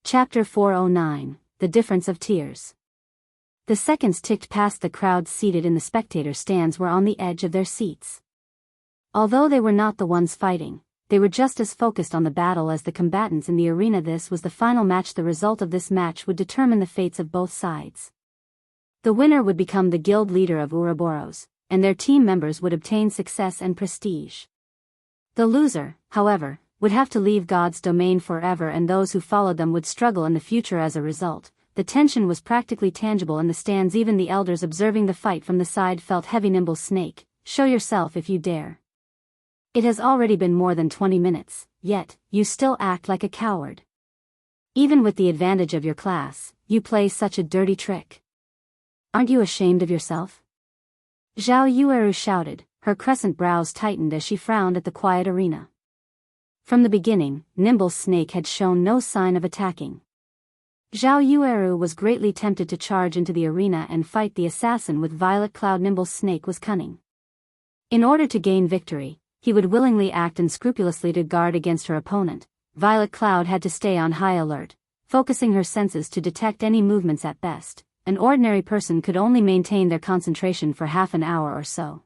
Chapter 409, The Difference of Tears. The seconds ticked past. The crowds seated in the spectator stands were on the edge of their seats. Although they were not the ones fighting, they were just as focused on the battle as the combatants in the arena. This was the final match. The result of this match would determine the fates of both sides. The winner would become the guild leader of Ouroboros, and their team members would obtain success and prestige. The loser, however, would have to leave God's domain forever, and those who followed them would struggle in the future as a result. The tension was practically tangible in the stands. Even the elders observing the fight from the side felt heavy. Nimble Snake, show yourself if you dare. It has already been more than 20 minutes, yet, you still act like a coward. Even with the advantage of your class, you play such a dirty trick. Aren't you ashamed of yourself? Zhao Yueru shouted, her crescent brows tightened as she frowned at the quiet arena. From the beginning, Nimble Snake had shown no sign of attacking. Zhao Yueru was greatly tempted to charge into the arena and fight the assassin with Violet Cloud. Nimble Snake was cunning. In order to gain victory, he would willingly act unscrupulously to guard against her opponent. Violet Cloud had to stay on high alert, focusing her senses to detect any movements. At best, an ordinary person could only maintain their concentration for half an hour or so.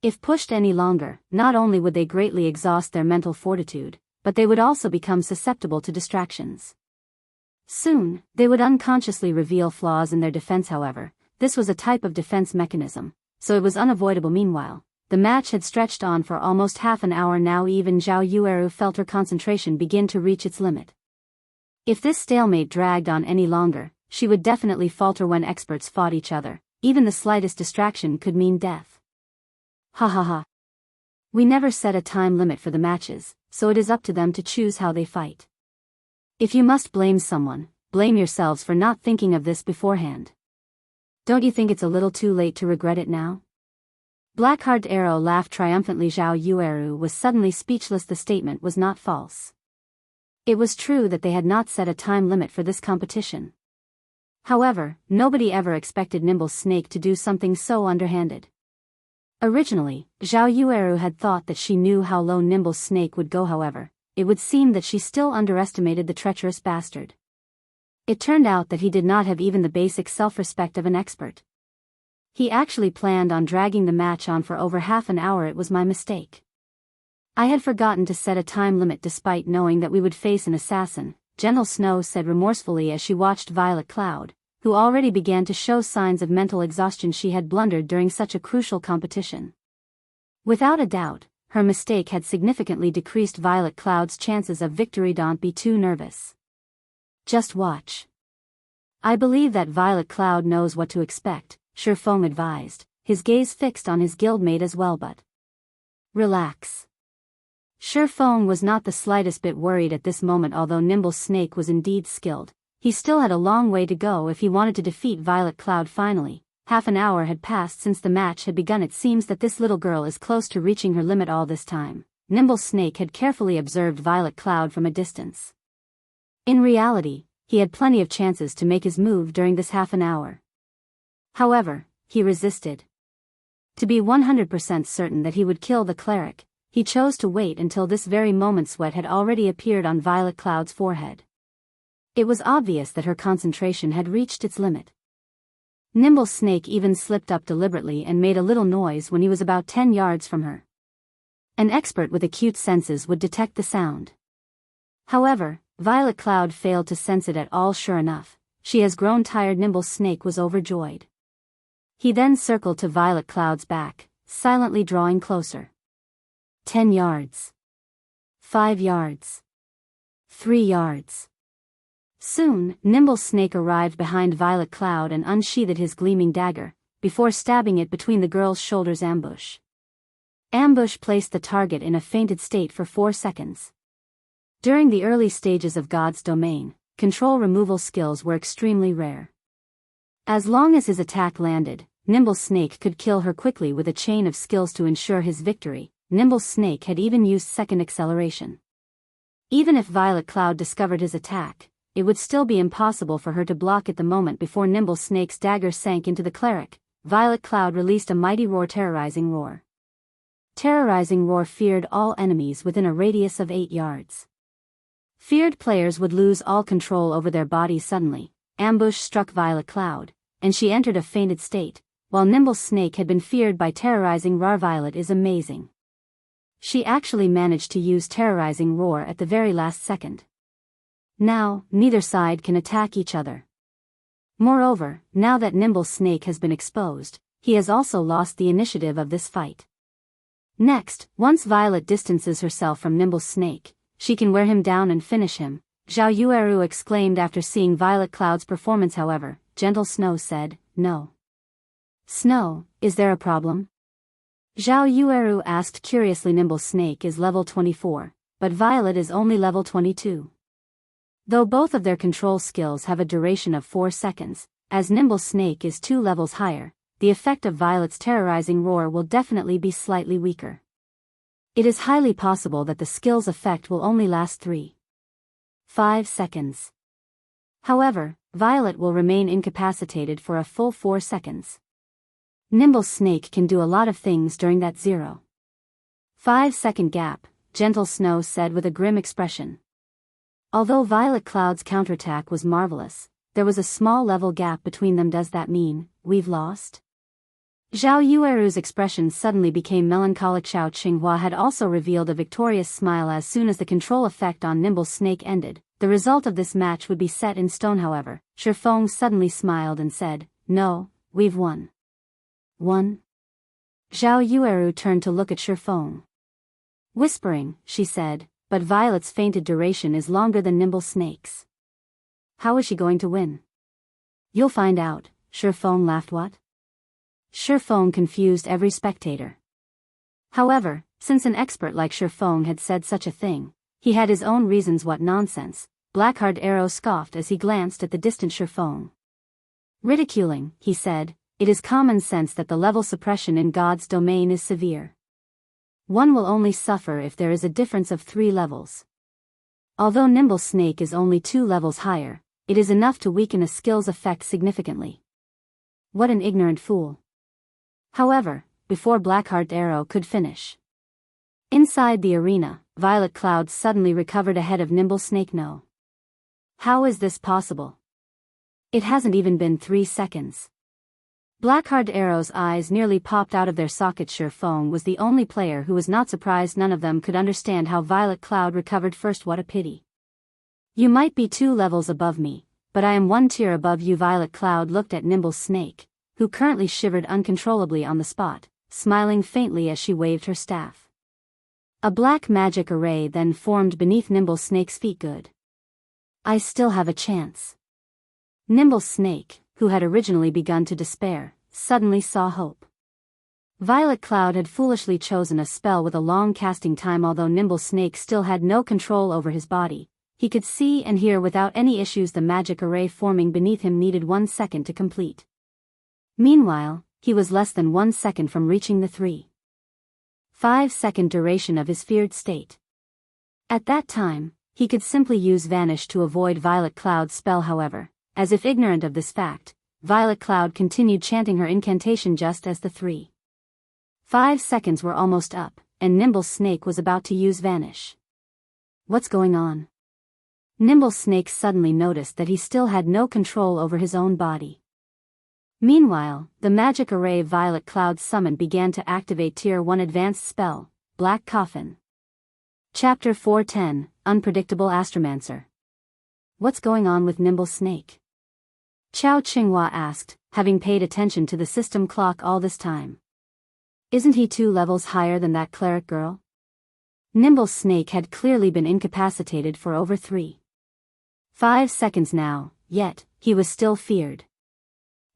If pushed any longer, not only would they greatly exhaust their mental fortitude, but they would also become susceptible to distractions. Soon, they would unconsciously reveal flaws in their defense. However, this was a type of defense mechanism, so it was unavoidable. Meanwhile, the match had stretched on for almost half an hour now. Even Zhao Yueru felt her concentration begin to reach its limit. If this stalemate dragged on any longer, she would definitely falter. When experts fought each other, even the slightest distraction could mean death. Ha ha ha. We never set a time limit for the matches, so it is up to them to choose how they fight. If you must blame someone, blame yourselves for not thinking of this beforehand. Don't you think it's a little too late to regret it now? Blackheart Arrow laughed triumphantly. Zhao Yueru was suddenly speechless. The statement was not false. It was true that they had not set a time limit for this competition. However, nobody ever expected Nimble Snake to do something so underhanded. Originally, Zhao Yueru had thought that she knew how low Nimble Snake would go. However, it would seem that she still underestimated the treacherous bastard. It turned out that he did not have even the basic self-respect of an expert. He actually planned on dragging the match on for over half an hour. It was my mistake. I had forgotten to set a time limit despite knowing that we would face an assassin, Gentle Snow said remorsefully as she watched Violet Cloud, who already began to show signs of mental exhaustion. She had blundered during such a crucial competition. Without a doubt, her mistake had significantly decreased Violet Cloud's chances of victory. Don't be too nervous. Just watch. I believe that Violet Cloud knows what to expect, Shifeng advised, his gaze fixed on his guildmate as well. But relax. Shifeng was not the slightest bit worried at this moment. Although Nimble Snake was indeed skilled, he still had a long way to go if he wanted to defeat Violet Cloud. Finally, half an hour had passed since the match had begun. It seems that this little girl is close to reaching her limit. All this time, Nimble Snake had carefully observed Violet Cloud from a distance. In reality, he had plenty of chances to make his move during this half an hour. However, he resisted. To be 100% certain that he would kill the cleric, he chose to wait until this very moment. Sweat had already appeared on Violet Cloud's forehead. It was obvious that her concentration had reached its limit. Nimble Snake even slipped up deliberately and made a little noise when he was about 10 yards from her. An expert with acute senses would detect the sound. However, Violet Cloud failed to sense it at all. Sure enough, she has grown tired. Nimble Snake was overjoyed. He then circled to Violet Cloud's back, silently drawing closer. 10 yards. 5 yards. 3 yards. Soon, Nimble Snake arrived behind Violet Cloud and unsheathed his gleaming dagger, before stabbing it between the girl's shoulders. Ambush. Ambush placed the target in a fainted state for 4 seconds. During the early stages of God's domain, control removal skills were extremely rare. As long as his attack landed, Nimble Snake could kill her quickly with a chain of skills to ensure his victory. Nimble Snake had even used second acceleration. Even if Violet Cloud discovered his attack, it would still be impossible for her to block it. The moment before Nimble Snake's dagger sank into the cleric, Violet Cloud released a mighty roar. Terrorizing Roar. Terrorizing Roar feared all enemies within a radius of 8 yards. Feared players would lose all control over their bodies suddenly. Ambush struck Violet Cloud, and she entered a fainted state, while Nimble Snake had been feared by terrorizing Roar. Violet is amazing. She actually managed to use terrorizing Roar at the very last second. Now, neither side can attack each other. Moreover, now that Nimble Snake has been exposed, he has also lost the initiative of this fight. Next, once Violet distances herself from Nimble Snake, she can wear him down and finish him, Zhao Yueru exclaimed after seeing Violet Cloud's performance. However, Gentle Snow said, "No." "Snow, is there a problem?" Zhao Yueru asked curiously. Nimble Snake is level 24, but Violet is only level 22. Though both of their control skills have a duration of 4 seconds, as Nimble Snake is 2 levels higher, the effect of Violet's terrorizing Roar will definitely be slightly weaker. It is highly possible that the skill's effect will only last 3-5 seconds. However, Violet will remain incapacitated for a full 4 seconds. Nimble Snake can do a lot of things during that 0.5 second gap, Gentle Snow said with a grim expression. Although Violet Cloud's counterattack was marvelous, there was a small level gap between them. Does that mean we've lost? Zhao Yueru's expression suddenly became melancholic. Xiao Qinghua had also revealed a victorious smile as soon as the control effect on Nimble Snake ended. The result of this match would be set in stone. However, Shifeng suddenly smiled and said, "No, we've won." "Won?" Zhao Yueru turned to look at Shifeng. Whispering, she said, "But Violet's fainted duration is longer than Nimble Snake's. How is she going to win?" "You'll find out," Shifeng laughed. "What?" Shifeng confused every spectator. However, since an expert like Shifeng had said such a thing, he had his own reasons. "What nonsense," Blackheart Arrow scoffed as he glanced at the distant Shifeng. Ridiculing, he said, "It is common sense that the level suppression in God's domain is severe. One will only suffer if there is a difference of 3 levels. Although Nimble Snake is only 2 levels higher, it is enough to weaken a skill's effect significantly." What an ignorant fool. However, before Blackheart Arrow could finish, inside the arena, Violet Cloud suddenly recovered ahead of Nimble Snake. "No. How is this possible? It hasn't even been 3 seconds. Blackheart Arrow's eyes nearly popped out of their sockets. Shifeng was the only player who was not surprised. None of them could understand how Violet Cloud recovered first. "What a pity. You might be 2 levels above me, but I am 1 tier above you." Violet Cloud looked at Nimble Snake, who currently shivered uncontrollably on the spot, smiling faintly as she waved her staff. A black magic array then formed beneath Nimble Snake's feet. "Good. I still have a chance." Nimble Snake, who had originally begun to despair, suddenly saw hope. Violet Cloud had foolishly chosen a spell with a long casting time. Although Nimble Snake still had no control over his body, he could see and hear without any issues. The magic array forming beneath him needed 1 second to complete. Meanwhile, he was less than 1 second from reaching the 3-5 second duration of his feared state. At that time, he could simply use Vanish to avoid Violet Cloud's spell. However, as if ignorant of this fact, Violet Cloud continued chanting her incantation just as the 3-5 seconds were almost up, and Nimble Snake was about to use Vanish. What's going on? Nimble Snake suddenly noticed that he still had no control over his own body. Meanwhile, the magic array Violet Cloud summoned began to activate Tier 1 advanced spell, Black Coffin. Chapter 410, Unpredictable Astromancer. What's going on with Nimble Snake? Qiao Qinghua asked, having paid attention to the system clock all this time. Isn't he 2 levels higher than that cleric girl? Nimble Snake had clearly been incapacitated for over 3-5 seconds now, yet, he was still feared.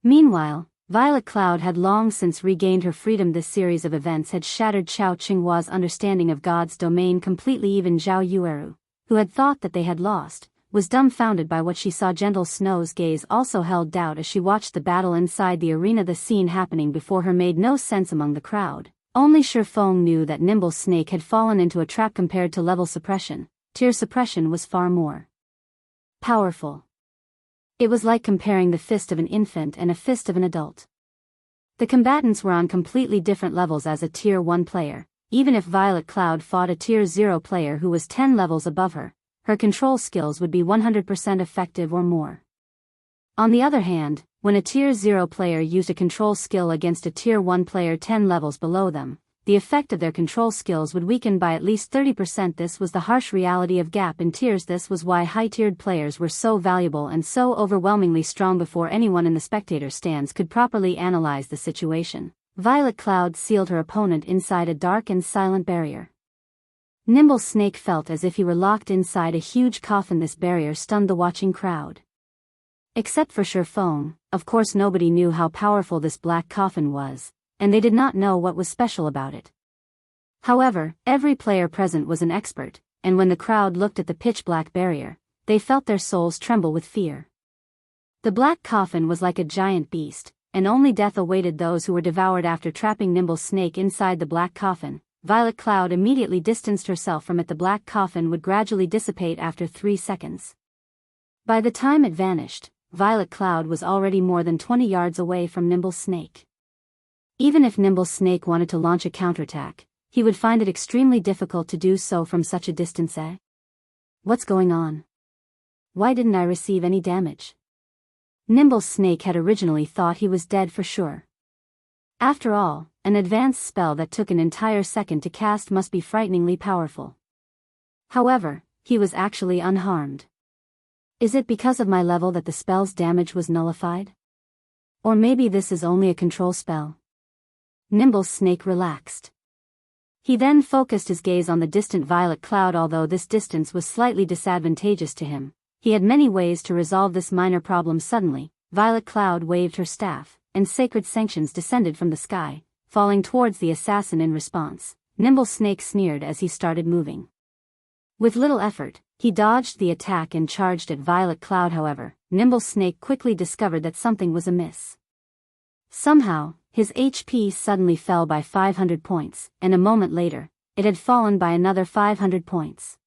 Meanwhile, Violet Cloud had long since regained her freedom. This series of events had shattered Qiao Qinghua's understanding of God's domain completely. Even Zhao Yueru, who had thought that they had lost, was dumbfounded by what she saw. Gentle Snow's gaze also held doubt as she watched the battle inside the arena. The scene happening before her made no sense among the crowd. Only Shifeng knew that Nimble Snake had fallen into a trap. Compared to level suppression, tier suppression was far more powerful. It was like comparing the fist of an infant and a fist of an adult. The combatants were on completely different levels. As a Tier 1 player, even if Violet Cloud fought a Tier 0 player who was 10 levels above her, her control skills would be 100% effective or more. On the other hand, when a Tier 0 player used a control skill against a Tier 1 player 10 levels below them, the effect of their control skills would weaken by at least 30%. This was the harsh reality of gap in tiers. This was why high-tiered players were so valuable and so overwhelmingly strong. Before anyone in the spectator stands could properly analyze the situation, Violet Cloud sealed her opponent inside a dark and silent barrier. Nimble Snake felt as if he were locked inside a huge coffin. This barrier stunned the watching crowd. Except for Sherfone, of course. Nobody knew how powerful this black coffin was, and they did not know what was special about it. However, every player present was an expert, and when the crowd looked at the pitch-black barrier, they felt their souls tremble with fear. The black coffin was like a giant beast, and only death awaited those who were devoured. After trapping Nimble Snake inside the black coffin, Violet Cloud immediately distanced herself from it. The black coffin would gradually dissipate after 3 seconds. By the time it vanished, Violet Cloud was already more than 20 yards away from Nimble Snake. Even if Nimble Snake wanted to launch a counterattack, he would find it extremely difficult to do so from such a distance. What's going on? Why didn't I receive any damage? Nimble Snake had originally thought he was dead for sure. After all, an advanced spell that took an entire second to cast must be frighteningly powerful. However, he was actually unharmed. Is it because of my level that the spell's damage was nullified? Or maybe this is only a control spell? Nimble Snake relaxed. He then focused his gaze on the distant Violet Cloud. Although this distance was slightly disadvantageous to him, he had many ways to resolve this minor problem. Suddenly, Violet Cloud waved her staff, and sacred sanctions descended from the sky, falling towards the assassin. In response, Nimble Snake sneered as he started moving. With little effort, he dodged the attack and charged at Violet Cloud. However, Nimble Snake quickly discovered that something was amiss. Somehow, his HP suddenly fell by 500 points, and a moment later, it had fallen by another 500 points.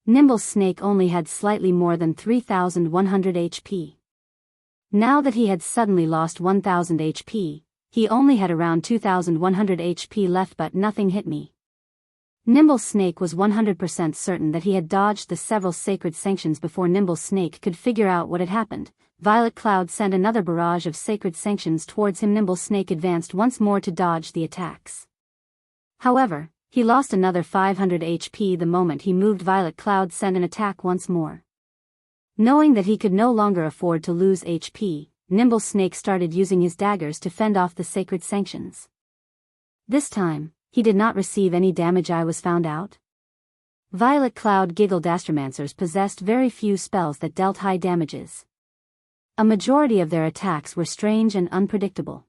Nimble Snake only had slightly more than 3,100 HP. Now that he had suddenly lost 1,000 HP, he only had around 2,100 HP left. But nothing hit me. Nimble Snake was 100% certain that he had dodged the several sacred sanctions. Before Nimble Snake could figure out what had happened, Violet Cloud sent another barrage of sacred sanctions towards him. Nimble Snake advanced once more to dodge the attacks. However, he lost another 500 HP the moment he moved. Violet Cloud sent an attack once more. Knowing that he could no longer afford to lose HP, Nimble Snake started using his daggers to fend off the sacred sanctions. This time, he did not receive any damage. I was found out? Violet Cloud giggled. Astromancers possessed very few spells that dealt high damages. A majority of their attacks were strange and unpredictable.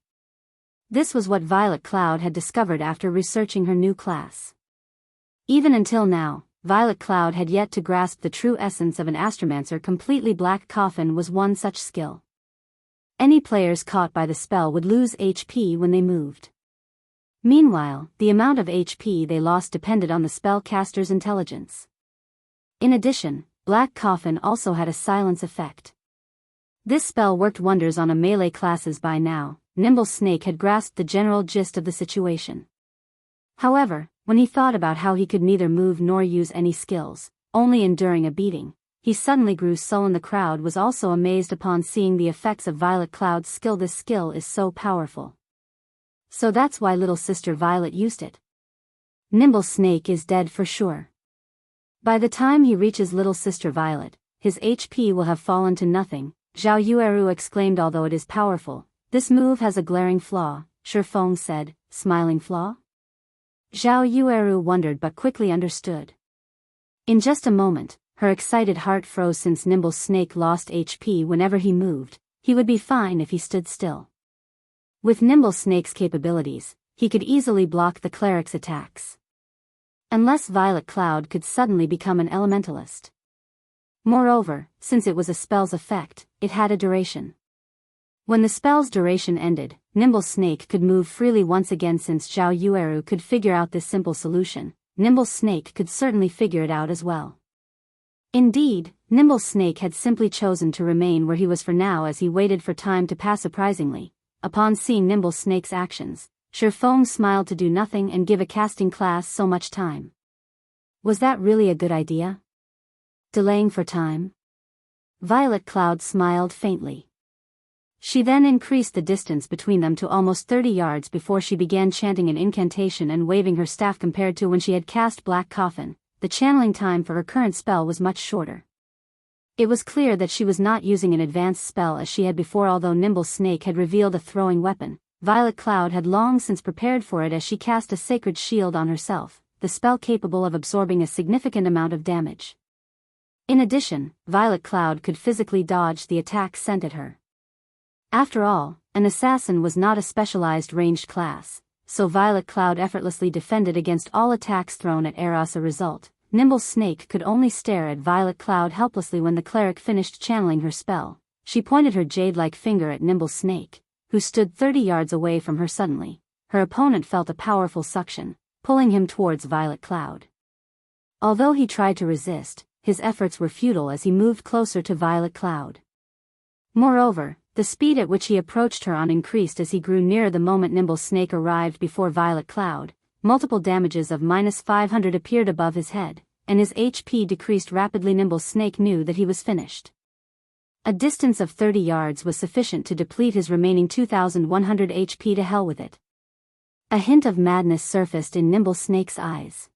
This was what Violet Cloud had discovered after researching her new class. Even until now, Violet Cloud had yet to grasp the true essence of an Astromancer. Completely black coffin was one such skill. Any players caught by the spell would lose HP when they moved. Meanwhile, the amount of HP they lost depended on the spellcaster's intelligence. In addition, Black Coffin also had a silence effect. This spell worked wonders on a melee classes. By now, Nimble Snake had grasped the general gist of the situation. However, when he thought about how he could neither move nor use any skills, only enduring a beating, he suddenly grew sullen. The crowd was also amazed upon seeing the effects of Violet Cloud's skill. This skill is so powerful. So that's why little sister Violet used it. Nimble Snake is dead for sure. By the time he reaches little sister Violet, his HP will have fallen to nothing, Zhao Yueru exclaimed. Although it is powerful, this move has a glaring flaw, Sherfone said. Smiling flaw? Zhao Yueru wondered but quickly understood. In just a moment, her excited heart froze. Since Nimble Snake lost HP whenever he moved, he would be fine if he stood still. With Nimble Snake's capabilities, he could easily block the cleric's attacks. Unless Violet Cloud could suddenly become an elementalist. Moreover, since it was a spell's effect, it had a duration. When the spell's duration ended, Nimble Snake could move freely once again. Since Zhao Yueru could figure out this simple solution, Nimble Snake could certainly figure it out as well. Indeed, Nimble Snake had simply chosen to remain where he was for now as he waited for time to pass. Surprisingly, upon seeing Nimble Snake's actions, Sherfone smiled. To do nothing and give a casting class so much time. Was that really a good idea? Delaying for time? Violet Cloud smiled faintly. She then increased the distance between them to almost 30 yards before she began chanting an incantation and waving her staff. Compared to when she had cast Black Coffin, the channeling time for her current spell was much shorter. It was clear that she was not using an advanced spell as she had before. Although Nimble Snake had revealed a throwing weapon, Violet Cloud had long since prepared for it as she cast a sacred shield on herself, the spell capable of absorbing a significant amount of damage. In addition, Violet Cloud could physically dodge the attacks sent at her. After all, an assassin was not a specialized ranged class, so Violet Cloud effortlessly defended against all attacks thrown at her. As a result, Nimble Snake could only stare at Violet Cloud helplessly. When the cleric finished channeling her spell, she pointed her jade-like finger at Nimble Snake, who stood 30 yards away from her. Suddenly, her opponent felt a powerful suction, pulling him towards Violet Cloud. Although he tried to resist, his efforts were futile as he moved closer to Violet Cloud. Moreover, the speed at which he approached her increased as he grew nearer. The moment Nimble Snake arrived before Violet Cloud, multiple damages of -500 appeared above his head, and his HP decreased rapidly. Nimble Snake knew that he was finished. A distance of 30 yards was sufficient to deplete his remaining 2,100 HP. To hell with it. A hint of madness surfaced in Nimble Snake's eyes.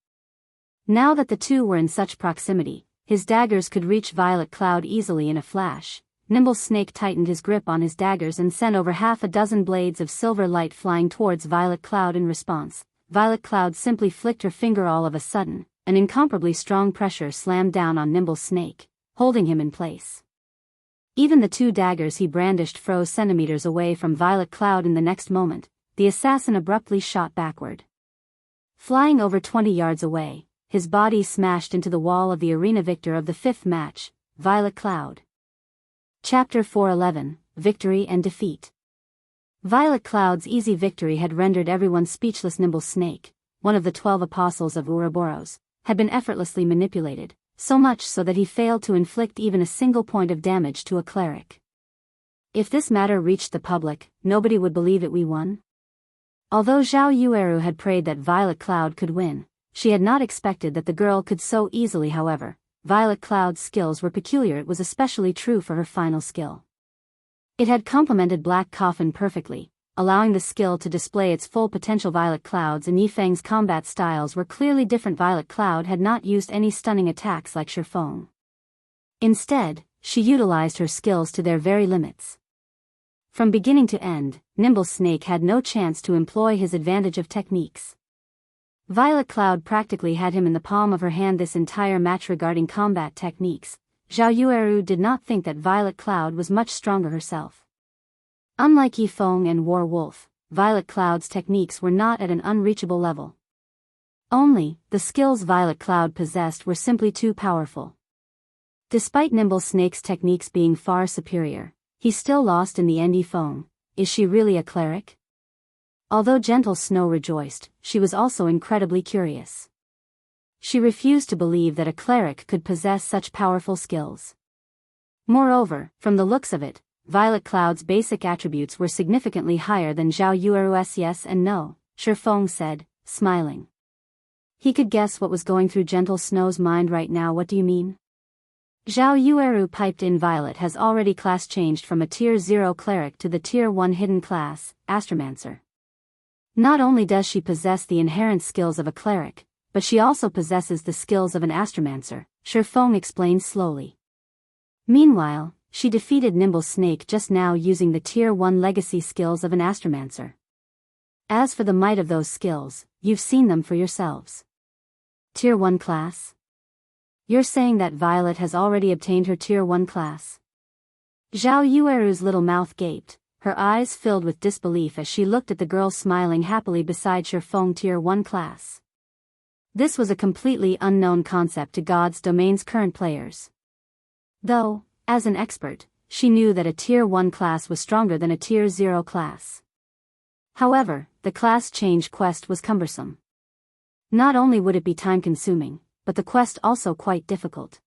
Now that the two were in such proximity, his daggers could reach Violet Cloud easily. In a flash, Nimble Snake tightened his grip on his daggers and sent over half a dozen blades of silver light flying towards Violet Cloud. In response, Violet Cloud simply flicked her finger. All of a sudden, an incomparably strong pressure slammed down on Nimble Snake, holding him in place. Even the two daggers he brandished froze centimeters away from Violet Cloud. In the next moment, the assassin abruptly shot backward. Flying over 20 yards away, his body smashed into the wall of the arena. Victor of the fifth match, Violet Cloud. Chapter 411, Victory and Defeat. Violet Cloud's easy victory had rendered everyone speechless. Nimble Snake, one of the 12 apostles of Ouroboros, had been effortlessly manipulated, so much so that he failed to inflict even a single point of damage to a cleric. If this matter reached the public, nobody would believe it. We won. Although Zhao Yueru had prayed that Violet Cloud could win, she had not expected that the girl could so easily. However, Violet Cloud's skills were peculiar. It was especially true for her final skill. It had complemented Black Coffin perfectly, allowing the skill to display its full potential. Violet Cloud's and Yifeng's combat styles were clearly different. Violet Cloud had not used any stunning attacks like Shifeng. Instead, she utilized her skills to their very limits. From beginning to end, Nimble Snake had no chance to employ his advantage of techniques. Violet Cloud practically had him in the palm of her hand this entire match. Regarding combat techniques, Zhao Yueru did not think that Violet Cloud was much stronger herself. Unlike Yifeng and War Wolf, Violet Cloud's techniques were not at an unreachable level. Only, the skills Violet Cloud possessed were simply too powerful. Despite Nimble Snake's techniques being far superior, he still lost in the end. Yifeng, is she really a cleric? Although Gentle Snow rejoiced, she was also incredibly curious. She refused to believe that a cleric could possess such powerful skills. Moreover, from the looks of it, Violet Cloud's basic attributes were significantly higher than Zhao Yueru's. Yes and no, Shifeng said, smiling. He could guess what was going through Gentle Snow's mind right now. What do you mean? Zhao Yueru piped in. Violet has already class changed from a Tier 0 cleric to the Tier 1 hidden class, Astromancer. Not only does she possess the inherent skills of a cleric, but she also possesses the skills of an Astromancer, Shifeng explained slowly. Meanwhile, she defeated Nimble Snake just now using the Tier 1 legacy skills of an Astromancer. As for the might of those skills, you've seen them for yourselves. Tier 1 class? You're saying that Violet has already obtained her Tier 1 class? Zhao Yueru's little mouth gaped, her eyes filled with disbelief as she looked at the girl smiling happily beside Shifeng. Tier 1 class. This was a completely unknown concept to God's Domain's current players. Though, as an expert, she knew that a Tier 1 class was stronger than a Tier 0 class. However, the class change quest was cumbersome. Not only would it be time-consuming, but the quest also quite difficult.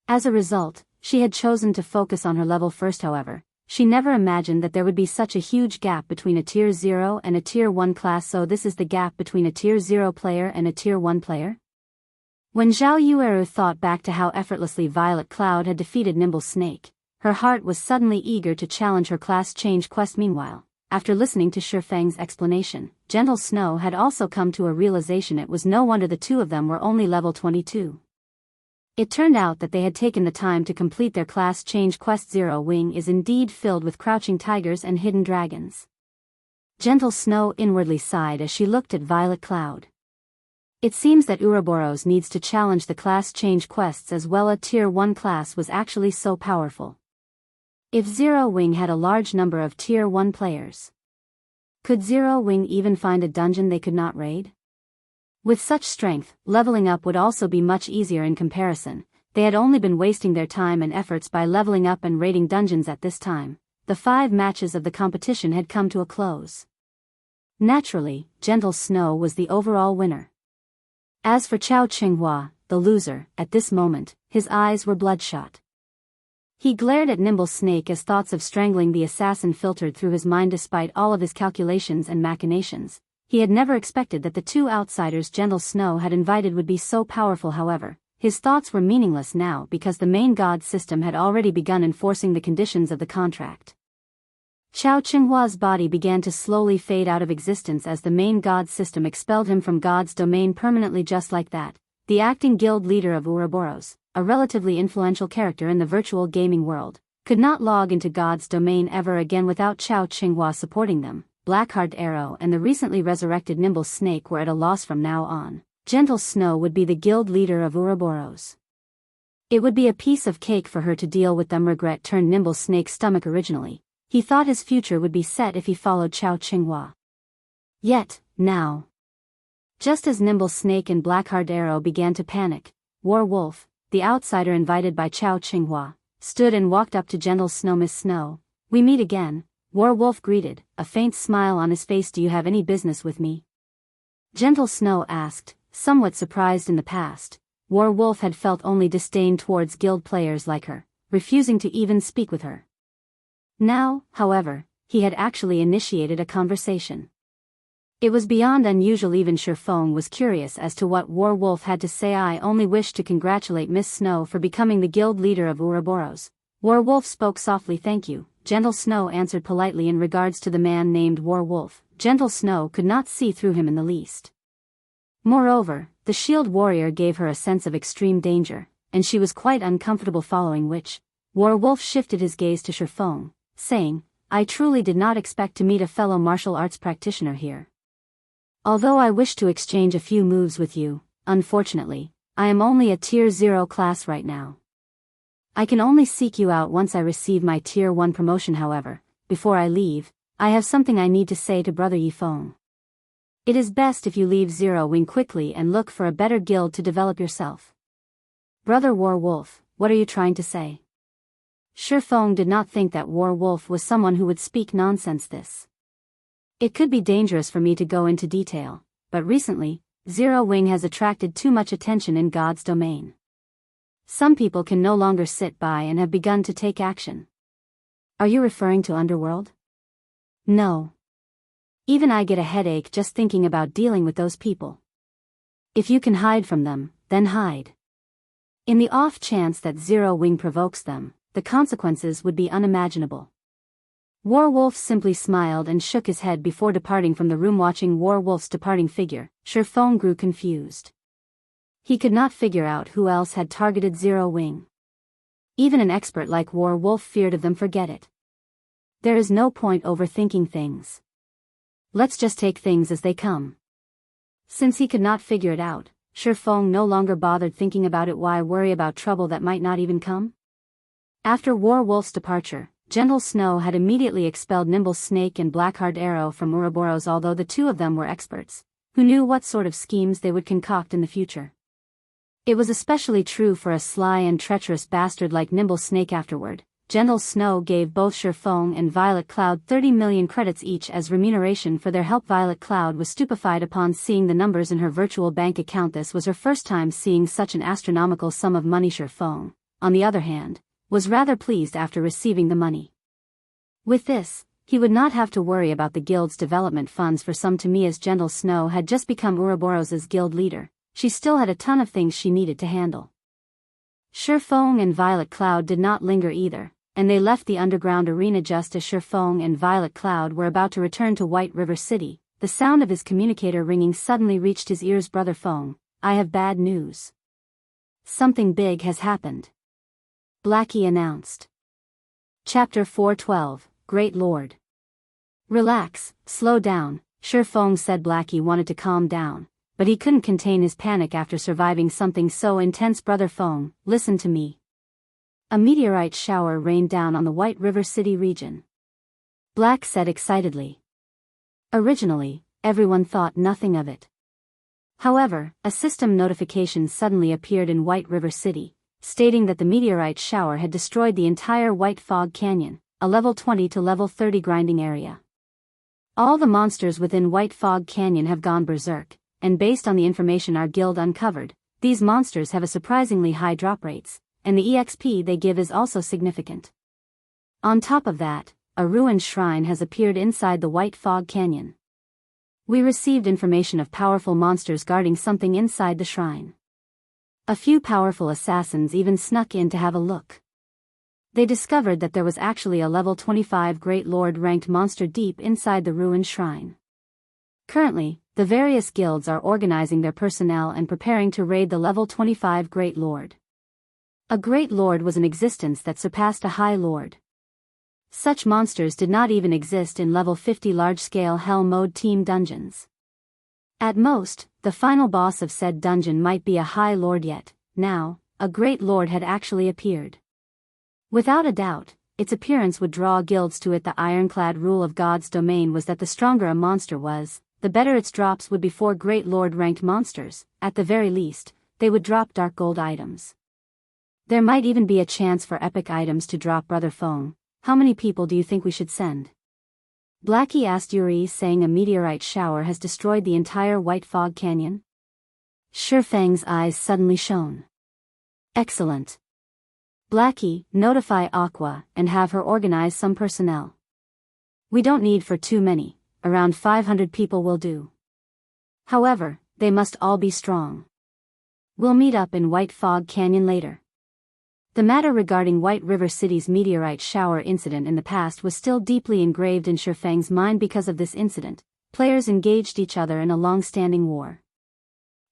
As a result, she had chosen to focus on her level first. However, she never imagined that there would be such a huge gap between a Tier 0 and a Tier 1 class. So this is the gap between a Tier 0 player and a Tier 1 player? When Zhao Yueru thought back to how effortlessly Violet Cloud had defeated Nimble Snake, her heart was suddenly eager to challenge her class change quest. Meanwhile, after listening to Shifeng's explanation, Gentle Snow had also come to a realization. It was no wonder the two of them were only level 22. It turned out that they had taken the time to complete their class change quest. Zero Wing is indeed filled with crouching tigers and hidden dragons. Gentle Snow inwardly sighed as she looked at Violet Cloud. It seems that Ouroboros needs to challenge the class change quests as well. A tier 1 class was actually so powerful. If Zero Wing had a large number of tier 1 players, could Zero Wing even find a dungeon they could not raid? With such strength, leveling up would also be much easier in comparison. They had only been wasting their time and efforts by leveling up and raiding dungeons at this time. The 5 matches of the competition had come to a close. Naturally, Gentle Snow was the overall winner. As for Chao Qinghua, the loser, at this moment, his eyes were bloodshot. He glared at Nimble Snake as thoughts of strangling the assassin filtered through his mind. Despite all of his calculations and machinations, he had never expected that the 2 outsiders Gentle Snow had invited would be so powerful. However, his thoughts were meaningless now because the main god system had already begun enforcing the conditions of the contract. Chao Qinghua's body began to slowly fade out of existence as the main god system expelled him from God's domain permanently. Just like that, the acting guild leader of Ouroboros, a relatively influential character in the virtual gaming world, could not log into God's domain ever again without Chao Qinghua supporting them. Blackheart Arrow and the recently resurrected Nimble Snake were at a loss. From now on, Gentle Snow would be the guild leader of Ouroboros. It would be a piece of cake for her to deal with them. Regret turned Nimble Snake's stomach. Originally, he thought his future would be set if he followed Chao Qinghua. Yet, now, just as Nimble Snake and Blackheart Arrow began to panic, Warwolf, the outsider invited by Chao Qinghua, stood and walked up to Gentle Snow. Miss Snow, we meet again, Warwolf greeted, a faint smile on his face. Do you have any business with me? Gentle Snow asked, somewhat surprised. In the past, Warwolf had felt only disdain towards guild players like her, refusing to even speak with her. Now, however, he had actually initiated a conversation. It was beyond unusual. Even Shifeng was curious as to what Warwolf had to say. I only wish to congratulate Miss Snow for becoming the guild leader of Ouroboros. Warwolf spoke softly. Thank you, Gentle Snow answered politely. In regards to the man named Warwolf, Gentle Snow could not see through him in the least. Moreover, the shield warrior gave her a sense of extreme danger, and she was quite uncomfortable following which, Warwolf shifted his gaze to Shifeng, saying, I truly did not expect to meet a fellow martial arts practitioner here. Although I wish to exchange a few moves with you, unfortunately, I am only a tier 0 class right now. I can only seek you out once I receive my tier 1 promotion. However, before I leave, I have something I need to say to Brother Yifeng. It is best if you leave Zero Wing quickly and look for a better guild to develop yourself. Brother Warwolf, what are you trying to say? Shifeng did not think that Warwolf was someone who would speak nonsense. It could be dangerous for me to go into detail, but recently, Zero Wing has attracted too much attention in God's domain. Some people can no longer sit by and have begun to take action. Are you referring to Underworld? No. Even I get a headache just thinking about dealing with those people. If you can hide from them, then hide. In the off chance that Zero Wing provokes them, the consequences would be unimaginable. Warwolf simply smiled and shook his head before departing from the room. Watching Warwolf's departing figure, Shifeng grew confused. He could not figure out who else had targeted Zero Wing. Even an expert like Warwolf feared of them. Forget it. There is no point overthinking things. Let's just take things as they come. Since he could not figure it out, Shifeng no longer bothered thinking about it. Why worry about trouble that might not even come? After Warwolf's departure, Gentle Snow had immediately expelled Nimble Snake and Blackheart Arrow from Ouroboros. Although the two of them were experts, who knew what sort of schemes they would concoct in the future. It was especially true for a sly and treacherous bastard like Nimble Snake. Afterward, Gentle Snow gave both Shifeng and Violet Cloud 30 million credits each as remuneration for their help. Violet Cloud was stupefied upon seeing the numbers in her virtual bank account. This was her first time seeing such an astronomical sum of money. Shifeng, on the other hand, was rather pleased after receiving the money. With this, he would not have to worry about the guild's development funds for some time. As Gentle Snow had just become Ouroboros' guild leader, she still had a ton of things she needed to handle. Shifeng and Violet Cloud did not linger either, and they left the underground arena just as Shifeng and Violet Cloud were about to return to White River City. The sound of his communicator ringing suddenly reached his ears. Brother Feng, I have bad news. Something big has happened. Blackie announced. Chapter 412, Great Lord. Relax, slow down, Shifeng said. Blackie wanted to calm down, but he couldn't contain his panic after surviving something so intense. Brother Feng, listen to me. A meteorite shower rained down on the White River City region. Black said excitedly. Originally, everyone thought nothing of it. However, a system notification suddenly appeared in White River City, stating that the meteorite shower had destroyed the entire White Fog Canyon, a level 20 to level 30 grinding area. All the monsters within White Fog Canyon have gone berserk, and based on the information our guild uncovered, these monsters have a surprisingly high drop rates, and the EXP they give is also significant. On top of that, a ruined shrine has appeared inside the White Fog Canyon. We received information of powerful monsters guarding something inside the shrine. A few powerful assassins even snuck in to have a look. They discovered that there was actually a level 25 Great Lord ranked monster deep inside the ruined shrine. Currently, the various guilds are organizing their personnel and preparing to raid the level 25 Great Lord. A Great Lord was an existence that surpassed a High Lord. Such monsters did not even exist in level 50 large-scale Hell Mode team dungeons. At most, the final boss of said dungeon might be a High Lord, yet now, a Great Lord had actually appeared. Without a doubt, its appearance would draw guilds to it. The ironclad rule of God's domain was that the stronger a monster was, the better its drops would be. For Great Lord ranked monsters, at the very least, they would drop dark gold items. There might even be a chance for epic items to drop. Brother Feng, how many people do you think we should send? Blackie asked Yuri, saying a meteorite shower has destroyed the entire White Fog Canyon. Shifeng's eyes suddenly shone. Excellent. Blackie, notify Aqua and have her organize some personnel. We don't need for too many, around 500 people will do. However, they must all be strong. We'll meet up in White Fog Canyon later. The matter regarding White River City's meteorite shower incident in the past was still deeply engraved in Shifeng's mind. Because of this incident, players engaged each other in a long-standing war.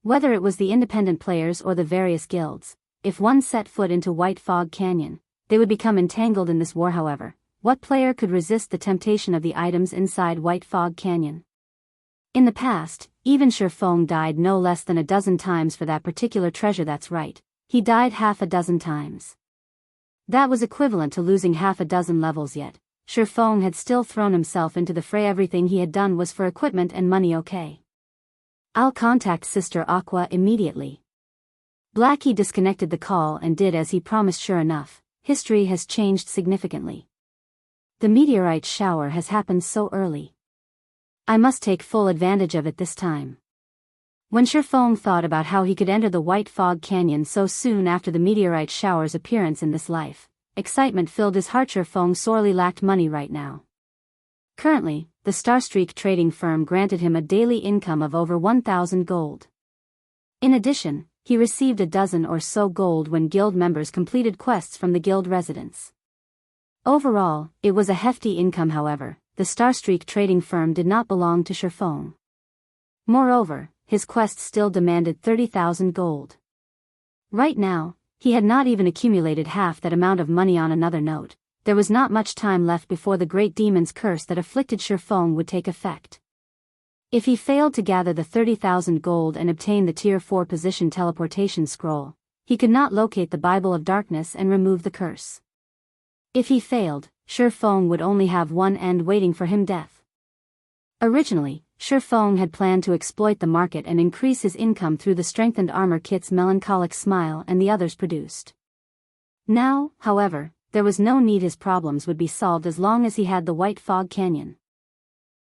Whether it was the independent players or the various guilds, if one set foot into White Fog Canyon, they would become entangled in this war. However, what player could resist the temptation of the items inside White Fog Canyon? In the past, even Shifeng died no less than a dozen times for that particular treasure. That's right. He died half a dozen times. That was equivalent to losing half a dozen levels, yet Shifeng had still thrown himself into the fray. Everything he had done was for equipment and money. Okay. I'll contact Sister Aqua immediately. Blackie disconnected the call and did as he promised. Sure enough, history has changed significantly. The meteorite shower has happened so early. I must take full advantage of it this time. When Shifeng thought about how he could enter the White Fog Canyon so soon after the meteorite shower's appearance in this life, excitement filled his heart. Shifeng sorely lacked money right now. Currently, the Starstreak trading firm granted him a daily income of over 1,000 gold. In addition, he received a dozen or so gold when guild members completed quests from the guild residents. Overall, it was a hefty income. However, the Starstreak trading firm did not belong to Shifeng. Moreover, his quest still demanded 30,000 gold. Right now, he had not even accumulated half that amount of money. On another note, there was not much time left before the great demon's curse that afflicted Shifeng would take effect. If he failed to gather the 30,000 gold and obtain the Tier 4 position teleportation scroll, he could not locate the Bible of Darkness and remove the curse. If he failed, Shifeng would only have one end waiting for him: death. Originally, Shifeng had planned to exploit the market and increase his income through the strengthened armor kits Melancholic Smile and the others produced. Now, however, there was no need. His problems would be solved as long as he had the White Fog Canyon.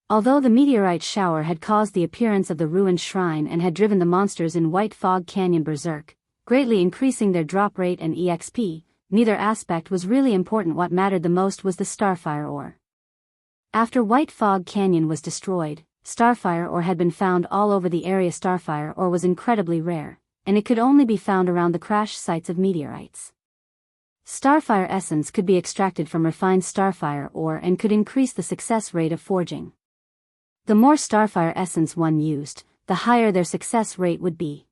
Although the meteorite shower had caused the appearance of the ruined shrine and had driven the monsters in White Fog Canyon berserk, greatly increasing their drop rate and EXP, neither aspect was really important. What mattered the most was the Starfire ore. After White Fog Canyon was destroyed, starfire ore had been found all over the area. Starfire ore was incredibly rare, and it could only be found around the crash sites of meteorites. Starfire essence could be extracted from refined starfire ore and could increase the success rate of forging. The more starfire essence one used, the higher their success rate would be.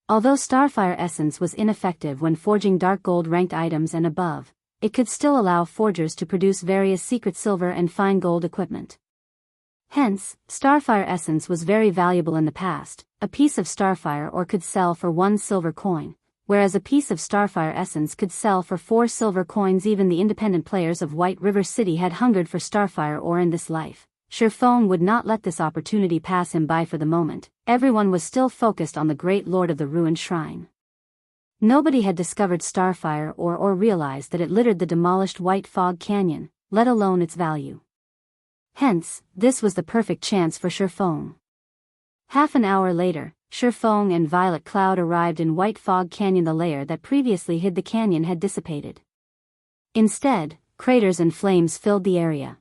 Although starfire essence was ineffective when forging dark gold ranked items and above, it could still allow forgers to produce various secret silver and fine gold equipment. Hence, starfire essence was very valuable in the past. A piece of starfire ore could sell for 1 silver coin, whereas a piece of starfire essence could sell for 4 silver coins. Even the independent players of White River City had hungered for starfire ore in this life. Sherfong would not let this opportunity pass him by for the moment. Everyone was still focused on the Great Lord of the Ruined Shrine. Nobody had discovered starfire ore or realized that it littered the demolished White Fog Canyon, let alone its value. Hence, this was the perfect chance for Sherfong. Half an hour later, Sherfong and Violet Cloud arrived in White Fog Canyon. The layer that previously hid the canyon had dissipated. Instead, craters and flames filled the area.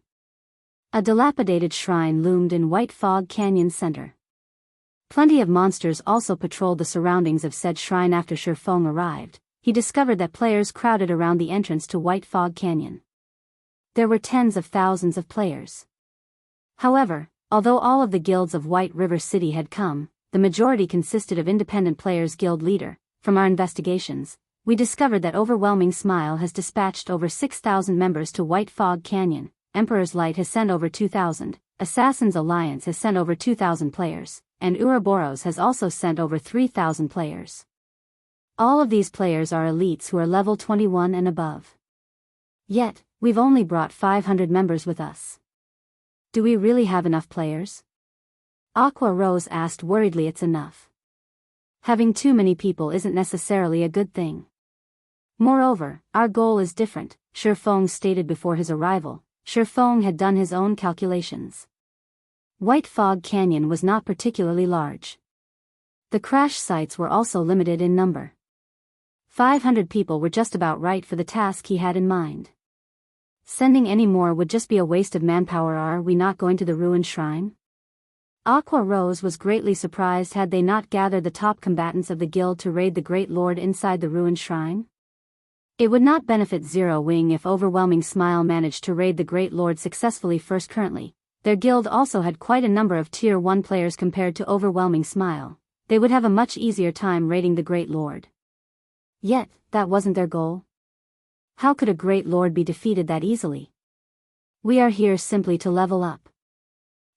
A dilapidated shrine loomed in White Fog Canyon's center. Plenty of monsters also patrolled the surroundings of said shrine. After Sherfong arrived, he discovered that players crowded around the entrance to White Fog Canyon. There were tens of thousands of players. However, although all of the guilds of White River City had come, the majority consisted of independent players. Guild leader, from our investigations, we discovered that Overwhelming Smile has dispatched over 6,000 members to White Fog Canyon. Emperor's Light has sent over 2,000, Assassin's Alliance has sent over 2,000 players, and Ouroboros has also sent over 3,000 players. All of these players are elites who are level 21 and above. Yet, we've only brought 500 members with us. Do we really have enough players? Aqua Rose asked worriedly. It's enough. Having too many people isn't necessarily a good thing. Moreover, our goal is different, Sherfong stated before his arrival. Sherfong had done his own calculations. White Fog Canyon was not particularly large. The crash sites were also limited in number. 500 people were just about right for the task he had in mind. Sending any more would just be a waste of manpower. Are we not going to the ruined shrine? Aqua Rose was greatly surprised. Had they not gathered the top combatants of the guild to raid the Great Lord inside the ruined shrine? It would not benefit Zero Wing if Overwhelming Smile managed to raid the Great Lord successfully first. Currently, their guild also had quite a number of Tier 1 players compared to Overwhelming Smile. They would have a much easier time raiding the Great Lord. Yet, that wasn't their goal. How could a Great Lord be defeated that easily? We are here simply to level up.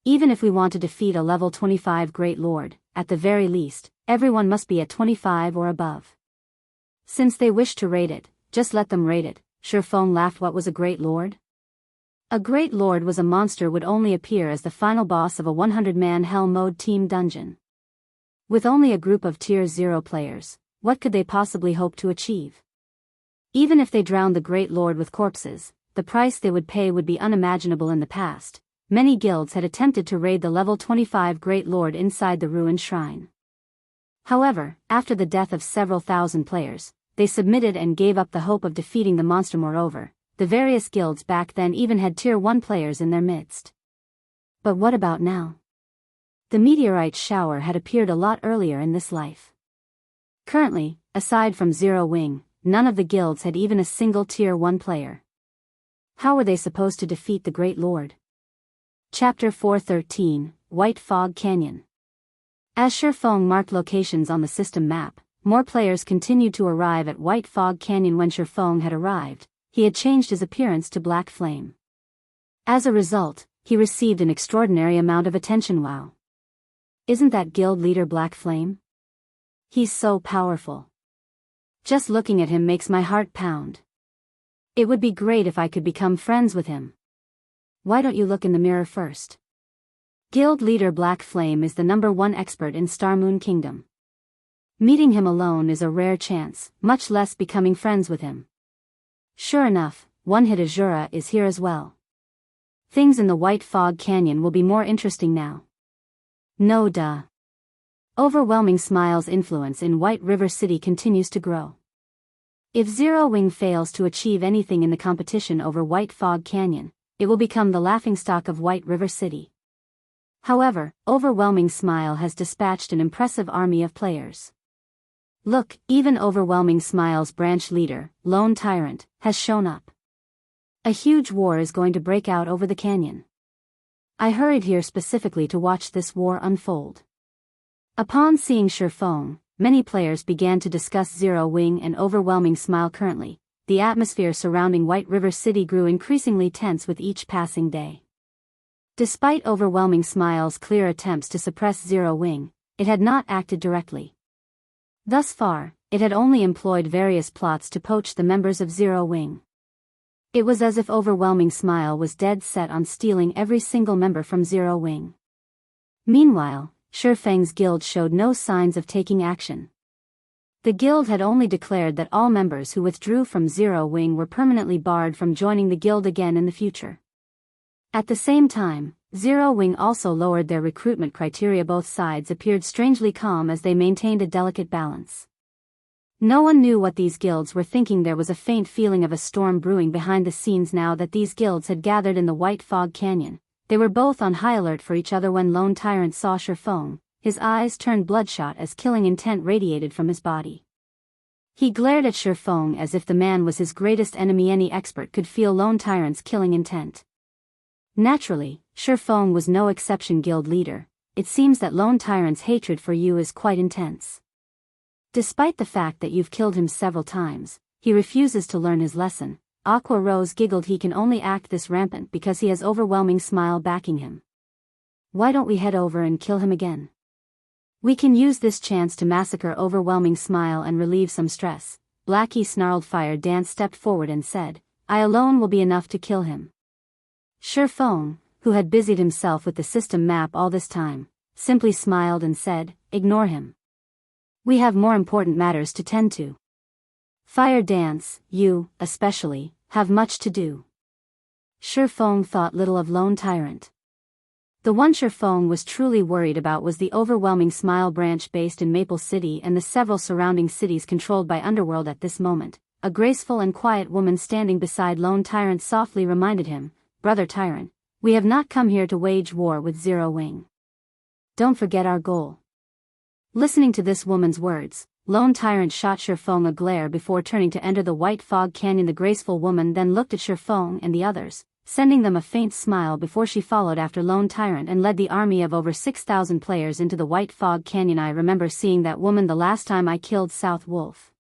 Even if we want to defeat a level 25 Great Lord, at the very least, everyone must be at 25 or above. Since they wish to raid it, just let them raid it. Sherfong laughed. What was a Great Lord? A Great Lord was a monster would only appear as the final boss of a 100-man Hell Mode team dungeon. With only a group of Tier 0 players, what could they possibly hope to achieve? Even if they drowned the Great Lord with corpses, the price they would pay would be unimaginable. In the past, many guilds had attempted to raid the level 25 Great Lord inside the ruined shrine. However, after the death of several thousand players, they submitted and gave up the hope of defeating the monster. Moreover, the various guilds back then even had Tier 1 players in their midst. But what about now? The meteorite shower had appeared a lot earlier in this life. Currently, aside from Zero Wing, none of the guilds had even a single Tier 1 player. How were they supposed to defeat the Great Lord? Chapter 413, White Fog Canyon. As Sherfong marked locations on the system map, more players continued to arrive at White Fog Canyon. When Sherfong had arrived, he had changed his appearance to Black Flame. As a result, he received an extraordinary amount of attention. Wow! Isn't that guild leader Black Flame? He's so powerful. Just looking at him makes my heart pound. It would be great if I could become friends with him. Why don't you look in the mirror first? Guild leader Black Flame is the #1 expert in Starmoon Kingdom. Meeting him alone is a rare chance, much less becoming friends with him. Sure enough, One Hit Azura is here as well. Things in the White Fog Canyon will be more interesting now. No duh. Overwhelming Smile's influence in White River City continues to grow. If Zero Wing fails to achieve anything in the competition over White Fog Canyon, it will become the laughingstock of White River City. However, Overwhelming Smile has dispatched an impressive army of players. Look, even Overwhelming Smile's branch leader, Lone Tyrant, has shown up. A huge war is going to break out over the canyon. I hurried here specifically to watch this war unfold. Upon seeing Shurfeng, many players began to discuss Zero Wing and Overwhelming Smile currently. The atmosphere surrounding White River City grew increasingly tense with each passing day. Despite Overwhelming Smile's clear attempts to suppress Zero Wing, it had not acted directly. Thus far, it had only employed various plots to poach the members of Zero Wing. It was as if Overwhelming Smile was dead set on stealing every single member from Zero Wing. Meanwhile, Shurfeng's guild showed no signs of taking action. The guild had only declared that all members who withdrew from Zero Wing were permanently barred from joining the guild again in the future. At the same time, Zero Wing also lowered their recruitment criteria. Both sides appeared strangely calm as they maintained a delicate balance. No one knew what these guilds were thinking. There was a faint feeling of a storm brewing behind the scenes now that these guilds had gathered in the White Fog Canyon. They were both on high alert for each other when Lone Tyrant saw Shurfeng. His eyes turned bloodshot as killing intent radiated from his body. He glared at Shurfeng as if the man was his greatest enemy. Any expert could feel Lone Tyrant's killing intent. Naturally, Shurfeng was no exception. Guild leader, it seems that Lone Tyrant's hatred for you is quite intense. Despite the fact that you've killed him several times, he refuses to learn his lesson. Aqua Rose giggled. He can only act this rampant because he has Overwhelming Smile backing him. Why don't we head over and kill him again? We can use this chance to massacre Overwhelming Smile and relieve some stress. Blackie snarled. Fire Dance stepped forward and said, I alone will be enough to kill him. Shurfeng, who had busied himself with the system map all this time, simply smiled and said, ignore him. We have more important matters to tend to. Fire Dance, you, especially, have much to do. Shurfeng thought little of Lone Tyrant. The one Shurfeng was truly worried about was the Overwhelming Smile branch based in Maple City and the several surrounding cities controlled by Underworld. At this moment, a graceful and quiet woman standing beside Lone Tyrant softly reminded him, Brother Tyrant, we have not come here to wage war with Zero Wing. Don't forget our goal. Listening to this woman's words, Lone Tyrant shot Shurfeng a glare before turning to enter the White Fog Canyon. The graceful woman then looked at Shurfeng and the others, sending them a faint smile before she followed after Lone Tyrant and led the army of over 6,000 players into the White Fog Canyon. I remember seeing that woman the last time I killed South Wolf.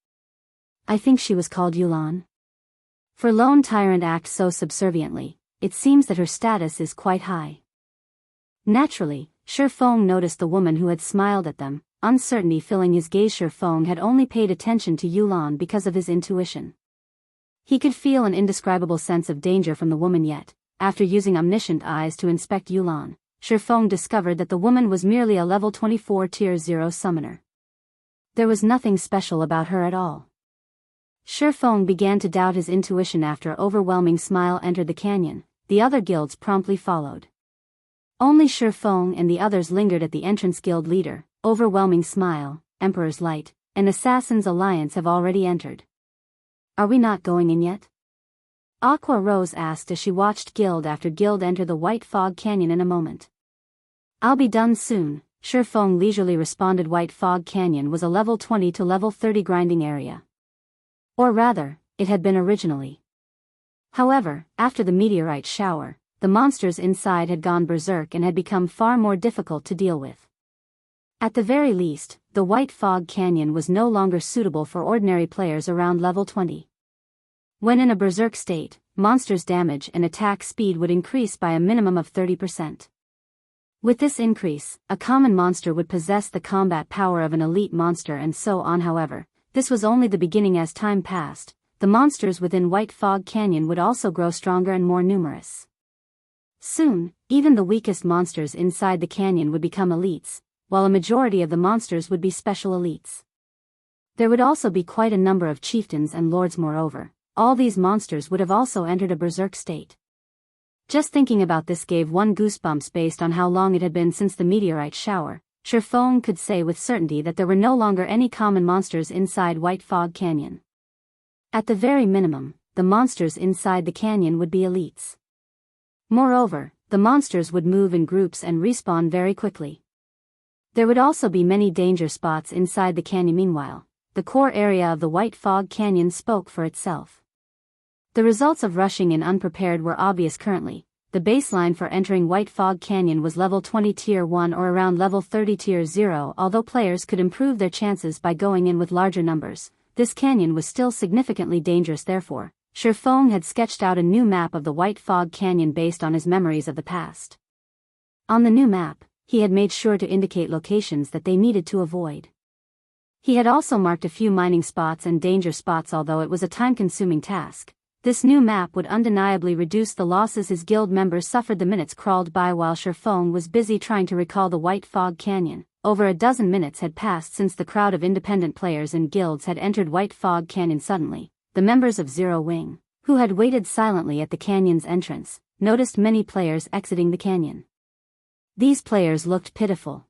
I think she was called Yulan. For Lone Tyrant act so subserviently, it seems that her status is quite high. Naturally, Shurfeng noticed the woman who had smiled at them, uncertainty filling his gaze. Shurfeng had only paid attention to Yulan because of his intuition. He could feel an indescribable sense of danger from the woman, yet, after using omniscient eyes to inspect Yulan, Shurfeng discovered that the woman was merely a level 24 tier 0 summoner. There was nothing special about her at all. Shurfeng began to doubt his intuition. After Overwhelming Smile entered the canyon, the other guilds promptly followed. Only Shurfeng and the others lingered at the entrance. Guild leader, Overwhelming Smile, Emperor's Light, and Assassin's Alliance have already entered. Are we not going in yet? Aqua Rose asked as she watched guild after guild enter the White Fog Canyon. In a moment. I'll be done soon, Shurfeng leisurely responded. White Fog Canyon was a level 20 to level 30 grinding area. Or rather, it had been originally. However, after the meteorite shower, the monsters inside had gone berserk and had become far more difficult to deal with. At the very least, the White Fog Canyon was no longer suitable for ordinary players around level 20. When in a berserk state, monsters' damage and attack speed would increase by a minimum of 30%. With this increase, a common monster would possess the combat power of an elite monster and so on. However, this was only the beginning. As time passed, the monsters within White Fog Canyon would also grow stronger and more numerous. Soon, even the weakest monsters inside the canyon would become elites, while a majority of the monsters would be special elites. There would also be quite a number of chieftains and lords. Moreover, all these monsters would have also entered a berserk state. Just thinking about this gave one goosebumps. Based on how long it had been since the meteorite shower, Shurfeng could say with certainty that there were no longer any common monsters inside White Fog Canyon. At the very minimum, the monsters inside the canyon would be elites. Moreover, the monsters would move in groups and respawn very quickly. There would also be many danger spots inside the canyon. Meanwhile, the core area of the White Fog Canyon spoke for itself. The results of rushing in unprepared were obvious currently. The baseline for entering White Fog Canyon was level 20 tier 1 or around level 30 tier 0. Although players could improve their chances by going in with larger numbers, this canyon was still significantly dangerous. Therefore, Shifeng had sketched out a new map of the White Fog Canyon based on his memories of the past. On the new map, he had made sure to indicate locations that they needed to avoid. He had also marked a few mining spots and danger spots. Although it was a time-consuming task, this new map would undeniably reduce the losses his guild members suffered. The minutes crawled by while Shifeng was busy trying to recall the White Fog Canyon. Over a dozen minutes had passed since the crowd of independent players and guilds had entered White Fog Canyon. Suddenly, the members of Zero Wing, who had waited silently at the canyon's entrance, noticed many players exiting the canyon. These players looked pitiful.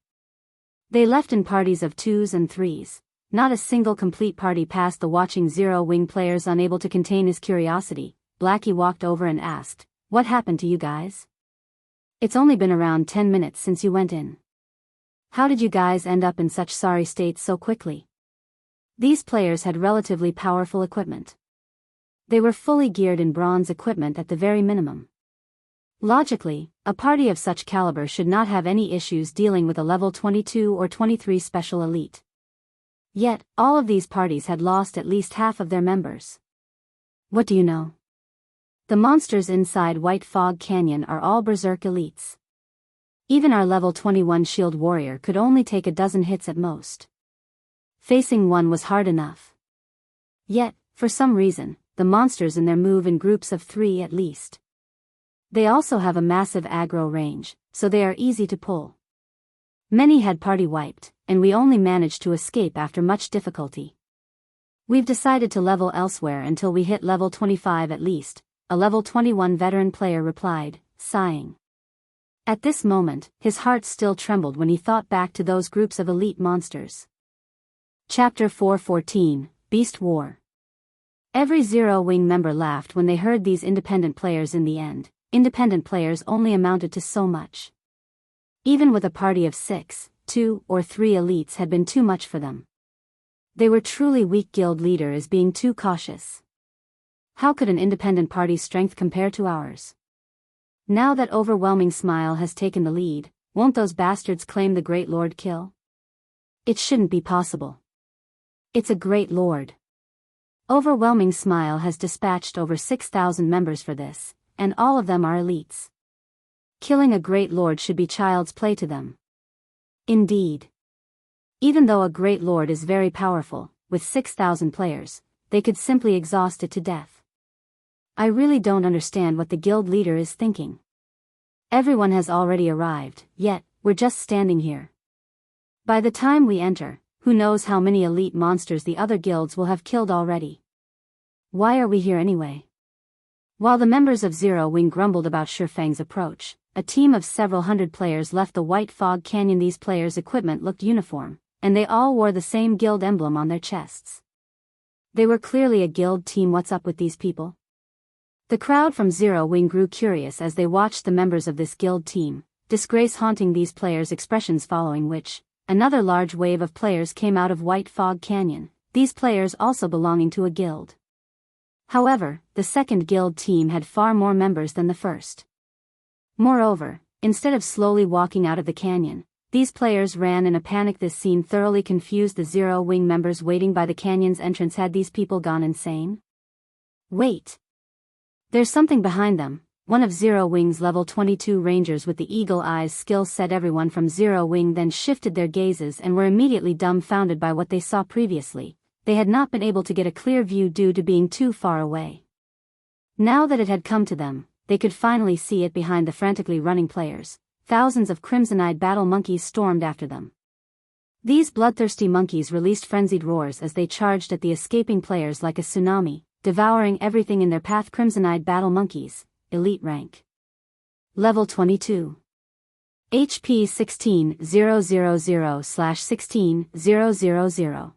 They left in parties of 2s and 3s. Not a single complete party passed the watching Zero Wing players. Unable to contain his curiosity, Blackie walked over and asked, "What happened to you guys? It's only been around 10 minutes since you went in. How did you guys end up in such sorry states so quickly?" These players had relatively powerful equipment. They were fully geared in bronze equipment at the very minimum. Logically, a party of such caliber should not have any issues dealing with a level 22 or 23 special elite. Yet, all of these parties had lost at least half of their members. What do you know? The monsters inside White Fog Canyon are all berserk elites. Even our level 21 shield warrior could only take a dozen hits at most. Facing one was hard enough. Yet, for some reason, the monsters in there move in groups of 3 at least. They also have a massive aggro range, so they are easy to pull. Many had party wiped, and we only managed to escape after much difficulty. We've decided to level elsewhere until we hit level 25 at least, a level 21 veteran player replied, sighing. At this moment, his heart still trembled when he thought back to those groups of elite monsters. Chapter 4:14, Beast War. Every Zero Wing member laughed when they heard these independent players. In the end, independent players only amounted to so much. Even with a party of 6, 2, or 3 elites had been too much for them. They were truly weak. Guild leader is being too cautious. How could an independent party's strength compare to ours? Now that Overwhelming Smile has taken the lead, won't those bastards claim the Great Lord kill? It shouldn't be possible. It's a Great Lord. Overwhelming Smile has dispatched over 6,000 members for this, and all of them are elites. Killing a Great Lord should be child's play to them. Indeed. Even though a Great Lord is very powerful, with 6,000 players, they could simply exhaust it to death. I really don't understand what the guild leader is thinking. Everyone has already arrived, yet, we're just standing here. By the time we enter, who knows how many elite monsters the other guilds will have killed already. Why are we here anyway? While the members of Zero Wing grumbled about Shifeng's approach, a team of several hundred players left the White Fog Canyon. These players' equipment looked uniform, and they all wore the same guild emblem on their chests. They were clearly a guild team. What's up with these people? The crowd from Zero Wing grew curious as they watched the members of this guild team, disgrace haunting these players' expressions, following which, another large wave of players came out of White Fog Canyon, these players also belonging to a guild. However, the second guild team had far more members than the first. Moreover, instead of slowly walking out of the canyon, these players ran in a panic. This scene thoroughly confused the Zero Wing members waiting by the canyon's entrance. Had these people gone insane? Wait. There's something behind them. One of Zero Wing's level 22 rangers with the eagle eyes skill set. Everyone from Zero Wing then shifted their gazes and were immediately dumbfounded by what they saw previously. They had not been able to get a clear view due to being too far away. Now that it had come to them, they could finally see it. Behind the frantically running players, thousands of crimson-eyed battle monkeys stormed after them. These bloodthirsty monkeys released frenzied roars as they charged at the escaping players like a tsunami, devouring everything in their path. Crimson-eyed battle monkeys, elite rank. Level 22. HP 16,000/16,000.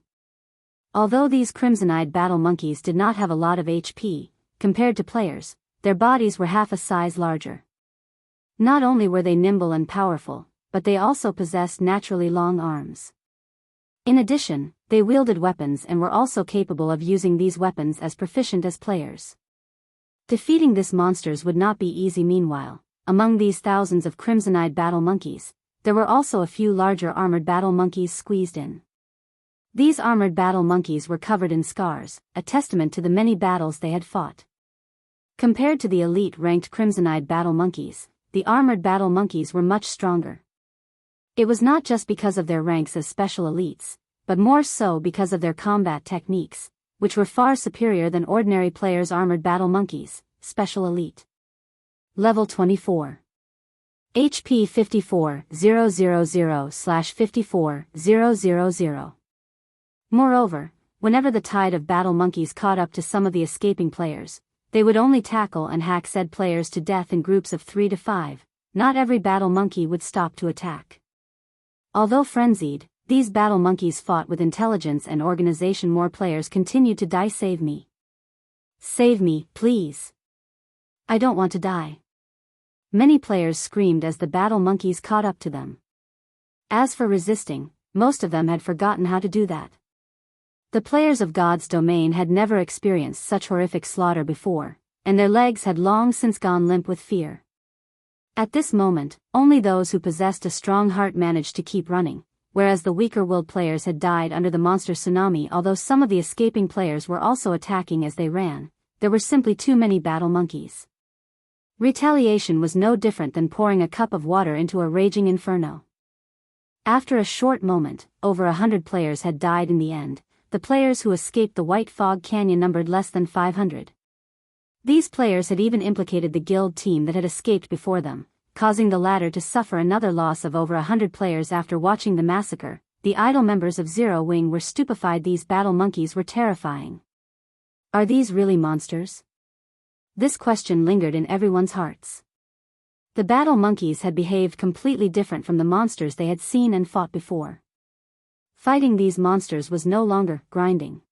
Although these crimson-eyed battle monkeys did not have a lot of HP, compared to players, their bodies were half a size larger. Not only were they nimble and powerful, but they also possessed naturally long arms. In addition, they wielded weapons and were also capable of using these weapons as proficient as players. Defeating these monsters would not be easy. Meanwhile, among these thousands of crimson-eyed battle monkeys, there were also a few larger armored battle monkeys squeezed in. These armored battle monkeys were covered in scars, a testament to the many battles they had fought. Compared to the elite-ranked crimson-eyed battle monkeys, the armored battle monkeys were much stronger. It was not just because of their ranks as special elites, but more so because of their combat techniques, which were far superior than ordinary players' armored battle monkeys, special elite. Level 24. HP 54,000/54,000. Moreover, whenever the tide of battle monkeys caught up to some of the escaping players, they would only tackle and hack said players to death in groups of 3 to 5. Not every battle monkey would stop to attack. Although frenzied, these battle monkeys fought with intelligence and organization. More players continued to die. Save me. Save me, please. I don't want to die. Many players screamed as the battle monkeys caught up to them. As for resisting, most of them had forgotten how to do that. The players of God's domain had never experienced such horrific slaughter before, and their legs had long since gone limp with fear. At this moment, only those who possessed a strong heart managed to keep running, whereas the weaker-willed players had died under the monster tsunami. Although some of the escaping players were also attacking as they ran, there were simply too many battle monkeys. Retaliation was no different than pouring a cup of water into a raging inferno. After a short moment, over 100 players had died in the end. The players who escaped the White Fog Canyon numbered less than 500. These players had even implicated the guild team that had escaped before them, causing the latter to suffer another loss of over 100 players. After watching the massacre, the idle members of Zero Wing were stupefied. These battle monkeys were terrifying. Are these really monsters? This question lingered in everyone's hearts. The battle monkeys had behaved completely different from the monsters they had seen and fought before. Fighting these monsters was no longer grinding.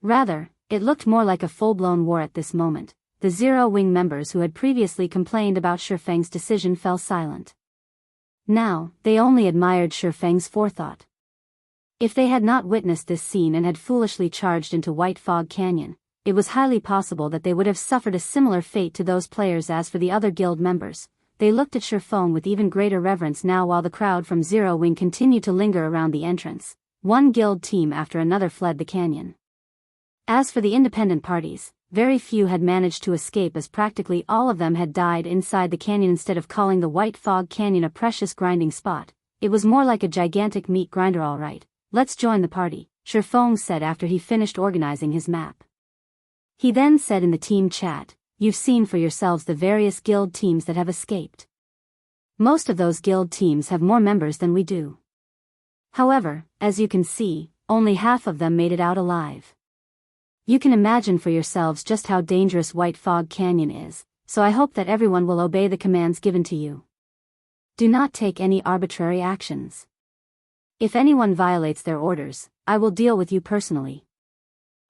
Rather, it looked more like a full-blown war at this moment. The Zero Wing members who had previously complained about Shifeng's decision fell silent. Now, they only admired Shifeng's forethought. If they had not witnessed this scene and had foolishly charged into White Fog Canyon, it was highly possible that they would have suffered a similar fate to those players. As for the other guild members, they looked at Shifeng with even greater reverence now. While the crowd from Zero Wing continued to linger around the entrance, one guild team after another fled the canyon. As for the independent parties, very few had managed to escape, as practically all of them had died inside the canyon. Instead of calling the White Fog Canyon a precious grinding spot, it was more like a gigantic meat grinder. All right, let's join the party, Shifeng said after he finished organizing his map. He then said in the team chat, "You've seen for yourselves the various guild teams that have escaped. Most of those guild teams have more members than we do. However, as you can see, only half of them made it out alive. You can imagine for yourselves just how dangerous White Fog Canyon is, so I hope that everyone will obey the commands given to you. Do not take any arbitrary actions. If anyone violates their orders, I will deal with you personally."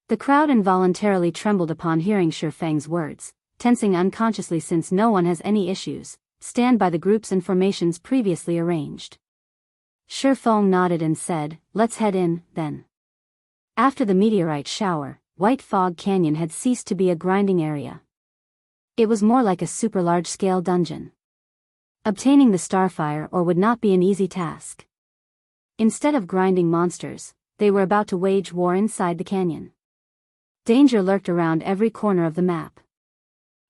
The crowd involuntarily trembled upon hearing Shifeng's words, tensing unconsciously. Since no one has any issues, stand by the groups and formations previously arranged. Shifeng nodded and said, "Let's head in, then." After the meteorite shower, White Fog Canyon had ceased to be a grinding area. It was more like a super large-scale dungeon. Obtaining the Starfire ore would not be an easy task. Instead of grinding monsters, they were about to wage war inside the canyon. Danger lurked around every corner of the map.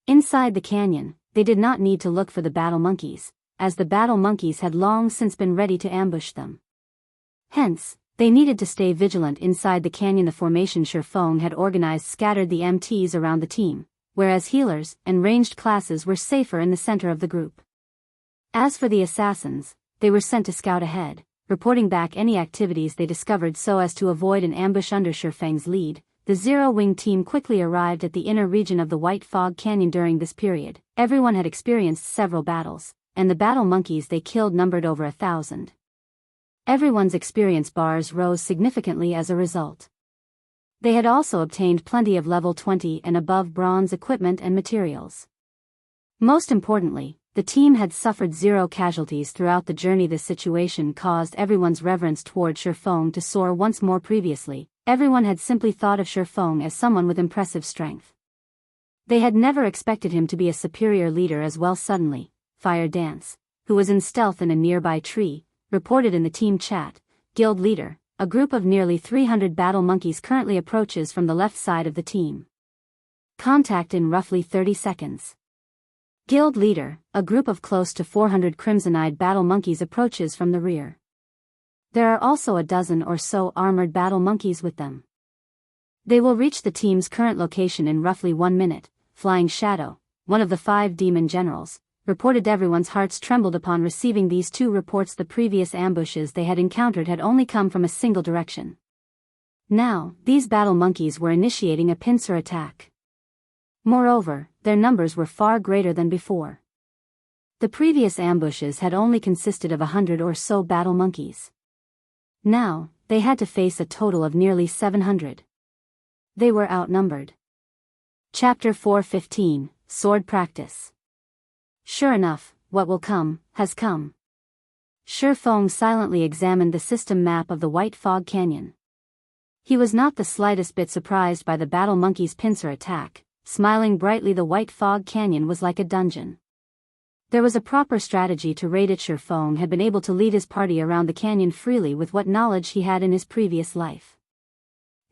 Inside the canyon, they did not need to look for the battle monkeys, as the battle monkeys had long since been ready to ambush them. Hence, they needed to stay vigilant inside the canyon. The formation Shifeng had organized scattered the MTs around the team, whereas healers and ranged classes were safer in the center of the group. As for the assassins, they were sent to scout ahead, reporting back any activities they discovered so as to avoid an ambush. Under Shifeng's lead, the Zero Wing team quickly arrived at the inner region of the White Fog Canyon. During this period, everyone had experienced several battles, and the battle monkeys they killed numbered over 1,000. Everyone's experience bars rose significantly as a result. They had also obtained plenty of level 20 and above bronze equipment and materials. Most importantly, the team had suffered 0 casualties throughout the journey. This situation caused everyone's reverence toward Shifeng to soar once more. Previously, everyone had simply thought of Shifeng as someone with impressive strength. They had never expected him to be a superior leader as well. Suddenly, Fire Dance, who was in stealth in a nearby tree, reported in the team chat, "Guild leader, a group of nearly 300 battle monkeys currently approaches from the left side of the team. Contact in roughly 30 seconds. Guild leader, a group of close to 400 crimson-eyed battle monkeys approaches from the rear. There are also a dozen or so armored battle monkeys with them. They will reach the team's current location in roughly 1 minute." Flying Shadow, one of the 5 demon generals, reported. Everyone's hearts trembled upon receiving these 2 reports. The previous ambushes they had encountered had only come from a single direction. Now, these battle monkeys were initiating a pincer attack. Moreover, their numbers were far greater than before. The previous ambushes had only consisted of 100 or so battle monkeys. Now, they had to face a total of nearly 700. They were outnumbered. Chapter 4:15, Sword Practice. Sure enough, what will come, has come. Shifeng silently examined the system map of the White Fog Canyon. He was not the slightest bit surprised by the battle monkey's pincer attack. Smiling brightly, the White Fog Canyon was like a dungeon. There was a proper strategy to raid it. Shifeng had been able to lead his party around the canyon freely with what knowledge he had in his previous life.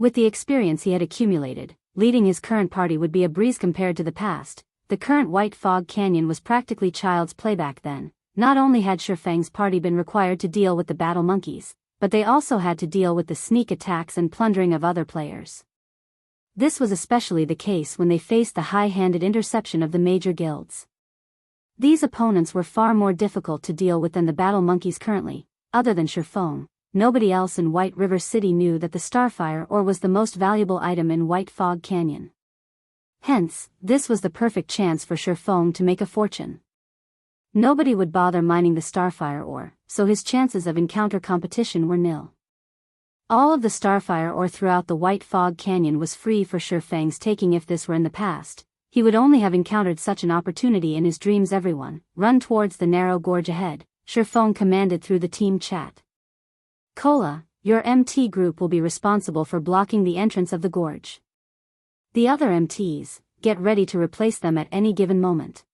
With the experience he had accumulated, leading his current party would be a breeze compared to the past. The current White Fog Canyon was practically child's play back then. Not only had Shifeng's party been required to deal with the battle monkeys, but they also had to deal with the sneak attacks and plundering of other players. This was especially the case when they faced the high-handed interception of the major guilds. These opponents were far more difficult to deal with than the battle monkeys currently. Other than Shifeng, nobody else in White River City knew that the Starfire ore was the most valuable item in White Fog Canyon. Hence, this was the perfect chance for Shifeng to make a fortune. Nobody would bother mining the Starfire ore, so his chances of encounter competition were nil. All of the Starfire ore throughout the White Fog Canyon was free for Shifeng's taking. If this were in the past, he would only have encountered such an opportunity in his dreams. Everyone, run towards the narrow gorge ahead, Shifeng commanded through the team chat. Kola, your MT group will be responsible for blocking the entrance of the gorge. The other MTs, get ready to replace them at any given moment.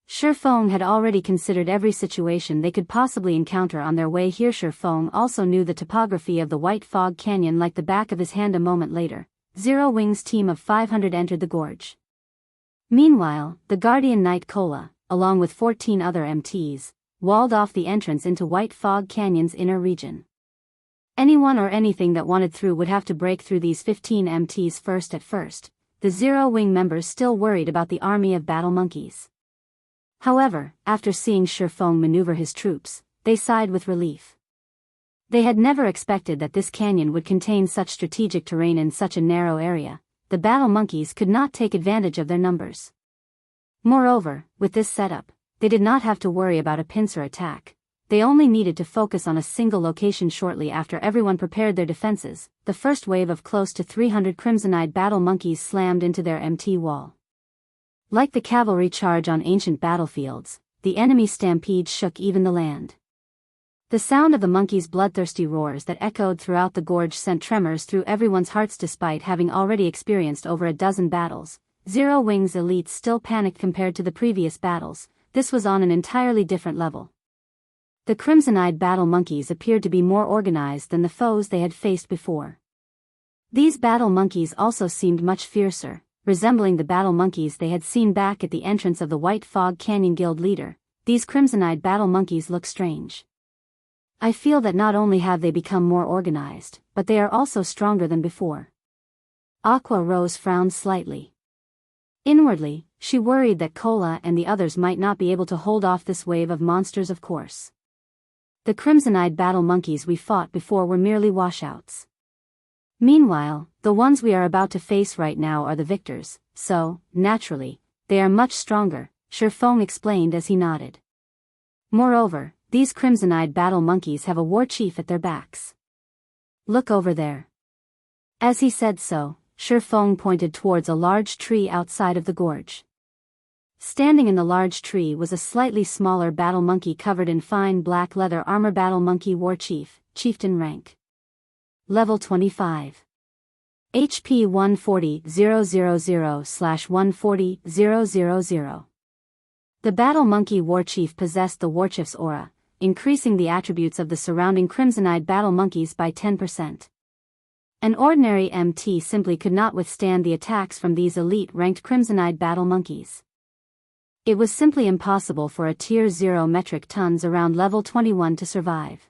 Shifeng had already considered every situation they could possibly encounter on their way here. Shifeng also knew the topography of the White Fog Canyon like the back of his hand. A moment later, Zero Wing's team of 500 entered the gorge. Meanwhile, the Guardian Knight Kola, along with 14 other MTs, walled off the entrance into White Fog Canyon's inner region. Anyone or anything that wanted through would have to break through these 15 MTs first. At first, the Zero Wing members still worried about the army of battle monkeys. However, after seeing Shifeng maneuver his troops, they sighed with relief. They had never expected that this canyon would contain such strategic terrain in such a narrow area. The battle monkeys could not take advantage of their numbers. Moreover, with this setup, they did not have to worry about a pincer attack. They only needed to focus on a single location. Shortly after everyone prepared their defenses, the first wave of close to 300 crimson-eyed battle monkeys slammed into their MT wall. Like the cavalry charge on ancient battlefields, the enemy stampede shook even the land. The sound of the monkeys' bloodthirsty roars that echoed throughout the gorge sent tremors through everyone's hearts. Despite having already experienced over a dozen battles, Zero Wing's elites still panicked compared to the previous battles. This was on an entirely different level. The crimson-eyed battle monkeys appeared to be more organized than the foes they had faced before. These battle monkeys also seemed much fiercer, resembling the battle monkeys they had seen back at the entrance of the White Fog Canyon. Guild leader, these crimson-eyed battle monkeys look strange. I feel that not only have they become more organized, but they are also stronger than before. Aqua Rose frowned slightly. Inwardly, she worried that Kola and the others might not be able to hold off this wave of monsters. Of course, the crimson-eyed battle monkeys we fought before were merely washouts. Meanwhile, the ones we are about to face right now are the victors, so, naturally, they are much stronger, Shifeng explained as he nodded. Moreover, these crimson-eyed battle monkeys have a war chief at their backs. Look over there. As he said so, Shifeng pointed towards a large tree outside of the gorge. Standing in the large tree was a slightly smaller battle monkey covered in fine black leather armor. Battle monkey war chief, chieftain rank. Level 25. HP 140,000/140,000. The battle monkey war chief possessed the warchief's aura, increasing the attributes of the surrounding crimson-eyed battle monkeys by 10%. An ordinary MT simply could not withstand the attacks from these elite-ranked crimson-eyed battle monkeys. It was simply impossible for a Tier 0 metric tons around level 21 to survive.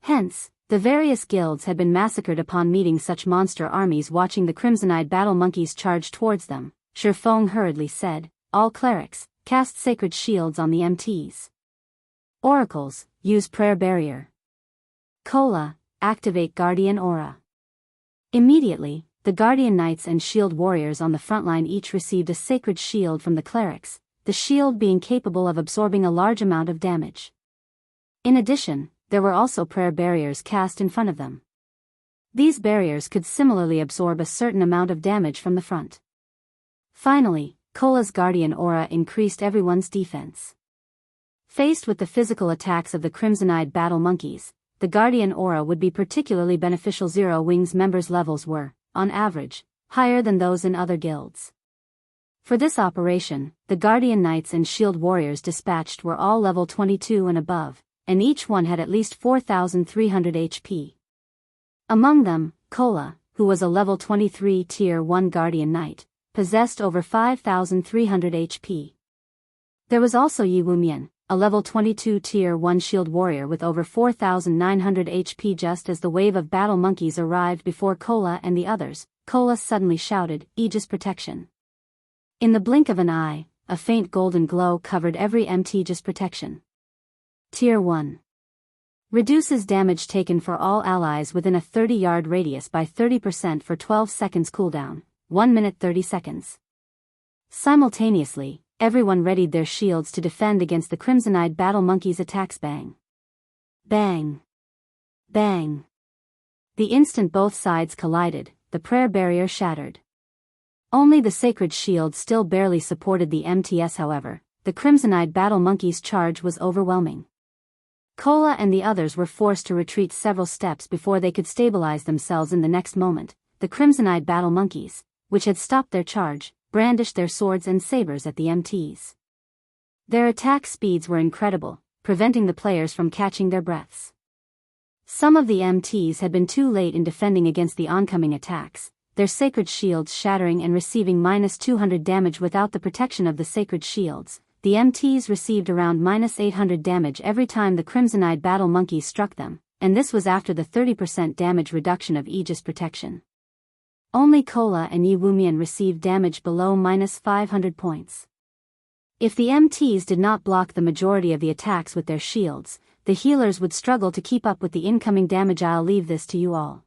Hence, the various guilds had been massacred upon meeting such monster armies. Watching the crimson-eyed battle monkeys charge towards them, Shifeng hurriedly said, "All clerics, cast sacred shields on the MTs. Oracles, use prayer barrier. Kola, activate guardian aura." Immediately, the guardian knights and shield warriors on the front line each received a sacred shield from the clerics, the shield being capable of absorbing a large amount of damage. In addition, there were also prayer barriers cast in front of them. These barriers could similarly absorb a certain amount of damage from the front. Finally, Kola's guardian aura increased everyone's defense. Faced with the physical attacks of the crimson-eyed battle monkeys, the guardian aura would be particularly beneficial. Zero Wings members' levels were, on average, higher than those in other guilds. For this operation, the guardian knights and shield warriors dispatched were all level 22 and above, and each one had at least 4,300 HP. Among them, Kola, who was a level 23 Tier 1 guardian knight, possessed over 5,300 HP. There was also Yi Wumian, a level 22 Tier 1 shield warrior with over 4,900 HP. Just as the wave of battle monkeys arrived before Kola and the others, Kola suddenly shouted, "Aegis protection." In the blink of an eye, a faint golden glow covered every MT. Aegis protection. Tier 1. Reduces damage taken for all allies within a 30-yard radius by 30% for 12 seconds cooldown, 1 minute 30 seconds. Simultaneously, everyone readied their shields to defend against the crimson-eyed battle monkeys' attacks. Bang. Bang. Bang. The instant both sides collided, the prayer barrier shattered. Only the sacred shield still barely supported the MTS. However, the crimson-eyed battle monkeys' charge was overwhelming. Kola and the others were forced to retreat several steps before they could stabilize themselves. In the next moment, the crimson-eyed battle monkeys, which had stopped their charge, brandished their swords and sabers at the MTs. Their attack speeds were incredible, preventing the players from catching their breaths. Some of the MTs had been too late in defending against the oncoming attacks, their sacred shields shattering and receiving -200 damage. Without the protection of the sacred shields, the MTs received around -800 damage every time the crimson-eyed battle monkeys struck them, and this was after the 30% damage reduction of Aegis protection. Only Kola and Yi Wumian received damage below -500 points. If the MTs did not block the majority of the attacks with their shields, the healers would struggle to keep up with the incoming damage. I'll leave this to you all.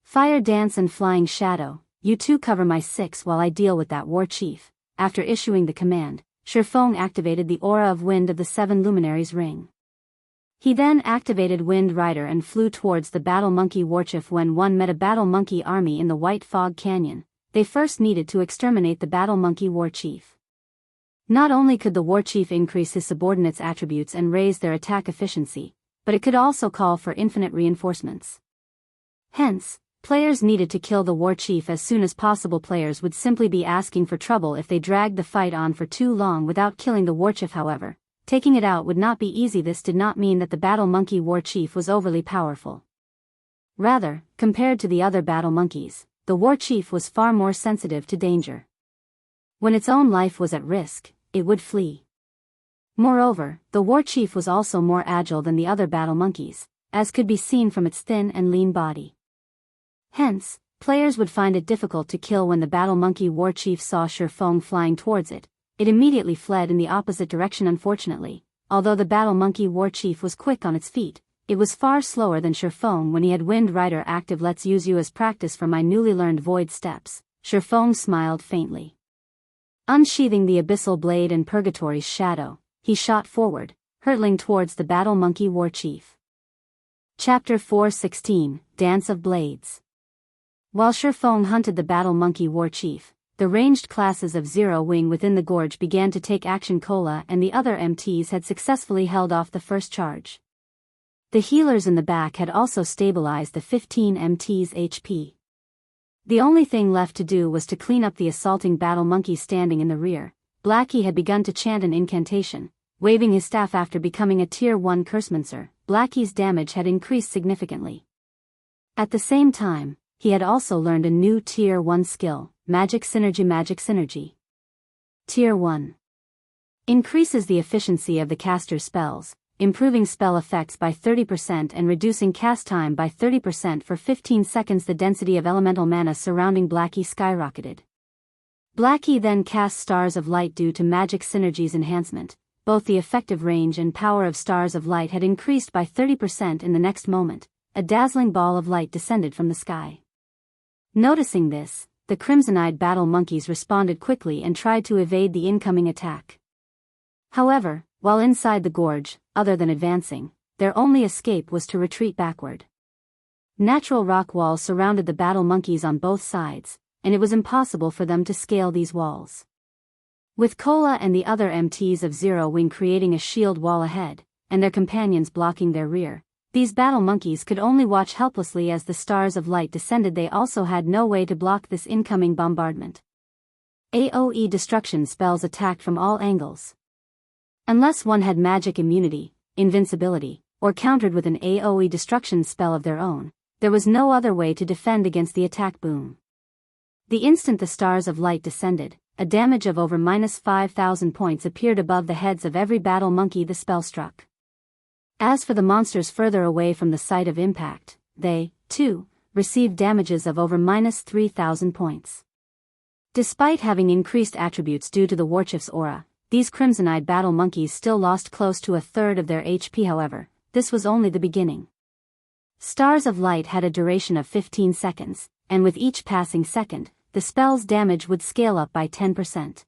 Fire Dance and Flying Shadow, you two cover my 6 while I deal with that war chief. After issuing the command, Shifeng activated the aura of Wind of the 7 Luminaries ring. He then activated Wind Rider and flew towards the battle monkey warchief. When one met a battle monkey army in the White Fog Canyon, they first needed to exterminate the battle monkey war chief. Not only could the war chief increase his subordinates' attributes and raise their attack efficiency, but it could also call for infinite reinforcements. Hence, players needed to kill the war chief as soon as possible. Players would simply be asking for trouble if they dragged the fight on for too long without killing the war chief. However, taking it out would not be easy. This did not mean that the battle monkey war chief was overly powerful. Rather, compared to the other battle monkeys, the war chief was far more sensitive to danger. When its own life was at risk, it would flee. Moreover, the war chief was also more agile than the other battle monkeys, as could be seen from its thin and lean body. Hence, players would find it difficult to kill. When the battle monkey war chief saw Shifeng flying towards it, it immediately fled in the opposite direction. Unfortunately, although the battle monkey war chief was quick on its feet, it was far slower than Shifeng when he had Wind Rider active. Let's use you as practice for my newly learned void steps. Shifeng smiled faintly. Unsheathing the abyssal blade and Purgatory's shadow, he shot forward, hurtling towards the battle monkey war chief. Chapter 416, Dance of Blades. While Shifeng hunted the battle monkey war chief, the ranged classes of Zero Wing within the gorge began to take action. Cola and the other MTs had successfully held off the first charge. The healers in the back had also stabilized the 15 MT's HP. The only thing left to do was to clean up the assaulting battle monkeys standing in the rear. Blackie had begun to chant an incantation, waving his staff. After becoming a Tier 1 Cursemancer, Blackie's damage had increased significantly. At the same time, he had also learned a new Tier 1 skill, Magic Synergy. Magic Synergy. Tier 1. Increases the efficiency of the caster's spells, improving spell effects by 30% and reducing cast time by 30% for 15 seconds. The density of elemental mana surrounding Blackie skyrocketed. Blackie then cast Stars of Light. Due to Magic Synergy's enhancement, both the effective range and power of Stars of Light had increased by 30%. In the next moment, a dazzling ball of light descended from the sky. Noticing this, the crimson-eyed battle monkeys responded quickly and tried to evade the incoming attack. However, while inside the gorge, other than advancing, their only escape was to retreat backward. Natural rock walls surrounded the battle monkeys on both sides, and it was impossible for them to scale these walls. With Cola and the other MTs of Zero Wing creating a shield wall ahead, and their companions blocking their rear, these battle monkeys could only watch helplessly as the Stars of Light descended. They also had no way to block this incoming bombardment. AoE destruction spells attacked from all angles. Unless one had magic immunity, invincibility, or countered with an AoE destruction spell of their own, there was no other way to defend against the attack boom. The instant the Stars of Light descended, a damage of over -5,000 points appeared above the heads of every battle monkey the spell struck. As for the monsters further away from the site of impact, they, too, received damages of over -3,000 points. Despite having increased attributes due to the Warchief's aura, these crimson-eyed battle monkeys still lost close to a third of their HP. However, this was only the beginning. Stars of Light had a duration of 15 seconds, and with each passing second, the spell's damage would scale up by 10%.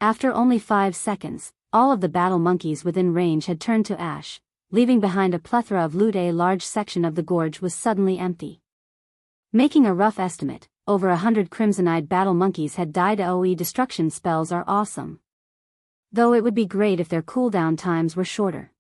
After only 5 seconds, all of the battle monkeys within range had turned to ash, leaving behind a plethora of loot. A large section of the gorge was suddenly empty. Making a rough estimate, over 100 crimson-eyed battle monkeys had died. AoE destruction spells are awesome, though it would be great if their cooldown times were shorter.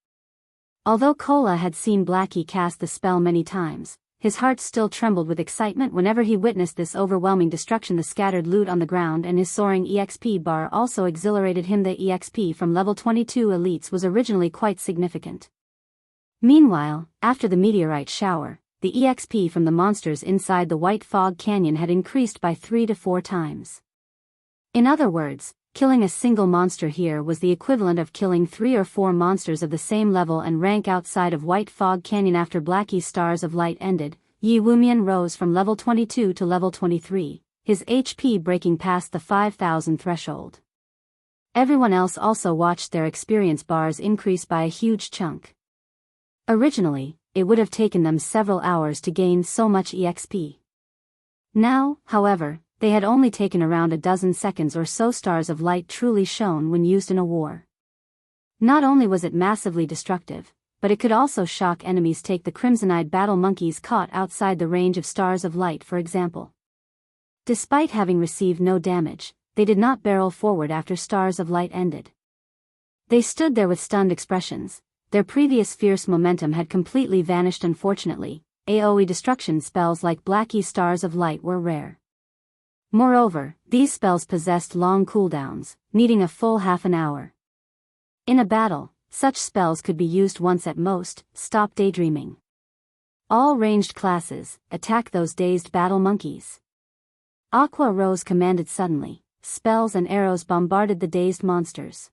Although Cola had seen Blackie cast the spell many times, his heart still trembled with excitement whenever he witnessed this overwhelming destruction. The scattered loot on the ground and his soaring EXP bar also exhilarated him. The EXP from level 22 elites was originally quite significant. Meanwhile, after the meteorite shower, the EXP from the monsters inside the White Fog Canyon had increased by 3 to 4 times. In other words, killing a single monster here was the equivalent of killing 3 or 4 monsters of the same level and rank outside of White Fog Canyon. After Blackie's Stars of Light ended, Yi Wumian rose from level 22 to level 23, his HP breaking past the 5,000 threshold. Everyone else also watched their experience bars increase by a huge chunk. Originally, it would have taken them several hours to gain so much EXP. Now, however, they had only taken around a dozen seconds or so. Stars of Light truly shone when used in a war. Not only was it massively destructive, but it could also shock enemies. Take the crimson-eyed battle monkeys caught outside the range of Stars of Light for example. Despite having received no damage, they did not barrel forward after Stars of Light ended. They stood there with stunned expressions. Their previous fierce momentum had completely vanished. Unfortunately, AoE destruction spells like Blackie's Stars of Light were rare. Moreover, these spells possessed long cooldowns, needing a full half an hour. In a battle, such spells could be used once at most. Stop daydreaming. All ranged classes, attack those dazed battle monkeys. Aqua Rose commanded suddenly. Spells and arrows bombarded the dazed monsters.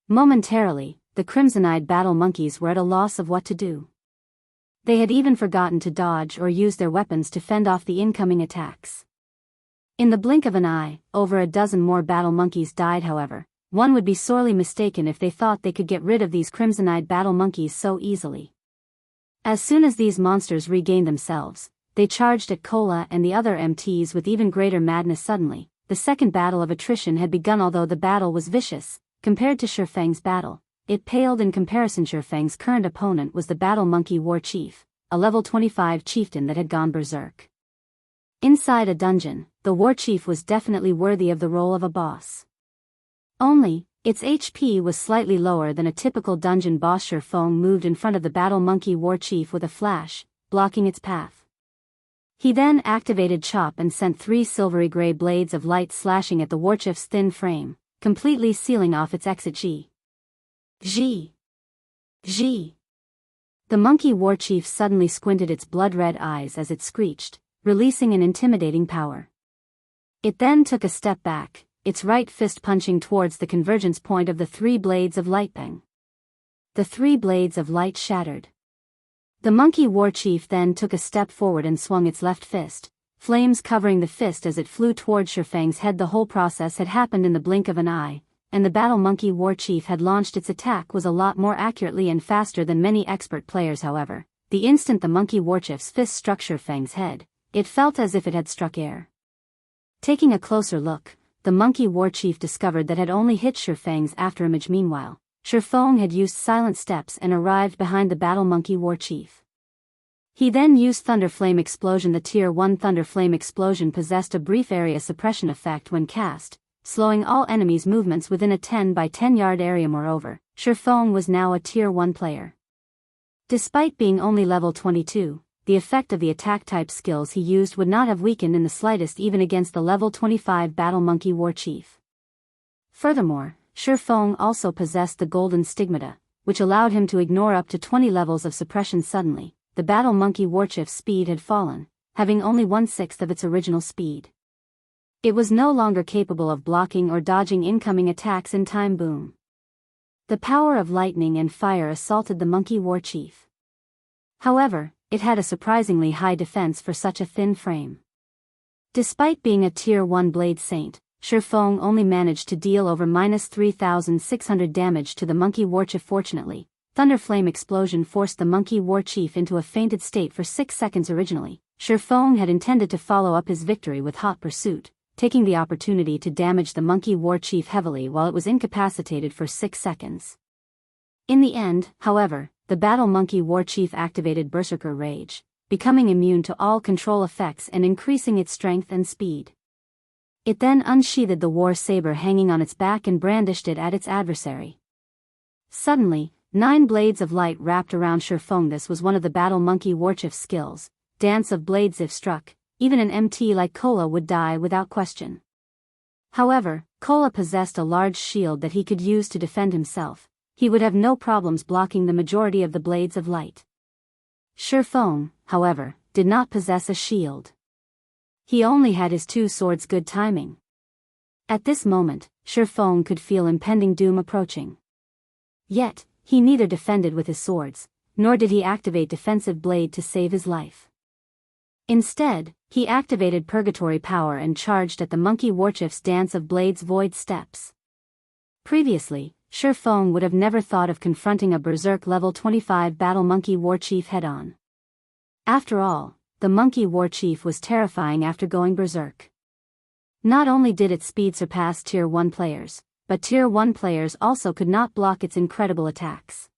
Momentarily, the crimson-eyed battle monkeys were at a loss of what to do. They had even forgotten to dodge or use their weapons to fend off the incoming attacks. In the blink of an eye, over a dozen more battle monkeys died. However, one would be sorely mistaken if they thought they could get rid of these crimson-eyed battle monkeys so easily. As soon as these monsters regained themselves, they charged at Cola and the other MTs with even greater madness. Suddenly, the second battle of attrition had begun. Although the battle was vicious, compared to Shifeng's battle, it paled in comparison. Shifeng's current opponent was the battle monkey war chief, a level 25 chieftain that had gone berserk. Inside a dungeon, the warchief was definitely worthy of the role of a boss. Only, its HP was slightly lower than a typical dungeon boss. Shurfeng moved in front of the battle monkey warchief with a flash, blocking its path. He then activated Chop and sent 3 silvery gray blades of light slashing at the warchief's thin frame, completely sealing off its exit. G. The monkey warchief suddenly squinted its blood-red eyes as it screeched, releasing an intimidating power. It then took a step back, its right fist punching towards the convergence point of the 3 blades of light. Bang! The 3 blades of light shattered. The monkey warchief then took a step forward and swung its left fist, flames covering the fist as it flew towards Shurfeng's head. The whole process had happened in the blink of an eye, and the battle monkey warchief had launched its attack was a lot more accurately and faster than many expert players. However, the instant the monkey warchief's fist struck Shurfeng's head, it felt as if it had struck air. Taking a closer look, the monkey warchief discovered that had only hit Shurfeng's afterimage. Meanwhile, Shurfeng had used silent steps and arrived behind the battle monkey warchief. He then used Thunder Flame Explosion. The Tier 1 Thunder Flame Explosion possessed a brief area suppression effect when cast, slowing all enemies' movements within a 10 by 10 yard area. Moreover, Shurfeng was now a Tier 1 player. Despite being only level 22, the effect of the attack-type skills he used would not have weakened in the slightest even against the level 25 battle monkey warchief. Furthermore, Shurfeng also possessed the Golden Stigmata, which allowed him to ignore up to 20 levels of suppression. Suddenly, the battle monkey warchief's speed had fallen, having only 1/6 of its original speed. It was no longer capable of blocking or dodging incoming attacks in time. Boom! The power of lightning and fire assaulted the monkey warchief. However, it had a surprisingly high defense for such a thin frame. Despite being a Tier 1 Blade Saint, Shurfeng only managed to deal over -3,600 damage to the monkey warchief. Fortunately, Thunder Flame Explosion forced the monkey warchief into a fainted state for 6 seconds. Originally, Shurfeng had intended to follow up his victory with Hot Pursuit, taking the opportunity to damage the monkey warchief heavily while it was incapacitated for 6 seconds. In the end, however, the battle monkey warchief activated Berserker Rage, becoming immune to all control effects and increasing its strength and speed. It then unsheathed the war saber hanging on its back and brandished it at its adversary. Suddenly, 9 blades of light wrapped around Shurfeng. This was one of the battle monkey warchief's skills, Dance of Blades. If struck, even an MT like Kola would die without question. However, Kola possessed a large shield that he could use to defend himself. He would have no problems blocking the majority of the blades of light. Shurfeng, however, did not possess a shield. He only had his 2 swords. Good timing. At this moment, Shurfeng could feel impending doom approaching. Yet, he neither defended with his swords, nor did he activate Defensive Blade to save his life. Instead, he activated Purgatory Power and charged at the monkey warchief's Dance of Blades Void Steps. Previously, Shurfeng would have never thought of confronting a Berserk level 25 battle monkey warchief head-on. After all, the monkey warchief was terrifying after going berserk. Not only did its speed surpass Tier 1 players, but Tier 1 players also could not block its incredible attacks.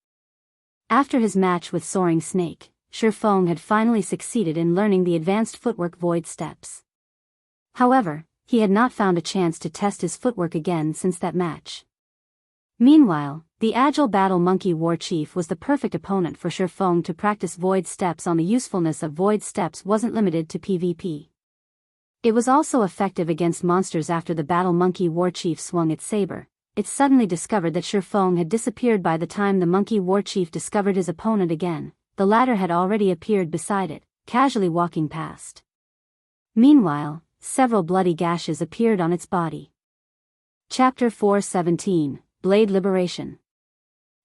After his match with Soaring Snake, Shurfeng had finally succeeded in learning the advanced footwork Void Steps. However, he had not found a chance to test his footwork again since that match. Meanwhile, the agile battle monkey warchief was the perfect opponent for Shurfeng to practice Void Steps on. The usefulness of Void Steps wasn't limited to PvP. It was also effective against monsters. After the battle monkey warchief swung its saber, it suddenly discovered that Shurfeng had disappeared. By the time the monkey warchief discovered his opponent again, the latter had already appeared beside it, casually walking past. Meanwhile, several bloody gashes appeared on its body. Chapter 417, Blade Liberation.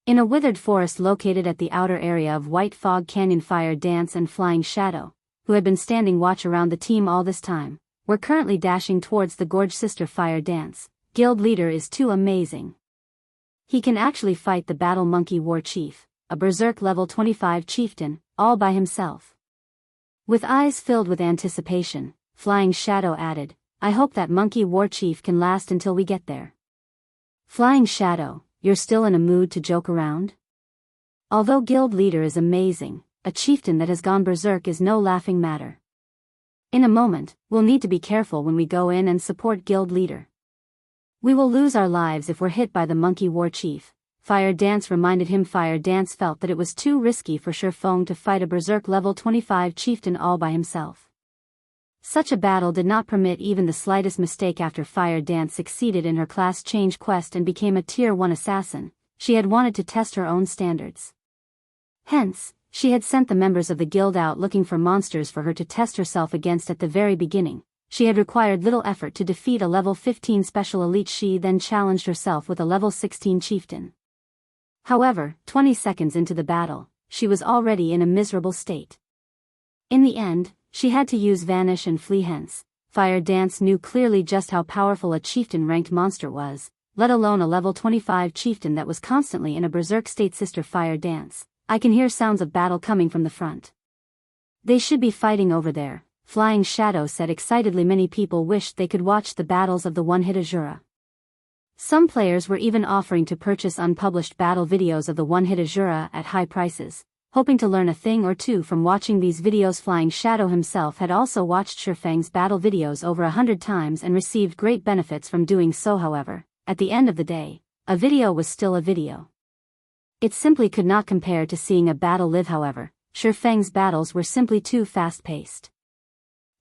In a withered forest located at the outer area of White Fog Canyon, Fire Dance and Flying Shadow, who had been standing watch around the team all this time, were currently dashing towards the Gorge Sister. Fire Dance, guild leader, is too amazing. He can actually fight the battle monkey warchief, a Berserk level 25 chieftain, all by himself. With eyes filled with anticipation, Flying Shadow added, "I hope that monkey warchief can last until we get there." Flying Shadow, you're still in a mood to joke around? Although guild leader is amazing, a chieftain that has gone berserk is no laughing matter. In a moment, we'll need to be careful when we go in and support guild leader. We will lose our lives if we're hit by the monkey war chief. Fire Dance reminded him. Fire Dance felt that it was too risky for Shurfeng to fight a berserk level 25 chieftain all by himself. Such a battle did not permit even the slightest mistake. After Fire Dance succeeded in her class change quest and became a tier 1 assassin, she had wanted to test her own standards. Hence, she had sent the members of the guild out looking for monsters for her to test herself against. At the very beginning, she had required little effort to defeat a level 15 special elite. She then challenged herself with a level 16 chieftain. However, 20 seconds into the battle, she was already in a miserable state. In the end, she had to use Vanish and flee. Hence, Fire Dance knew clearly just how powerful a chieftain-ranked monster was, let alone a level 25 chieftain that was constantly in a berserk state. Sister Fire Dance, I can hear sounds of battle coming from the front. They should be fighting over there, Flying Shadow said excitedly. Many people wished they could watch the battles of the one-hit Azura. Some players were even offering to purchase unpublished battle videos of the one-hit Azura at high prices, hoping to learn a thing or two from watching these videos. Flying Shadow himself had also watched Shurfeng's battle videos over 100 times and received great benefits from doing so. However, at the end of the day, a video was still a video. It simply could not compare to seeing a battle live. However, Shurfeng's battles were simply too fast-paced.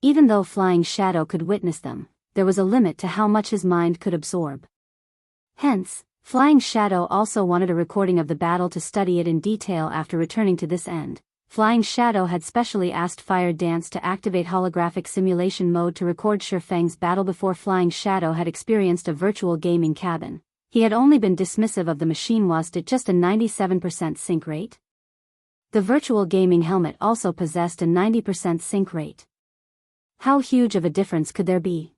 Even though Flying Shadow could witness them, there was a limit to how much his mind could absorb. Hence, Flying Shadow also wanted a recording of the battle to study it in detail. After returning to this end, Flying Shadow had specially asked Fire Dance to activate holographic simulation mode to record Shurfeng's battle. Before Flying Shadow had experienced a virtual gaming cabin, he had only been dismissive of the machine. Was it just a 97% sync rate? The virtual gaming helmet also possessed a 90% sync rate. How huge of a difference could there be?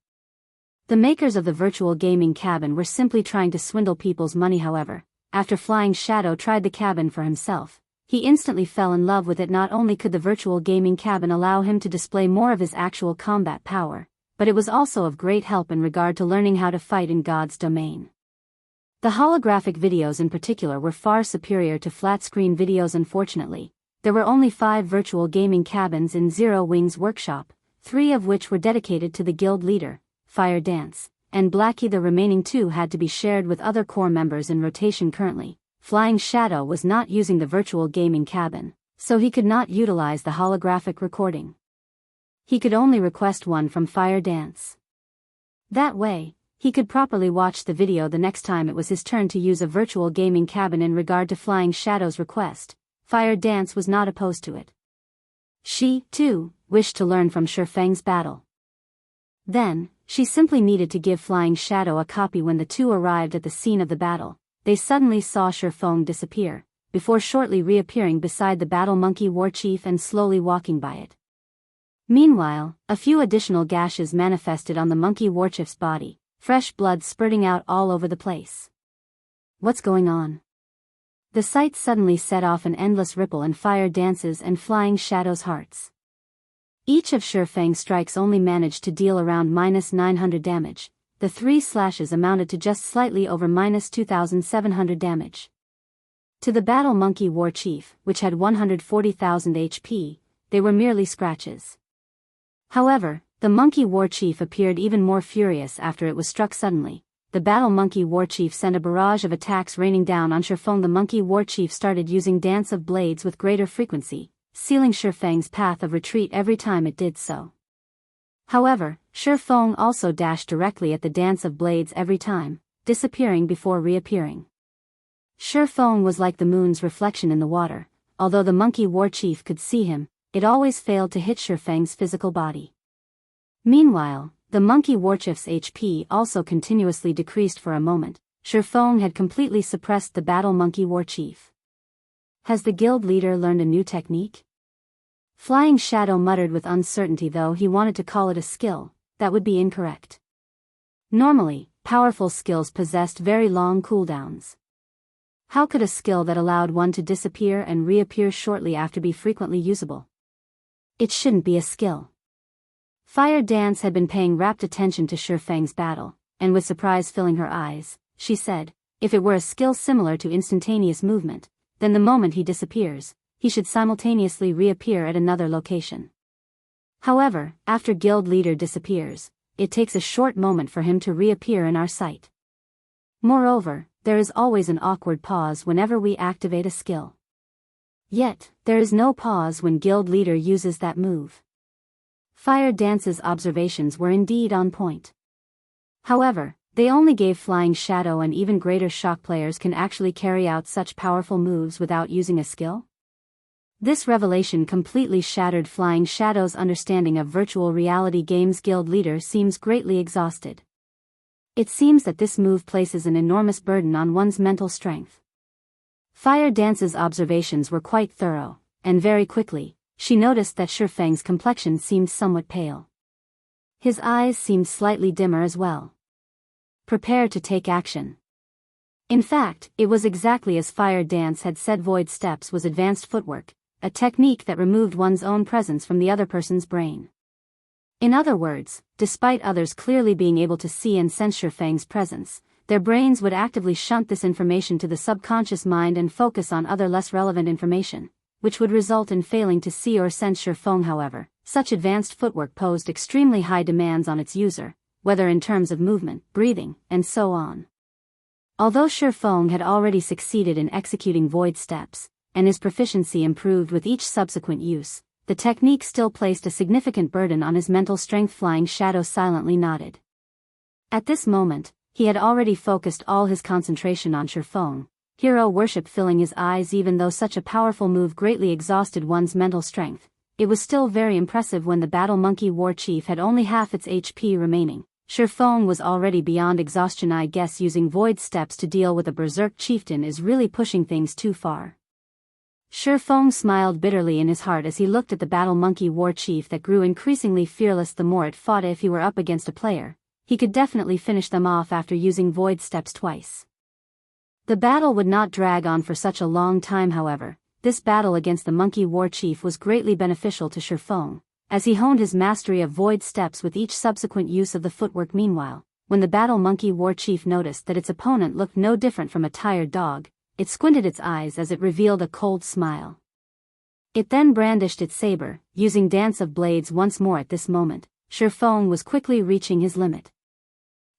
The makers of the virtual gaming cabin were simply trying to swindle people's money. However, after Flying Shadow tried the cabin for himself, he instantly fell in love with it. Not only could the virtual gaming cabin allow him to display more of his actual combat power, but it was also of great help in regard to learning how to fight in God's domain. The holographic videos in particular were far superior to flat-screen videos. Unfortunately, there were only 5 virtual gaming cabins in Zero Wing's workshop, 3 of which were dedicated to the guild leader, Fire Dance, and Blackie. The remaining 2 had to be shared with other core members in rotation. Currently, Flying Shadow was not using the virtual gaming cabin, so he could not utilize the holographic recording. He could only request one from Fire Dance. That way, he could properly watch the video the next time it was his turn to use a virtual gaming cabin. In regard to Flying Shadow's request, Fire Dance was not opposed to it. She, too, wished to learn from Shurfeng's battle. Then, she simply needed to give Flying Shadow a copy. When the two arrived at the scene of the battle, they suddenly saw Shurfeng disappear, before shortly reappearing beside the battle monkey war chief and slowly walking by it. Meanwhile, a few additional gashes manifested on the monkey warchief's body, fresh blood spurting out all over the place. What's going on? The sight suddenly set off an endless ripple in Fire Dance's and Flying Shadow's hearts. Each of Shurfeng's strikes only managed to deal around -900 damage. The 3 slashes amounted to just slightly over -2,700 damage. To the battle monkey war chief, which had 140,000 HP, they were merely scratches. However, the monkey war chief appeared even more furious after it was struck suddenly. The battle monkey war chief sent a barrage of attacks raining down on Shurfeng. The monkey war chief started using Dance of Blades with greater frequency, sealing Shurfeng's path of retreat every time it did so. However, Shurfeng also dashed directly at the Dance of Blades every time, disappearing before reappearing. Shurfeng was like the moon's reflection in the water. Although the monkey war chief could see him, it always failed to hit Shurfeng's physical body. Meanwhile, the monkey warchief's HP also continuously decreased. For a moment, Shurfeng had completely suppressed the battle monkey war chief. Has the guild leader learned a new technique? Flying Shadow muttered with uncertainty. Though he wanted to call it a skill, that would be incorrect. Normally, powerful skills possessed very long cooldowns. How could a skill that allowed one to disappear and reappear shortly after be frequently usable? It shouldn't be a skill. Fire Dance had been paying rapt attention to Shurfeng's battle, and with surprise filling her eyes, she said, if it were a skill similar to instantaneous movement, then the moment he disappears, he should simultaneously reappear at another location. However, after guild leader disappears, it takes a short moment for him to reappear in our sight. Moreover, there is always an awkward pause whenever we activate a skill. Yet, there is no pause when guild leader uses that move. Fire Dance's observations were indeed on point. However, they only gave Flying Shadow and even greater shock players can actually carry out such powerful moves without using a skill? This revelation completely shattered Flying Shadow's understanding of virtual reality games. Guild leader seems greatly exhausted. It seems that this move places an enormous burden on one's mental strength. Fire Dance's observations were quite thorough, and very quickly, she noticed that Shifeng's complexion seemed somewhat pale. His eyes seemed slightly dimmer as well. Prepare to take action. In fact, it was exactly as Fire Dance had said. Void Steps was advanced footwork, a technique that removed one's own presence from the other person's brain. In other words, despite others clearly being able to see and sense Shifeng's presence, their brains would actively shunt this information to the subconscious mind and focus on other less relevant information, which would result in failing to see or sense Shifeng. However, such advanced footwork posed extremely high demands on its user, whether in terms of movement, breathing, and so on. Although Shifeng had already succeeded in executing Void Steps, and his proficiency improved with each subsequent use, the technique still placed a significant burden on his mental strength. Flying Shadow silently nodded. At this moment, he had already focused all his concentration on Shifeng, hero worship filling his eyes. Even though such a powerful move greatly exhausted one's mental strength, it was still very impressive. When the Battle Monkey War Chief had only half its HP remaining, Shifeng was already beyond exhaustion. I guess using Void Steps to deal with a Berserk Chieftain is really pushing things too far. Shifeng smiled bitterly in his heart as he looked at the Battle Monkey War Chief that grew increasingly fearless the more it fought. If he were up against a player, he could definitely finish them off after using Void Steps twice. The battle would not drag on for such a long time. However, this battle against the Monkey War Chief was greatly beneficial to Shifeng, as he honed his mastery of Void Steps with each subsequent use of the footwork. Meanwhile, when the Battle Monkey War Chief noticed that its opponent looked no different from a tired dog, it squinted its eyes as it revealed a cold smile. It then brandished its saber, using Dance of Blades once more. At this moment, Shifeng was quickly reaching his limit.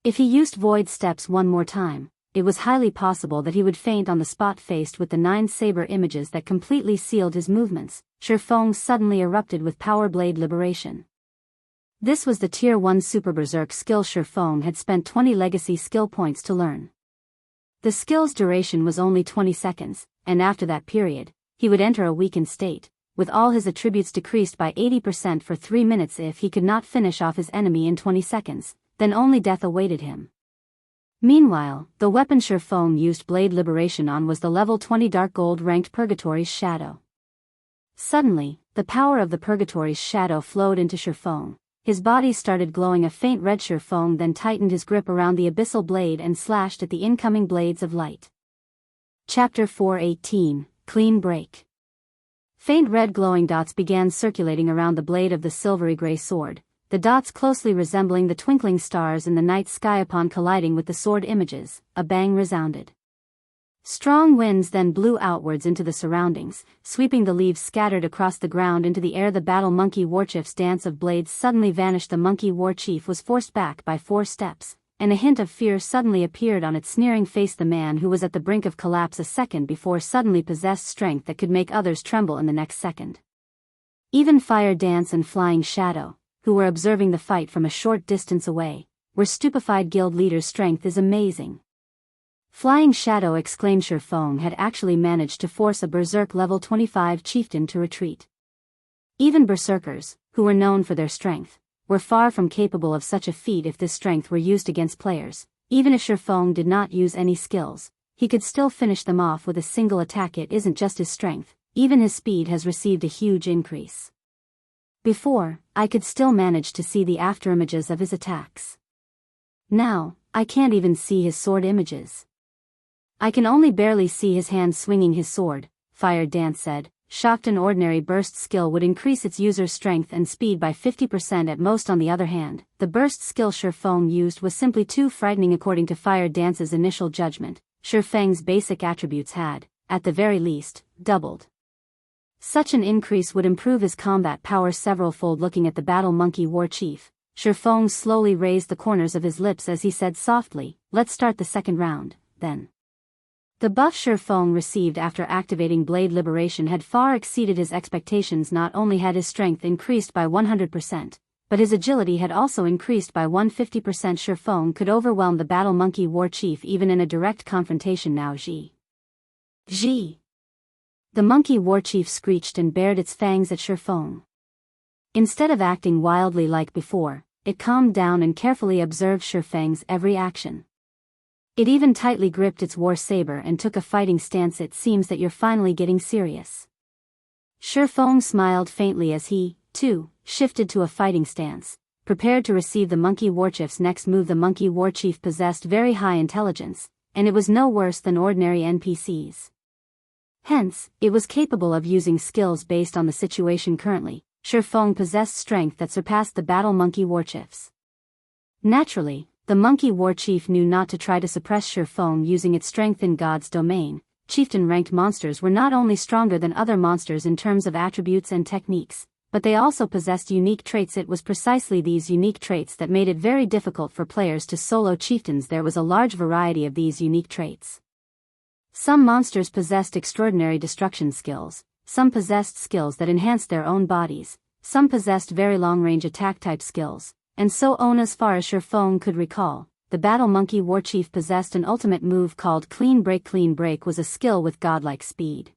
If he used Void Steps one more time, it was highly possible that he would faint on the spot. Faced with the 9 saber images that completely sealed his movements, Shifeng suddenly erupted with Power Blade Liberation. This was the Tier 1 Super Berserk skill Shifeng had spent 20 legacy skill points to learn. The skill's duration was only 20 seconds, and after that period, he would enter a weakened state, with all his attributes decreased by 80% for 3 minutes. If he could not finish off his enemy in 20 seconds, then only death awaited him. Meanwhile, the weapon Shifeng used Blade Liberation on was the level 20 Dark Gold ranked Purgatory's Shadow. Suddenly, the power of the Purgatory's Shadow flowed into Shifeng. His body started glowing a faint red. Shifeng then tightened his grip around the abyssal blade and slashed at the incoming blades of light. Chapter 418, Clean Break. Faint red glowing dots began circulating around the blade of the silvery gray sword, the dots closely resembling the twinkling stars in the night sky. Upon colliding with the sword images, a bang resounded. Strong winds then blew outwards into the surroundings, sweeping the leaves scattered across the ground into the air. The Battle Monkey Warchief's Dance of Blades suddenly vanished. The Monkey War Chief was forced back by 4 steps, and a hint of fear suddenly appeared on its sneering face. The man who was at the brink of collapse a second before suddenly possessed strength that could make others tremble in the next second. Even Fire Dance and Flying Shadow, who were observing the fight from a short distance away, were stupefied. Guild leader's strength is amazing. Flying Shadow exclaimed. Shifeng had actually managed to force a Berserk level 25 chieftain to retreat. Even Berserkers, who were known for their strength, were far from capable of such a feat. If this strength were used against players, even if Shifeng did not use any skills, he could still finish them off with a single attack. It isn't just his strength, even his speed has received a huge increase. Before, I could still manage to see the afterimages of his attacks. Now, I can't even see his sword images. I can only barely see his hand swinging his sword, Fire Dance said, shocked. An ordinary burst skill would increase its user's strength and speed by 50% at most. On the other hand, the burst skill Shifeng used was simply too frightening. According to Fire Dance's initial judgment, Shifeng's basic attributes had, at the very least, doubled. Such an increase would improve his combat power several-fold. Looking at the battle monkey war chief, Shifeng slowly raised the corners of his lips as he said softly, "Let's start the second round, then." The buff Shifeng received after activating Blade Liberation had far exceeded his expectations. Not only had his strength increased by 100%, but his agility had also increased by 150%. Shifeng could overwhelm the battle monkey war chief even in a direct confrontation now. Ji! The monkey war chief screeched and bared its fangs at Shifeng. Instead of acting wildly like before, it calmed down and carefully observed Shifeng's every action. It even tightly gripped its war saber and took a fighting stance. "It seems that you're finally getting serious." Shifeng smiled faintly as he, too, shifted to a fighting stance, prepared to receive the monkey warchief's next move. The monkey warchief possessed very high intelligence, and it was no worse than ordinary NPCs. Hence, it was capable of using skills based on the situation currently. Shifeng possessed strength that surpassed the battle monkey warchief's. Naturally, the monkey war chief knew not to try to suppress Shifeng using its strength in God's domain. Chieftain-ranked monsters were not only stronger than other monsters in terms of attributes and techniques, but they also possessed unique traits. It was precisely these unique traits that made it very difficult for players to solo chieftains. There was a large variety of these unique traits. Some monsters possessed extraordinary destruction skills, some possessed skills that enhanced their own bodies, some possessed very long-range attack-type skills, and so on. As far as Shifeng could recall, the battle monkey warchief possessed an ultimate move called Clean Break. Clean Break was a skill with godlike speed.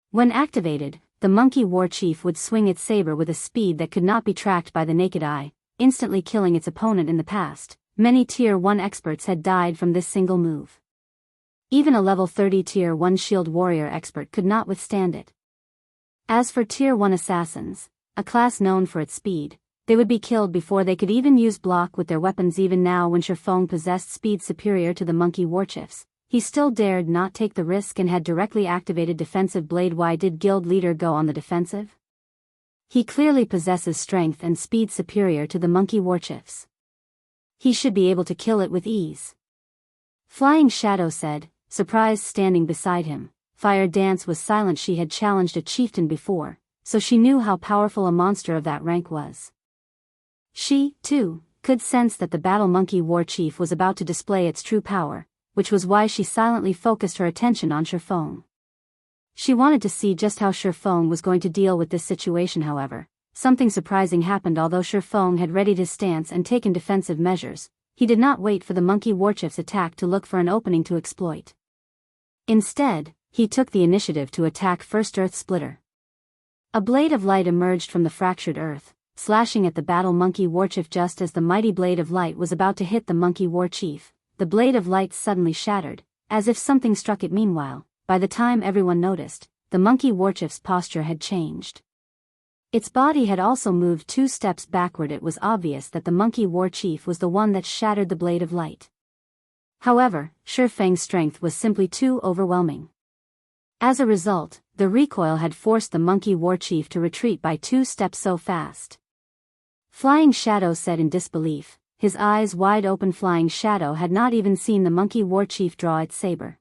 When activated, the monkey warchief would swing its saber with a speed that could not be tracked by the naked eye, instantly killing its opponent. In the past, many Tier 1 experts had died from this single move. Even a level 30 Tier 1 shield warrior expert could not withstand it. As for Tier 1 assassins, a class known for its speed, they would be killed before they could even use block with their weapons. Even now, when Shifeng possessed speed superior to the monkey warchief's, he still dared not take the risk and had directly activated defensive blade. Why did guild leader go on the defensive? He clearly possesses strength and speed superior to the monkey warchief's. He should be able to kill it with ease. Flying Shadow said, surprised. Standing beside him, Fire Dance was silent. She had challenged a chieftain before, so she knew how powerful a monster of that rank was. She, too, could sense that the battle monkey war chief was about to display its true power, which was why she silently focused her attention on Shifeng. She wanted to see just how Shifeng was going to deal with this situation. However, something surprising happened. Although Shifeng had readied his stance and taken defensive measures, he did not wait for the monkey warchief's attack to look for an opening to exploit. Instead, he took the initiative to attack first. Earth Splitter. A blade of light emerged from the fractured earth, slashing at the battle monkey warchief. Just as the mighty blade of light was about to hit the monkey warchief, the blade of light suddenly shattered, as if something struck it. Meanwhile, by the time everyone noticed, the monkey warchief's posture had changed. Its body had also moved 2 steps backward. It was obvious that the monkey warchief was the one that shattered the blade of light. However, Shifeng's strength was simply too overwhelming. As a result, the recoil had forced the monkey warchief to retreat by 2 steps so fast. Flying Shadow said in disbelief, his eyes wide open. Flying Shadow had not even seen the monkey warchief draw its saber.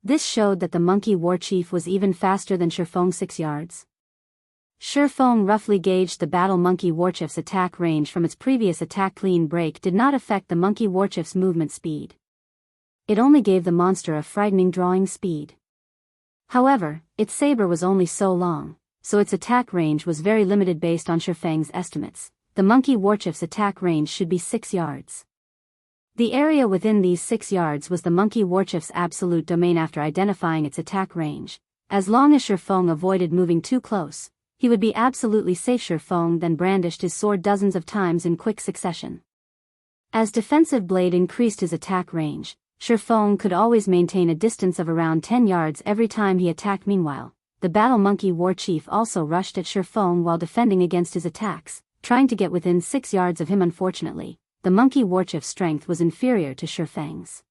This showed that the monkey warchief was even faster than Shifeng. 6 yards. Shifeng roughly gauged the battle monkey warchief's attack range from its previous attack. Clean Break did not affect the monkey warchief's movement speed. It only gave the monster a frightening drawing speed. However, its saber was only so long, so its attack range was very limited. Based on Shifeng's estimates, the monkey warchief's attack range should be 6 yards. The area within these 6 yards was the monkey warchief's absolute domain. After identifying its attack range, as long as Shifeng avoided moving too close, he would be absolutely safe. Shifeng then brandished his sword dozens of times in quick succession. As defensive blade increased his attack range, Shifeng could always maintain a distance of around 10 yards every time he attacked. Meanwhile, the battle monkey warchief also rushed at Shifeng while defending against his attacks, trying to get within 6 yards of him. Unfortunately, the monkey warchief's strength was inferior to Shifeng's.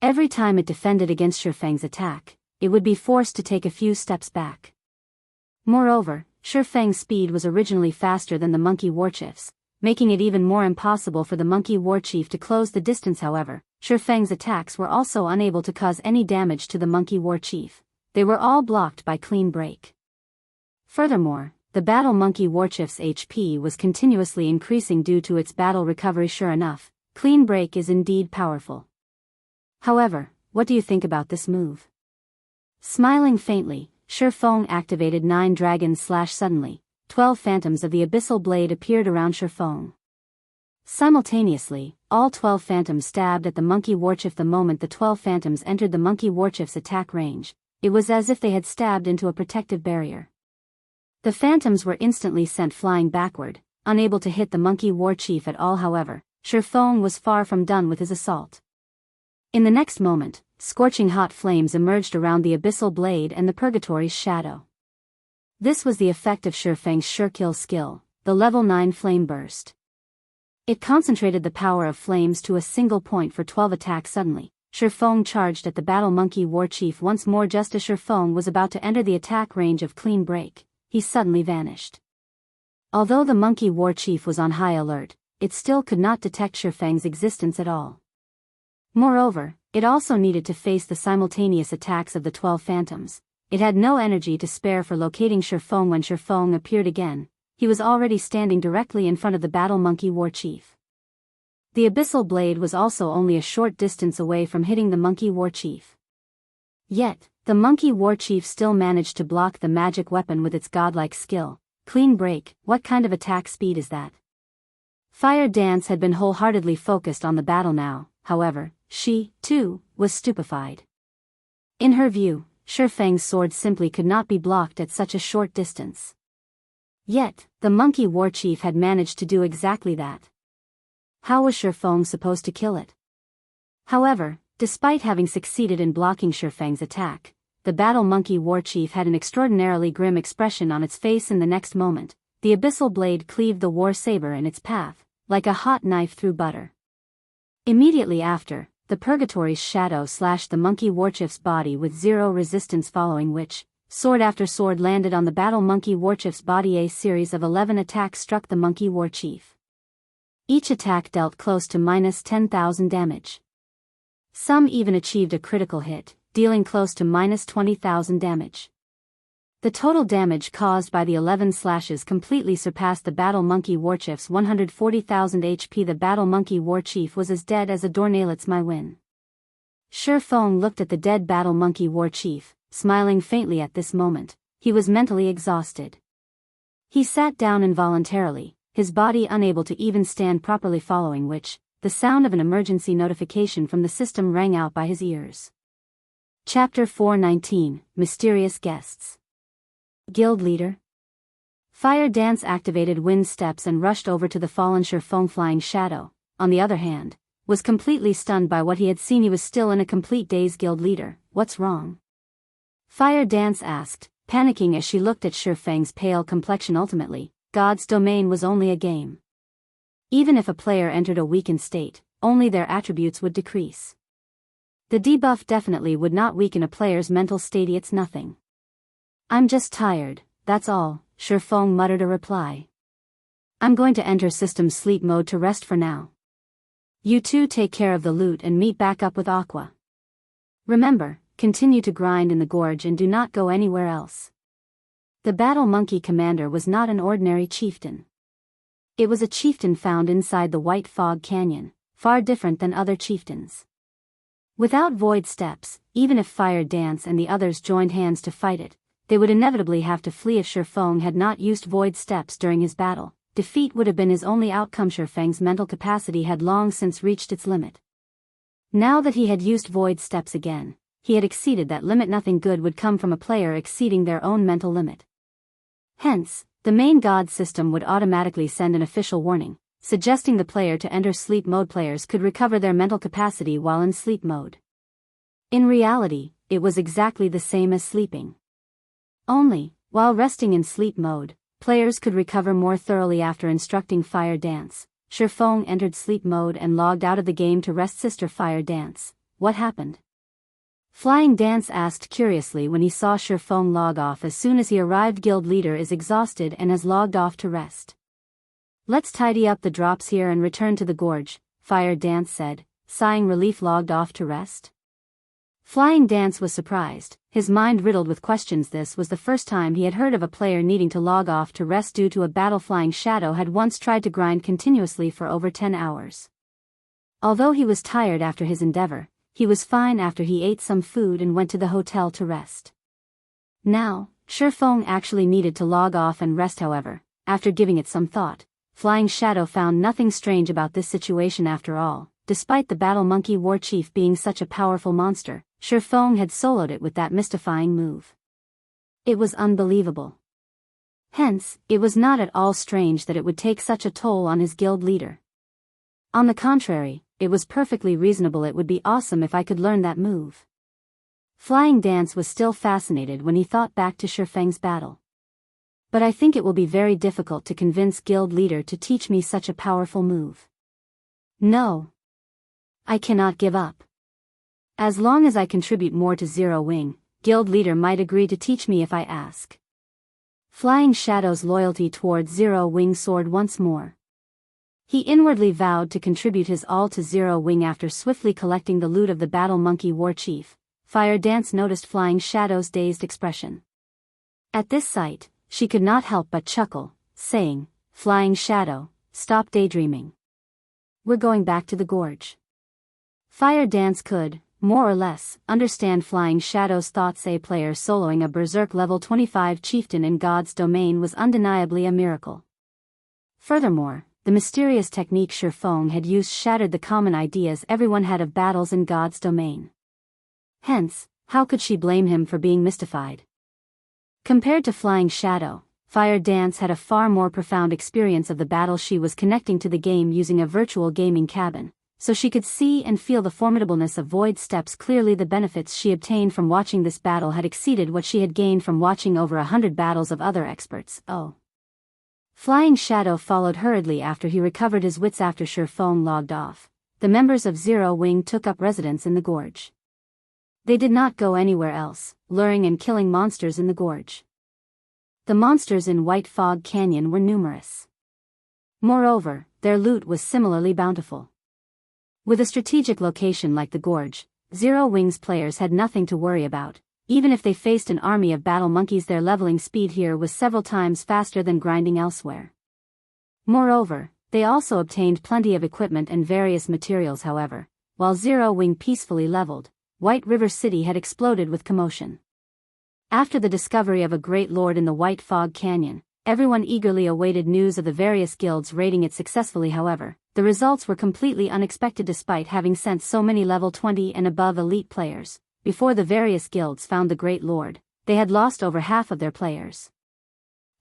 Every time it defended against Shifeng's attack, it would be forced to take a few steps back. Moreover, Shifeng's speed was originally faster than the monkey warchief's, making it even more impossible for the monkey warchief to close the distance. However, Shifeng's attacks were also unable to cause any damage to the monkey warchief. They were all blocked by Clean Break. Furthermore, the battle monkey Warchief's HP was continuously increasing due to its battle recovery. Sure enough, clean break is indeed powerful. However, what do you think about this move? Smiling faintly, Shifeng activated 9 dragons. Suddenly, 12 phantoms of the abyssal blade appeared around Shifeng. Simultaneously, all 12 phantoms stabbed at the monkey Warchief. The moment the 12 phantoms entered the monkey Warchief's attack range, it was as if they had stabbed into a protective barrier. The phantoms were instantly sent flying backward, unable to hit the monkey Warchief at all. However, Shifeng was far from done with his assault. In the next moment, scorching hot flames emerged around the abyssal blade and the purgatory's shadow. This was the effect of Shifeng's Surekill skill, the level 9 flame burst. It concentrated the power of flames to a single point for 12 attacks. Suddenly, Shifeng charged at the battle monkey Warchief once more. Just as Shifeng was about to enter the attack range of clean break, he suddenly vanished. Although the monkey Warchief was on high alert, it still could not detect Shifeng's existence at all. Moreover, it also needed to face the simultaneous attacks of the 12 phantoms. It had no energy to spare for locating Shifeng. When Shifeng appeared again, he was already standing directly in front of the battle monkey Warchief. The abyssal blade was also only a short distance away from hitting the monkey Warchief. Yet, the monkey Warchief still managed to block the magic weapon with its godlike skill. Clean break, what kind of attack speed is that? Fire Dance had been wholeheartedly focused on the battle now. However, she, too, was stupefied. In her view, Shifeng's sword simply could not be blocked at such a short distance. Yet, the monkey Warchief had managed to do exactly that. How was Shifeng supposed to kill it? However, despite having succeeded in blocking Shifeng's attack, the battle monkey Warchief had an extraordinarily grim expression on its face. In the next moment, the abyssal blade cleaved the war saber in its path, like a hot knife through butter. Immediately after, the purgatory's shadow slashed the monkey Warchief's body with 0 resistance, following which, sword after sword landed on the battle monkey Warchief's body. A series of 11 attacks struck the monkey Warchief. Each attack dealt close to -10,000 damage. Some even achieved a critical hit, dealing close to -20,000 damage. The total damage caused by the 11 slashes completely surpassed the battle monkey Warchief's 140,000 HP. The battle monkey Warchief was as dead as a doornail. It's my win. Shifeng looked at the dead battle monkey Warchief, smiling faintly at this moment. He was mentally exhausted. He sat down involuntarily, his body unable to even stand properly, following which, the sound of an emergency notification from the system rang out by his ears. Chapter 419, Mysterious Guests. Guild Leader. Fire Dance activated wind steps and rushed over to the fallen Shifeng. Flying Shadow, on the other hand, was completely stunned by what he had seen. He was still in a complete daze. Guild Leader, what's wrong? Fire Dance asked, panicking as she looked at Shifeng's pale complexion. Ultimately, God's domain was only a game. Even if a player entered a weakened state, only their attributes would decrease. The debuff definitely would not weaken a player's mental state. It's nothing. I'm just tired, that's all, Shifeng muttered a reply. I'm going to enter system sleep mode to rest for now. You two take care of the loot and meet back up with Aqua. Remember, continue to grind in the gorge and do not go anywhere else. The battle monkey commander was not an ordinary chieftain. It was a chieftain found inside the White Fog Canyon, far different than other chieftains. Without void steps, even if Fire Dance and the others joined hands to fight it, they would inevitably have to flee. If Shifeng had not used void steps during his battle, defeat would have been his only outcome. Shifeng's mental capacity had long since reached its limit. Now that he had used void steps again, he had exceeded that limit. Nothing good would come from a player exceeding their own mental limit. Hence, the main god system would automatically send an official warning, suggesting the player to enter sleep mode. Players could recover their mental capacity while in sleep mode. In reality, it was exactly the same as sleeping. Only, while resting in sleep mode, players could recover more thoroughly. After instructing Fire Dance, Shifeng entered sleep mode and logged out of the game to rest. Sister Fire Dance, what happened? Flying Dance asked curiously when he saw Shifeng log off as soon as he arrived. Guild Leader is exhausted and has logged off to rest. Let's tidy up the drops here and return to the gorge, Fire Dance said, sighing relief. Logged off to rest? Flying Dance was surprised, his mind riddled with questions. This was the first time he had heard of a player needing to log off to rest due to a battle. Flying Shadow had once tried to grind continuously for over 10 hours. Although he was tired after his endeavor, he was fine after he ate some food and went to the hotel to rest. Now, Shifeng actually needed to log off and rest. However, after giving it some thought, Flying Shadow found nothing strange about this situation after all. Despite the Battle Monkey War Chief being such a powerful monster, Shifeng had soloed it with that mystifying move. It was unbelievable. Hence, it was not at all strange that it would take such a toll on his guild leader. On the contrary, it was perfectly reasonable. It would be awesome if I could learn that move. Flying Dance was still fascinated when he thought back to Shifeng's battle. But I think it will be very difficult to convince guild leader to teach me such a powerful move. No. I cannot give up. As long as I contribute more to Zero Wing, guild leader might agree to teach me if I ask. Flying Shadow's loyalty towards Zero Wing soared once more. He inwardly vowed to contribute his all to Zero Wing. After swiftly collecting the loot of the Battle Monkey War Chief, Fire Dance noticed Flying Shadow's dazed expression. At this sight, she could not help but chuckle, saying, "Flying Shadow, stop daydreaming. We're going back to the gorge." Fire Dance could, more or less, understand Flying Shadow's thoughts. A player soloing a Berserk level 25 chieftain in God's domain was undeniably a miracle. Furthermore, the mysterious technique Shifeng had used shattered the common ideas everyone had of battles in God's domain. Hence, how could she blame him for being mystified? Compared to Flying Shadow, Fire Dance had a far more profound experience of the battle. She was connecting to the game using a virtual gaming cabin, so she could see and feel the formidableness of Void Steps clearly. The benefits she obtained from watching this battle had exceeded what she had gained from watching over 100 battles of other experts. Oh. Flying Shadow followed hurriedly after he recovered his wits. After Shifeng logged off, the members of Zero Wing took up residence in the gorge. They did not go anywhere else, luring and killing monsters in the gorge. The monsters in White Fog Canyon were numerous. Moreover, their loot was similarly bountiful. With a strategic location like the gorge, Zero Wing's players had nothing to worry about. Even if they faced an army of battle monkeys, their leveling speed here was several times faster than grinding elsewhere. Moreover, they also obtained plenty of equipment and various materials. However, while Zero Wing peacefully leveled, White River City had exploded with commotion. After the discovery of a great lord in the White Fog Canyon, everyone eagerly awaited news of the various guilds raiding it successfully. However, the results were completely unexpected. Despite having sent so many level 20 and above elite players, before the various guilds found the great lord, they had lost over half of their players.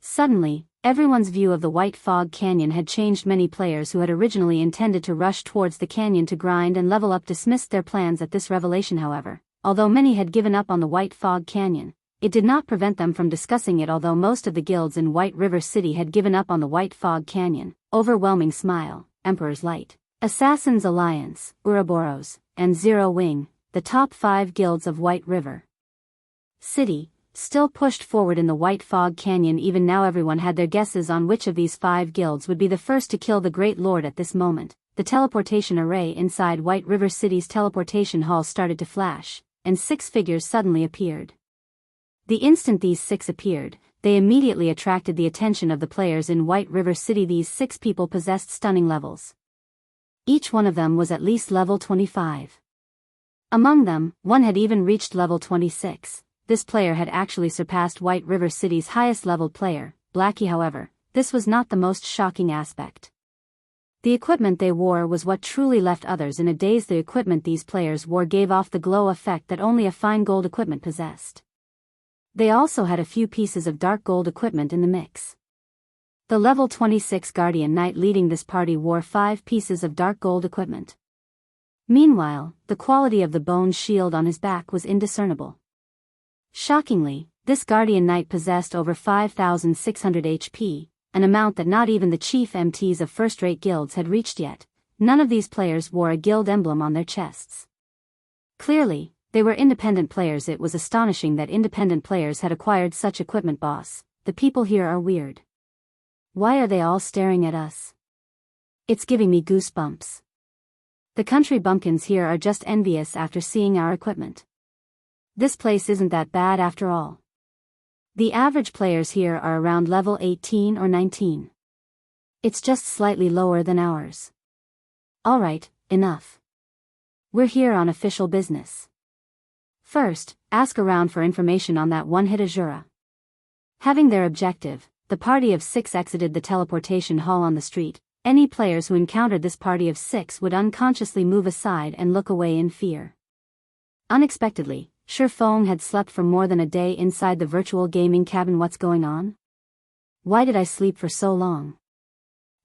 Suddenly, everyone's view of the White Fog Canyon had changed. Many players who had originally intended to rush towards the canyon to grind and level up dismissed their plans at this revelation. However, although many had given up on the White Fog Canyon, it did not prevent them from discussing it. Although most of the guilds in White River City had given up on the White Fog Canyon, Overwhelming Smile, Emperor's Light, Assassin's Alliance, Ouroboros, and Zero Wing, the top 5 guilds of White River City, still pushed forward in the White Fog Canyon. Even now everyone had their guesses on which of these 5 guilds would be the first to kill the Great Lord. At this moment, the teleportation array inside White River City's teleportation hall started to flash, and 6 figures suddenly appeared. The instant these 6 appeared, they immediately attracted the attention of the players in White River City. These 6 people possessed stunning levels. Each one of them was at least level 25. Among them, one had even reached level 26. This player had actually surpassed White River City's highest leveled player, Blackie. However, this was not the most shocking aspect. The equipment they wore was what truly left others in a daze. The equipment these players wore gave off the glow effect that only a fine gold equipment possessed. They also had a few pieces of dark gold equipment in the mix. The level 26 Guardian Knight leading this party wore 5 pieces of dark gold equipment. Meanwhile, the quality of the bone shield on his back was indiscernible. Shockingly, this Guardian Knight possessed over 5,600 HP, an amount that not even the chief MTs of first-rate guilds had reached yet. None of these players wore a guild emblem on their chests. Clearly, they were independent players. It was astonishing that independent players had acquired such equipment. Boss, the people here are weird. Why are they all staring at us? It's giving me goosebumps. The country bumpkins here are just envious after seeing our equipment. This place isn't that bad after all. The average players here are around level 18 or 19. It's just slightly lower than ours. Alright, enough. We're here on official business. First, ask around for information on that one-hit Azura. Having their objective, the party of 6 exited the teleportation hall on the street. Any players who encountered this party of 6 would unconsciously move aside and look away in fear. Unexpectedly, Feng had slept for more than a day inside the virtual gaming cabin. What's going on? Why did I sleep for so long?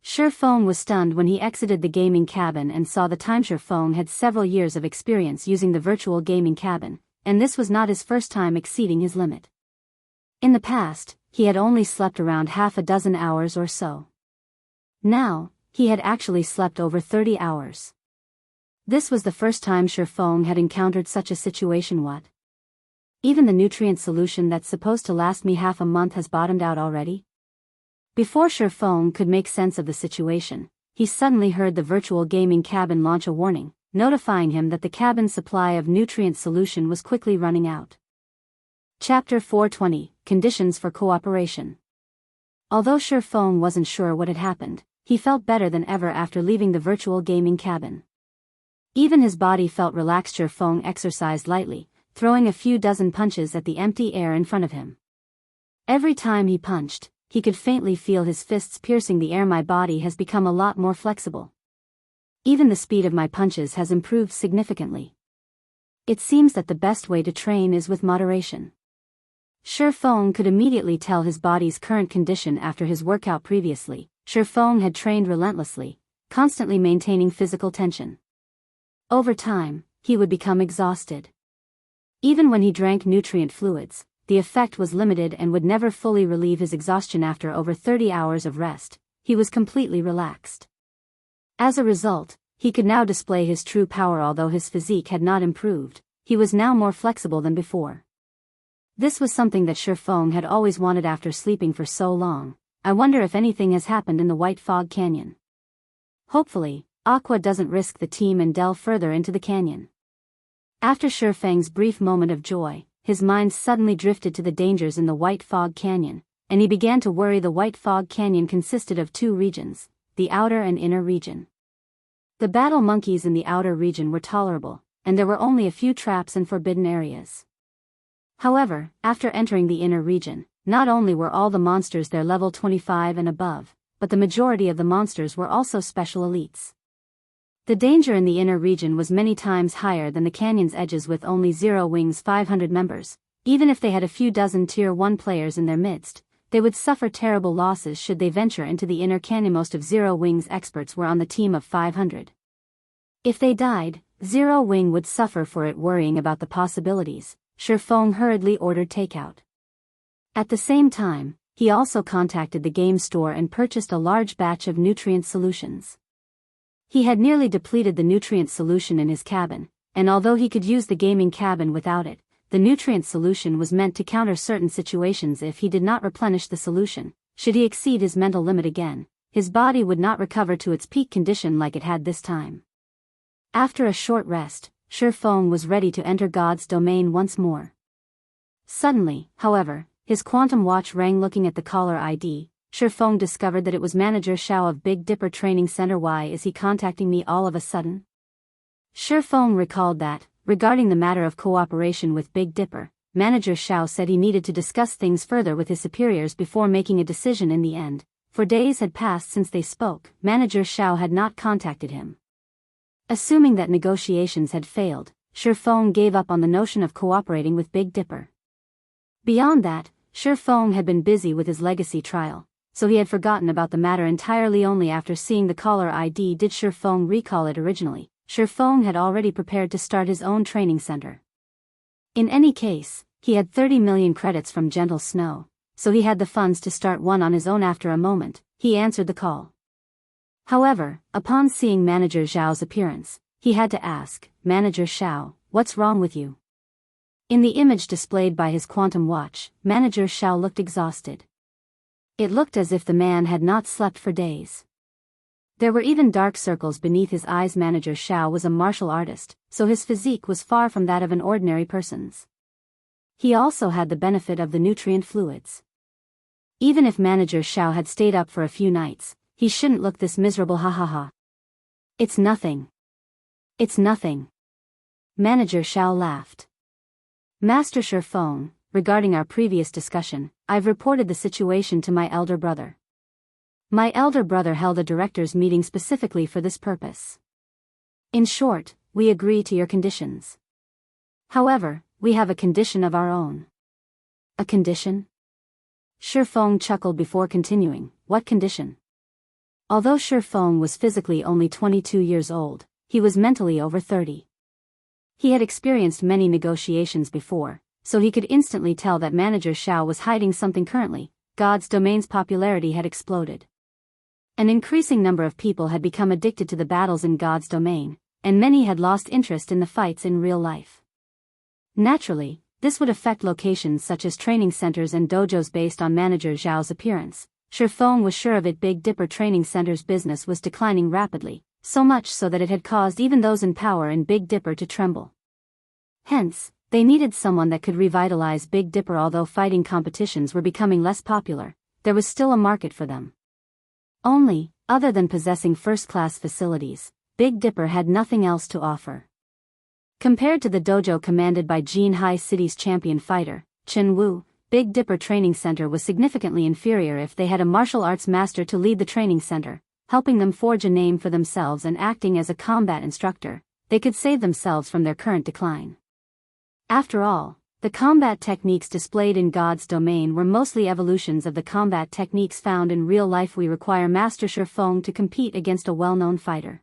Feng was stunned when he exited the gaming cabin and saw the time. Feng had several years of experience using the virtual gaming cabin, and this was not his first time exceeding his limit. In the past, he had only slept around half a dozen hours or so. Now, he had actually slept over 30 hours. This was the first time Feng had encountered such a situation. What? Even the nutrient solution that's supposed to last me half a month has bottomed out already? Before Feng could make sense of the situation, he suddenly heard the virtual gaming cabin launch a warning, notifying him that the cabin's supply of nutrient solution was quickly running out. Chapter 420, Conditions for Cooperation. Although Feng wasn't sure what had happened, he felt better than ever after leaving the virtual gaming cabin. Even his body felt relaxed. Feng exercised lightly, throwing a few dozen punches at the empty air in front of him. Every time he punched, he could faintly feel his fists piercing the air. My body has become a lot more flexible. Even the speed of my punches has improved significantly. It seems that the best way to train is with moderation. Feng could immediately tell his body's current condition after his workout previously. Feng had trained relentlessly, constantly maintaining physical tension. Over time, he would become exhausted. Even when he drank nutrient fluids, the effect was limited and would never fully relieve his exhaustion. After over 30 hours of rest, he was completely relaxed. As a result, he could now display his true power. Although his physique had not improved, he was now more flexible than before. This was something that Feng had always wanted after sleeping for so long. I wonder if anything has happened in the White Fog Canyon. Hopefully, Aqua doesn't risk the team and delve further into the canyon. After Feng's brief moment of joy, his mind suddenly drifted to the dangers in the White Fog Canyon, and he began to worry. The White Fog Canyon consisted of 2 regions, the outer and inner region. The battle monkeys in the outer region were tolerable, and there were only a few traps and forbidden areas. However, after entering the inner region, not only were all the monsters there level 25 and above, but the majority of the monsters were also special elites. The danger in the inner region was many times higher than the canyon's edges. With only Zero Wing's 500 members, even if they had a few dozen Tier 1 players in their midst, they would suffer terrible losses should they venture into the inner canyon. Most of Zero Wing's experts were on the team of 500. If they died, Zero Wing would suffer for it. Worrying about the possibilities, Feng hurriedly ordered takeout. At the same time, he also contacted the game store and purchased a large batch of nutrient solutions. He had nearly depleted the nutrient solution in his cabin, and although he could use the gaming cabin without it, the nutrient solution was meant to counter certain situations. If he did not replenish the solution, should he exceed his mental limit again, his body would not recover to its peak condition like it had this time. After a short rest, Feng was ready to enter God's domain once more. Suddenly, however, his quantum watch rang. Looking at the caller ID, Feng discovered that it was Manager Xiao of Big Dipper Training Center. Why is he contacting me all of a sudden? Feng recalled that, regarding the matter of cooperation with Big Dipper, Manager Xiao said he needed to discuss things further with his superiors before making a decision. In the end, for days had passed since they spoke, Manager Xiao had not contacted him. Assuming that negotiations had failed, Feng gave up on the notion of cooperating with Big Dipper. Beyond that, Feng had been busy with his legacy trial, so he had forgotten about the matter entirely. Only after seeing the caller ID did Feng recall it. Originally, Feng had already prepared to start his own training center. In any case, he had 30 million credits from Gentle Snow, so he had the funds to start one on his own. After a moment, he answered the call. However, upon seeing Manager Xiao's appearance, he had to ask, "Manager Xiao, what's wrong with you?" In the image displayed by his quantum watch, Manager Xiao looked exhausted. It looked as if the man had not slept for days. There were even dark circles beneath his eyes. Manager Xiao was a martial artist, so his physique was far from that of an ordinary person's. He also had the benefit of the nutrient fluids. Even if Manager Xiao had stayed up for a few nights, he shouldn't look this miserable, ha ha ha. It's nothing. It's nothing. Manager Xiao laughed. Master Shifeng, regarding our previous discussion, I've reported the situation to my elder brother. My elder brother held a directors' meeting specifically for this purpose. In short, we agree to your conditions. However, we have a condition of our own. A condition? Shifeng chuckled before continuing, what condition? Although Shifeng was physically only 22 years old, he was mentally over 30. He had experienced many negotiations before, so he could instantly tell that Manager Xiao was hiding something currently. God's domain's popularity had exploded. An increasing number of people had become addicted to the battles in God's domain, and many had lost interest in the fights in real life. Naturally, this would affect locations such as training centers and dojos based on Manager Xiao's appearance. Shifeng was sure of it. Big Dipper Training Center's business was declining rapidly, so much so that it had caused even those in power in Big Dipper to tremble. Hence, they needed someone that could revitalize Big Dipper. Although fighting competitions were becoming less popular, there was still a market for them. Only, other than possessing first-class facilities, Big Dipper had nothing else to offer. Compared to the dojo commanded by Jinhai City's champion fighter, Chen Wu, Big Dipper Training Center was significantly inferior. If they had a martial arts master to lead the training center, helping them forge a name for themselves and acting as a combat instructor, they could save themselves from their current decline. After all, the combat techniques displayed in God's domain were mostly evolutions of the combat techniques found in real life. We require Master Shifeng to compete against a well-known fighter.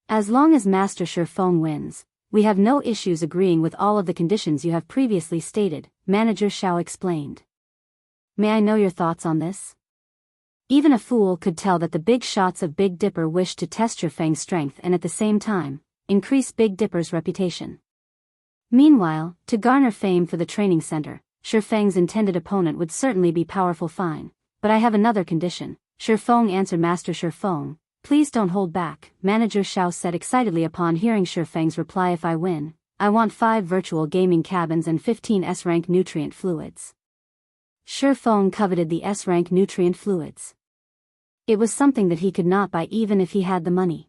As long as Master Shifeng wins, we have no issues agreeing with all of the conditions you have previously stated, Manager Xiao explained. May I know your thoughts on this? Even a fool could tell that the big shots of Big Dipper wished to test Shifeng's strength and at the same time, increase Big Dipper's reputation. Meanwhile, to garner fame for the training center, Shifeng's intended opponent would certainly be powerful. Fine, but I have another condition, Shifeng answered. Master Shifeng, please don't hold back, Manager Xiao said excitedly upon hearing Shifeng's reply. If I win, I want 5 virtual gaming cabins and 15 S-rank nutrient fluids. Shifeng coveted the S-rank nutrient fluids. It was something that he could not buy even if he had the money.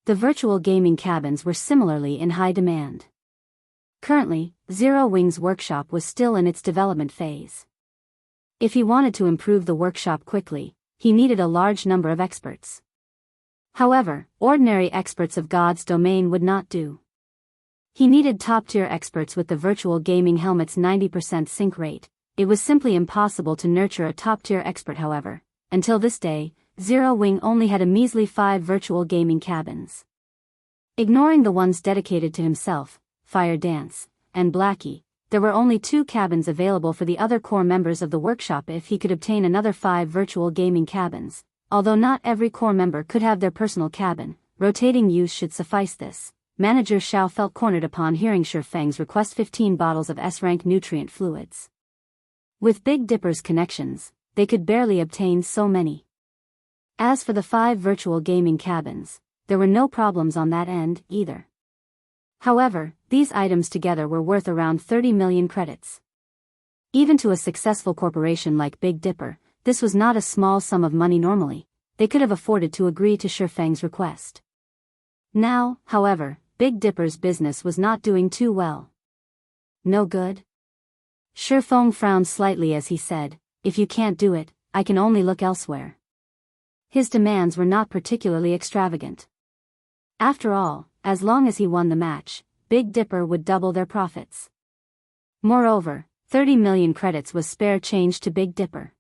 The virtual gaming cabins were similarly in high demand. Currently, Zero Wing's workshop was still in its development phase. If he wanted to improve the workshop quickly, he needed a large number of experts. However, ordinary experts of God's domain would not do. He needed top-tier experts with the virtual gaming helmet's 90% sync rate. It was simply impossible to nurture a top-tier expert. However, until this day, Zero Wing only had a measly 5 virtual gaming cabins. Ignoring the ones dedicated to himself, Fire Dance, and Blackie, there were only 2 cabins available for the other core members of the workshop. If he could obtain another 5 virtual gaming cabins, although not every core member could have their personal cabin, rotating use should suffice. This, Manager Xiao felt cornered upon hearing Shifeng's request 15 bottles of S-rank nutrient fluids. With Big Dipper's connections, they could barely obtain so many. As for the 5 virtual gaming cabins, there were no problems on that end, either. However, these items together were worth around 30 million credits. Even to a successful corporation like Big Dipper, this was not a small sum of money. Normally, they could have afforded to agree to Shifeng's request. Now, however, Big Dipper's business was not doing too well. No good? Shifeng frowned slightly as he said, if you can't do it, I can only look elsewhere. His demands were not particularly extravagant. After all, as long as he won the match, Big Dipper would double their profits. Moreover, 30 million credits was spare change to Big Dipper.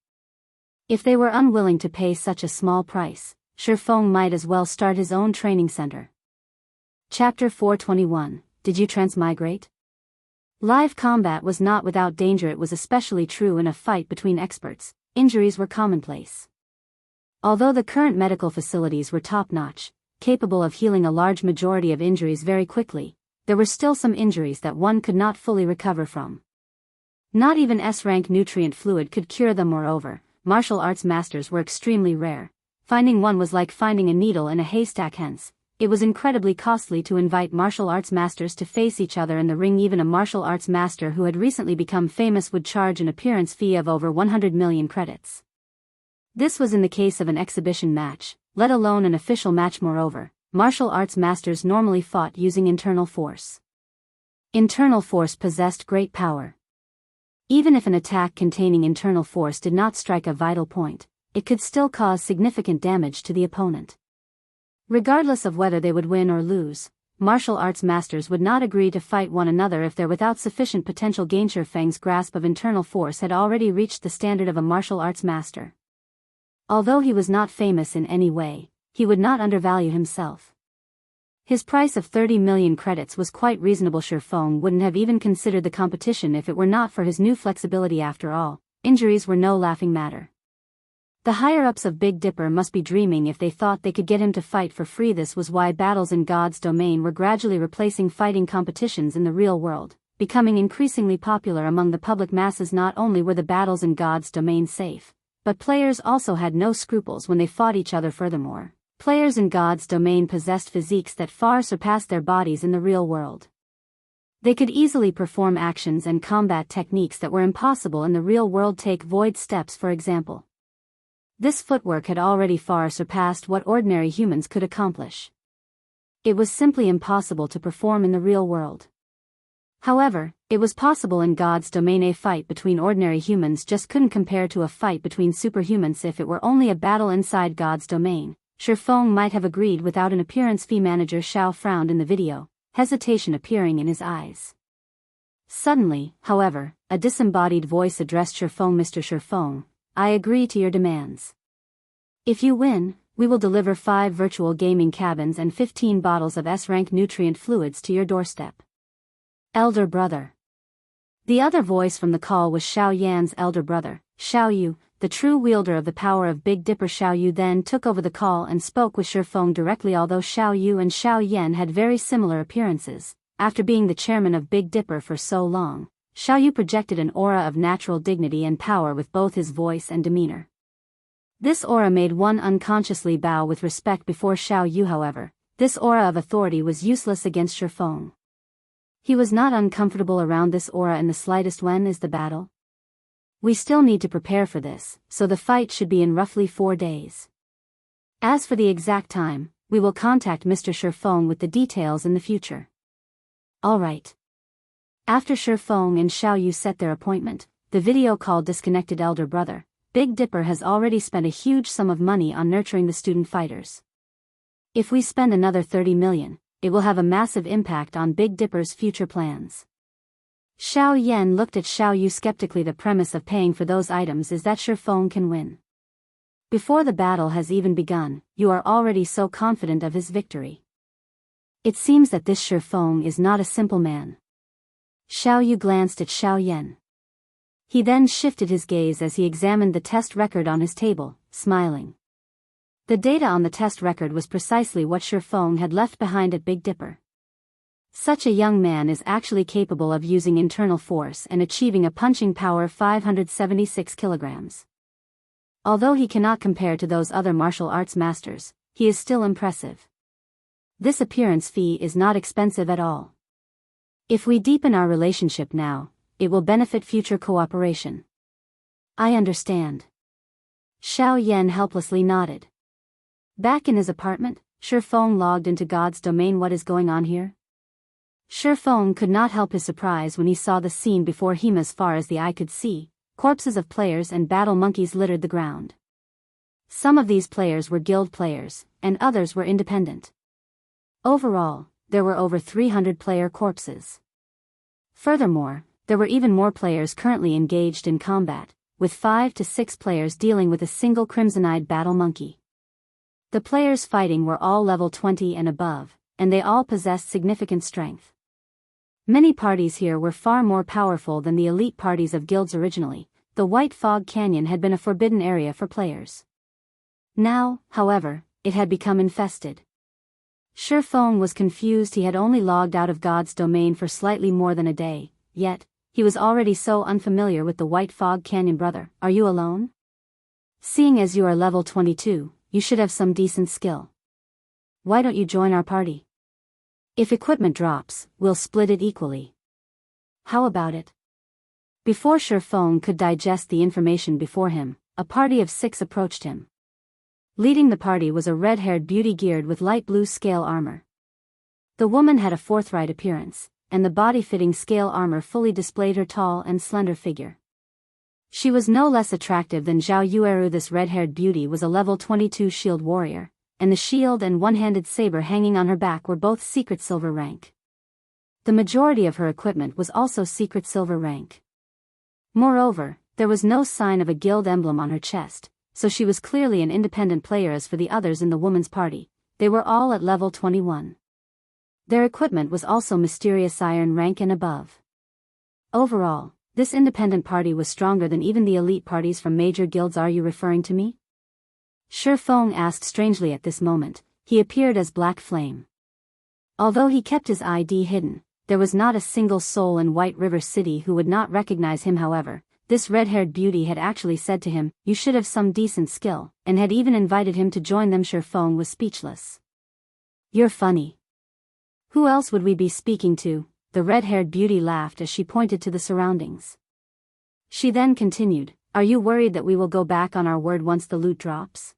If they were unwilling to pay such a small price, Shifeng might as well start his own training center. Chapter 421, Did You Transmigrate? Live combat was not without danger. It was especially true in a fight between experts. Injuries were commonplace. Although the current medical facilities were top-notch, capable of healing a large majority of injuries very quickly, there were still some injuries that one could not fully recover from. Not even S-rank nutrient fluid could cure them. Moreover, martial arts masters were extremely rare. Finding one was like finding a needle in a haystack. Hence, it was incredibly costly to invite martial arts masters to face each other in the ring. Even a martial arts master who had recently become famous would charge an appearance fee of over 100 million credits. This was in the case of an exhibition match, let alone an official match. Moreover, martial arts masters normally fought using internal force. Internal force possessed great power. Even if an attack containing internal force did not strike a vital point, it could still cause significant damage to the opponent. Regardless of whether they would win or lose, martial arts masters would not agree to fight one another if they're without sufficient potential gain. Feng's grasp of internal force had already reached the standard of a martial arts master. Although he was not famous in any way, he would not undervalue himself. His price of 30 million credits was quite reasonable. Feng wouldn't have even considered the competition if it were not for his new flexibility. After all, injuries were no laughing matter. The higher-ups of Big Dipper must be dreaming if they thought they could get him to fight for free. This was why battles in God's domain were gradually replacing fighting competitions in the real world, becoming increasingly popular among the public masses. Not only were the battles in God's domain safe, but players also had no scruples when they fought each other. Furthermore, players in God's domain possessed physiques that far surpassed their bodies in the real world. They could easily perform actions and combat techniques that were impossible in the real world. Take void steps, for example. This footwork had already far surpassed what ordinary humans could accomplish. It was simply impossible to perform in the real world. However, it was possible in God's domain. A fight between ordinary humans just couldn't compare to a fight between superhumans. If it were only a battle inside God's domain, Feng might have agreed without an appearance fee. Manager Xiao frowned in the video, hesitation appearing in his eyes. Suddenly, however, a disembodied voice addressed Feng. Mr. Feng, I agree to your demands. If you win, we will deliver 5 virtual gaming cabins and 15 bottles of S-rank nutrient fluids to your doorstep. Elder brother. The other voice from the call was Xiao Yan's elder brother, Xiao Yu, the true wielder of the power of Big Dipper. Xiao Yu then took over the call and spoke with Feng directly. Although Xiao Yu and Xiao Yan had very similar appearances, after being the chairman of Big Dipper for so long, Xiao Yu projected an aura of natural dignity and power with both his voice and demeanor. This aura made one unconsciously bow with respect before Xiao Yu. However, this aura of authority was useless against Feng. He was not uncomfortable around this aura in the slightest. When is the battle? We still need to prepare for this, so the fight should be in roughly 4 days. As for the exact time, we will contact Mr. Feng with the details in the future. Alright. After Feng and Xiao Yu set their appointment, the video call disconnected. Elder brother, Big Dipper has already spent a huge sum of money on nurturing the student fighters. If we spend another 30 million, it will have a massive impact on Big Dipper's future plans. Xiao Yan looked at Xiao Yu skeptically. The premise of paying for those items is that Feng can win. Before the battle has even begun, you are already so confident of his victory. It seems that this Feng is not a simple man. Xiao Yu glanced at Xiao Yan. He then shifted his gaze as he examined the test record on his table, smiling. The data on the test record was precisely what Feng had left behind at Big Dipper. Such a young man is actually capable of using internal force and achieving a punching power of 576 kilograms. Although he cannot compare to those other martial arts masters, he is still impressive. This appearance fee is not expensive at all. If we deepen our relationship now, it will benefit future cooperation. I understand. Xiao Yan helplessly nodded. Back in his apartment, Feng logged into God's domain. What is going on here? Feng could not help his surprise when he saw the scene before him. As far as the eye could see, corpses of players and battle monkeys littered the ground. Some of these players were guild players, and others were independent. Overall, there were over 300 player corpses. Furthermore, there were even more players currently engaged in combat, with 5 to 6 players dealing with a single crimson-eyed battle monkey. The players fighting were all level 20 and above, and they all possessed significant strength. Many parties here were far more powerful than the elite parties of guilds. Originally, the White Fog Canyon had been a forbidden area for players. Now, however, it had become infested. Feng was confused. He had only logged out of God's domain for slightly more than a day, yet he was already so unfamiliar with the White Fog Canyon. Brother, are you alone? Seeing as you are level 22, you should have some decent skill. Why don't you join our party? If equipment drops, we'll split it equally. How about it? Before Shurfeng could digest the information before him, a party of 6 approached him. Leading the party was a red-haired beauty geared with light blue scale armor. The woman had a forthright appearance, and the body-fitting scale armor fully displayed her tall and slender figure. She was no less attractive than Zhao Yueru. This red-haired beauty was a level 22 shield warrior, and the shield and one-handed saber hanging on her back were both secret silver rank. The majority of her equipment was also secret silver rank. Moreover, there was no sign of a guild emblem on her chest, so she was clearly an independent player. As for the others in the woman's party, they were all at level 21. Their equipment was also mysterious iron rank and above. Overall, this independent party was stronger than even the elite parties from major guilds. Are you referring to me? Shurfeng asked strangely at this moment. He appeared as Black Flame. Although he kept his ID hidden, there was not a single soul in White River City who would not recognize him. However, this red-haired beauty had actually said to him, "You should have some decent skill," and had even invited him to join them. Shurfeng was speechless. "You're funny. Who else would we be speaking to?" The red-haired beauty laughed as she pointed to the surroundings. She then continued, "Are you worried that we will go back on our word once the loot drops?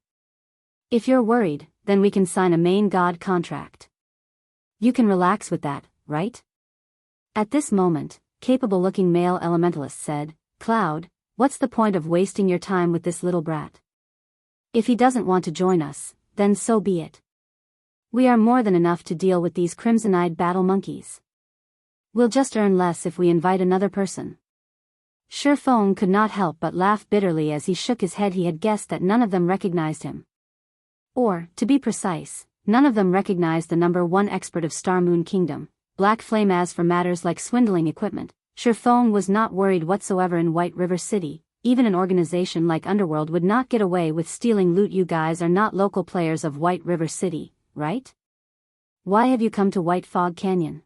If you're worried, then we can sign a main god contract. You can relax with that, right?" At this moment, capable-looking male elementalist said, "Cloud, what's the point of wasting your time with this little brat? If he doesn't want to join us, then so be it. We are more than enough to deal with these crimson-eyed battle monkeys. We'll just earn less if we invite another person." Shurfeng could not help but laugh bitterly as he shook his head. He had guessed that none of them recognized him. Or, to be precise, none of them recognized the #1 expert of Star Moon Kingdom, Black Flame. As for matters like swindling equipment, Shurfeng was not worried whatsoever. In White River City, even an organization like Underworld would not get away with stealing loot. You guys are not local players of White River City, right? Why have you come to White Fog Canyon?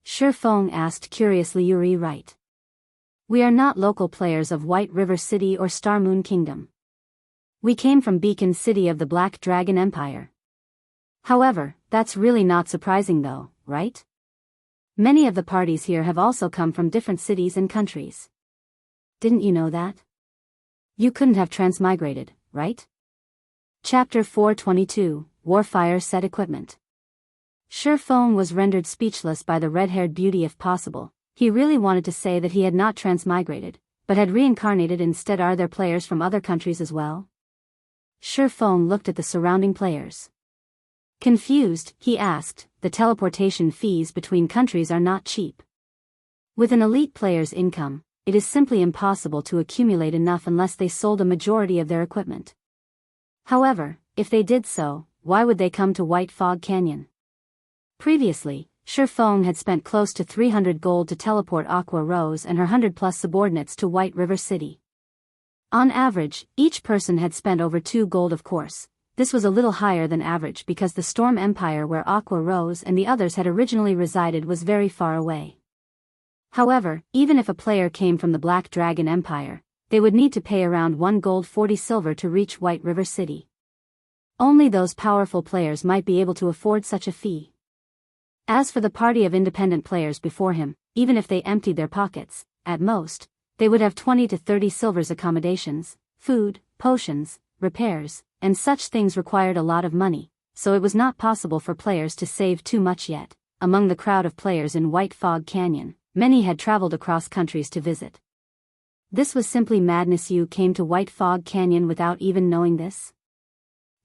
Shurfeng asked curiously. You're right. We are not local players of White River City or Star Moon Kingdom. We came from Beacon City of the Black Dragon Empire. However, that's really not surprising though, right? Many of the parties here have also come from different cities and countries. Didn't you know that? You couldn't have transmigrated, right? Chapter 422, Warfire Set Equipment. Shurfeng was rendered speechless by the red-haired beauty. If possible, he really wanted to say that he had not transmigrated, but had reincarnated instead. Are there players from other countries as well? Shurfeng looked at the surrounding players. Confused, he asked, "The teleportation fees between countries are not cheap. With an elite player's income, it is simply impossible to accumulate enough unless they sold a majority of their equipment. However, if they did so, why would they come to White Fog Canyon?" Previously, Shurfeng had spent close to 300 gold to teleport Aqua Rose and her 100+ subordinates to White River City. On average, each person had spent over 2 gold. Of course, this was a little higher than average because the Storm Empire where Aqua Rose and the others had originally resided was very far away. However, even if a player came from the Black Dragon Empire, they would need to pay around 1 gold 40 silver to reach White River City. Only those powerful players might be able to afford such a fee. As for the party of independent players before him, even if they emptied their pockets, at most, they would have 20 to 30 silvers. Accommodations, food, potions, repairs, and such things required a lot of money, so it was not possible for players to save too much yet. Among the crowd of players in White Fog Canyon, many had traveled across countries to visit. This was simply madness. You came to White Fog Canyon without even knowing this?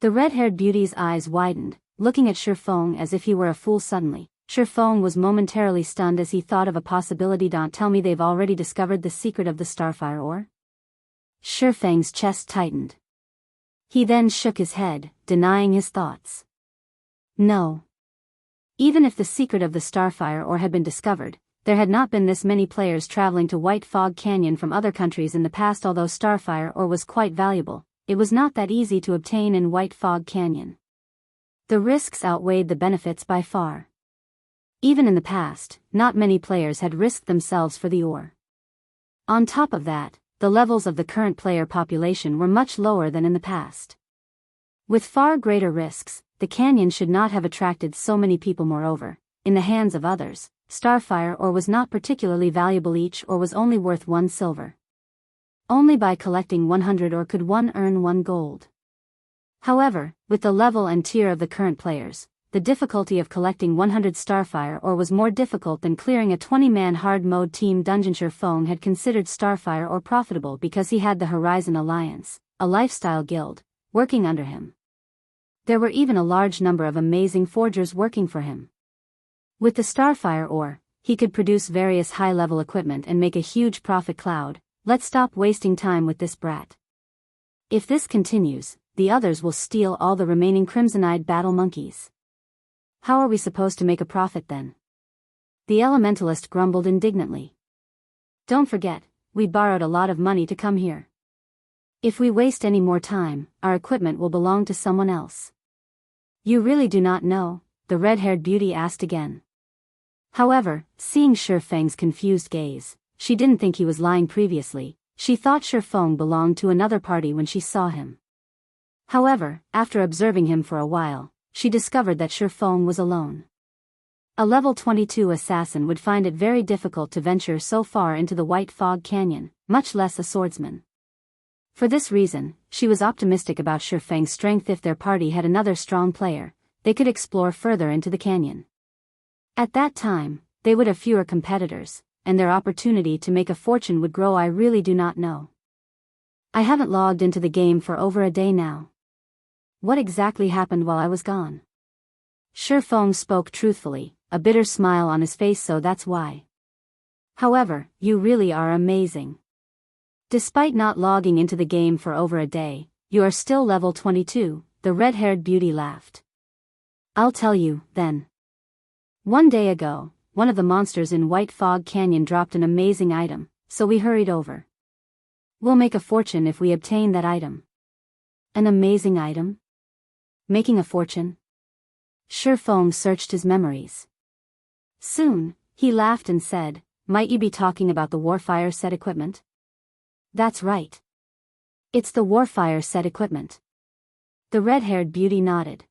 The red-haired beauty's eyes widened, looking at Shurfeng as if he were a fool. Suddenly, Shurfeng was momentarily stunned as he thought of a possibility. Don't tell me they've already discovered the secret of the Starfire ore? Shurfeng's chest tightened. He then shook his head, denying his thoughts. No. Even if the secret of the Starfire ore had been discovered, there had not been this many players traveling to White Fog Canyon from other countries in the past. Although Starfire ore was quite valuable, it was not that easy to obtain in White Fog Canyon. The risks outweighed the benefits by far. Even in the past, not many players had risked themselves for the ore. On top of that, the levels of the current player population were much lower than in the past. With far greater risks, the canyon should not have attracted so many people. Moreover, in the hands of others, Starfire ore was not particularly valuable. Each ore was only worth 1 silver. Only by collecting 100 ore could one earn 1 gold. However, with the level and tier of the current players, the difficulty of collecting 100 Starfire ore was more difficult than clearing a 20-man hard mode team dungeon. Feng had considered Starfire ore profitable because he had the Horizon Alliance, a lifestyle guild, working under him. There were even a large number of amazing forgers working for him. With the Starfire ore, he could produce various high-level equipment and make a huge profit cloud. Let's stop wasting time with this brat. If this continues, the others will steal all the remaining Crimson-eyed battle monkeys. How are we supposed to make a profit then? The elementalist grumbled indignantly. Don't forget, we borrowed a lot of money to come here. If we waste any more time, our equipment will belong to someone else. You really do not know? The red-haired beauty asked again. However, seeing Shi Feng's confused gaze, she didn't think he was lying. Previously, she thought Shi Feng belonged to another party when she saw him. However, after observing him for a while, she discovered that Shi Feng was alone. A level 22 assassin would find it very difficult to venture so far into the White Fog Canyon, much less a swordsman. For this reason, she was optimistic about Shi Feng's strength. If their party had another strong player, they could explore further into the canyon. At that time, they would have fewer competitors, and their opportunity to make a fortune would grow. I really do not know. I haven't logged into the game for over a day now. What exactly happened while I was gone? Shi Feng spoke truthfully, a bitter smile on his face. So that's why. However, you really are amazing. Despite not logging into the game for over a day, you are still level 22, the red-haired beauty laughed. I'll tell you, then. One day ago, one of the monsters in White Fog Canyon dropped an amazing item, so we hurried over. We'll make a fortune if we obtain that item. An amazing item? Making a fortune? Shi Feng searched his memories. Soon, he laughed and said, might you be talking about the Warfire set equipment? That's right. It's the Warfire set equipment. The red-haired beauty nodded.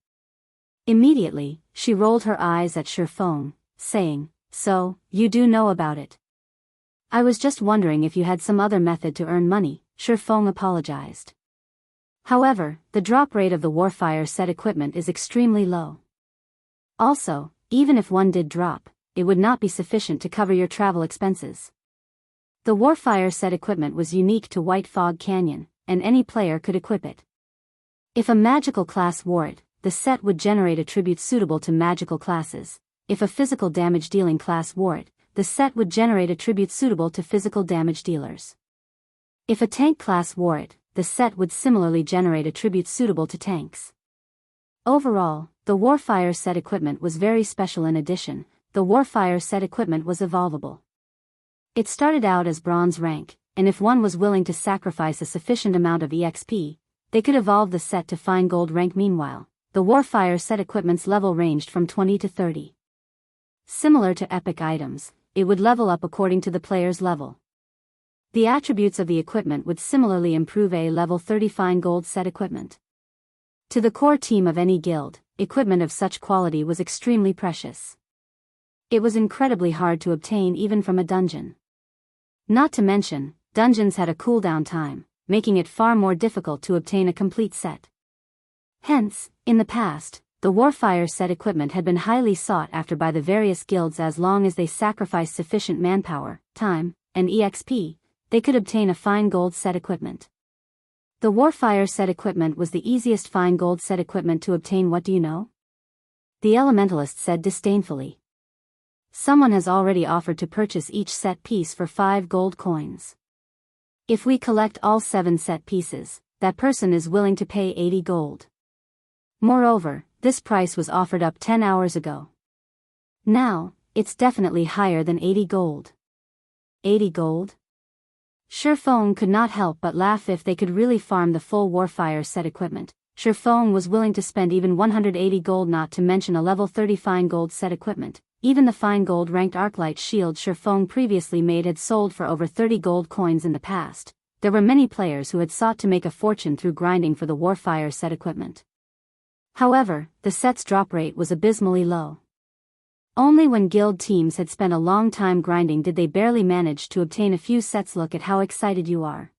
Immediately, she rolled her eyes at Shi Feng, saying, so, you do know about it. I was just wondering if you had some other method to earn money. Shi Feng apologized. However, the drop rate of the Warfire set equipment is extremely low. Also, even if one did drop, it would not be sufficient to cover your travel expenses. The Warfire set equipment was unique to White Fog Canyon, and any player could equip it. If a magical class wore it, the set would generate attributes suitable to magical classes. If a physical damage dealing class wore it, the set would generate attributes suitable to physical damage dealers. If a tank class wore it, the set would similarly generate attributes suitable to tanks. Overall, the Warfire set equipment was very special. In addition, the Warfire set equipment was evolvable. It started out as bronze rank, and if one was willing to sacrifice a sufficient amount of EXP, they could evolve the set to fine gold rank. Meanwhile, the Warfire set equipment's level ranged from 20 to 30. Similar to epic items, it would level up according to the player's level. The attributes of the equipment would similarly improve a level 30 fine gold set equipment. To the core team of any guild, equipment of such quality was extremely precious. It was incredibly hard to obtain even from a dungeon. Not to mention, dungeons had a cooldown time, making it far more difficult to obtain a complete set. Hence, in the past, the Warfire set equipment had been highly sought after by the various guilds. As long as they sacrificed sufficient manpower, time, and EXP, they could obtain a fine gold set equipment. The Warfire set equipment was the easiest fine gold set equipment to obtain. What do you know? The elementalist said disdainfully. Someone has already offered to purchase each set piece for 5 gold coins. If we collect all 7 set pieces, that person is willing to pay 80 gold. Moreover, this price was offered up 10 hours ago. Now, it's definitely higher than 80 gold. 80 gold? Shi Feng could not help but laugh. If they could really farm the full Warfire set equipment, Shi Feng was willing to spend even 180 gold, not to mention a level 30 fine gold set equipment. Even the fine gold ranked arclight shield Shi Feng previously made had sold for over 30 gold coins in the past. There were many players who had sought to make a fortune through grinding for the Warfire set equipment. However, the set's drop rate was abysmally low. Only when guild teams had spent a long time grinding did they barely manage to obtain a few sets. Look at how excited you are.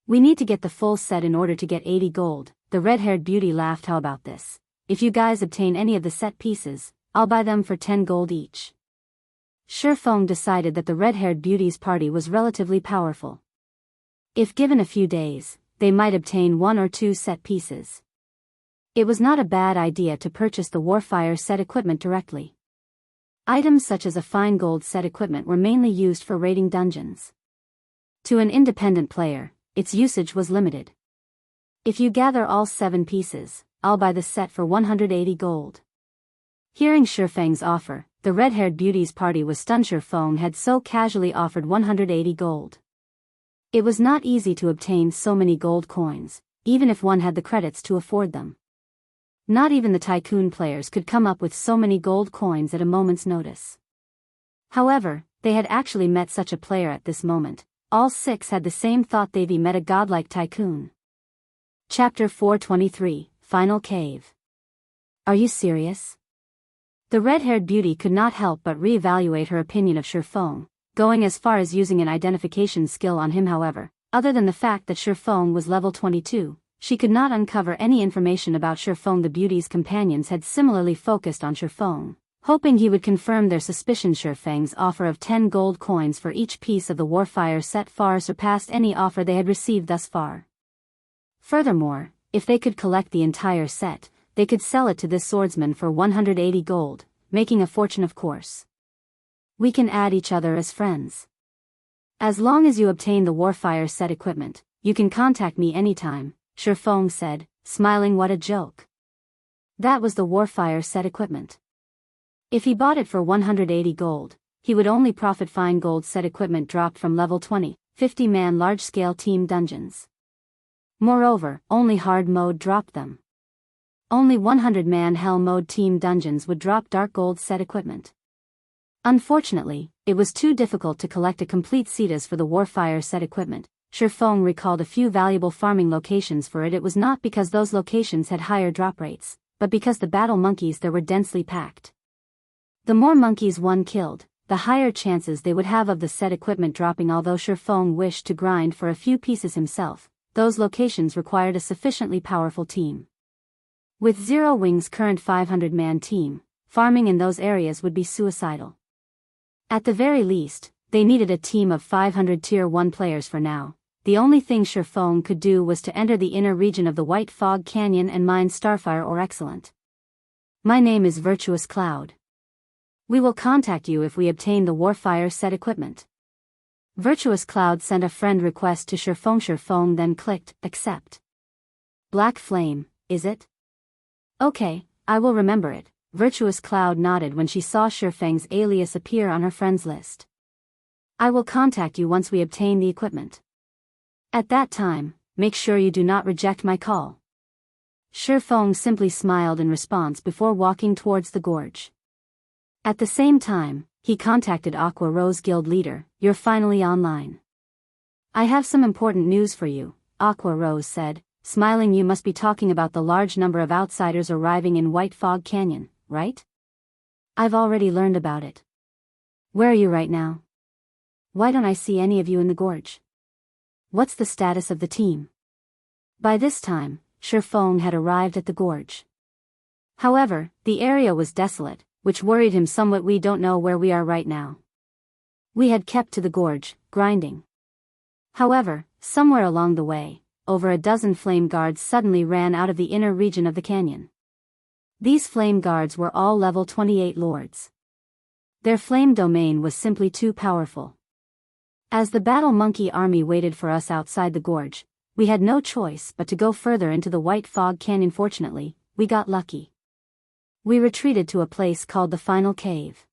We need to get the full set in order to get 80 gold, the red-haired beauty laughed. How about this? If you guys obtain any of the set pieces, I'll buy them for 10 gold each. Shifeng decided that the red-haired beauty's party was relatively powerful. If given a few days, they might obtain 1 or 2 set pieces. It was not a bad idea to purchase the Warfire set equipment directly. Items such as a fine gold set equipment were mainly used for raiding dungeons. To an independent player, its usage was limited. If you gather all 7 pieces, I'll buy the set for 180 gold. Hearing Shifeng's offer, the red-haired beauty's party was stunned. Shifeng had so casually offered 180 gold. It was not easy to obtain so many gold coins, even if one had the credits to afford them. Not even the tycoon players could come up with so many gold coins at a moment's notice. However, they had actually met such a player at this moment. All 6 had the same thought. They've met a godlike tycoon. Chapter 423, Final Cave. Are you serious? The red-haired beauty could not help but re-evaluate her opinion of Shifeng, going as far as using an identification skill on him. However, other than the fact that Shifeng was level 22, she could not uncover any information about Shifeng. The beauty's companions had similarly focused on Shifeng, hoping he would confirm their suspicions. Shifeng's offer of 10 gold coins for each piece of the Warfire set far surpassed any offer they had received thus far. Furthermore, if they could collect the entire set, they could sell it to this swordsman for 180 gold, making a fortune. Of course. We can add each other as friends. As long as you obtain the Warfire set equipment, you can contact me anytime, Shifeng said, smiling. What a joke. That was the Warfire set equipment. If he bought it for 180 gold, he would only profit. Fine gold set equipment dropped from level 20, 50-man large-scale team dungeons. Moreover, only hard mode dropped them. Only 100-man hell mode team dungeons would drop dark gold set equipment. Unfortunately, it was too difficult to collect a complete setas for the Warfire set equipment. Shifeng recalled a few valuable farming locations for it. It was not because those locations had higher drop rates, but because the battle monkeys there were densely packed. The more monkeys one killed, the higher chances they would have of the set equipment dropping. Although Shifeng wished to grind for a few pieces himself, those locations required a sufficiently powerful team. With Zero Wing's current 500-man team, farming in those areas would be suicidal. At the very least, they needed a team of 500 Tier 1 players for now. The only thing Shifeng could do was to enter the inner region of the White Fog Canyon and mine Starfire ore. Excellent. My name is Virtuous Cloud. We will contact you if we obtain the Warfire set equipment. Virtuous Cloud sent a friend request to Shifeng. Shifeng then clicked accept. Black Flame, is it? Okay, I will remember it. Virtuous Cloud nodded when she saw Shifeng's alias appear on her friends list. I will contact you once we obtain the equipment. At that time, make sure you do not reject my call. Shifeng simply smiled in response before walking towards the gorge. At the same time, he contacted Aqua Rose Guild leader. You're finally online. I have some important news for you, Aqua Rose said, smiling. You must be talking about the large number of outsiders arriving in White Fog Canyon, right? I've already learned about it. Where are you right now? Why don't I see any of you in the gorge? What's the status of the team? By this time, Shifeng had arrived at the gorge. However, the area was desolate, which worried him somewhat. We don't know where we are right now. We had kept to the gorge, grinding. However, somewhere along the way, over a dozen flame guards suddenly ran out of the inner region of the canyon. These flame guards were all level 28 lords. Their flame domain was simply too powerful. As the battle monkey army waited for us outside the gorge, we had no choice but to go further into the White Fog Canyon. Fortunately, we got lucky. We retreated to a place called the Final Cave.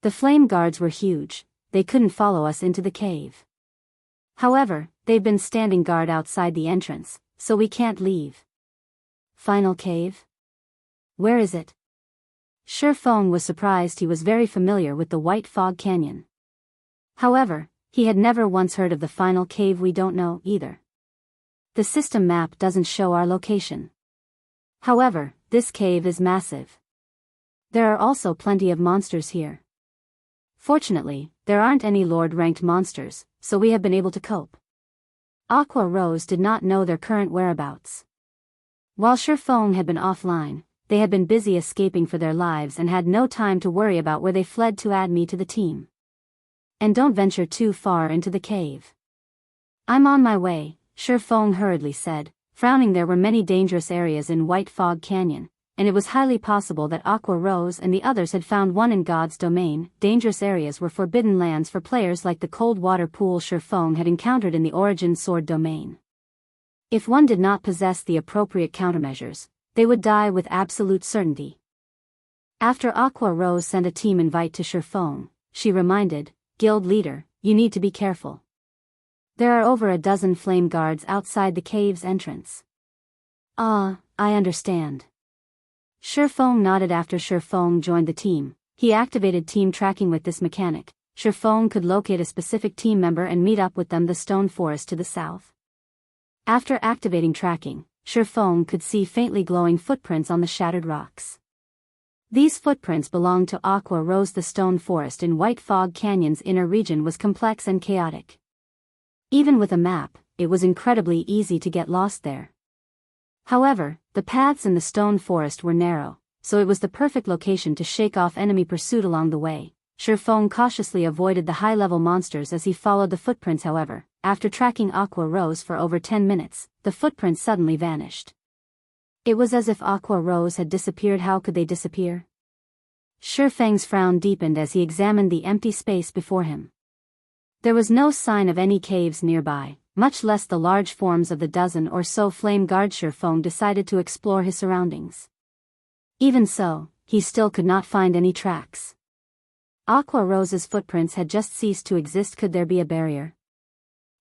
The flame guards were huge, they couldn't follow us into the cave. However, they've been standing guard outside the entrance, so we can't leave. Final Cave? Where is it? Shifeng was surprised. He was very familiar with the White Fog Canyon. However, he had never once heard of the Final Cave. We don't know either. The system map doesn't show our location. However, this cave is massive. There are also plenty of monsters here. Fortunately, there aren't any Lord-ranked monsters, so we have been able to cope. Aqua Rose did not know their current whereabouts. While Sherfong had been offline, they had been busy escaping for their lives and had no time to worry about where they fled to add me to the team. And don't venture too far into the cave. I'm on my way, Sherfong hurriedly said, frowning. There were many dangerous areas in White Fog Canyon, and it was highly possible that Aqua Rose and the others had found one in God's domain. Dangerous areas were forbidden lands for players like the cold water pool Sherfong had encountered in the Origin Sword domain. If one did not possess the appropriate countermeasures, they would die with absolute certainty. After Aqua Rose sent a team invite to Sherfong, she reminded, Guild leader, you need to be careful. There are over a dozen flame guards outside the cave's entrance. I understand. Sherfong nodded. After Sherfong joined the team, he activated team tracking. With this mechanic, Sherfong could locate a specific team member and meet up with them. The stone forest to the south. After activating tracking, Sherfong could see faintly glowing footprints on the shattered rocks. These footprints belonged to Aqua Rose. The stone forest in White Fog Canyon's inner region was complex and chaotic. Even with a map, it was incredibly easy to get lost there. However, the paths in the stone forest were narrow, so it was the perfect location to shake off enemy pursuit along the way. Sherfong cautiously avoided the high-level monsters as he followed the footprints. However, after tracking Aqua Rose for over 10 minutes, the footprints suddenly vanished. It was as if Aqua Rose had disappeared. How could they disappear? Sherfang's frown deepened as he examined the empty space before him. There was no sign of any caves nearby, much less the large forms of the dozen or so flame guards. Sherfong decided to explore his surroundings. Even so, he still could not find any tracks. Aqua Rose's footprints had just ceased to exist. Could there be a barrier?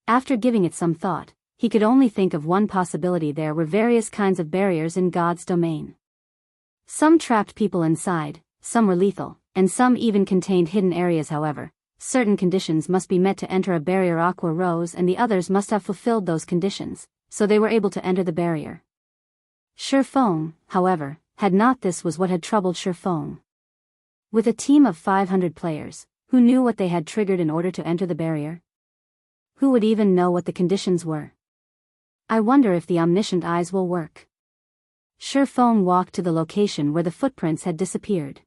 After giving it some thought, he could only think of one possibility. There were various kinds of barriers in God's domain. Some trapped people inside, some were lethal, and some even contained hidden areas. However, certain conditions must be met to enter a barrier. Aqua Rose and the others must have fulfilled those conditions, so they were able to enter the barrier. Sherfong, however, had not. This was what had troubled Sherfong. With a team of 500 players, who knew what they had triggered in order to enter the barrier? Who would even know what the conditions were? I wonder if the omniscient eyes will work. Sherfong walked to the location where the footprints had disappeared.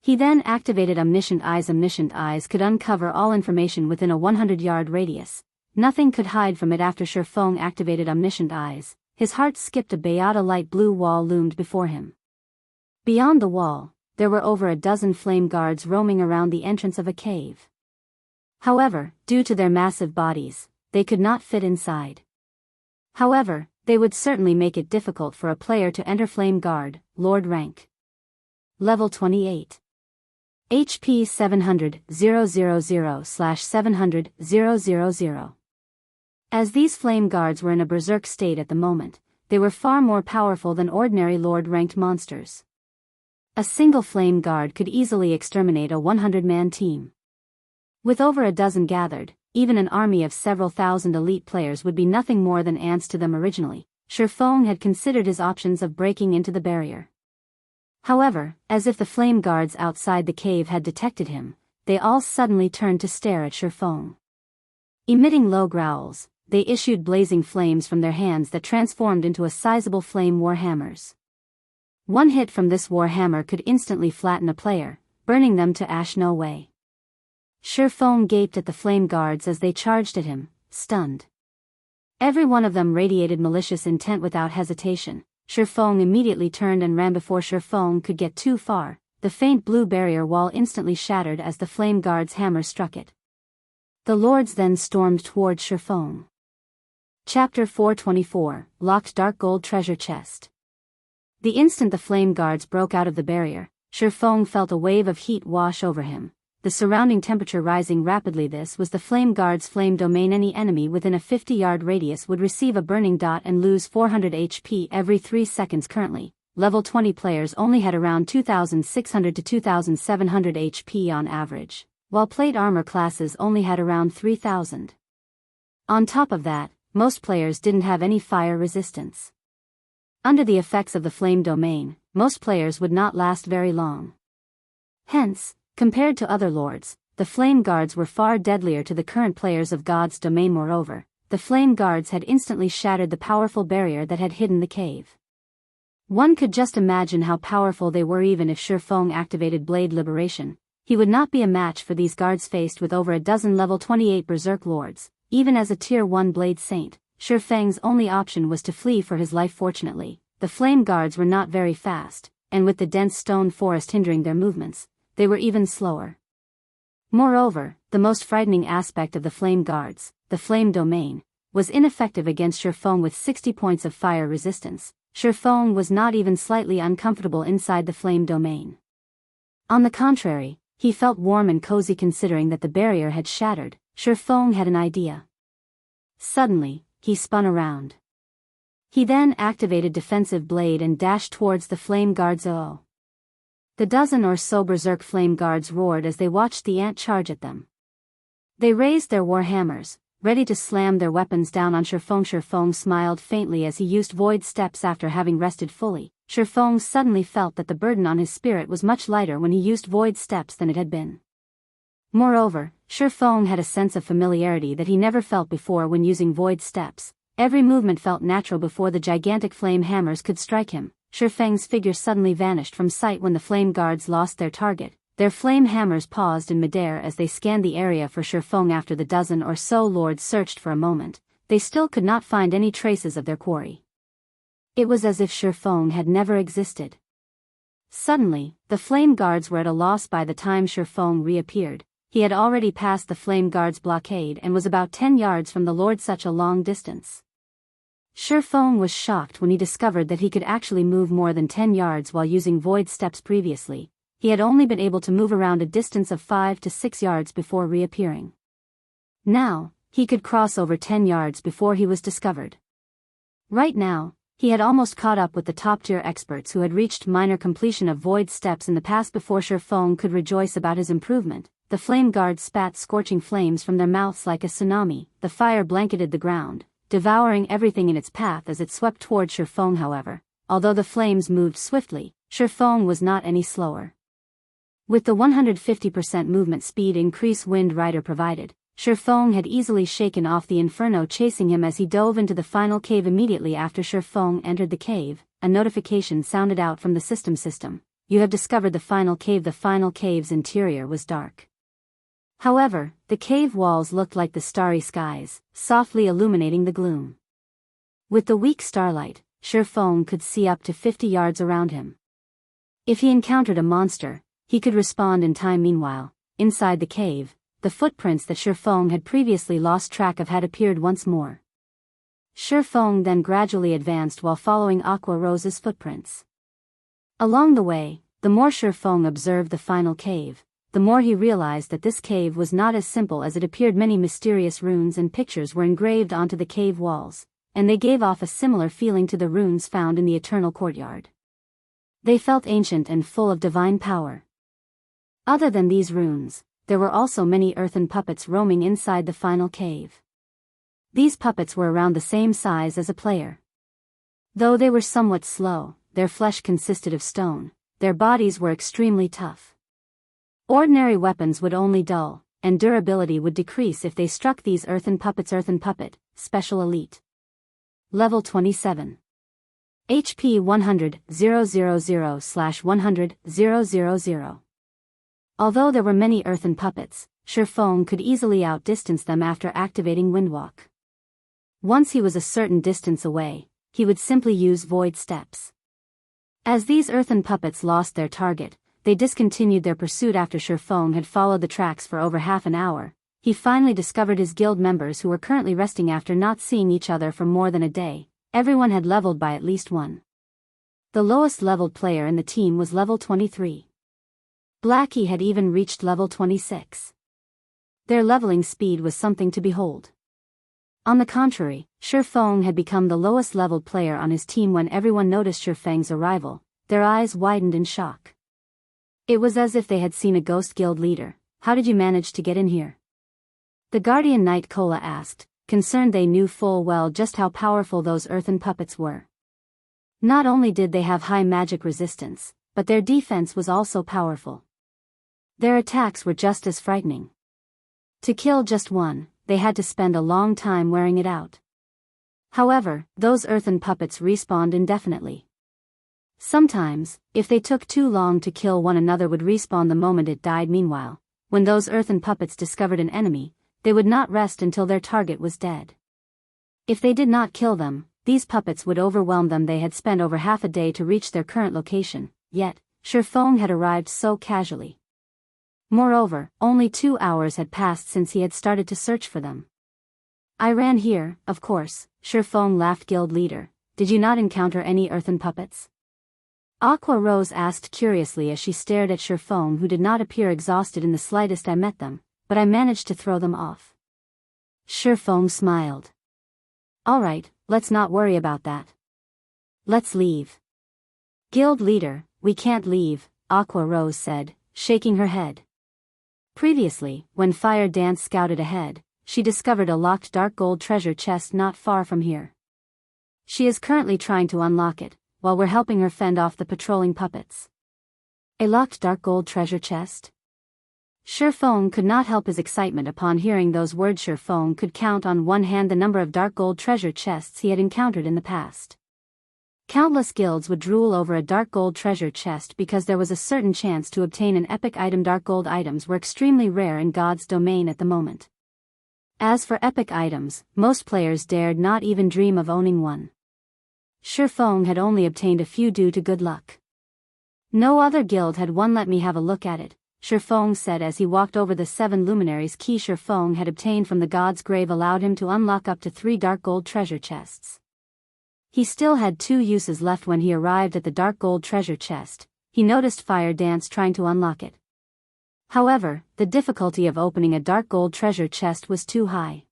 He then activated Omniscient Eyes. Omniscient Eyes could uncover all information within a 100-yard radius. Nothing could hide from it. After Sherfong activated Omniscient Eyes, his heart skipped a beat. A light blue wall loomed before him. Beyond the wall, there were over a dozen flame guards roaming around the entrance of a cave. However, due to their massive bodies, they could not fit inside. However, they would certainly make it difficult for a player to enter. Flame Guard, Lord rank. Level 28. HP 700,000/700,000. As these flame guards were in a berserk state at the moment, they were far more powerful than ordinary Lord-ranked monsters. A single flame guard could easily exterminate a 100-man team. With over a dozen gathered, even an army of several thousand elite players would be nothing more than ants to them. Originally, Sherfong had considered his options of breaking into the barrier. However, as if the flame guards outside the cave had detected him, they all suddenly turned to stare at Sherfong. Emitting low growls, they issued blazing flames from their hands that transformed into a sizable flame warhammers. One hit from this warhammer could instantly flatten a player, burning them to ash. No way. Sherfong gaped at the flame guards as they charged at him, stunned. Every one of them radiated malicious intent. Without hesitation, Sherfong immediately turned and ran. Before Sherfong could get too far, the faint blue barrier wall instantly shattered as the flame guard's hammer struck it. The lords then stormed toward Sherfong. Chapter 424, Locked Dark Gold Treasure Chest. The instant the flame guards broke out of the barrier, Sherfong felt a wave of heat wash over him, the surrounding temperature rising rapidly. This was the flame guard's flame domain. Any enemy within a 50-yard radius would receive a burning dot and lose 400 HP every 3 seconds. Currently, level 20 players only had around 2,600 to 2,700 HP on average, while plate armor classes only had around 3,000. On top of that, most players didn't have any fire resistance. Under the effects of the flame domain, most players would not last very long. Hence, compared to other lords, the flame guards were far deadlier to the current players of God's domain. Moreover, the flame guards had instantly shattered the powerful barrier that had hidden the cave. One could just imagine how powerful they were. Even if Shifeng activated Blade Liberation, he would not be a match for these guards faced with over a dozen level 28 Berserk Lords. Even as a Tier 1 Blade Saint, Shifeng's only option was to flee for his life. Fortunately, the flame guards were not very fast, and with the dense stone forest hindering their movements, they were even slower. Moreover, the most frightening aspect of the flame guards, the flame domain, was ineffective against Shifeng with 60 points of fire resistance. Shifeng was not even slightly uncomfortable inside the flame domain. On the contrary, he felt warm and cozy considering that the barrier had shattered. Shifeng had an idea. Suddenly, he spun around. He then activated Defensive Blade and dashed towards the flame guards. The dozen or so Berserk flame guards roared as they watched the ant charge at them. They raised their war hammers, ready to slam their weapons down on Shifeng. Shifeng smiled faintly as he used Void Steps after having rested fully. Shifeng suddenly felt that the burden on his spirit was much lighter when he used Void Steps than it had been. Moreover, Shifeng had a sense of familiarity that he never felt before when using Void Steps. Every movement felt natural before the gigantic flame hammers could strike him. Shifeng's figure suddenly vanished from sight when the flame guards lost their target. Their flame hammers paused in midair as they scanned the area for Shifeng. After the dozen or so lords searched for a moment, they still could not find any traces of their quarry. It was as if Shifeng had never existed. Suddenly, the flame guards were at a loss. By the time Shifeng reappeared, he had already passed the flame guards' blockade and was about 10 yards from the lord. Such a long distance. Shifeng was shocked when he discovered that he could actually move more than 10 yards while using Void Steps. Previously, he had only been able to move around a distance of 5 to 6 yards before reappearing. Now, he could cross over 10 yards before he was discovered. Right now, he had almost caught up with the top-tier experts who had reached minor completion of Void Steps in the past. Before Shifeng could rejoice about his improvement, the flame guards spat scorching flames from their mouths like a tsunami. The fire blanketed the ground, devouring everything in its path as it swept toward Shifeng. However, although the flames moved swiftly, Shifeng was not any slower. With the 150% movement speed increase Wind Rider provided, Shifeng had easily shaken off the inferno chasing him as he dove into the final cave. Immediately after Shifeng entered the cave, a notification sounded out from the system. You have discovered the final cave. The final cave's interior was dark. However, the cave walls looked like the starry skies, softly illuminating the gloom. With the weak starlight, Shifeng could see up to 50 yards around him. If he encountered a monster, he could respond in time. Meanwhile, inside the cave, the footprints that Shifeng had previously lost track of had appeared once more. Shifeng then gradually advanced while following Aqua Rose's footprints. Along the way, the more Shifeng observed the final cave, the more he realized that this cave was not as simple as it appeared. Many mysterious runes and pictures were engraved onto the cave walls, and they gave off a similar feeling to the runes found in the Eternal Courtyard. They felt ancient and full of divine power. Other than these runes, there were also many earthen puppets roaming inside the final cave. These puppets were around the same size as a player. Though they were somewhat slow, their flesh consisted of stone, their bodies were extremely tough. Ordinary weapons would only dull, and durability would decrease if they struck these earthen puppets. Earthen Puppet, Special Elite. Level 27. HP 100,000/100,000. Although there were many earthen puppets, Shifeng could easily outdistance them after activating Windwalk. Once he was a certain distance away, he would simply use Void Steps. As these earthen puppets lost their target, they discontinued their pursuit. After Shifeng had followed the tracks for over half an hour, he finally discovered his guild members who were currently resting after not seeing each other for more than a day. Everyone had leveled by at least 1. The lowest leveled player in the team was level 23. Blackie had even reached level 26. Their leveling speed was something to behold. On the contrary, Shifeng had become the lowest leveled player on his team. When everyone noticed Shifeng's arrival, their eyes widened in shock. It was as if they had seen a ghost guild leader. How did you manage to get in here? The Guardian Knight Kola asked, concerned. They knew full well just how powerful those earthen puppets were. Not only did they have high magic resistance, but their defense was also powerful. Their attacks were just as frightening. To kill just one, they had to spend a long time wearing it out. However, those earthen puppets respawned indefinitely. Sometimes, if they took too long to kill, one another would respawn the moment it died. Meanwhile, when those earthen puppets discovered an enemy, they would not rest until their target was dead. If they did not kill them, these puppets would overwhelm them. They had spent over half a day to reach their current location, yet, Shifeng had arrived so casually. Moreover, only 2 hours had passed since he had started to search for them. I ran here, of course, Shifeng laughed. Guild leader, did you not encounter any earthen puppets? Aqua Rose asked curiously as she stared at Shifeng, who did not appear exhausted in the slightest. I met them, but I managed to throw them off. Shifeng smiled. Alright, let's not worry about that. Let's leave. Guild leader, we can't leave, Aqua Rose said, shaking her head. Previously, when Fire Dance scouted ahead, she discovered a locked dark gold treasure chest not far from here. She is currently trying to unlock it, while we're helping her fend off the patrolling puppets. A locked dark gold treasure chest? Shifeng could not help his excitement upon hearing those words. Shifeng could count on one hand the number of dark gold treasure chests he had encountered in the past. Countless guilds would drool over a dark gold treasure chest because there was a certain chance to obtain an epic item. Dark gold items were extremely rare in God's domain at the moment. As for epic items, most players dared not even dream of owning one. Shifeng had only obtained a few due to good luck. No other guild had one. Let me have a look at it, Shifeng said as he walked over. The 7 luminaries key Shifeng had obtained from the god's grave allowed him to unlock up to 3 dark gold treasure chests. He still had 2 uses left. When he arrived at the dark gold treasure chest, he noticed Fire Dance trying to unlock it. However, the difficulty of opening a dark gold treasure chest was too high.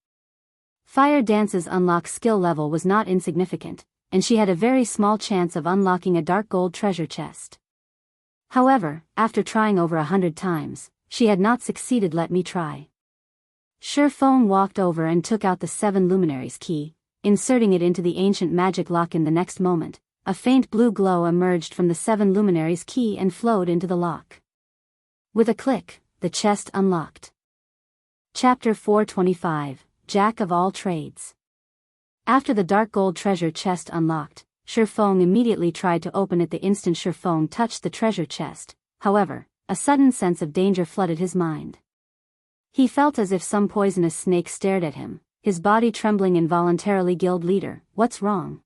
Fire Dance's unlock skill level was not insignificant, and she had a very small chance of unlocking a dark gold treasure chest. However, after trying over 100 times, she had not succeeded. Let me try. Shifeng walked over and took out the 7 luminaries key, inserting it into the ancient magic lock. In the next moment, a faint blue glow emerged from the 7 luminaries key and flowed into the lock. With a click, the chest unlocked. Chapter 425, Jack of All Trades. After the dark gold treasure chest unlocked, Shifeng immediately tried to open it. The instant Shifeng touched the treasure chest, however, a sudden sense of danger flooded his mind. He felt as if some poisonous snake stared at him, his body trembling involuntarily. Guild leader, what's wrong?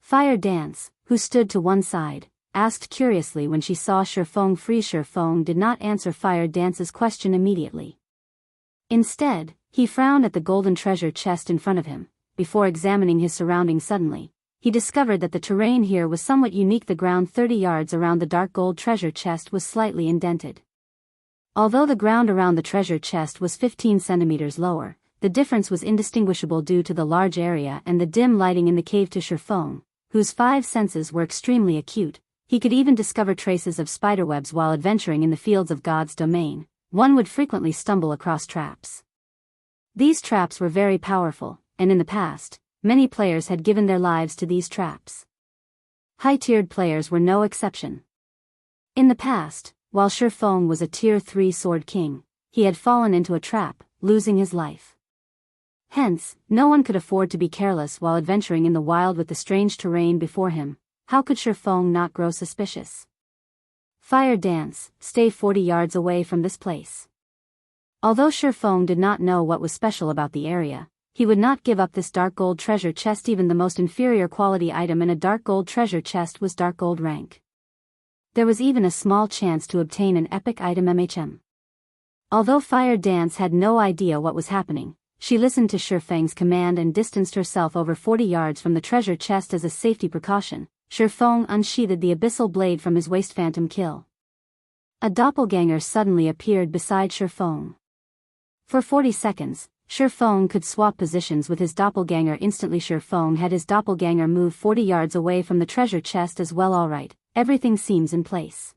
Fire Dance, who stood to one side, asked curiously when she saw Shifeng free. Shifeng did not answer Fire Dance's question immediately. Instead, he frowned at the golden treasure chest in front of him. Before examining his surroundings suddenly, he discovered that the terrain here was somewhat unique. The ground 30 yards around the dark gold treasure chest was slightly indented. Although the ground around the treasure chest was 15 centimeters lower, the difference was indistinguishable due to the large area and the dim lighting in the cave. To Shifeng, whose 5 senses were extremely acute, he could even discover traces of spiderwebs while adventuring in the fields of God's domain. One would frequently stumble across traps. These traps were very powerful, and in the past, many players had given their lives to these traps. High-tiered players were no exception. In the past, while Shifeng was a Tier 3 Sword King, he had fallen into a trap, losing his life. Hence, no one could afford to be careless while adventuring in the wild with the strange terrain before him. How could Shifeng not grow suspicious? Fire Dance, stay 40 yards away from this place. Although Shifeng did not know what was special about the area, he would not give up this dark gold treasure chest. Even the most inferior quality item in a dark gold treasure chest was dark gold rank. There was even a small chance to obtain an epic item. Although Fire Dance had no idea what was happening, she listened to Shifeng's command and distanced herself over 40 yards from the treasure chest as a safety precaution. Shifeng unsheathed the abyssal blade from his waist. Phantom kill. A doppelganger suddenly appeared beside Shifeng. For 40 seconds, Shifeng could swap positions with his doppelganger instantly. Shifeng had his doppelganger move 40 yards away from the treasure chest as well. Alright, everything seems in place.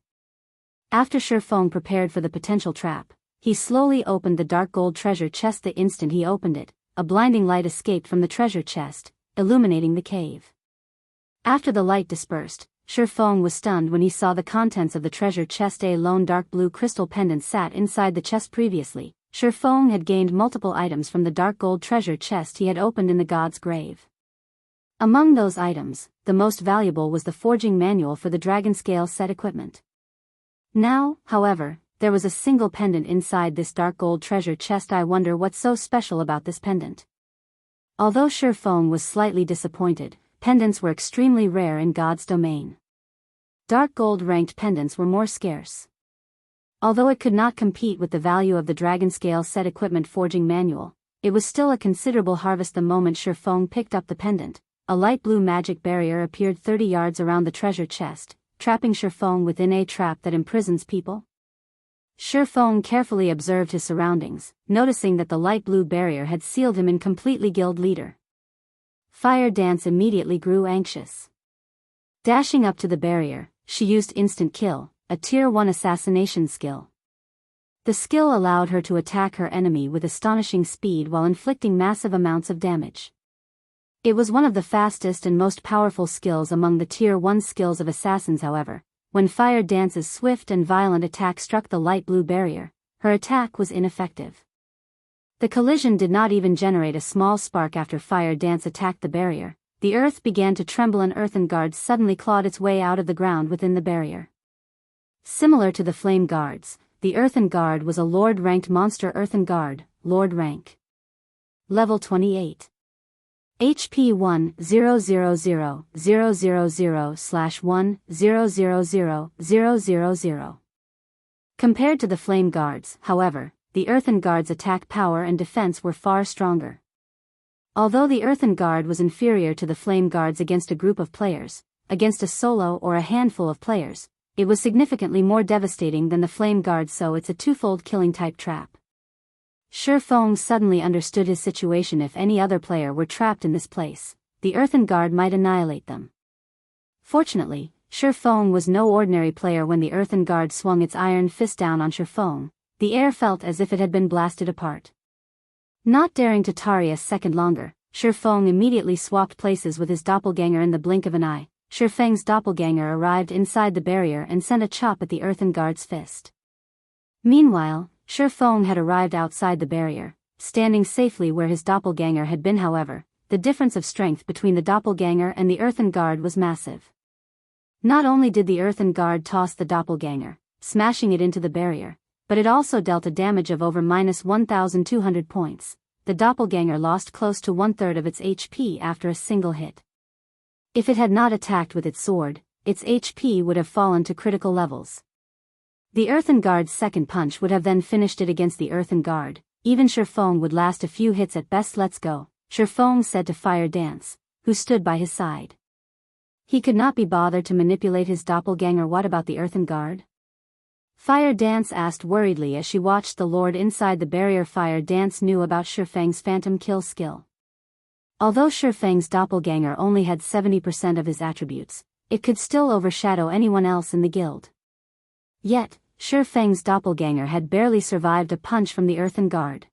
After Shifeng prepared for the potential trap, he slowly opened the dark gold treasure chest. The instant he opened it, a blinding light escaped from the treasure chest, illuminating the cave. After the light dispersed, Shifeng was stunned when he saw the contents of the treasure chest. A lone dark blue crystal pendant sat inside the chest. Previously, Shifeng had gained multiple items from the dark gold treasure chest he had opened in the god's grave. Among those items, the most valuable was the forging manual for the dragon scale set equipment. Now, however, there was a single pendant inside this dark gold treasure chest. I wonder what's so special about this pendant. Although Shifeng was slightly disappointed, pendants were extremely rare in God's domain. Dark gold ranked pendants were more scarce. Although it could not compete with the value of the dragon scale set equipment forging manual, it was still a considerable harvest. The moment Shifeng picked up the pendant, a light blue magic barrier appeared 30 yards around the treasure chest, trapping Shifeng within a trap that imprisons people. Shifeng carefully observed his surroundings, noticing that the light blue barrier had sealed him in completely. Guild leader Fire Dance immediately grew anxious. Dashing up to the barrier, she used Instant Kill, a Tier 1 assassination skill. The skill allowed her to attack her enemy with astonishing speed while inflicting massive amounts of damage. It was one of the fastest and most powerful skills among the Tier 1 skills of assassins. However, when Fire Dance's swift and violent attack struck the light blue barrier, her attack was ineffective. The collision did not even generate a small spark. After Fire Dance attacked the barrier, the earth began to tremble. An earthen guard suddenly clawed its way out of the ground within the barrier. Similar to the flame guards, the earthen guard was a Lord-ranked monster. Earthen guard, Lord rank. Level 28. HP 1-000-000/1-000-000. Compared to the flame guards, however, the earthen guard's attack power and defense were far stronger. Although the earthen guard was inferior to the flame guards against a group of players, against a solo or a handful of players, it was significantly more devastating than the flame guard. So it's a twofold killing type trap. Shifeng suddenly understood his situation. If any other player were trapped in this place, the earthen guard might annihilate them. Fortunately, Shifeng was no ordinary player. When the earthen guard swung its iron fist down on Shifeng, the air felt as if it had been blasted apart. Not daring to tarry a second longer, Shifeng immediately swapped places with his doppelganger. In the blink of an eye, Shifeng's doppelganger arrived inside the barrier and sent a chop at the earthen guard's fist. Meanwhile, Shifeng had arrived outside the barrier, standing safely where his doppelganger had been. However, the difference of strength between the doppelganger and the earthen guard was massive. Not only did the earthen guard toss the doppelganger, smashing it into the barrier, but it also dealt a damage of over -1,200 points. The doppelganger lost close to 1/3 of its HP after a single hit. If it had not attacked with its sword, its HP would have fallen to critical levels. The earthen guard's second punch would have then finished it. Against the earthen guard, even Shifeng would last a few hits at best. Let's go, Shifeng said to Fire Dance, who stood by his side. He could not be bothered to manipulate his doppelganger. What about the earthen guard? Fire Dance asked worriedly as she watched the lord inside the barrier. Fire Dance knew about Shifeng's phantom kill skill. Although Shifeng's doppelganger only had 70% of his attributes, it could still overshadow anyone else in the guild. Yet, Shifeng's doppelganger had barely survived a punch from the earthen guard.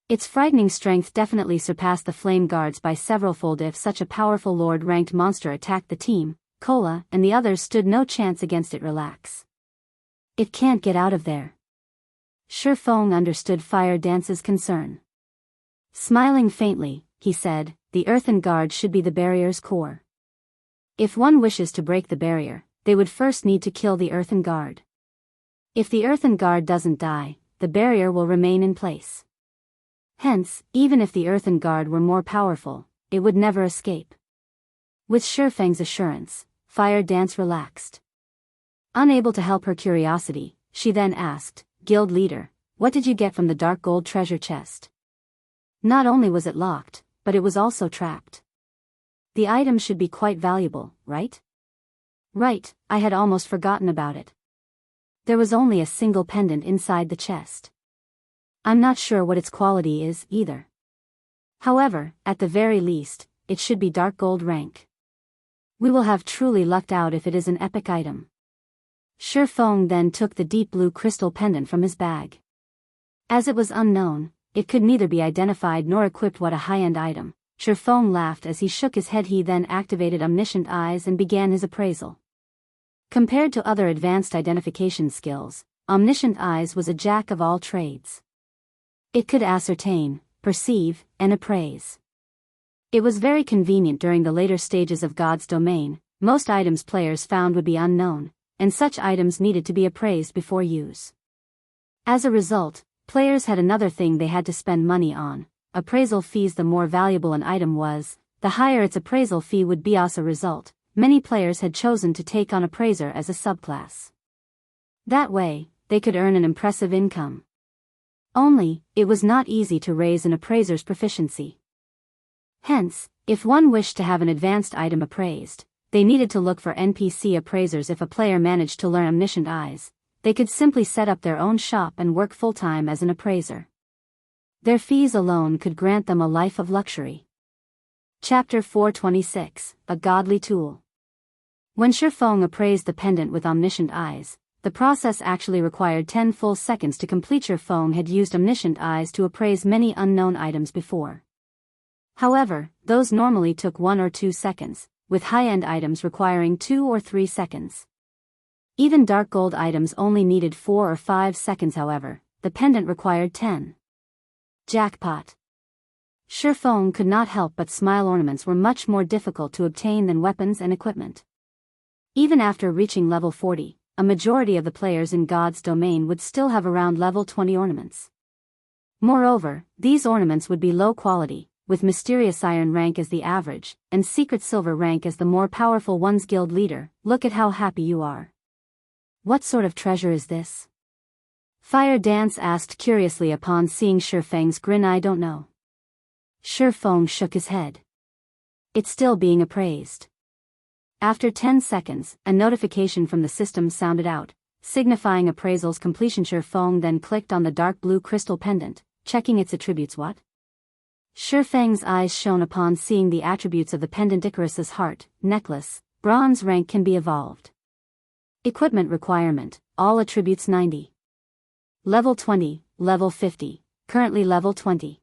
Its frightening strength definitely surpassed the flame guards by several-fold. If such a powerful lord-ranked monster attacked the team, Cola and the others stood no chance against it. Relax. It can't get out of there. Shifeng understood Fire Dance's concern. Smiling faintly, he said, the earthen guard should be the barrier's core. If one wishes to break the barrier, they would first need to kill the earthen guard. If the earthen guard doesn't die, the barrier will remain in place. Hence, even if the earthen guard were more powerful, it would never escape. With Shifeng's assurance, Fire Dance relaxed. Unable to help her curiosity, she then asked, Guild leader, what did you get from the dark gold treasure chest? Not only was it locked, but it was also trapped. The item should be quite valuable, right? Right, I had almost forgotten about it. There was only a single pendant inside the chest. I'm not sure what its quality is, either. However, at the very least, it should be dark gold rank. We will have truly lucked out if it is an epic item. Shifeng then took the deep blue crystal pendant from his bag. As it was unknown, it could neither be identified nor equipped. What a high-end item. Shifeng laughed as he shook his head. He then activated Omniscient Eyes and began his appraisal. Compared to other advanced identification skills, Omniscient Eyes was a jack of all trades. It could ascertain, perceive, and appraise. It was very convenient during the later stages of God's domain. Most items players found would be unknown, and such items needed to be appraised before use. As a result, players had another thing they had to spend money on: appraisal fees. The more valuable an item was, the higher its appraisal fee would be. As a result, many players had chosen to take on Appraiser as a subclass. That way, they could earn an impressive income. Only, it was not easy to raise an appraiser's proficiency. Hence, if one wished to have an advanced item appraised, they needed to look for NPC appraisers. If a player managed to learn Omniscient Eyes, they could simply set up their own shop and work full-time as an appraiser. Their fees alone could grant them a life of luxury. Chapter 426, A Godly Tool. When Shifeng appraised the pendant with Omniscient Eyes, the process actually required 10 full seconds to complete. Shifeng had used Omniscient Eyes to appraise many unknown items before. However, those normally took 1 or 2 seconds, with high-end items requiring 2 or 3 seconds. Even dark gold items only needed 4 or 5 seconds. However, the pendant required 10. Jackpot. Shifeng could not help but smile. Ornaments were much more difficult to obtain than weapons and equipment. Even after reaching level 40, a majority of the players in God's domain would still have around level 20 ornaments. Moreover, these ornaments would be low quality, with Mysterious Iron rank as the average, and Secret Silver rank as the more powerful ones. Guild leader, look at how happy you are. What sort of treasure is this? Fire Dance asked curiously upon seeing Shifeng's grin. I don't know. Shifeng shook his head. It's still being appraised. After 10 seconds, a notification from the system sounded out, signifying appraisal's completion. Shifeng then clicked on the dark blue crystal pendant, checking its attributes. What? Shifeng's eyes shone upon seeing the attributes of the pendant. Icarus's heart, necklace, bronze rank can be evolved. Equipment requirement, all attributes 90. Level 20, level 50, currently level 20.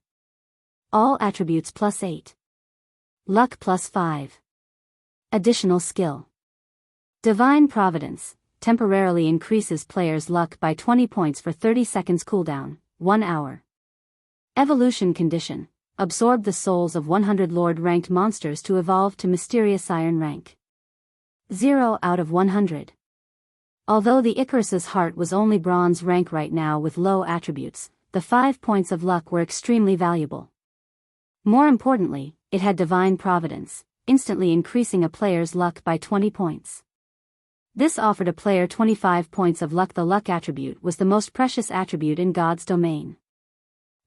All attributes +8. Luck +5. Additional skill. Divine Providence, temporarily increases players' luck by 20 points for 30 seconds. Cooldown, 1 hour. Evolution condition. Absorb the souls of 100 Lord-ranked monsters to evolve to Mysterious Iron rank. 0 out of 100. Although the Icarus's heart was only bronze rank right now with low attributes, the 5 points of luck were extremely valuable. More importantly, it had Divine Providence, instantly increasing a player's luck by 20 points. This offered a player 25 points of luck. The luck attribute was the most precious attribute in God's domain.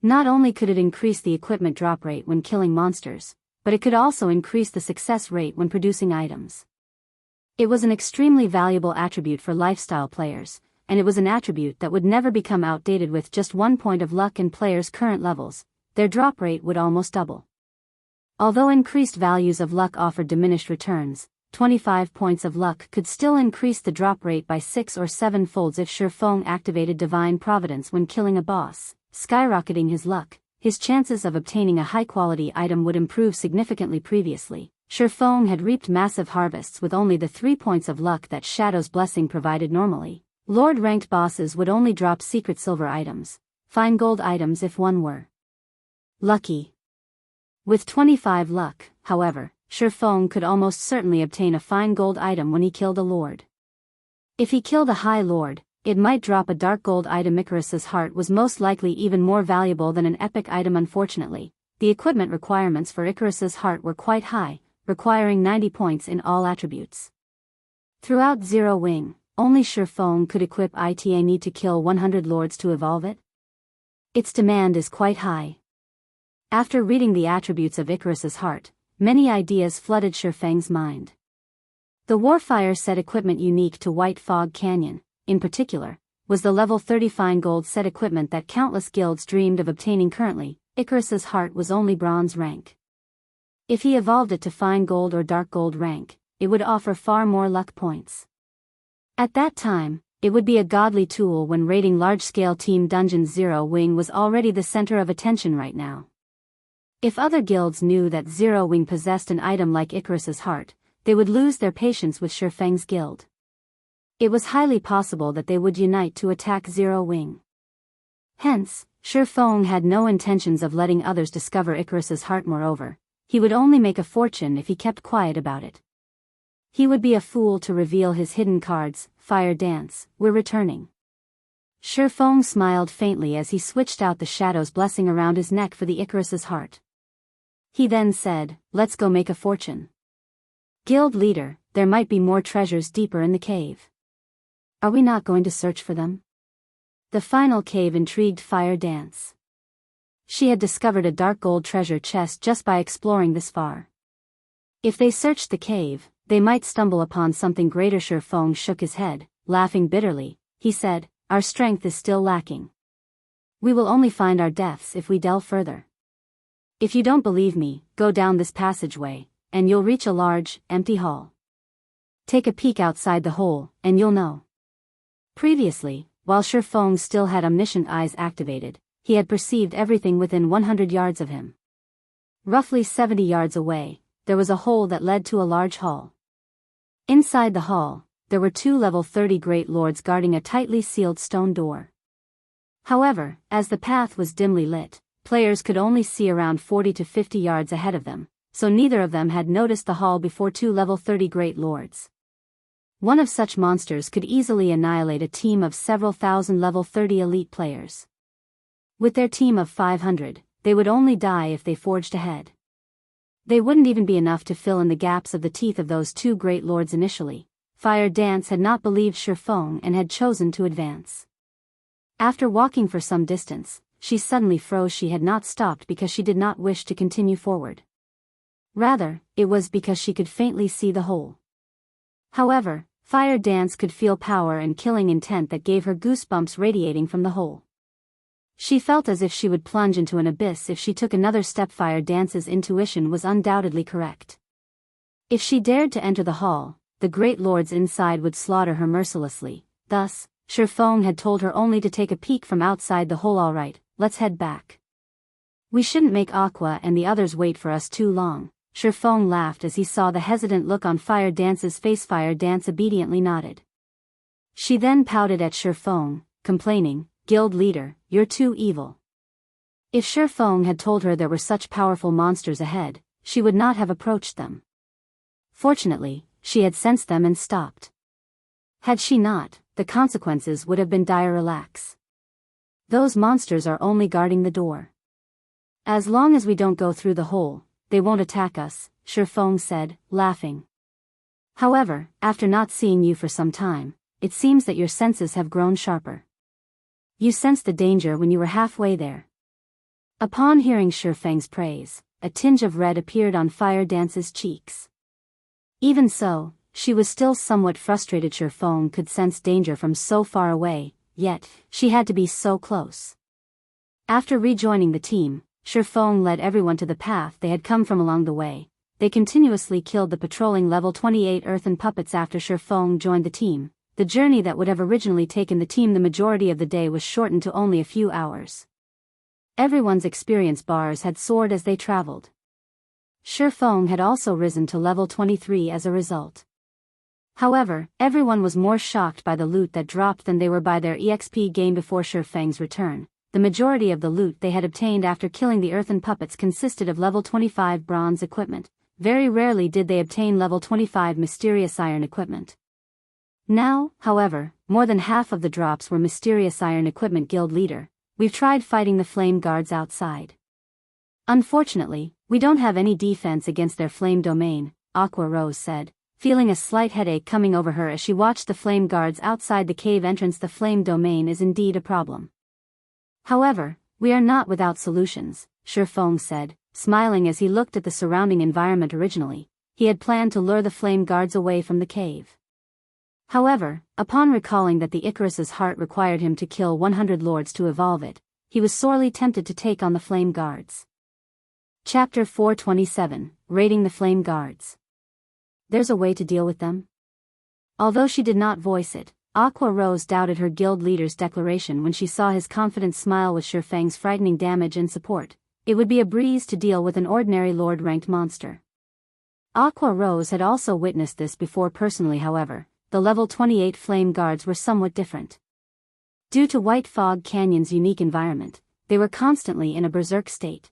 Not only could it increase the equipment drop rate when killing monsters, but it could also increase the success rate when producing items. It was an extremely valuable attribute for lifestyle players, and it was an attribute that would never become outdated. With just 1 point of luck in players' current levels, their drop rate would almost double. Although increased values of luck offered diminished returns, 25 points of luck could still increase the drop rate by 6 or 7 folds if Shifeng activated Divine Providence when killing a boss, skyrocketing his luck. His chances of obtaining a high-quality item would improve significantly. Previously, Shifeng had reaped massive harvests with only the 3 points of luck that Shadow's Blessing provided. Normally, Lord-ranked bosses would only drop Secret Silver items, fine gold items if one were lucky. With 25 luck, however, Shifeng could almost certainly obtain a fine gold item when he killed a Lord. If he killed a High Lord, it might drop a dark gold item. Icarus's heart was most likely even more valuable than an epic item. Unfortunately, the equipment requirements for Icarus's heart were quite high, requiring 90 points in all attributes. Throughout Zero Wing, only Shifeng could equip it. I need to kill 100 lords to evolve it. Its demand is quite high. After reading the attributes of Icarus's heart, many ideas flooded Shifeng's mind. The Warfire set equipment unique to White Fog Canyon, in particular, was the level 30 fine gold set equipment that countless guilds dreamed of obtaining. Currently, Icarus's heart was only bronze rank. If he evolved it to fine gold or dark gold rank, it would offer far more luck points. At that time, it would be a godly tool when raiding large-scale team dungeons. Zero Wing was already the center of attention right now. If other guilds knew that Zero Wing possessed an item like Icarus's heart, they would lose their patience with Shifeng's guild. It was highly possible that they would unite to attack Zero Wing. Hence, Shifeng had no intentions of letting others discover Icarus's heart. Moreover, he would only make a fortune if he kept quiet about it. He would be a fool to reveal his hidden cards. Fire dance, we're returning. Shifeng smiled faintly as he switched out the shadow's blessing around his neck for the Icarus's heart. He then said, let's go make a fortune. Guild leader, there might be more treasures deeper in the cave. Are we not going to search for them? The final cave intrigued Fire Dance. She had discovered a dark gold treasure chest just by exploring this far. If they searched the cave, they might stumble upon something greater. Shifeng shook his head, laughing bitterly. He said, our strength is still lacking. We will only find our deaths if we delve further. If you don't believe me, go down this passageway, and you'll reach a large, empty hall. Take a peek outside the hole, and you'll know. Previously, while Shifeng still had omniscient eyes activated, he had perceived everything within 100 yards of him. Roughly 70 yards away, there was a hole that led to a large hall. Inside the hall, there were 2 level 30 great lords guarding a tightly sealed stone door. However, as the path was dimly lit, players could only see around 40 to 50 yards ahead of them, so neither of them had noticed the hall before 2 level 30 great lords. One of such monsters could easily annihilate a team of several thousand level 30 elite players. With their team of 500, they would only die if they forged ahead. They wouldn't even be enough to fill in the gaps of the teeth of those 2 great lords initially. Fire Dance had not believed Shifeng and had chosen to advance. After walking for some distance, she suddenly froze. She had not stopped because she did not wish to continue forward. Rather, it was because she could faintly see the hole. However, Fire Dance could feel power and killing intent that gave her goosebumps radiating from the hole. She felt as if she would plunge into an abyss if she took another step. Fire Dance's intuition was undoubtedly correct. If she dared to enter the hall, the great lords inside would slaughter her mercilessly. Thus, Shifeng had told her only to take a peek from outside the hole. All right, let's head back. We shouldn't make Aqua and the others wait for us too long. Shifeng laughed as he saw the hesitant look on Fire Dance's face. Fire Dance obediently nodded. She then pouted at Shifeng, complaining, Guild leader, you're too evil. If Shifeng had told her there were such powerful monsters ahead, she would not have approached them. Fortunately, she had sensed them and stopped. Had she not, the consequences would have been dire. Relax. Those monsters are only guarding the door. As long as we don't go through the hole, they won't attack us, Shifeng said, laughing. However, after not seeing you for some time, it seems that your senses have grown sharper. You sensed the danger when you were halfway there. Upon hearing Shifeng's praise, a tinge of red appeared on Fire Dance's cheeks. Even so, she was still somewhat frustrated. Shifeng could sense danger from so far away, yet, she had to be so close. After rejoining the team, Shifeng led everyone to the path they had come from. Along the way, they continuously killed the patrolling level 28 earthen puppets. After Shifeng joined the team, the journey that would have originally taken the team the majority of the day was shortened to only a few hours. Everyone's experience bars had soared as they traveled. Shifeng had also risen to level 23 as a result. However, everyone was more shocked by the loot that dropped than they were by their EXP gain. Before Shifeng's return, the majority of the loot they had obtained after killing the earthen puppets consisted of level 25 bronze equipment. Very rarely did they obtain level 25 mysterious iron equipment. Now, however, more than half of the drops were mysterious iron equipment. Guild leader, we've tried fighting the flame guards outside. Unfortunately, we don't have any defense against their flame domain, Aqua Rose said, feeling a slight headache coming over her as she watched the flame guards outside the cave entrance. The flame domain is indeed a problem. However, we are not without solutions, Shifeng said, smiling as he looked at the surrounding environment. Originally, he had planned to lure the flame guards away from the cave. However, upon recalling that the Icarus's heart required him to kill 100 lords to evolve it, he was sorely tempted to take on the flame guards. Chapter 427, Raiding the Flame Guards. There's a way to deal with them? Although she did not voice it, Aqua Rose doubted her guild leader's declaration when she saw his confident smile with Shifeng's frightening damage and support. it would be a breeze to deal with an ordinary Lord-ranked monster. Aqua Rose had also witnessed this before personally. However, the level 28 flame guards were somewhat different. Due to White Fog Canyon's unique environment, they were constantly in a berserk state.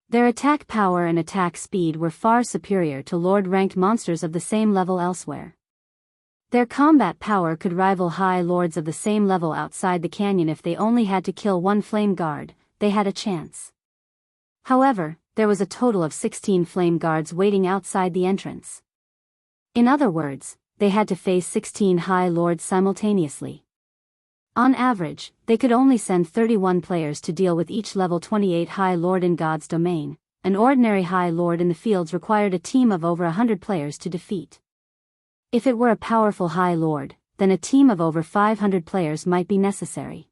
Their attack power and attack speed were far superior to Lord-ranked monsters of the same level elsewhere. Their combat power could rival high lords of the same level outside the canyon. If they only had to kill one flame guard, they had a chance. However, there was a total of 16 flame guards waiting outside the entrance. In other words, they had to face 16 high lords simultaneously. On average, they could only send 31 players to deal with each level 28 high lord in God's domain. An ordinary high lord in the fields required a team of over 100 players to defeat. If it were a powerful high lord, then a team of over 500 players might be necessary.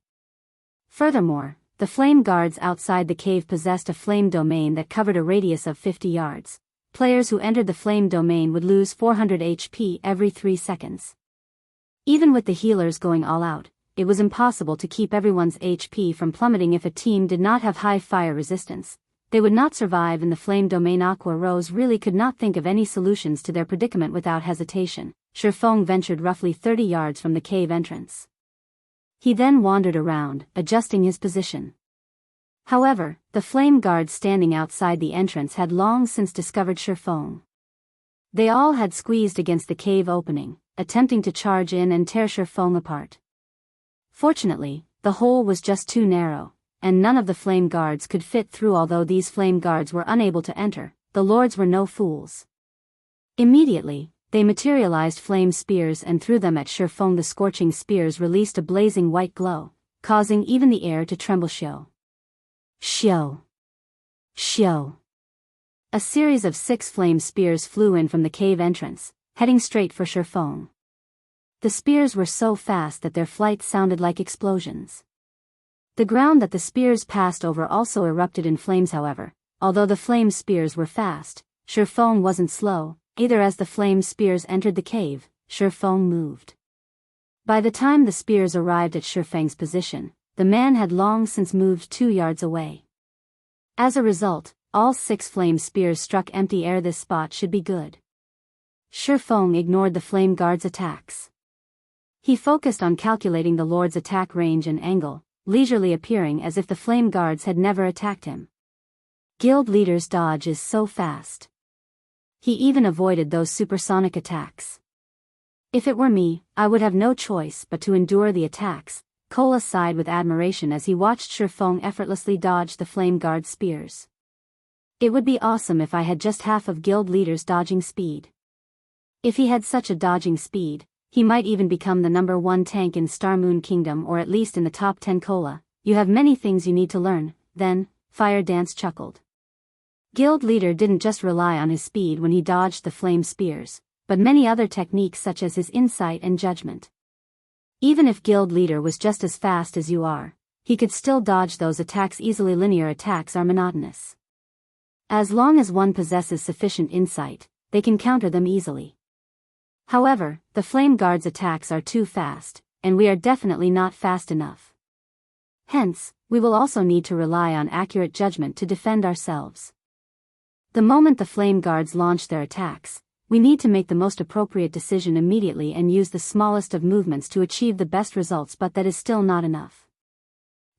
Furthermore, the flame guards outside the cave possessed a flame domain that covered a radius of 50 yards. Players who entered the flame domain would lose 400 HP every 3 seconds. Even with the healers going all out, it was impossible to keep everyone's HP from plummeting. If a team did not have high fire resistance, they would not survive in the flame domain. Aqua Rose really could not think of any solutions to their predicament. Without hesitation, Shifeng ventured roughly 30 yards from the cave entrance. He then wandered around, adjusting his position. However, the flame guards standing outside the entrance had long since discovered Shifeng. They all had squeezed against the cave opening, attempting to charge in and tear Shifeng apart. Fortunately, the hole was just too narrow, and none of the flame guards could fit through. Although these flame guards were unable to enter, the lords were no fools. Immediately, they materialized flame spears and threw them at Shifeng. The scorching spears released a blazing white glow, causing even the air to tremble. Shio! A series of 6 flame spears flew in from the cave entrance, heading straight for Shifeng. The spears were so fast that their flight sounded like explosions. The ground that the spears passed over also erupted in flames. However, although the flame spears were fast, Shifeng wasn't slow, either. As the flame spears entered the cave, Shifeng moved. By the time the spears arrived at Shifeng's position, the man had long since moved 2 yards away. As a result, all 6 flame spears struck empty air. This spot should be good. Shifeng ignored the flame guard's attacks. He focused on calculating the lord's attack range and angle, leisurely appearing as if the flame guards had never attacked him. Guild leader's dodge is so fast. He even avoided those supersonic attacks. If it were me, I would have no choice but to endure the attacks. Cola sighed with admiration as he watched Shifeng effortlessly dodge the flame guard spears. It would be awesome if I had just half of guild leader's dodging speed. If he had such a dodging speed, he might even become the #1 tank in Star Moon Kingdom, or at least in the top 10. Cola, you have many things you need to learn. Then, Fire Dance chuckled. Guild leader didn't just rely on his speed when he dodged the flame spears, but many other techniques such as his insight and judgment. Even if guild leader was just as fast as you are, he could still dodge those attacks easily. Linear attacks are monotonous. As long as one possesses sufficient insight, they can counter them easily. However, the flame guard's attacks are too fast, and we are definitely not fast enough. Hence, we will also need to rely on accurate judgment to defend ourselves. The moment the flame guards launch their attacks, we need to make the most appropriate decision immediately and use the smallest of movements to achieve the best results, but that is still not enough.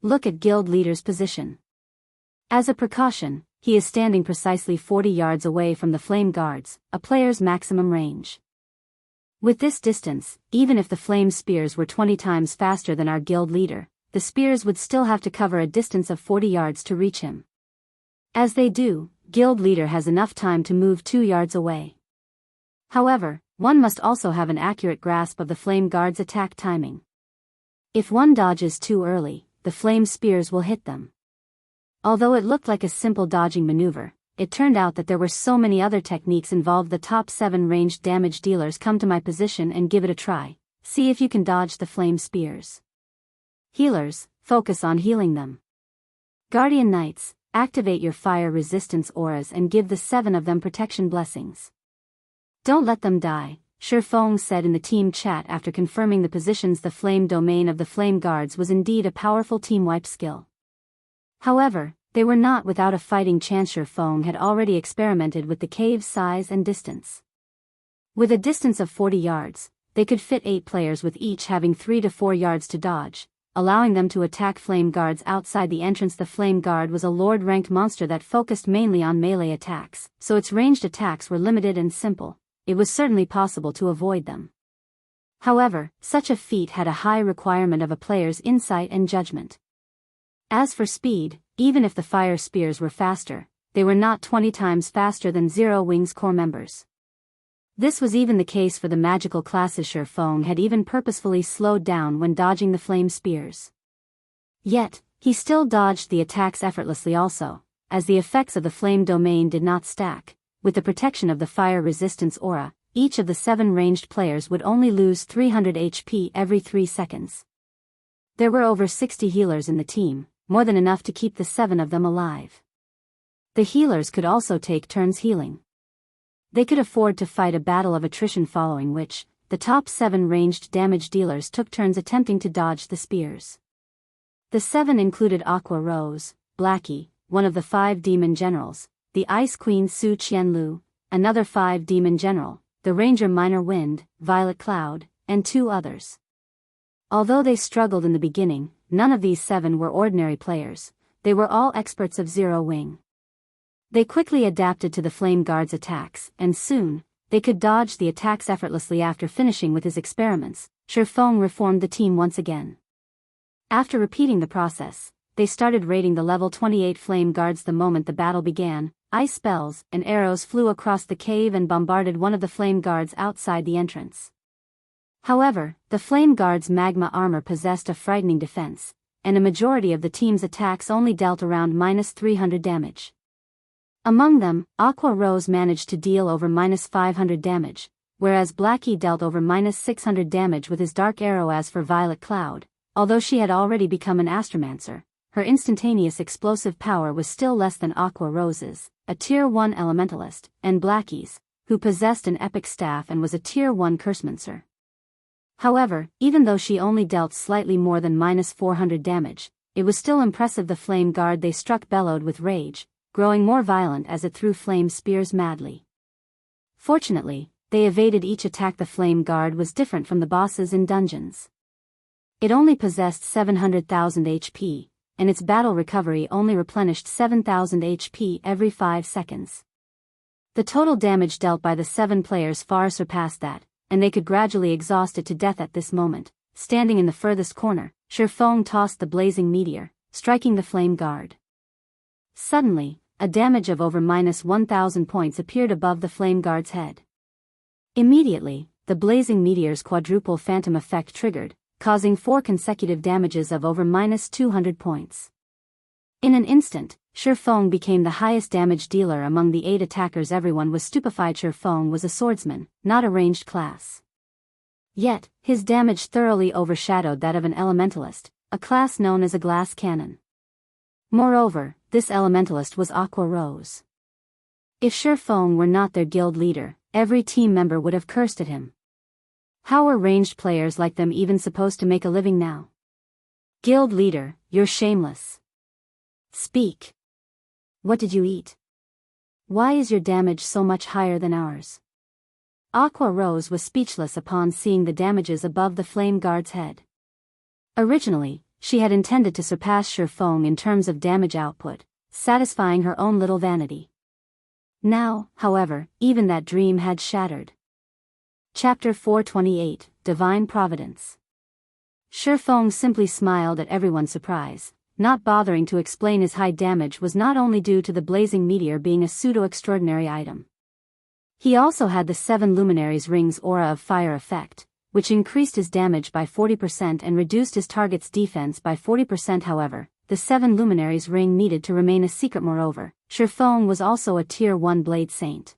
Look at guild leader's position. As a precaution, he is standing precisely 40 yards away from the flame guards, a player's maximum range. With this distance, even if the flame spears were 20 times faster than our guild leader, the spears would still have to cover a distance of 40 yards to reach him. As they do, guild leader has enough time to move 2 yards away. However, one must also have an accurate grasp of the flame guard's attack timing. If one dodges too early, the flame spears will hit them. Although it looked like a simple dodging maneuver, it turned out that there were so many other techniques involved. The top 7 ranged damage dealers come to my position and give it a try. See if you can dodge the flame spears. Healers, focus on healing them. Guardian Knights, activate your fire resistance auras and give the 7 of them protection blessings. Don't let them die, Shifeng said in the team chat after confirming the positions. The flame domain of the flame guards was indeed a powerful team wipe skill. However, They were not without a fighting chance. Feng had already experimented with the cave's size and distance. With a distance of 40 yards, they could fit 8 players with each having 3 to 4 yards to dodge, allowing them to attack flame guards outside the entrance. The flame guard was a Lord-ranked monster that focused mainly on melee attacks, so its ranged attacks were limited and simple. It was certainly possible to avoid them. However, such a feat had a high requirement of a player's insight and judgment. As for speed, even if the fire spears were faster, they were not 20 times faster than Zero Wing's core members. This was even the case for the magical classes. Feng had even purposefully slowed down when dodging the flame spears. Yet, he still dodged the attacks effortlessly also, as the effects of the flame domain did not stack. With the protection of the fire resistance aura, each of the 7 ranged players would only lose 300 HP every 3 seconds. There were over 60 healers in the team, more than enough to keep the 7 of them alive. The healers could also take turns healing. They could afford to fight a battle of attrition, following which, the top 7 ranged damage dealers took turns attempting to dodge the spears. The 7 included Aqua Rose, Blackie, one of the 5 demon generals, the Ice Queen Su Qianlu, another 5 demon general, the Ranger Minor Wind, Violet Cloud, and 2 others. Although they struggled in the beginning, none of these 7 were ordinary players. They were all experts of Zero Wing. They quickly adapted to the Flame Guard's attacks, and soon, they could dodge the attacks effortlessly. After finishing with his experiments, Feng reformed the team once again. After repeating the process, they started raiding the level 28 Flame Guards. The moment the battle began, ice spells and arrows flew across the cave and bombarded one of the Flame Guards outside the entrance. However, the Flame Guard's magma armor possessed a frightening defense, and a majority of the team's attacks only dealt around -300 damage. Among them, Aqua Rose managed to deal over -500 damage, whereas Blackie dealt over -600 damage with his dark arrow. As for Violet Cloud, although she had already become an Astromancer, her instantaneous explosive power was still less than Aqua Rose's, a Tier 1 Elementalist, and Blackie's, who possessed an epic staff and was a Tier 1 Cursemancer. However, even though she only dealt slightly more than -400 damage, it was still impressive. The Flame Guard they struck bellowed with rage, growing more violent as it threw flame spears madly. Fortunately, they evaded each attack. The Flame Guard was different from the bosses in dungeons. It only possessed 700,000 HP, and its battle recovery only replenished 7,000 HP every 5 seconds. The total damage dealt by the 7 players far surpassed that, and they could gradually exhaust it to death. At this moment, standing in the furthest corner, Feng tossed the blazing meteor, striking the Flame Guard. Suddenly, a damage of over -1,000 points appeared above the Flame Guard's head. Immediately, the blazing meteor's quadruple phantom effect triggered, causing 4 consecutive damages of over -200 points. In an instant, Feng became the highest damage dealer among the 8 attackers. Everyone was stupefied. Feng was a swordsman, not a ranged class. Yet, his damage thoroughly overshadowed that of an elementalist, a class known as a glass cannon. Moreover, this elementalist was Aqua Rose. If Feng were not their guild leader, every team member would have cursed at him. How were ranged players like them even supposed to make a living now? Guild leader, you're shameless. Speak. What did you eat? Why is your damage so much higher than ours? Aqua Rose was speechless upon seeing the damages above the Flame Guard's head. Originally, she had intended to surpass Feng in terms of damage output, satisfying her own little vanity. Now, however, even that dream had shattered. Chapter 428, Divine Providence. Feng simply smiled at everyone's surprise, not bothering to explain his high damage was not only due to the blazing meteor being a pseudo-extraordinary item. He also had the 7 Luminaries' Ring's aura of fire effect, which increased his damage by 40% and reduced his target's defense by 40%. However, the 7 Luminaries' Ring needed to remain a secret. Moreover, Feng was also a Tier 1 Blade Saint.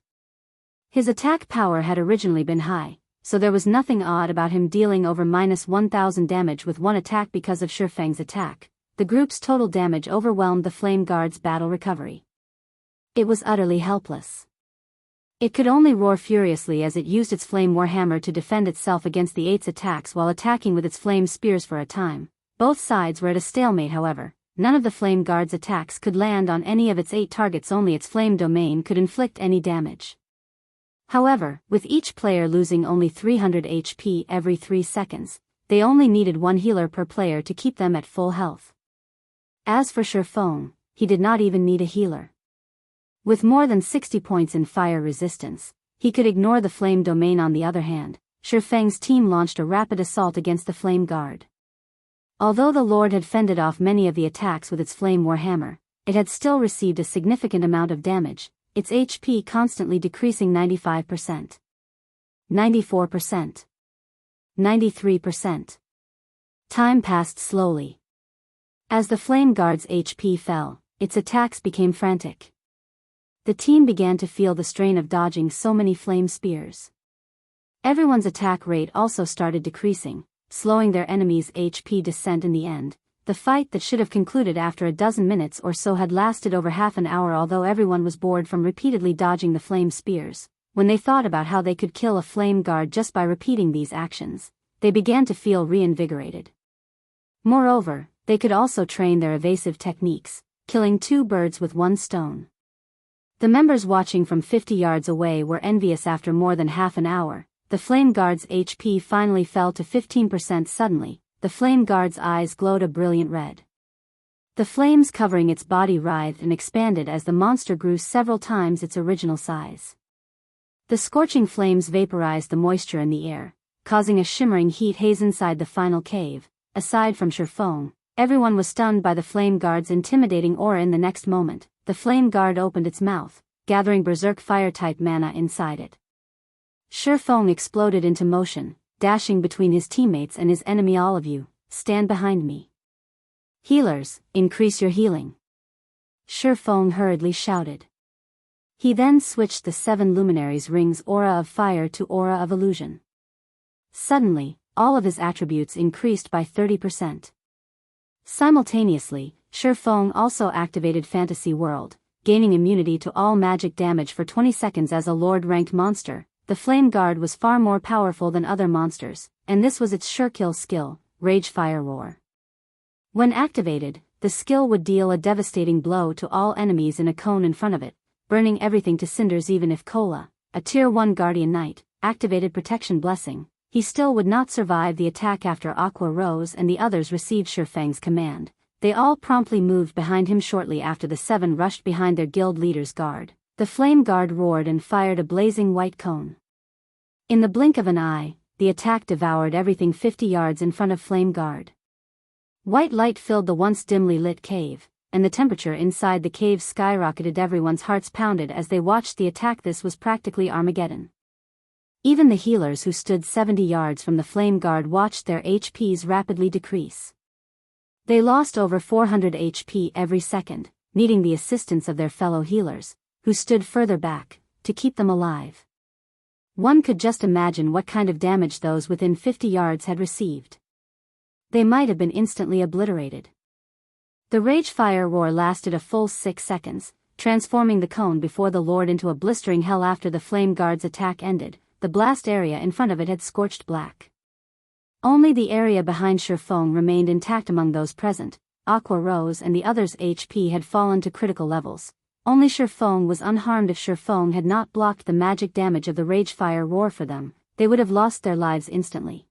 His attack power had originally been high, so there was nothing odd about him dealing over -1,000 damage with one attack. Because of Feng's attack, the group's total damage overwhelmed the Flame Guard's battle recovery. It was utterly helpless. It could only roar furiously as it used its flame warhammer to defend itself against the 8's attacks while attacking with its flame spears for a time. Both sides were at a stalemate. However, none of the Flame Guard's attacks could land on any of its 8 targets, only its flame domain could inflict any damage. However, with each player losing only 300 HP every 3 seconds, they only needed 1 healer per player to keep them at full health. As for Shifeng, he did not even need a healer. With more than 60 points in fire resistance, he could ignore the flame domain. On the other hand, Shifeng's team launched a rapid assault against the Flame Guard. Although the Lord had fended off many of the attacks with its flame warhammer, it had still received a significant amount of damage, its HP constantly decreasing 95%, 94%, 93%. Time passed slowly. As the Flame Guard's HP fell, its attacks became frantic. The team began to feel the strain of dodging so many flame spears. Everyone's attack rate also started decreasing, slowing their enemies' HP descent. In the end, the fight that should have concluded after a dozen minutes or so had lasted over half an hour. Although everyone was bored from repeatedly dodging the flame spears, when they thought about how they could kill a Flame Guard just by repeating these actions, they began to feel reinvigorated. Moreover, they could also train their evasive techniques, killing 2 birds with 1 stone. The members watching from 50 yards away were envious. After more than half an hour, the Flame Guard's HP finally fell to 15%. Suddenly, the Flame Guard's eyes glowed a brilliant red. The flames covering its body writhed and expanded as the monster grew several times its original size. The scorching flames vaporized the moisture in the air, causing a shimmering heat haze inside the final cave. Aside from Shifeng, everyone was stunned by the Flame Guard's intimidating aura. In the next moment, the Flame Guard opened its mouth, gathering berserk fire-type mana inside it. Shifeng exploded into motion, dashing between his teammates and his enemy. All of you, stand behind me. Healers, increase your healing. Shifeng hurriedly shouted. He then switched the 7 luminaries' rings aura of fire to aura of illusion. Suddenly, all of his attributes increased by 30%. Simultaneously, Shifeng also activated Fantasy World, gaining immunity to all magic damage for 20 seconds. As a Lord-ranked monster, the Flame Guard was far more powerful than other monsters, and this was its sure-kill skill, Rage Fire Roar. When activated, the skill would deal a devastating blow to all enemies in a cone in front of it, burning everything to cinders. Even if Kola, a Tier 1 Guardian Knight, activated Protection Blessing, he still would not survive the attack. After Aqua Rose and the others received Shifeng's command, they all promptly moved behind him. Shortly after, the 7 rushed behind their guild leader's guard. The Flame Guard roared and fired a blazing white cone. In the blink of an eye, the attack devoured everything 50 yards in front of Flame Guard. White light filled the once dimly lit cave, and the temperature inside the cave skyrocketed. Everyone's hearts pounded as they watched the attack. This was practically Armageddon. Even the healers who stood 70 yards from the Flame Guard watched their HPs rapidly decrease. They lost over 400 HP every second, needing the assistance of their fellow healers, who stood further back, to keep them alive. One could just imagine what kind of damage those within 50 yards had received. They might have been instantly obliterated. The Rage Fire Roar lasted a full 6 seconds, transforming the cone before the Lord into a blistering hell. After the Flame Guard's attack ended, the blast area in front of it had scorched black. Only the area behind Shifeng remained intact. Among those present, Aqua Rose and the others' HP had fallen to critical levels. Only Shifeng was unharmed. If Shifeng had not blocked the magic damage of the Rage Fire Roar for them, they would have lost their lives instantly.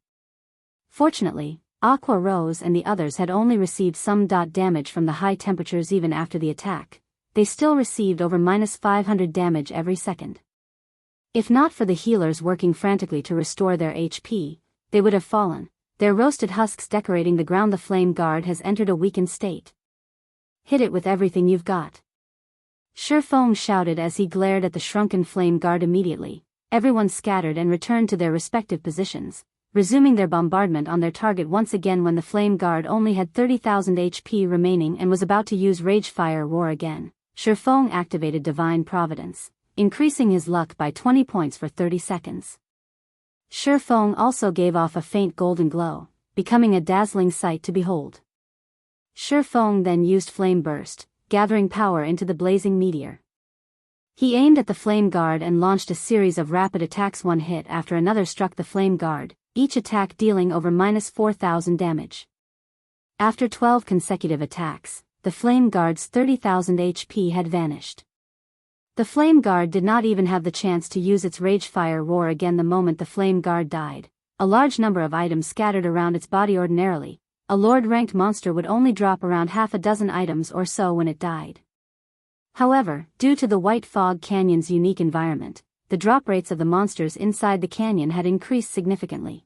Fortunately, Aqua Rose and the others had only received some damage from the high temperatures. Even after the attack, they still received over -500 damage every second. If not for the healers working frantically to restore their HP, they would have fallen, their roasted husks decorating the ground. The Flame Guard has entered a weakened state. Hit it with everything you've got. Shifeng shouted as he glared at the shrunken Flame Guard. Immediately, everyone scattered and returned to their respective positions, resuming their bombardment on their target once again. When the Flame Guard only had 30,000 HP remaining and was about to use Rage Fire Roar again, Shifeng activated Divine Providence, increasing his luck by 20 points for 30 seconds. Shifeng also gave off a faint golden glow, becoming a dazzling sight to behold. Shifeng then used Flame Burst, gathering power into the blazing meteor. He aimed at the Flame Guard and launched a series of rapid attacks. One hit after another struck the Flame Guard, each attack dealing over -4,000 damage. After 12 consecutive attacks, the Flame Guard's 30,000 HP had vanished. The Flame Guard did not even have the chance to use its Ragefire roar again the moment the Flame Guard died. A large number of items scattered around its body. Ordinarily, a Lord-ranked monster would only drop around half a dozen items or so when it died. However, due to the White Fog Canyon's unique environment, the drop rates of the monsters inside the canyon had increased significantly.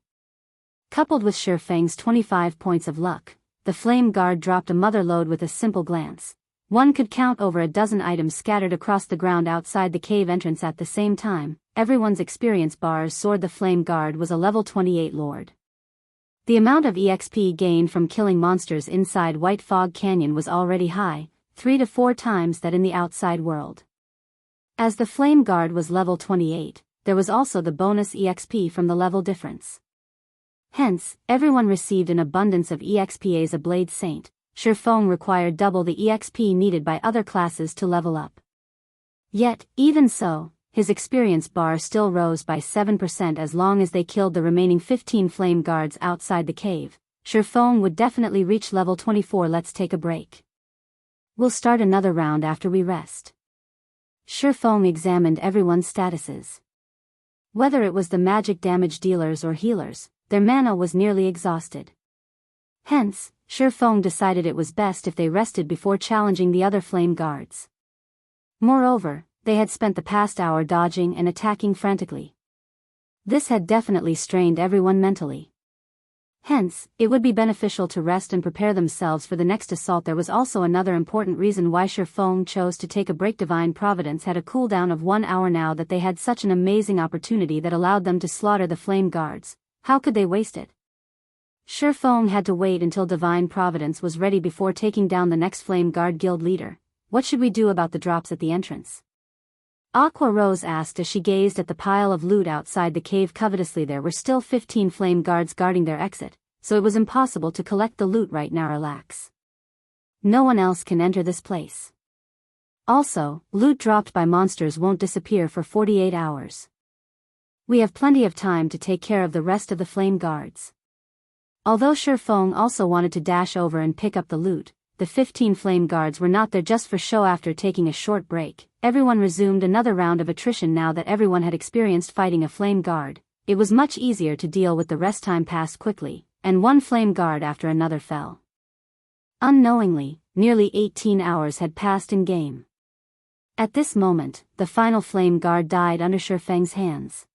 Coupled with Shifeng's 25 points of luck, the Flame Guard dropped a mother lode with a simple glance. One could count over a dozen items scattered across the ground outside the cave entrance at the same time. Everyone's experience bars soared. The Flame Guard was a level 28 lord. The amount of EXP gained from killing monsters inside White Fog Canyon was already high, 3 to 4 times that in the outside world. As the Flame Guard was level 28, there was also the bonus EXP from the level difference. Hence, everyone received an abundance of EXP. As a Blade Saint, Shifeng required double the EXP needed by other classes to level up. Yet, even so, his experience bar still rose by 7% as long as they killed the remaining 15 Flame Guards outside the cave. Shifeng would definitely reach level 24. Let's take a break. We'll start another round after we rest. Shifeng examined everyone's statuses. Whether it was the magic damage dealers or healers, their mana was nearly exhausted. Hence, Shifeng decided it was best if they rested before challenging the other Flame Guards. Moreover, they had spent the past hour dodging and attacking frantically. This had definitely strained everyone mentally. Hence, it would be beneficial to rest and prepare themselves for the next assault. There was also another important reason why Shifeng chose to take a break. Divine Providence had a cooldown of 1 hour. Now that they had such an amazing opportunity that allowed them to slaughter the Flame Guards, how could they waste it? Shifeng had to wait until Divine Providence was ready before taking down the next Flame Guard guild leader. What should we do about the drops at the entrance? Aqua Rose asked as she gazed at the pile of loot outside the cave covetously. There were still 15 Flame Guards guarding their exit, so it was impossible to collect the loot right now. Relax. No one else can enter this place. Also, loot dropped by monsters won't disappear for 48 hours. We have plenty of time to take care of the rest of the Flame Guards. Although Shifeng also wanted to dash over and pick up the loot, the 15 Flame Guards were not there just for show. After taking a short break, everyone resumed another round of attrition. Now that everyone had experienced fighting a Flame Guard, it was much easier to deal with. The rest time passed quickly, and one Flame Guard after another fell. Unknowingly, nearly 18 hours had passed in game. At this moment, the final Flame Guard died under Shifeng's hands.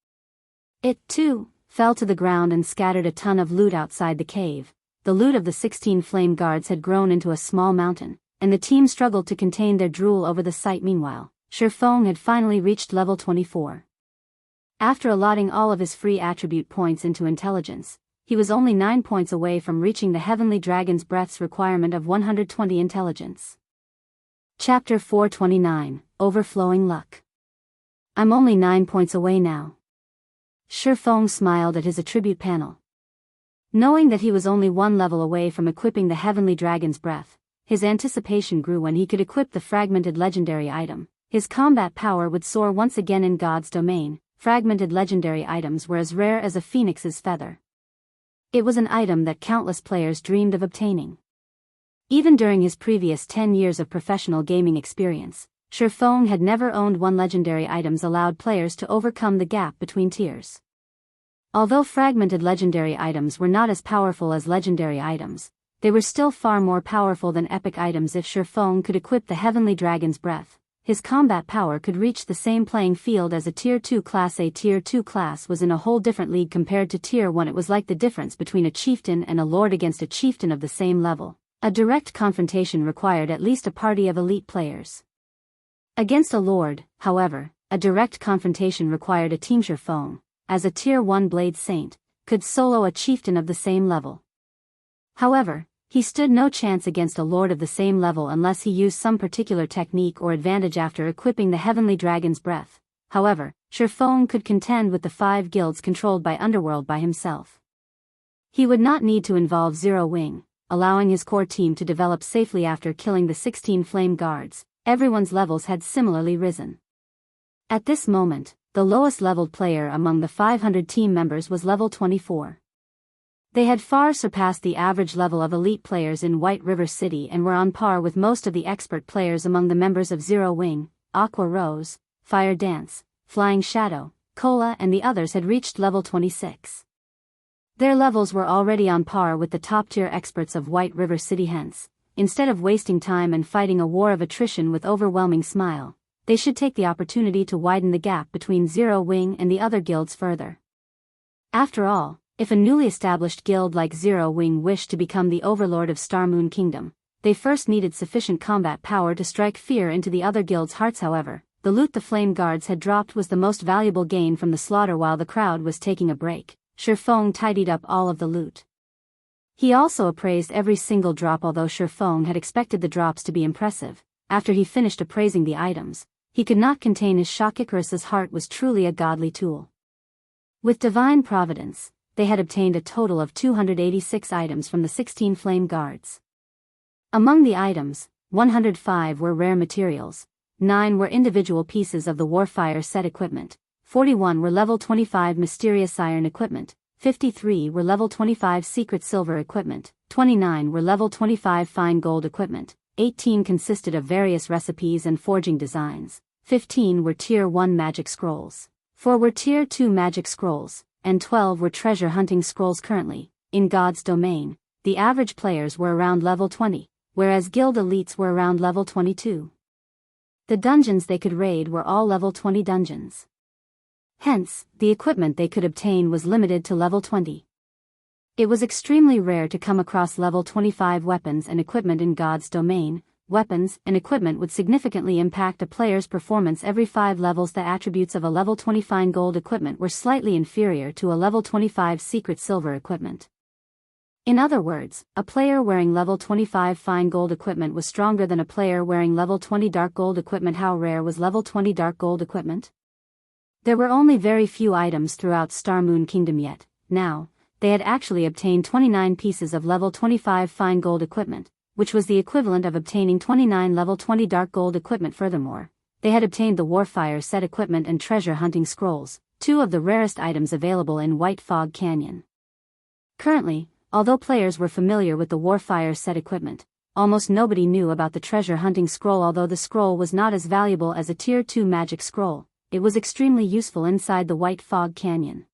It, too, fell to the ground and scattered a ton of loot outside the cave. The loot of the 16 Flame Guards had grown into a small mountain, and the team struggled to contain their drool over the sight. Meanwhile, Shifeng had finally reached level 24. After allotting all of his free attribute points into intelligence, he was only 9 points away from reaching the Heavenly Dragon's Breath's requirement of 120 intelligence. Chapter 429, Overflowing Luck. I'm only 9 points away now. Shifeng smiled at his attribute panel. Knowing that he was only 1 level away from equipping the Heavenly Dragon's Breath, his anticipation grew when he could equip the fragmented legendary item. His combat power would soar once again in God's domain. Fragmented legendary items were as rare as a phoenix's feather. It was an item that countless players dreamed of obtaining. Even during his previous 10 years of professional gaming experience, Shifeng had never owned one. Legendary items allowed players to overcome the gap between tiers. Although fragmented legendary items were not as powerful as legendary items, they were still far more powerful than epic items. If Shifeng could equip the Heavenly Dragon's Breath, his combat power could reach the same playing field as a Tier 2 class. A Tier 2 class was in a whole different league compared to Tier 1. It was like the difference between a chieftain and a lord against a chieftain of the same level. A direct confrontation required at least a party of elite players. Against a lord, however, a direct confrontation required a team. Shifeng, as a Tier 1 Blade Saint, could solo a chieftain of the same level. However, he stood no chance against a lord of the same level unless he used some particular technique or advantage after equipping the Heavenly Dragon's Breath. However, Shifeng could contend with the 5 guilds controlled by Underworld by himself. He would not need to involve Zero Wing, allowing his core team to develop safely. After killing the 16 Flame Guards, everyone's levels had similarly risen. At this moment, the lowest leveled player among the 500 team members was level 24. They had far surpassed the average level of elite players in White River City and were on par with most of the expert players among the members of Zero Wing, Aqua Rose, Fire Dance, Flying Shadow, Cola, and the others had reached level 26. Their levels were already on par with the top-tier experts of White River City. Hence, instead of wasting time and fighting a war of attrition with overwhelming smile, they should take the opportunity to widen the gap between Zero Wing and the other guilds further. After all, if a newly established guild like Zero Wing wished to become the overlord of Star Moon Kingdom, they first needed sufficient combat power to strike fear into the other guilds' hearts. However, the loot the Flame Guards had dropped was the most valuable gain from the slaughter. While the crowd was taking a break, Shifeng tidied up all of the loot. He also appraised every single drop. Although Shifeng had expected the drops to be impressive, after he finished appraising the items, he could not contain his shock. Icarus's heart was truly a godly tool. With divine providence, they had obtained a total of 286 items from the 16 Flame Guards. Among the items, 105 were rare materials, 9 were individual pieces of the Warfire set equipment, 41 were level 25 mysterious iron equipment, 53 were level 25 secret silver equipment, 29 were level 25 fine gold equipment, 18 consisted of various recipes and forging designs, 15 were tier 1 magic scrolls, 4 were tier 2 magic scrolls, and 12 were treasure hunting scrolls. Currently, in God's domain, the average players were around level 20, whereas guild elites were around level 22. The dungeons they could raid were all level 20 dungeons. Hence, the equipment they could obtain was limited to level 20. It was extremely rare to come across level 25 weapons and equipment in God's domain. Weapons and equipment would significantly impact a player's performance every 5 levels. The attributes of a level 20 fine gold equipment were slightly inferior to a level 25 secret silver equipment. In other words, a player wearing level 25 fine gold equipment was stronger than a player wearing level 20 dark gold equipment. How rare was level 20 dark gold equipment? There were only very few items throughout Star Moon Kingdom yet. Now, they had actually obtained 29 pieces of level 25 fine gold equipment, which was the equivalent of obtaining 29 level 20 dark gold equipment. Furthermore, they had obtained the Warfire set equipment and treasure hunting scrolls, 2 of the rarest items available in White Fog Canyon. Currently, although players were familiar with the Warfire set equipment, almost nobody knew about the treasure hunting scroll. Although the scroll was not as valuable as a tier 2 magic scroll, it was extremely useful inside the White Fog Canyon.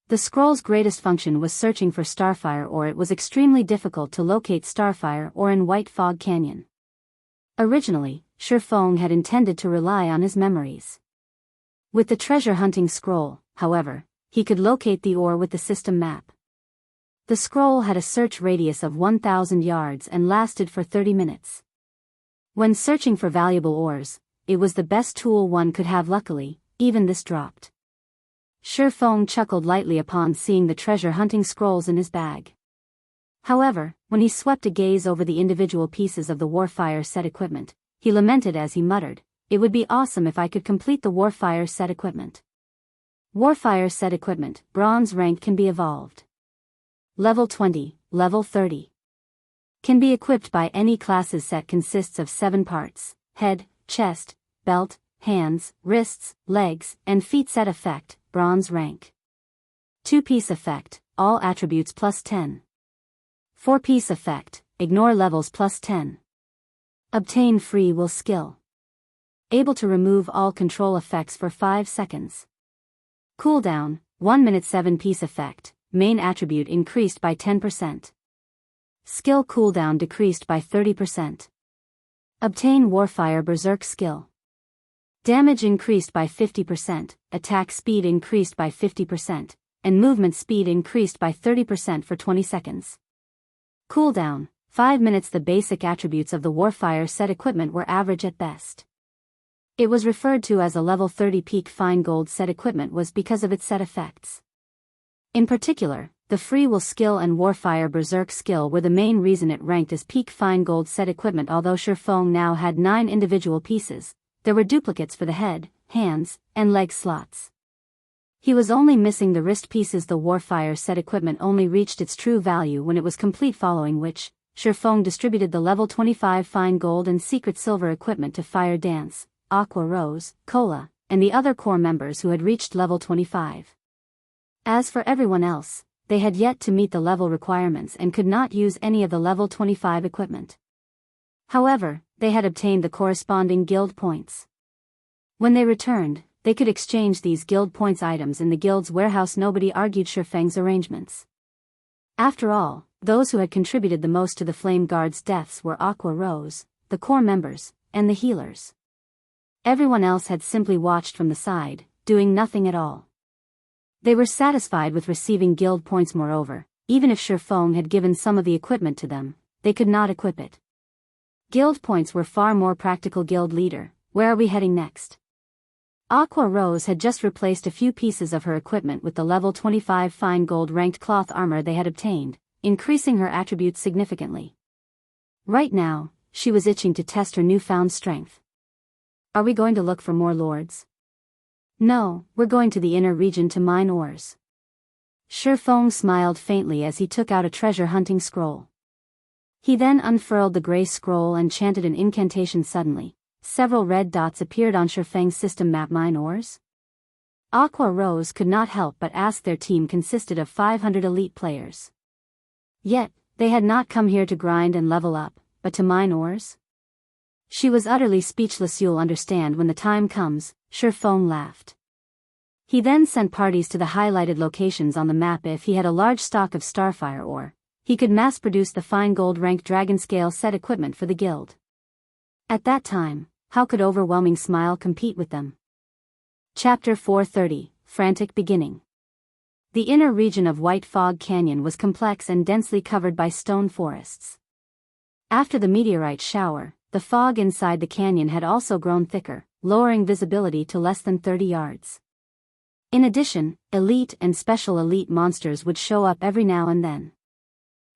The scroll's greatest function was searching for Starfire ore. It was extremely difficult to locate Starfire ore in White Fog Canyon. Originally, Shifeng had intended to rely on his memories. With the treasure hunting scroll, however, he could locate the ore with the system map. The scroll had a search radius of 1,000 yards and lasted for 30 minutes. When searching for valuable ores, it was the best tool one could have. Luckily, even this dropped. Shifeng chuckled lightly upon seeing the treasure hunting scrolls in his bag. However, when he swept a gaze over the individual pieces of the Warfire set equipment, he lamented as he muttered, "It would be awesome if I could complete the Warfire set equipment." Warfire set equipment, bronze rank, can be evolved. Level 20, level 30. Can be equipped by any classes. Set consists of 7 parts: head, chest, belt, hands, wrists, legs, and feet. Set effect, bronze rank. 2-piece effect, all attributes plus 10. 4-piece effect, ignore levels plus 10. Obtain free will skill. Able to remove all control effects for 5 seconds. Cooldown, 1 minute. 7-piece effect, main attribute increased by 10%. Skill cooldown decreased by 30%. Obtain Warfire Berserk skill. Damage increased by 50%, attack speed increased by 50%, and movement speed increased by 30% for 20 seconds. Cooldown, 5 minutes. The basic attributes of the Warfire set equipment were average at best. It was referred to as a level 30 peak fine gold set equipment was because of its set effects. In particular, the Free Will skill and Warfire Berserk skill were the main reason it ranked as peak fine gold set equipment. Although Shifeng now had 9 individual pieces, there were duplicates for the head, hands, and leg slots. He was only missing the wrist pieces. The Warfire set equipment only reached its true value when it was complete, following which, Shifeng distributed the level 25 fine gold and secret silver equipment to Fire Dance, Aqua Rose, Cola, and the other core members who had reached level 25. As for everyone else, they had yet to meet the level requirements and could not use any of the level 25 equipment. However, they had obtained the corresponding guild points. When they returned, they could exchange these guild points items in the guild's warehouse. Nobody argued Shifeng's arrangements. After all, those who had contributed the most to the Flame Guard's deaths were Aqua Rose, the core members, and the healers. Everyone else had simply watched from the side, doing nothing at all. They were satisfied with receiving guild points. Moreover, even if Shifeng had given some of the equipment to them, they could not equip it. Guild points were far more practical. Guild leader, where are we heading next? Aqua Rose had just replaced a few pieces of her equipment with the level 25 fine gold ranked cloth armor they had obtained, increasing her attributes significantly. Right now, she was itching to test her newfound strength. Are we going to look for more lords? No, we're going to the inner region to mine ores. Shifeng smiled faintly as he took out a treasure hunting scroll. He then unfurled the gray scroll and chanted an incantation. Suddenly, several red dots appeared on Shifeng's system map. Mine ores? Aqua Rose could not help but ask. Their team consisted of 500 elite players. Yet, they had not come here to grind and level up, but to mine ores? She was utterly speechless. You'll understand when the time comes, Shifeng laughed. He then sent parties to the highlighted locations on the map. If he had a large stock of Starfire ore, he could mass-produce the fine gold-ranked dragon-scale set equipment for the guild. At that time, how could Overwhelming Smile compete with them? Chapter 430, Frantic Beginning. The inner region of White Fog Canyon was complex and densely covered by stone forests. After the meteorite shower, the fog inside the canyon had also grown thicker, lowering visibility to less than 30 yards. In addition, elite and special elite monsters would show up every now and then.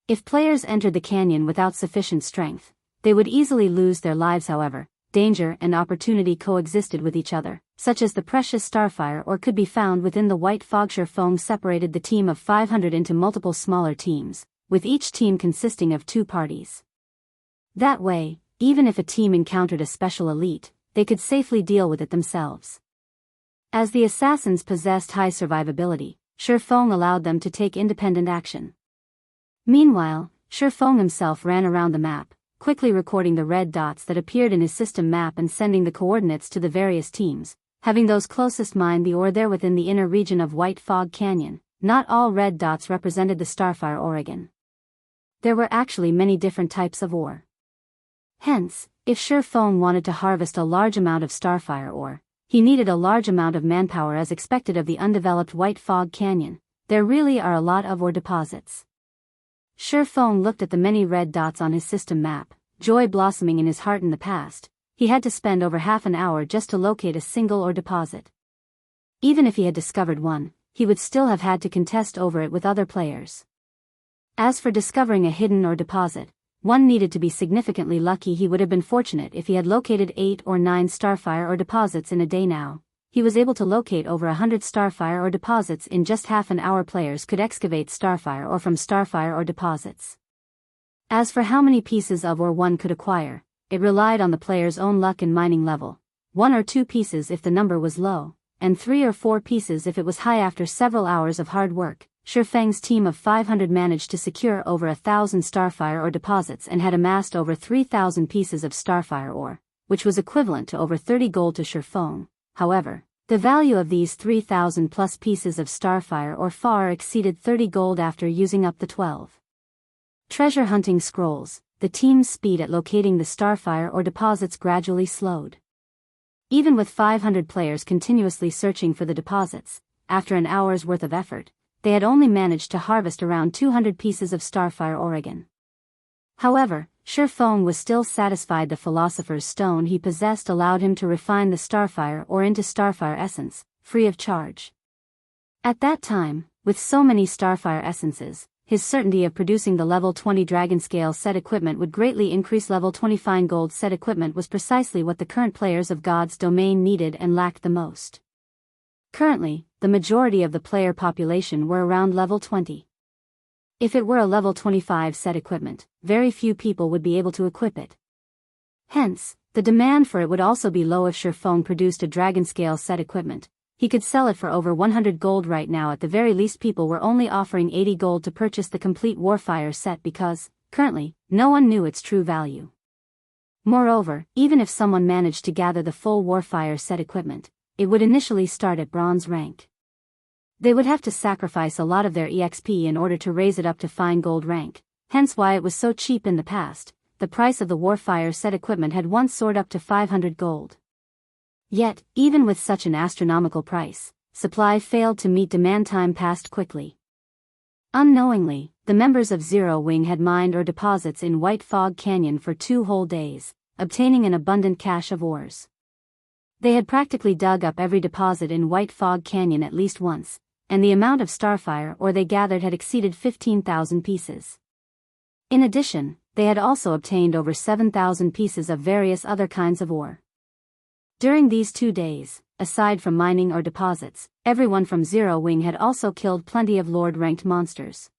If players entered the canyon without sufficient strength, they would easily lose their lives. However, danger and opportunity coexisted with each other, such as the precious Starfire ore could be found within the White Fog. Shifeng separated the team of 500 into multiple smaller teams, with each team consisting of 2 parties. That way, even if a team encountered a special elite, they could safely deal with it themselves. As the assassins possessed high survivability, Shifeng allowed them to take independent action. Meanwhile, Shifeng himself ran around the map, quickly recording the red dots that appeared in his system map and sending the coordinates to the various teams, having those closest mine the ore there within the inner region of White Fog Canyon. Not all red dots represented the Starfire ore. There were actually many different types of ore. Hence, if Shifeng wanted to harvest a large amount of Starfire ore, he needed a large amount of manpower. As expected of the undeveloped White Fog Canyon, there really are a lot of ore deposits. Shifeng looked at the many red dots on his system map, joy blossoming in his heart. In the past, he had to spend over half an hour just to locate a single ore deposit. Even if he had discovered one, he would still have had to contest over it with other players. As for discovering a hidden ore deposit, one needed to be significantly lucky. He would have been fortunate if he had located 8 or 9 Starfire ore deposits in a day. Now, he was able to locate over 100 Starfire ore deposits in just half an hour. Players could excavate Starfire ore from Starfire ore deposits. As for how many pieces of ore one could acquire, it relied on the player's own luck and mining level. 1 or 2 pieces if the number was low, and 3 or 4 pieces if it was high. After several hours of hard work, Shifeng's team of 500 managed to secure over 1,000 Starfire ore deposits and had amassed over 3,000 pieces of Starfire ore, which was equivalent to over 30 gold to Shifeng. However, the value of these 3,000 plus pieces of Starfire ore far exceeded 30 gold. After using up the 12 treasure hunting scrolls, the team's speed at locating the Starfire ore deposits gradually slowed. Even with 500 players continuously searching for the deposits, after an hour's worth of effort, they had only managed to harvest around 200 pieces of Starfire ore. However, Shifeng was still satisfied. The Philosopher's Stone he possessed allowed him to refine the Starfire ore into Starfire Essence, free of charge. At that time, with so many Starfire Essences, his certainty of producing the level 20 Dragon Scale set equipment would greatly increase. Level 20 fine gold set equipment was precisely what the current players of God's Domain needed and lacked the most. Currently, the majority of the player population were around level 20. If it were a level 25 set equipment, very few people would be able to equip it. Hence, the demand for it would also be low. If Shifeng produced a Dragon Scale set equipment, he could sell it for over 100 gold right now. At the very least, people were only offering 80 gold to purchase the complete Warfire set because, currently, no one knew its true value. Moreover, even if someone managed to gather the full Warfire set equipment, it would initially start at bronze rank. They would have to sacrifice a lot of their EXP in order to raise it up to fine gold rank, hence why it was so cheap in the past. The price of the Warfire set equipment had once soared up to 500 gold. Yet, even with such an astronomical price, supply failed to meet demand. Time passed quickly. Unknowingly, the members of Zero Wing had mined ore deposits in White Fog Canyon for 2 whole days, obtaining an abundant cache of ores. They had practically dug up every deposit in White Fog Canyon at least once, and the amount of Starfire ore they gathered had exceeded 15,000 pieces. In addition, they had also obtained over 7,000 pieces of various other kinds of ore. During these 2 days, aside from mining ore deposits, everyone from Zero Wing had also killed plenty of Lord-ranked monsters.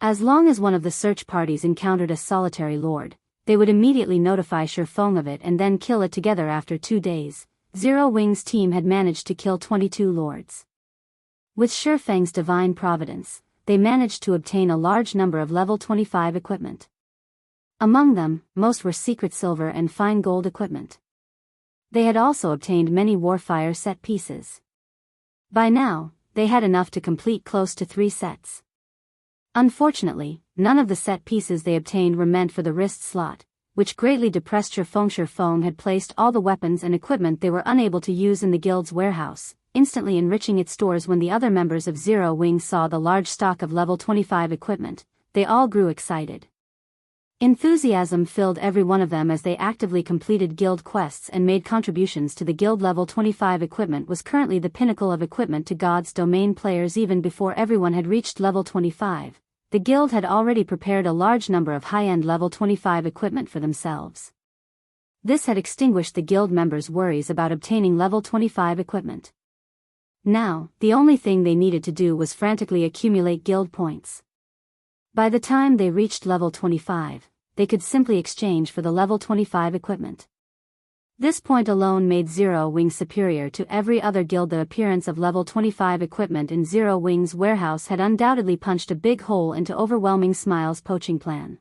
As long as one of the search parties encountered a solitary Lord, they would immediately notify Shurfeng of it and then kill it together. After 2 days, Zero Wing's team had managed to kill 22 Lords. With Shurfeng's divine providence, they managed to obtain a large number of level 25 equipment. Among them, most were secret silver and fine gold equipment. They had also obtained many Warfire set pieces. By now, they had enough to complete close to 3 sets. Unfortunately, none of the set pieces they obtained were meant for the wrist slot, which greatly depressed Shurfeng. Shurfeng had placed all the weapons and equipment they were unable to use in the guild's warehouse, instantly enriching its stores. When the other members of Zero Wing saw the large stock of level 25 equipment, they all grew excited. Enthusiasm filled every one of them as they actively completed guild quests and made contributions to the guild. Level 25 equipment was currently the pinnacle of equipment to God's domain players. Even before everyone had reached level 25, the guild had already prepared a large number of high-end level 25 equipment for themselves. This had extinguished the guild members' worries about obtaining level 25 equipment. Now, the only thing they needed to do was frantically accumulate guild points. By the time they reached level 25, they could simply exchange for the level 25 equipment. This point alone made Zero Wing superior to every other guild. The appearance of level 25 equipment in Zero Wing's warehouse had undoubtedly punched a big hole into Overwhelming Smile's poaching plan.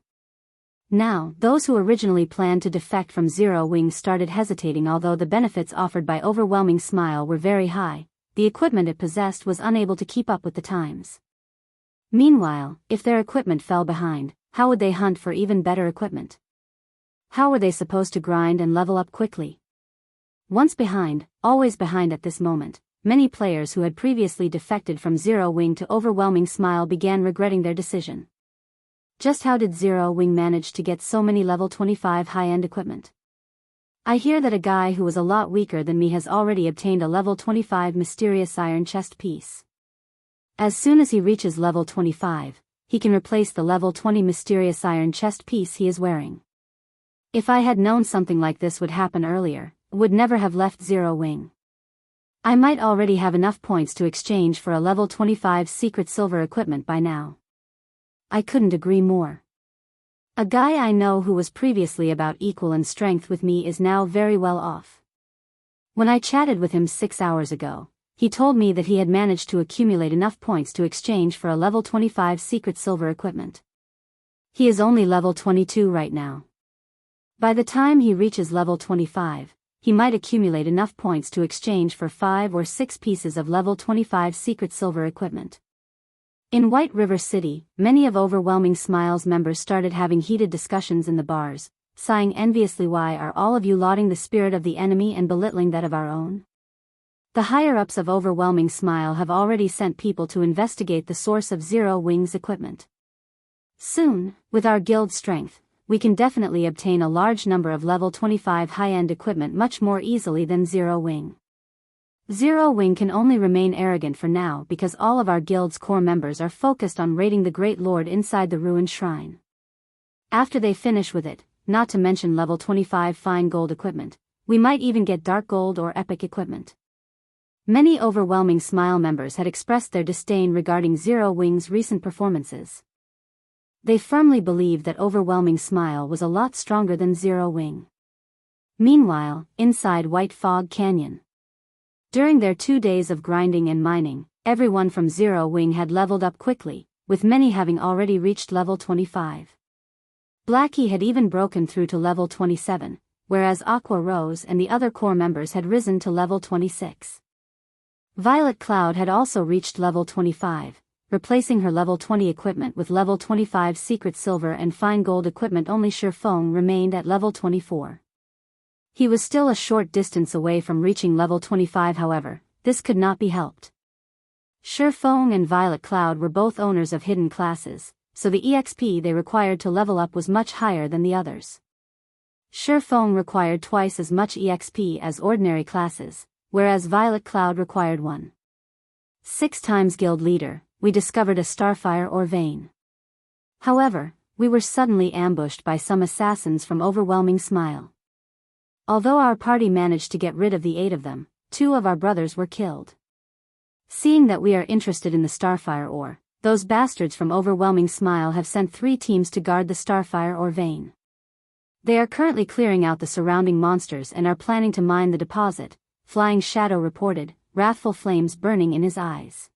Now, those who originally planned to defect from Zero Wing started hesitating. Although the benefits offered by Overwhelming Smile were very high, the equipment it possessed was unable to keep up with the times. Meanwhile, if their equipment fell behind, how would they hunt for even better equipment? How were they supposed to grind and level up quickly? Once behind, always behind. At this moment, many players who had previously defected from Zero Wing to Overwhelming Smile began regretting their decision. Just how did Zero Wing manage to get so many level 25 high-end equipment? I hear that a guy who was a lot weaker than me has already obtained a level 25 mysterious iron chest piece. As soon as he reaches level 25, he can replace the level 20 mysterious iron chest piece he is wearing. If I had known something like this would happen earlier, I would never have left Zero Wing. I might already have enough points to exchange for a level 25 secret silver equipment by now. I couldn't agree more. A guy I know who was previously about equal in strength with me is now very well off. When I chatted with him 6 hours ago, he told me that he had managed to accumulate enough points to exchange for a level 25 secret silver equipment. He is only level 22 right now. By the time he reaches level 25, he might accumulate enough points to exchange for 5 or 6 pieces of level 25 secret silver equipment. In White River City, many of Overwhelming Smile's members started having heated discussions in the bars, sighing enviously. Why are all of you lauding the spirit of the enemy and belittling that of our own? The higher-ups of Overwhelming Smile have already sent people to investigate the source of Zero Wing's equipment. Soon, with our guild strength, we can definitely obtain a large number of level 25 high-end equipment much more easily than Zero Wing. Zero Wing can only remain arrogant for now because all of our guild's core members are focused on raiding the Great Lord inside the ruined shrine. After they finish with it, not to mention level 25 fine gold equipment, we might even get dark gold or epic equipment. Many Overwhelming Smile members had expressed their disdain regarding Zero Wing's recent performances. They firmly believed that Overwhelming Smile was a lot stronger than Zero Wing. Meanwhile, inside White Fog Canyon. During their 2 days of grinding and mining, everyone from Zero Wing had leveled up quickly, with many having already reached level 25. Blackie had even broken through to level 27, whereas Aqua Rose and the other core members had risen to level 26. Violet Cloud had also reached level 25, replacing her level 20 equipment with level 25 secret silver and fine gold equipment. Only Shifeng remained at level 24. He was still a short distance away from reaching level 25. However, this could not be helped. Shifeng and Violet Cloud were both owners of hidden classes, so the EXP they required to level up was much higher than the others. Shifeng required twice as much EXP as ordinary classes, whereas Violet Cloud required 1.6 times guild leader. We discovered a starfire or vein. However, we were suddenly ambushed by some assassins from Overwhelming Smile. Although our party managed to get rid of the 8 of them, 2 of our brothers were killed. Seeing that we are interested in the starfire ore, those bastards from Overwhelming Smile have sent 3 teams to guard the starfire or vein. They are currently clearing out the surrounding monsters and are planning to mine the deposit, Flying Shadow reported, wrathful flames burning in his eyes.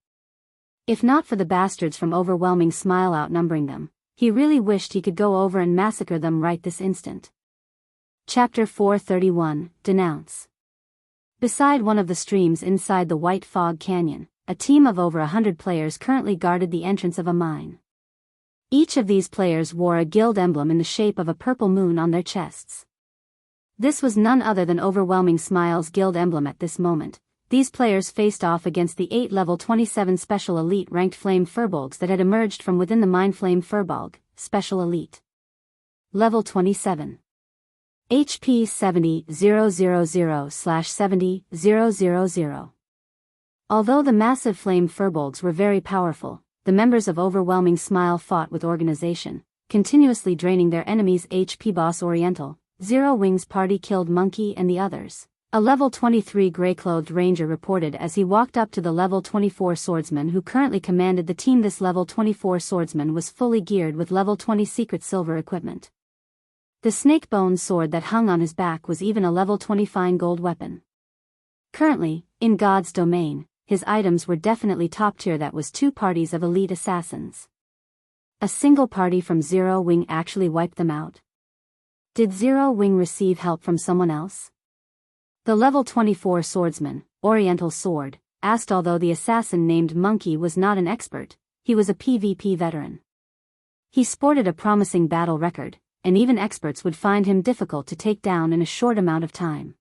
If not for the bastards from Overwhelming Smile outnumbering them, he really wished he could go over and massacre them right this instant. Chapter 431, Denounce. Beside one of the streams inside the White Fog Canyon, a team of over 100 players currently guarded the entrance of a mine. Each of these players wore a guild emblem in the shape of a purple moon on their chests. This was none other than Overwhelming Smile's guild emblem at this moment. These players faced off against the 8 level 27 special elite ranked flame furbolgs that had emerged from within the mine. Flame furbolg, special elite. Level 27. HP 70,000/70,000. Although the massive flame furbolgs were very powerful, the members of Overwhelming Smile fought with organization, continuously draining their enemies' HP. Boss Oriental, Zero Wing's party killed Monkey and the others. A level 23 grey-clothed ranger reported as he walked up to the level 24 swordsman who currently commanded the team. This level 24 swordsman was fully geared with level 20 secret silver equipment. The snake-bone sword that hung on his back was even a level 20 fine gold weapon. Currently, in God's domain, his items were definitely top tier. That was 2 parties of elite assassins. A single party from Zero Wing actually wiped them out. Did Zero Wing receive help from someone else? The level 24 swordsman, Oriental Sword, asked. Although the assassin named Monkey was not an expert, he was a PvP veteran. He sported a promising battle record, and even experts would find him difficult to take down in a short amount of time.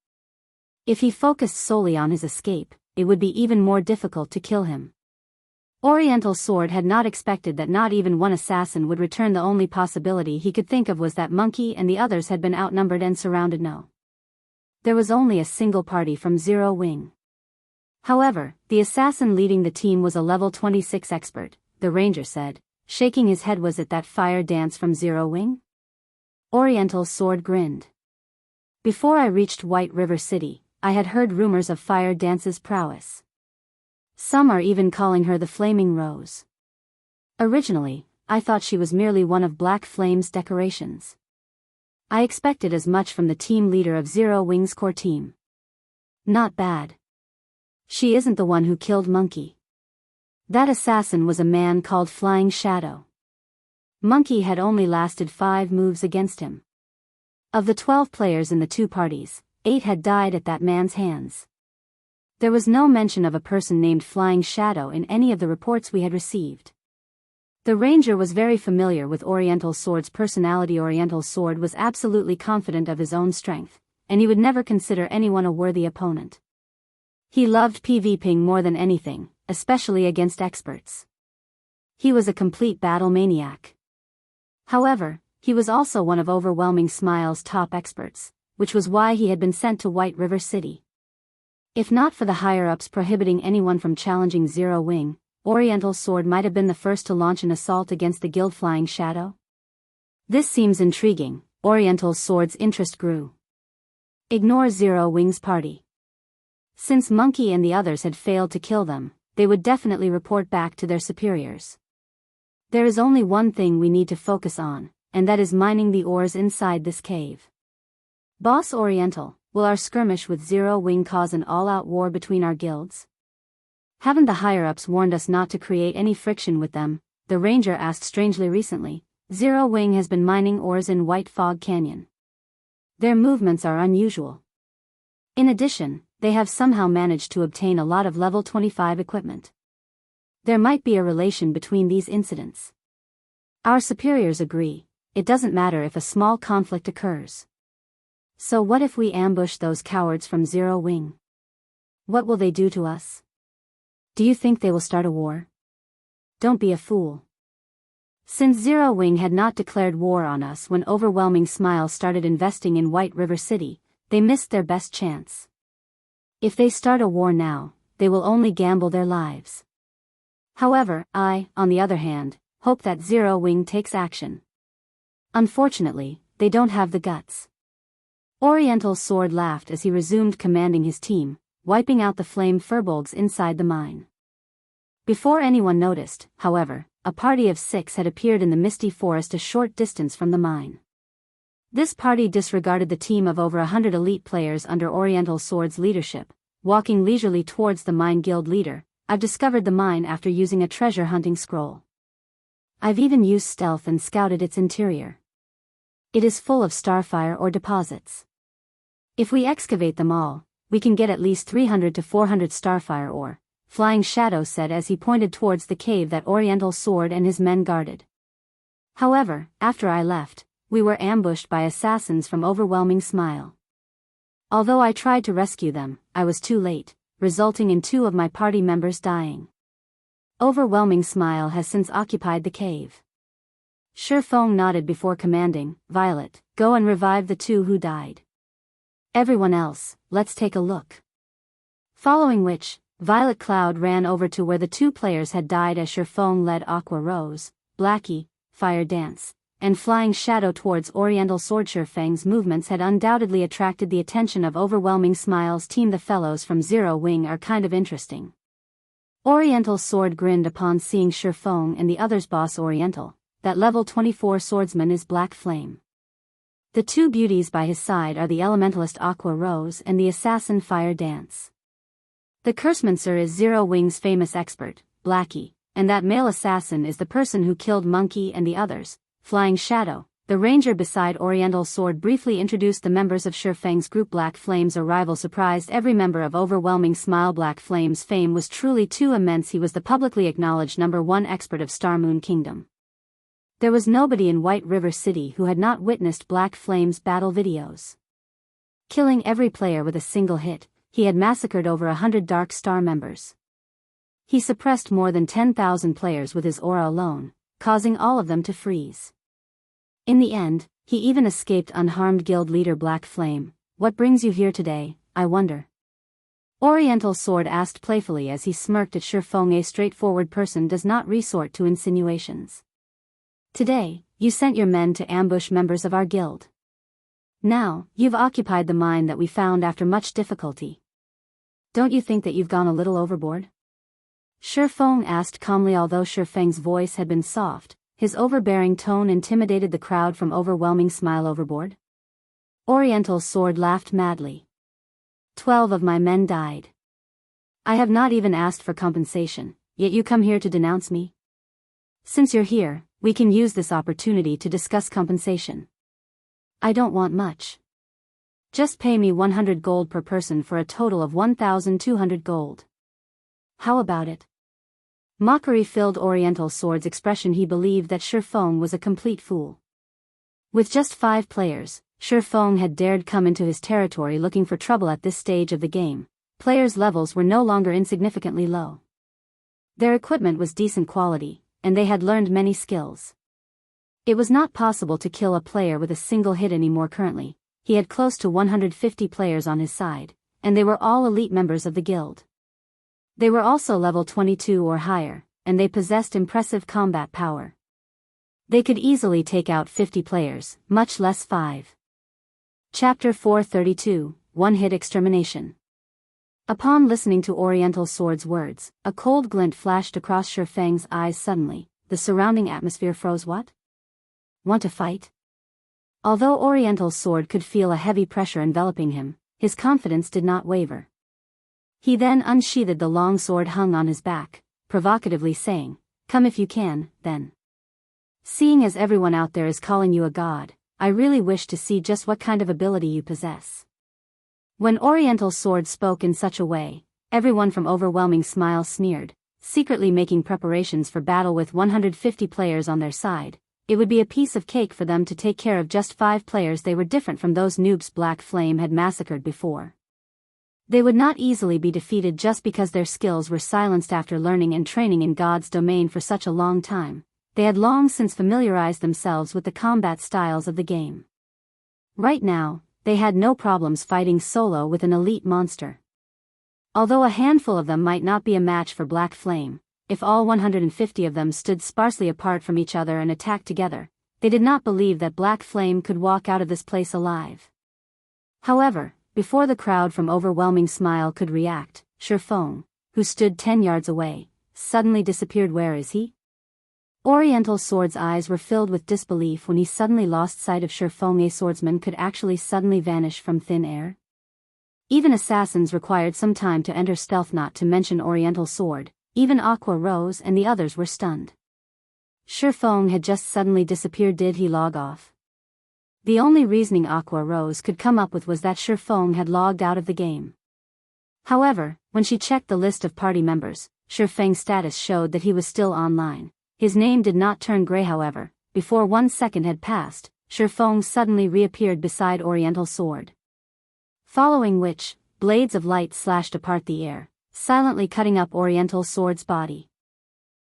If he focused solely on his escape, it would be even more difficult to kill him. Oriental Sword had not expected that not even one assassin would return. The only possibility he could think of was that Monkey and the others had been outnumbered and surrounded. No. There was only a single party from Zero Wing. However, the assassin leading the team was a level 26 expert, the ranger said, shaking his head. Was it that fire dance from Zero Wing? Oriental Sword grinned. Before I reached White River City, I had heard rumors of Fire Dance's prowess. Some are even calling her the Flaming Rose. Originally, I thought she was merely one of Black Flame's decorations. I expected as much from the team leader of Zero Wing's core team. Not bad. She isn't the one who killed Monkey. That assassin was a man called Flying Shadow. Monkey had only lasted 5 moves against him. Of the 12 players in the 2 parties, 8 had died at that man's hands. There was no mention of a person named Flying Shadow in any of the reports we had received. The ranger was very familiar with Oriental Sword's personality. Oriental Sword was absolutely confident of his own strength, and he would never consider anyone a worthy opponent. He loved PvPing more than anything, especially against experts. He was a complete battle maniac. However, he was also one of Overwhelming Smile's top experts, which was why he had been sent to White River City. If not for the higher-ups prohibiting anyone from challenging Zero Wing, Oriental Sword might have been the first to launch an assault against the guild Flying Shadow. This seems intriguing. Oriental Sword's interest grew. Ignore Zero Wing's party. Since Monkey and the others had failed to kill them, they would definitely report back to their superiors. There is only one thing we need to focus on, and that is mining the ores inside this cave. Boss Oriental, will our skirmish with Zero Wing cause an all-out war between our guilds? Haven't the higher-ups warned us not to create any friction with them? The ranger asked strangely recently. Zero Wing has been mining ores in White Fog Canyon. Their movements are unusual. In addition, they have somehow managed to obtain a lot of level 25 equipment. There might be a relation between these incidents. Our superiors agree. It doesn't matter if a small conflict occurs. So what if we ambush those cowards from Zero Wing? What will they do to us? Do you think they will start a war? Don't be a fool. Since Zero Wing had not declared war on us when Overwhelming Smile started investing in White River City, they missed their best chance. If they start a war now, they will only gamble their lives. However, I, on the other hand, hope that Zero Wing takes action. Unfortunately, they don't have the guts. Oriental Sword laughed as he resumed commanding his team, wiping out the flame furbolgs inside the mine. Before anyone noticed, however, a party of 6 had appeared in the misty forest a short distance from the mine. This party disregarded the team of over 100 elite players under Oriental Sword's leadership, walking leisurely towards the mine guild leader. I've discovered the mine after using a treasure hunting scroll. I've even used stealth and scouted its interior. It is full of starfire or deposits. If we excavate them all, we can get at least 300 to 400 starfire ore, Flying Shadow said as he pointed towards the cave that Oriental Sword and his men guarded. However, after I left, we were ambushed by assassins from Overwhelming Smile. Although I tried to rescue them, I was too late, resulting in 2 of my party members dying. Overwhelming Smile has since occupied the cave. Shifeng nodded before commanding, Violet, go and revive the 2 who died. Everyone else, let's take a look. Following which, Violet Cloud ran over to where the 2 players had died as Shifeng led Aqua Rose, Blackie, Fire Dance, and Flying Shadow towards Oriental Sword. Shifeng's movements had undoubtedly attracted the attention of Overwhelming Smile's team. The fellows from Zero Wing are kind of interesting. Oriental Sword grinned upon seeing Shifeng and the others. Boss Oriental, that level 24 swordsman is Black Flame. The 2 beauties by his side are the Elementalist Aqua Rose and the Assassin Fire Dance. The Cursemancer is Zero Wing's famous expert, Blackie, and that male assassin is the person who killed Monkey and the others, Flying Shadow. The ranger beside Oriental Sword briefly introduced the members of Shifeng's group. Black Flame's arrival surprised every member of Overwhelming Smile. Black Flame's fame was truly too immense. He was the publicly acknowledged #1 expert of Star Moon Kingdom. There was nobody in White River City who had not witnessed Black Flame's battle videos. Killing every player with a single hit, he had massacred over 100 Dark Star members. He suppressed more than 10,000 players with his aura alone, causing all of them to freeze. In the end, he even escaped unharmed. Guild leader Black Flame, what brings you here today, I wonder? Oriental Sword asked playfully as he smirked at Shifeng. A straightforward person does not resort to insinuations. Today, you sent your men to ambush members of our guild. Now, you've occupied the mine that we found after much difficulty. Don't you think that you've gone a little overboard? Shifeng asked calmly. Although Shifeng's voice had been soft, his overbearing tone intimidated the crowd from Overwhelming Smile. Overboard? Oriental Sword laughed madly. 12 of my men died. I have not even asked for compensation, yet you come here to denounce me? Since you're here, we can use this opportunity to discuss compensation. I don't want much. Just pay me 100 gold per person for a total of 1,200 gold. How about it? Mockery filled Oriental Sword's expression. He believed that Shifeng was a complete fool. With just 5 players, Shifeng had dared come into his territory looking for trouble. At this stage of the game, players' levels were no longer insignificantly low. Their equipment was decent quality, and they had learned many skills. It was not possible to kill a player with a single hit anymore. Currently, he had close to 150 players on his side, and they were all elite members of the guild. They were also level 22 or higher, and they possessed impressive combat power. They could easily take out 50 players, much less 5. Chapter 432, One-Hit Extermination. Upon listening to Oriental Sword's words, a cold glint flashed across Shifeng's eyes. Suddenly, the surrounding atmosphere froze. What? Want to fight? Although Oriental Sword could feel a heavy pressure enveloping him, his confidence did not waver. He then unsheathed the long sword hung on his back, provocatively saying, "Come if you can, then. Seeing as everyone out there is calling you a god, I really wish to see just what kind of ability you possess." When Oriental Sword spoke in such a way, everyone from Overwhelming Smile sneered, secretly making preparations for battle with 150 players on their side. It would be a piece of cake for them to take care of just 5 players. They were different from those noobs Black Flame had massacred before. They would not easily be defeated just because their skills were silenced after learning and training in God's domain for such a long time. They had long since familiarized themselves with the combat styles of the game. Right now, they had no problems fighting solo with an elite monster. Although a handful of them might not be a match for Black Flame, if all 150 of them stood sparsely apart from each other and attacked together, they did not believe that Black Flame could walk out of this place alive. However, before the crowd from Overwhelming Smile could react, Shifeng, who stood 10 yards away, suddenly disappeared. Where is he? Oriental Sword's eyes were filled with disbelief when he suddenly lost sight of Shifeng. A swordsman could actually suddenly vanish from thin air? Even assassins required some time to enter stealth, not to mention Oriental Sword. Even Aqua Rose and the others were stunned. Shifeng had just suddenly disappeared. Did he log off? The only reasoning Aqua Rose could come up with was that Shifeng had logged out of the game. However, when she checked the list of party members, Shifeng's status showed that he was still online. His name did not turn gray. However, before 1 second had passed, Shifeng suddenly reappeared beside Oriental Sword. Following which, blades of light slashed apart the air, silently cutting up Oriental Sword's body.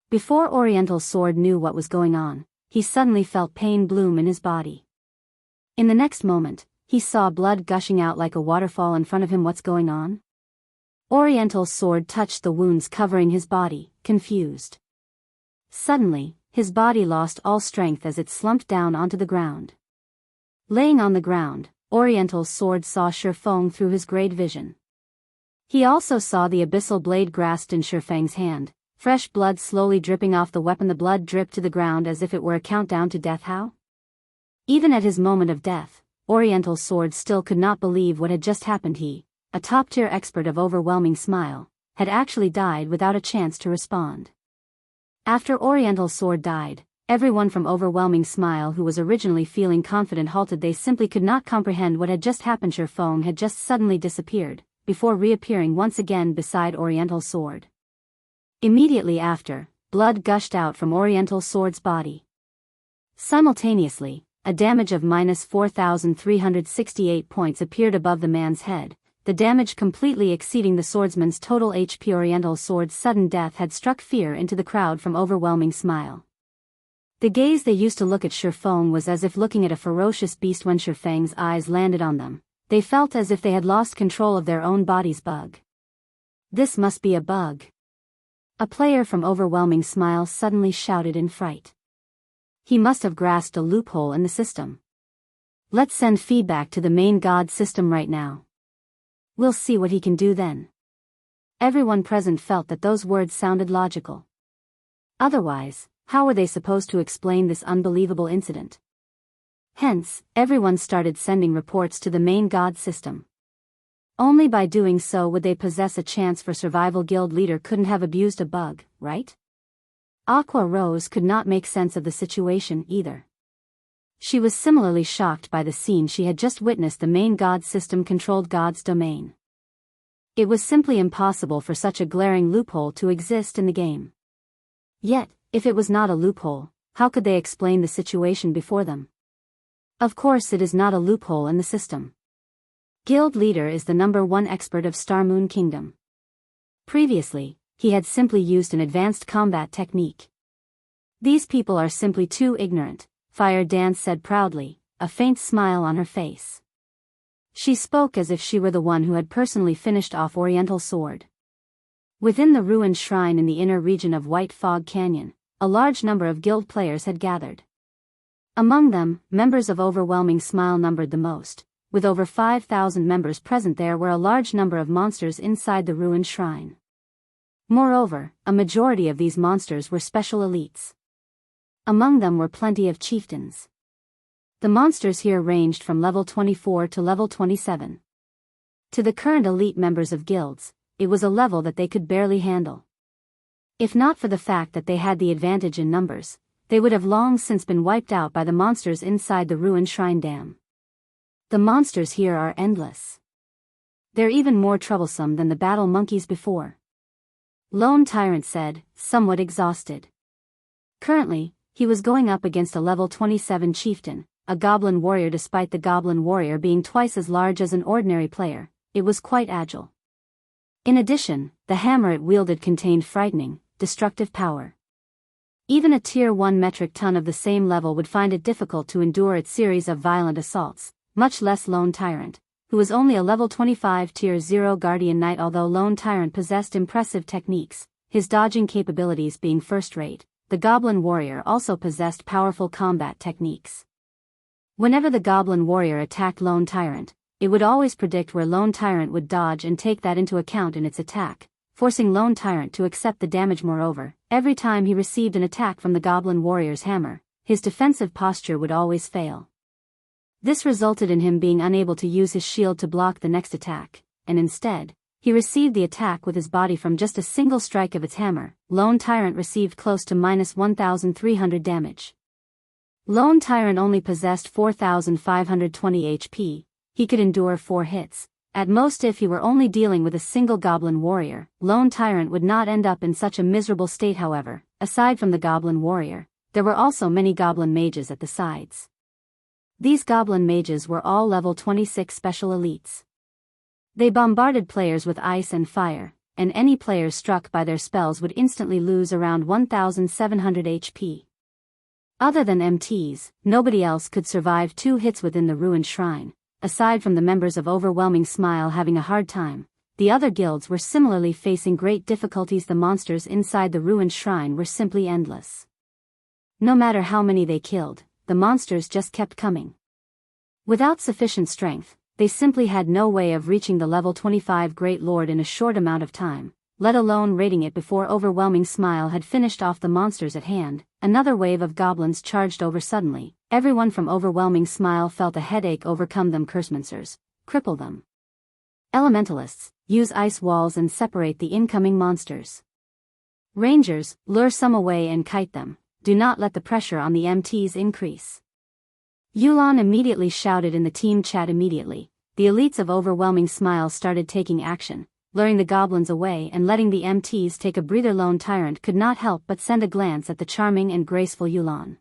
Before Oriental Sword knew what was going on, he suddenly felt pain bloom in his body. In the next moment, he saw blood gushing out like a waterfall in front of him. What's going on? Oriental Sword touched the wounds covering his body, confused. Suddenly, his body lost all strength as it slumped down onto the ground. Laying on the ground, Oriental Sword saw Shifeng through his grade vision. He also saw the abyssal blade grasped in Shifeng's hand, fresh blood slowly dripping off the weapon. The blood dripped to the ground as if it were a countdown to death. How? Even at his moment of death, Oriental Sword still could not believe what had just happened. He, a top-tier expert of Overwhelming Smile, had actually died without a chance to respond. After Oriental Sword died, everyone from Overwhelming Smile who was originally feeling confident halted. They simply could not comprehend what had just happened. Shifeng had just suddenly disappeared, before reappearing once again beside Oriental Sword. Immediately after, blood gushed out from Oriental Sword's body. Simultaneously, a damage of -4,368 points appeared above the man's head, the damage completely exceeding the swordsman's total HP. Oriental Sword's sudden death had struck fear into the crowd from Overwhelming Smile. The gaze they used to look at Shifeng was as if looking at a ferocious beast. When Shifeng's eyes landed on them, they felt as if they had lost control of their own bodies. Bug. This must be a bug. A player from Overwhelming Smile suddenly shouted in fright. He must have grasped a loophole in the system. Let's send feedback to the main god system right now. We'll see what he can do then. Everyone present felt that those words sounded logical. Otherwise, how were they supposed to explain this unbelievable incident? Hence, everyone started sending reports to the main god system. Only by doing so would they possess a chance for survival. Guild leader couldn't have abused a bug, right? Aqua Rose could not make sense of the situation either. She was similarly shocked by the scene she had just witnessed. The main god system controlled God's domain. It was simply impossible for such a glaring loophole to exist in the game. Yet, if it was not a loophole, how could they explain the situation before them? Of course it is not a loophole in the system. Guild leader is the #1 expert of Starmoon Kingdom. Previously, he had simply used an advanced combat technique. These people are simply too ignorant, Fire Dance said proudly, a faint smile on her face. She spoke as if she were the one who had personally finished off Oriental Sword. Within the ruined shrine in the inner region of White Fog Canyon, a large number of guild players had gathered. Among them, members of Overwhelming Smile numbered the most. With over 5,000 members present, there were a large number of monsters inside the ruined shrine. Moreover, a majority of these monsters were special elites. Among them were plenty of chieftains. The monsters here ranged from level 24 to level 27. To the current elite members of guilds, it was a level that they could barely handle. If not for the fact that they had the advantage in numbers, they would have long since been wiped out by the monsters inside the ruined shrine dam. The monsters here are endless. They're even more troublesome than the battle monkeys before. Lone Tyrant said, somewhat exhausted. Currently, he was going up against a level 27 chieftain, a goblin warrior. Despite the goblin warrior being twice as large as an ordinary player, it was quite agile. In addition, the hammer it wielded contained frightening, destructive power. Even a tier 1 metric ton of the same level would find it difficult to endure its series of violent assaults, much less Lone Tyrant, who was only a level 25 tier 0 guardian knight. Although Lone Tyrant possessed impressive techniques, his dodging capabilities being first-rate, the goblin warrior also possessed powerful combat techniques. Whenever the goblin warrior attacked Lone Tyrant, it would always predict where Lone Tyrant would dodge and take that into account in its attack, forcing Lone Tyrant to accept the damage. Moreover, every time he received an attack from the goblin warrior's hammer, his defensive posture would always fail. This resulted in him being unable to use his shield to block the next attack, and instead, he received the attack with his body from just a single strike of its hammer. Lone Tyrant received close to minus 1,300 damage. Lone Tyrant only possessed 4,520 HP, he could endure 4 hits. At most, if he were only dealing with a single goblin warrior, Lone Tyrant would not end up in such a miserable state. However, aside from the goblin warrior, there were also many goblin mages at the sides. These goblin mages were all level 26 special elites. They bombarded players with ice and fire, and any players struck by their spells would instantly lose around 1,700 HP. Other than MTs, nobody else could survive 2 hits within the ruined shrine. Aside from the members of Overwhelming Smile having a hard time, the other guilds were similarly facing great difficulties. The monsters inside the ruined shrine were simply endless. No matter how many they killed, the monsters just kept coming. Without sufficient strength, they simply had no way of reaching the level 25 Great Lord in a short amount of time, let alone raiding it before Overwhelming Smile had finished off the monsters at hand. Another wave of goblins charged over suddenly. Everyone from Overwhelming Smile felt a headache overcome them. Cursemoncers, cripple them. Elementalists, use ice walls and separate the incoming monsters. Rangers, lure some away and kite them. Do not let the pressure on the MTs increase. Yulon immediately shouted in the team chat. Immediately, the elites of Overwhelming Smile started taking action, luring the goblins away and letting the MTs take a breather. Lone Tyrant could not help but send a glance at the charming and graceful Yulon.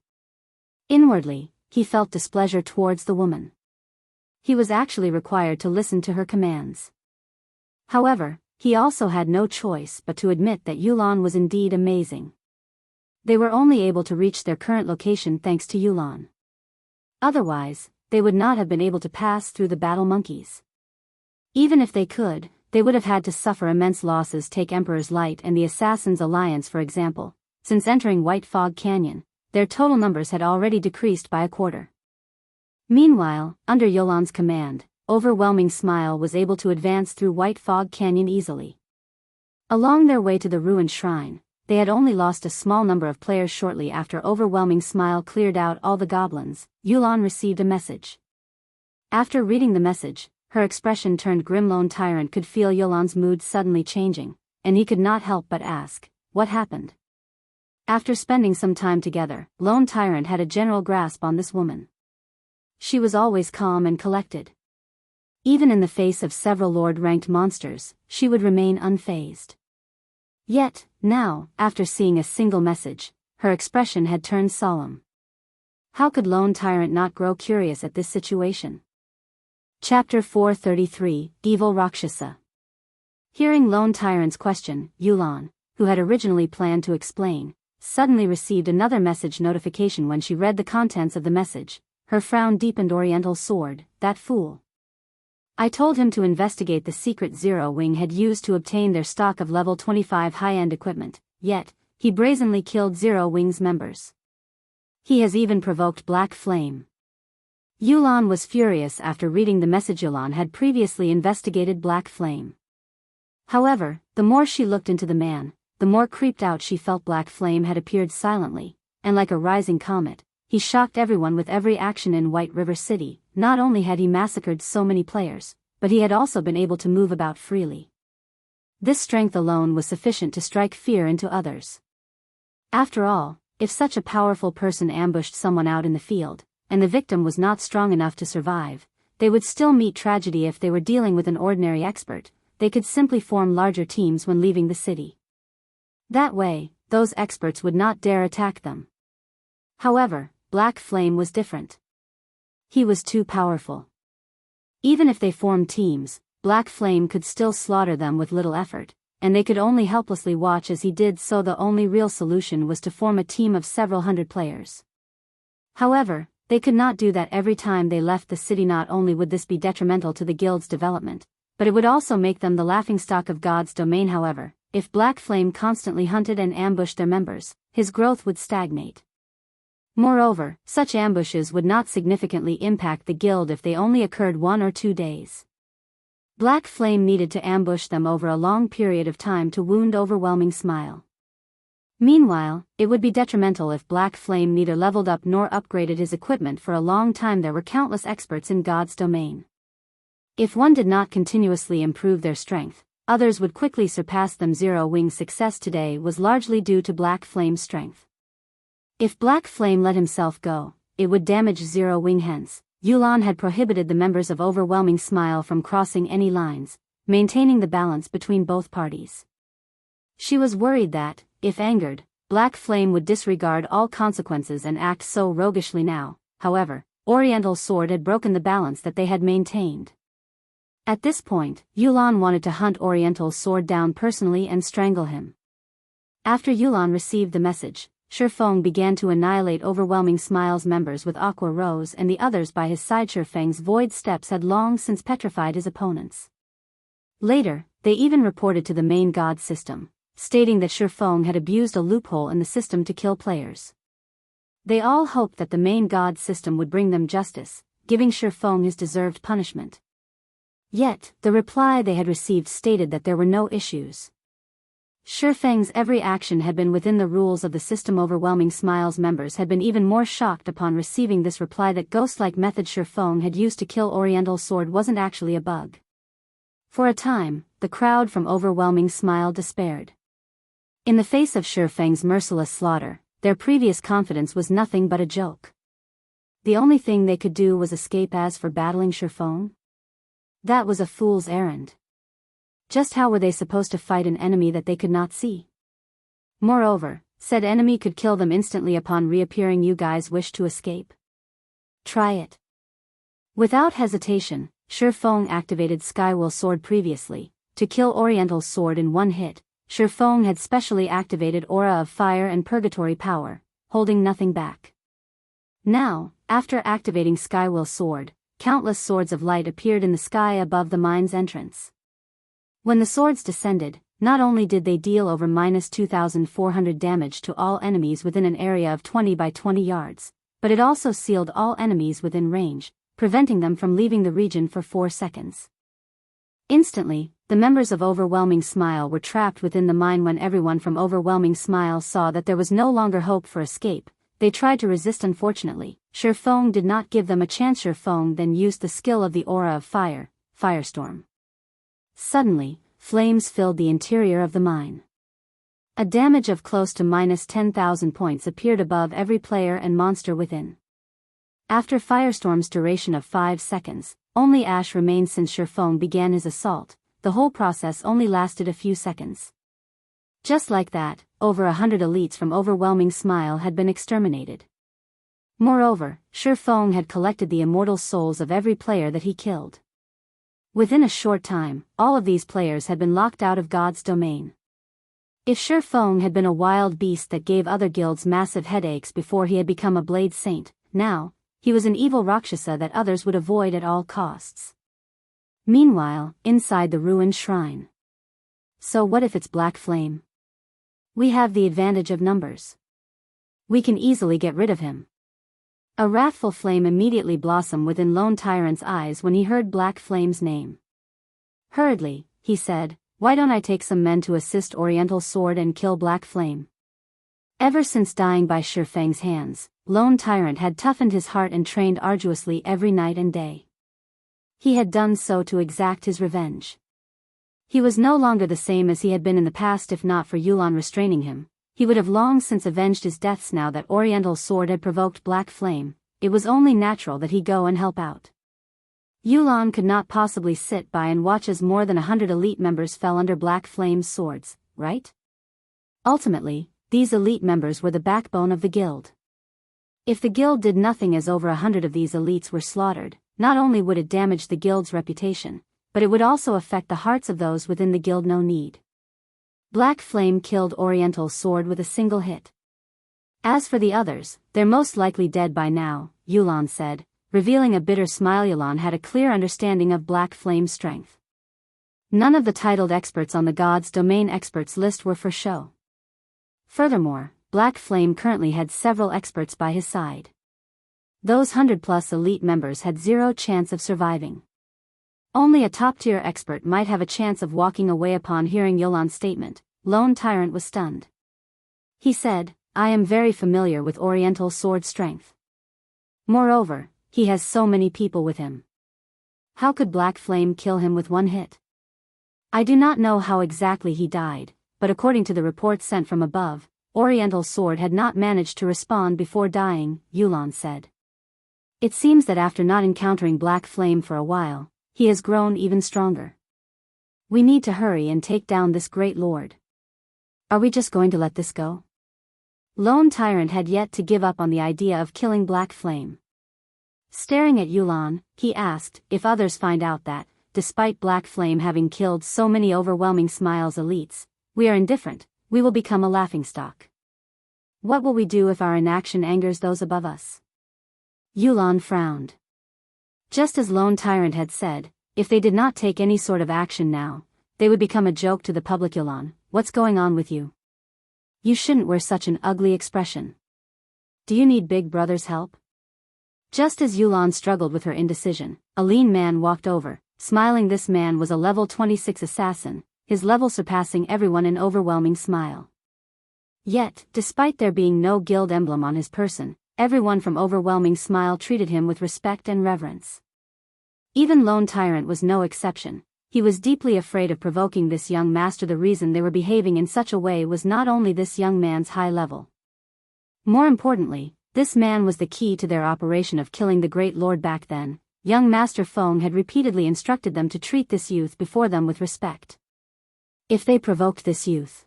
Inwardly, he felt displeasure towards the woman. He was actually required to listen to her commands. However, he also had no choice but to admit that Yulon was indeed amazing. They were only able to reach their current location thanks to Yulon. Otherwise, they would not have been able to pass through the battle monkeys. Even if they could, they would have had to suffer immense losses. Take Emperor's Light and the Assassin's Alliance for example. Since entering White Fog Canyon, their total numbers had already decreased by a quarter. Meanwhile, under Yulon's command, Overwhelming Smile was able to advance through White Fog Canyon easily. Along their way to the ruined shrine, they had only lost a small number of players. Shortly after Overwhelming Smile cleared out all the goblins, Yulon received a message. After reading the message, her expression turned grim. Lone Tyrant could feel Yulon's mood suddenly changing, and he could not help but ask, what happened? After spending some time together, Lone Tyrant had a general grasp on this woman. She was always calm and collected. Even in the face of several Lord-ranked monsters, she would remain unfazed. Yet, now, after seeing a single message, her expression had turned solemn. How could Lone Tyrant not grow curious at this situation? Chapter 433, Evil Rakshasa. Hearing Lone Tyrant's question, Yulon, who had originally planned to explain, suddenly received another message notification. When she read the contents of the message, her frown deepened. Oriental sword, that fool. I told him to investigate the secret Zero Wing had used to obtain their stock of level 25 high-end equipment, yet, he brazenly killed Zero Wing's members. He has even provoked Black Flame. Yulon was furious after reading the message. Yulon had previously investigated Black Flame. However, the more she looked into the man, the more creeped out she felt. Black Flame had appeared silently, and like a rising comet, he shocked everyone with every action in White River City. Not only had he massacred so many players, but he had also been able to move about freely. This strength alone was sufficient to strike fear into others. After all, if such a powerful person ambushed someone out in the field, and the victim was not strong enough to survive, they would still meet tragedy. If they were dealing with an ordinary expert, they could simply form larger teams when leaving the city. That way, those experts would not dare attack them. However, Black Flame was different. He was too powerful. Even if they formed teams, Black Flame could still slaughter them with little effort, and they could only helplessly watch as he did so. The only real solution was to form a team of several hundred players. However, they could not do that every time they left the city. Not only would this be detrimental to the guild's development, but it would also make them the laughingstock of God's domain. However, if Black Flame constantly hunted and ambushed their members, his growth would stagnate. Moreover, such ambushes would not significantly impact the guild if they only occurred 1 or 2 days. Black Flame needed to ambush them over a long period of time to wound Overwhelming Smile. Meanwhile, it would be detrimental if Black Flame neither leveled up nor upgraded his equipment for a long time. There were countless experts in God's domain. If one did not continuously improve their strength, others would quickly surpass them. Zero Wing's success today was largely due to Black Flame's strength. If Black Flame let himself go, it would damage Zero Wing. Hence, Yulan had prohibited the members of Overwhelming Smile from crossing any lines, maintaining the balance between both parties. She was worried that, if angered, Black Flame would disregard all consequences and act so roguishly. Now, however, Oriental Sword had broken the balance that they had maintained. At this point, Yulan wanted to hunt Oriental Sword down personally and strangle him. After Yulan received the message, Shifeng began to annihilate Overwhelming Smile's members with Aqua Rose and the others by his side. Shifeng's void steps had long since petrified his opponents. Later, they even reported to the main god system, stating that Shifeng had abused a loophole in the system to kill players. They all hoped that the main god system would bring them justice, giving Shifeng his deserved punishment. Yet, the reply they had received stated that there were no issues. Shifeng's every action had been within the rules of the system. Overwhelming Smile's members had been even more shocked upon receiving this reply that ghost-like method Shifeng had used to kill Oriental Sword wasn't actually a bug. For a time, the crowd from Overwhelming Smile despaired. In the face of Shifeng's merciless slaughter, their previous confidence was nothing but a joke. The only thing they could do was escape. As for battling Shifeng, that was a fool's errand. Just how were they supposed to fight an enemy that they could not see? Moreover, said enemy could kill them instantly upon reappearing. You guys wish to escape? Try it. Without hesitation, Shifeng activated Skywell Sword previously, to kill Oriental Sword in one hit. Shifeng had specially activated Aura of Fire and Purgatory Power, holding nothing back. Now, after activating Skywell Sword, countless swords of light appeared in the sky above the mine's entrance. When the swords descended, not only did they deal over -2,400 damage to all enemies within an area of 20 by 20 yards, but it also sealed all enemies within range, preventing them from leaving the region for 4 seconds. Instantly, the members of Overwhelming Smile were trapped within the mine. When everyone from Overwhelming Smile saw that there was no longer hope for escape, they tried to resist. Unfortunately, Shifeng did not give them a chance. Shifeng then used the skill of the Aura of Fire, Firestorm. Suddenly, flames filled the interior of the mine. A damage of close to -10,000 points appeared above every player and monster within. After Firestorm's duration of 5 seconds, only ash remained. Since Shifeng began his assault, the whole process only lasted a few seconds. Just like that, over 100 elites from Overwhelming Smile had been exterminated. Moreover, Shifeng had collected the immortal souls of every player that he killed. Within a short time, all of these players had been locked out of God's domain. If Shifeng had been a wild beast that gave other guilds massive headaches before he had become a Blade Saint, now, he was an evil Rakshasa that others would avoid at all costs. Meanwhile, inside the ruined shrine. So what if it's Black Flame? We have the advantage of numbers. We can easily get rid of him. A wrathful flame immediately blossomed within Lone Tyrant's eyes when he heard Black Flame's name. Hurriedly, he said, "Why don't I take some men to assist Oriental Sword and kill Black Flame?" Ever since dying by Shifeng's hands, Lone Tyrant had toughened his heart and trained arduously every night and day. He had done so to exact his revenge. He was no longer the same as he had been in the past. If not for Yulan restraining him, he would have long since avenged his deaths. Now that Oriental Sword had provoked Black Flame, it was only natural that he go and help out. Yulan could not possibly sit by and watch as more than 100 elite members fell under Black Flame's swords, right? Ultimately, these elite members were the backbone of the guild. If the guild did nothing as over 100 of these elites were slaughtered, not only would it damage the guild's reputation, but it would also affect the hearts of those within the guild. No need. Black Flame killed Oriental Sword with a single hit. As for the others, they're most likely dead by now, Yulan said, revealing a bitter smile. Yulan had a clear understanding of Black Flame's strength. None of the titled experts on the God's Domain experts list were for show. Furthermore, Black Flame currently had several experts by his side. Those 100+ elite members had zero chance of surviving. Only a top-tier expert might have a chance of walking away. Upon hearing Yulan's statement, Lone Tyrant was stunned. He said, I am very familiar with Oriental Sword's strength. Moreover, he has so many people with him. How could Black Flame kill him with one hit? I do not know how exactly he died, but according to the reports sent from above, Oriental Sword had not managed to respond before dying, Yulan said. It seems that after not encountering Black Flame for a while, he has grown even stronger. We need to hurry and take down this great lord. Are we just going to let this go? Lone Tyrant had yet to give up on the idea of killing Black Flame. Staring at Yulan, he asked, if others find out that, despite Black Flame having killed so many overwhelming smiles elites, we are indifferent, we will become a laughingstock. What will we do if our inaction angers those above us? Yulan frowned. Just as Lone Tyrant had said, if they did not take any sort of action now, they would become a joke to the public. Yulan, what's going on with you? You shouldn't wear such an ugly expression. Do you need Big Brother's help? Just as Yulan struggled with her indecision, a lean man walked over, smiling. This man was a level 26 assassin, his level surpassing everyone. An overwhelming smile. Yet, despite there being no guild emblem on his person, everyone from Overwhelming Smile treated him with respect and reverence. Even Lone Tyrant was no exception. He was deeply afraid of provoking this young master. The reason they were behaving in such a way was not only this young man's high level. More importantly, this man was the key to their operation of killing the Great Lord. Back then, young Master Feng had repeatedly instructed them to treat this youth before them with respect. If they provoked this youth,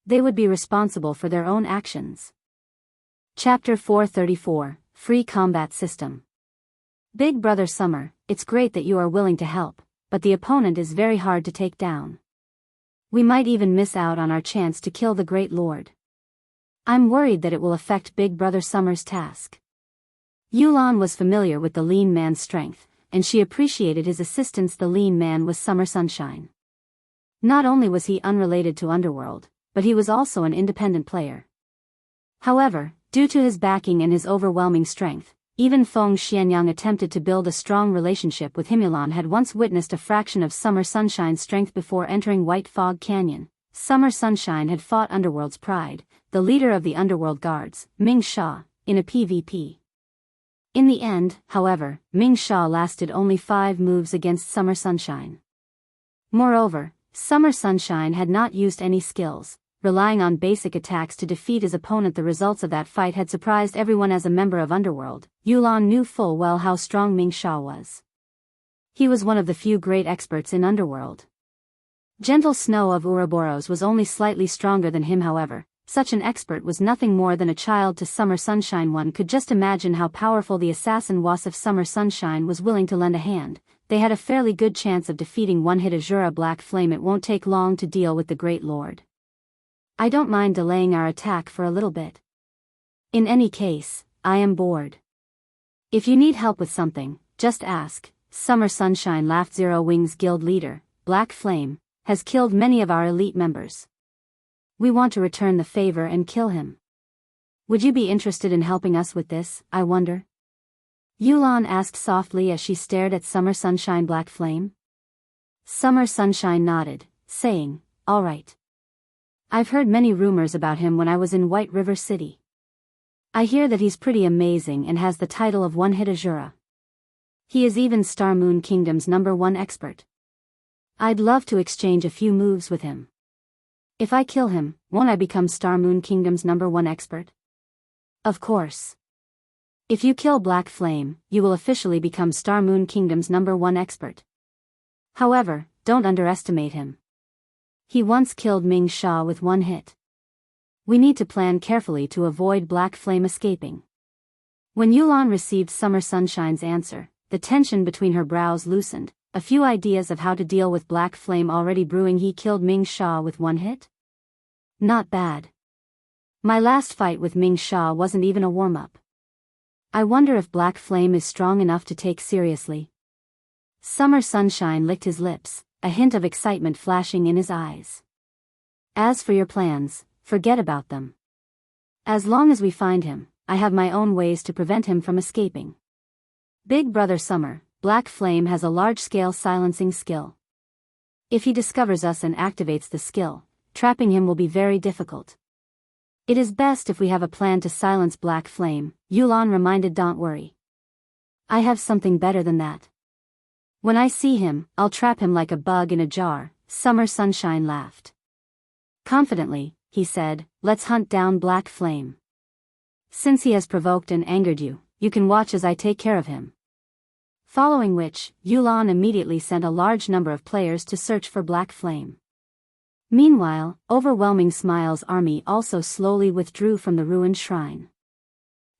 they would be responsible for their own actions. Chapter 434, Free Combat System. Big Brother Summer, it's great that you are willing to help, but the opponent is very hard to take down. We might even miss out on our chance to kill the Great Lord. I'm worried that it will affect Big Brother Summer's task. Yulan was familiar with the lean man's strength, and she appreciated his assistance. The lean man was Summer Sunshine. Not only was he unrelated to Underworld, but he was also an independent player. However, due to his backing and his overwhelming strength, even Feng Xianyang attempted to build a strong relationship with him. Yulan had once witnessed a fraction of Summer Sunshine's strength before entering White Fog Canyon. Summer Sunshine had fought Underworld's Pride, the leader of the Underworld Guards, Ming Sha, in a PvP. In the end, however, Ming Sha lasted only 5 moves against Summer Sunshine. Moreover, Summer Sunshine had not used any skills, relying on basic attacks to defeat his opponent. The results of that fight had surprised everyone. As a member of Underworld, Yulan knew full well how strong Ming Sha was. He was one of the few great experts in Underworld. Gentle Snow of Ouroboros was only slightly stronger than him. However, such an expert was nothing more than a child to Summer Sunshine. One could just imagine how powerful the assassin was. If Summer Sunshine was willing to lend a hand, they had a fairly good chance of defeating one-hit Azura Black Flame. It won't take long to deal with the Great Lord. I don't mind delaying our attack for a little bit. In any case, I am bored. If you need help with something, just ask. Summer Sunshine laughed. Zero Wings Guild leader, Black Flame, has killed many of our elite members. We want to return the favor and kill him. Would you be interested in helping us with this, I wonder? Yulan asked softly as she stared at Summer Sunshine. Black Flame? Summer Sunshine nodded, saying, all right. I've heard many rumors about him when I was in White River City. I hear that he's pretty amazing and has the title of One-Hit Azura. He is even Star Moon Kingdom's #1 expert. I'd love to exchange a few moves with him. If I kill him, won't I become Star Moon Kingdom's #1 expert? Of course. If you kill Black Flame, you will officially become Star Moon Kingdom's #1 expert. However, don't underestimate him. He once killed Ming Sha with one hit. We need to plan carefully to avoid Black Flame escaping. When Yulan received Summer Sunshine's answer, the tension between her brows loosened, a few ideas of how to deal with Black Flame already brewing. He killed Ming Sha with one hit? Not bad. My last fight with Ming Sha wasn't even a warm-up. I wonder if Black Flame is strong enough to take seriously. Summer Sunshine licked his lips, a hint of excitement flashing in his eyes. As for your plans, forget about them. As long as we find him, I have my own ways to prevent him from escaping. Big Brother Summer, Black Flame has a large-scale silencing skill. If he discovers us and activates the skill, trapping him will be very difficult. It is best if we have a plan to silence Black Flame, Yulan reminded. Don't worry. I have something better than that. When I see him, I'll trap him like a bug in a jar, Summer Sunshine laughed. Confidently, he said, let's hunt down Black Flame. Since he has provoked and angered you, you can watch as I take care of him. Following which, Yulan immediately sent a large number of players to search for Black Flame. Meanwhile, Overwhelming Smile's army also slowly withdrew from the ruined shrine.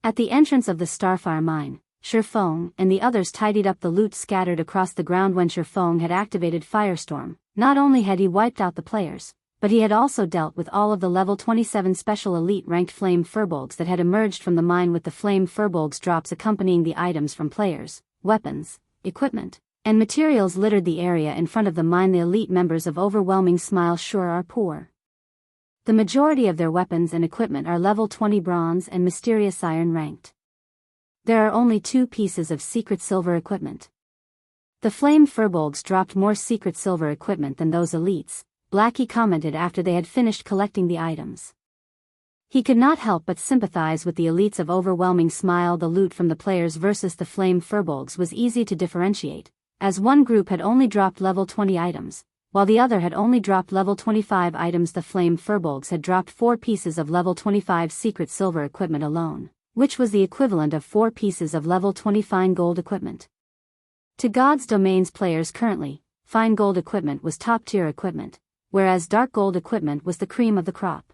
At the entrance of the Starfire mine, Shifeng and the others tidied up the loot scattered across the ground. When Shifeng had activated Firestorm, not only had he wiped out the players, but he had also dealt with all of the level 27 special elite ranked flame furbolgs that had emerged from the mine, with the flame furbolgs drops accompanying the items from players, weapons, equipment, and materials littered the area in front of the mine. The elite members of Overwhelming Smile sure are poor. The majority of their weapons and equipment are level 20 bronze and mysterious iron ranked. There are only 2 pieces of secret silver equipment. The flame furbolgs dropped more secret silver equipment than those elites, Blackie commented after they had finished collecting the items. He could not help but sympathize with the elites of Overwhelming Smile. The loot from the players versus the flame furbolgs was easy to differentiate, as one group had only dropped level 20 items, while the other had only dropped level 25 items. The flame furbolgs had dropped 4 pieces of level 25 secret silver equipment alone, which was the equivalent of 4 pieces of level 20 fine gold equipment. To God's Domain's players currently, fine gold equipment was top-tier equipment, whereas dark gold equipment was the cream of the crop.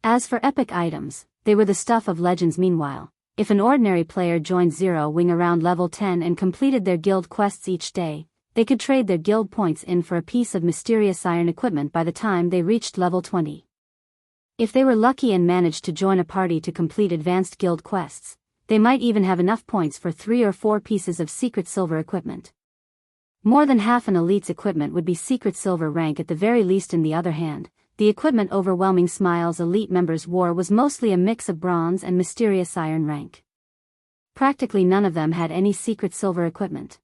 As for epic items, they were the stuff of legends. Meanwhile, if an ordinary player joined Zero Wing around level 10 and completed their guild quests each day, they could trade their guild points in for a piece of mysterious iron equipment by the time they reached level 20. If they were lucky and managed to join a party to complete advanced guild quests, they might even have enough points for 3 or 4 pieces of secret silver equipment. More than half an elite's equipment would be secret silver rank at the very least. On the other hand, the equipment Overwhelming Smile's elite members wore was mostly a mix of bronze and mysterious iron rank. Practically none of them had any secret silver equipment.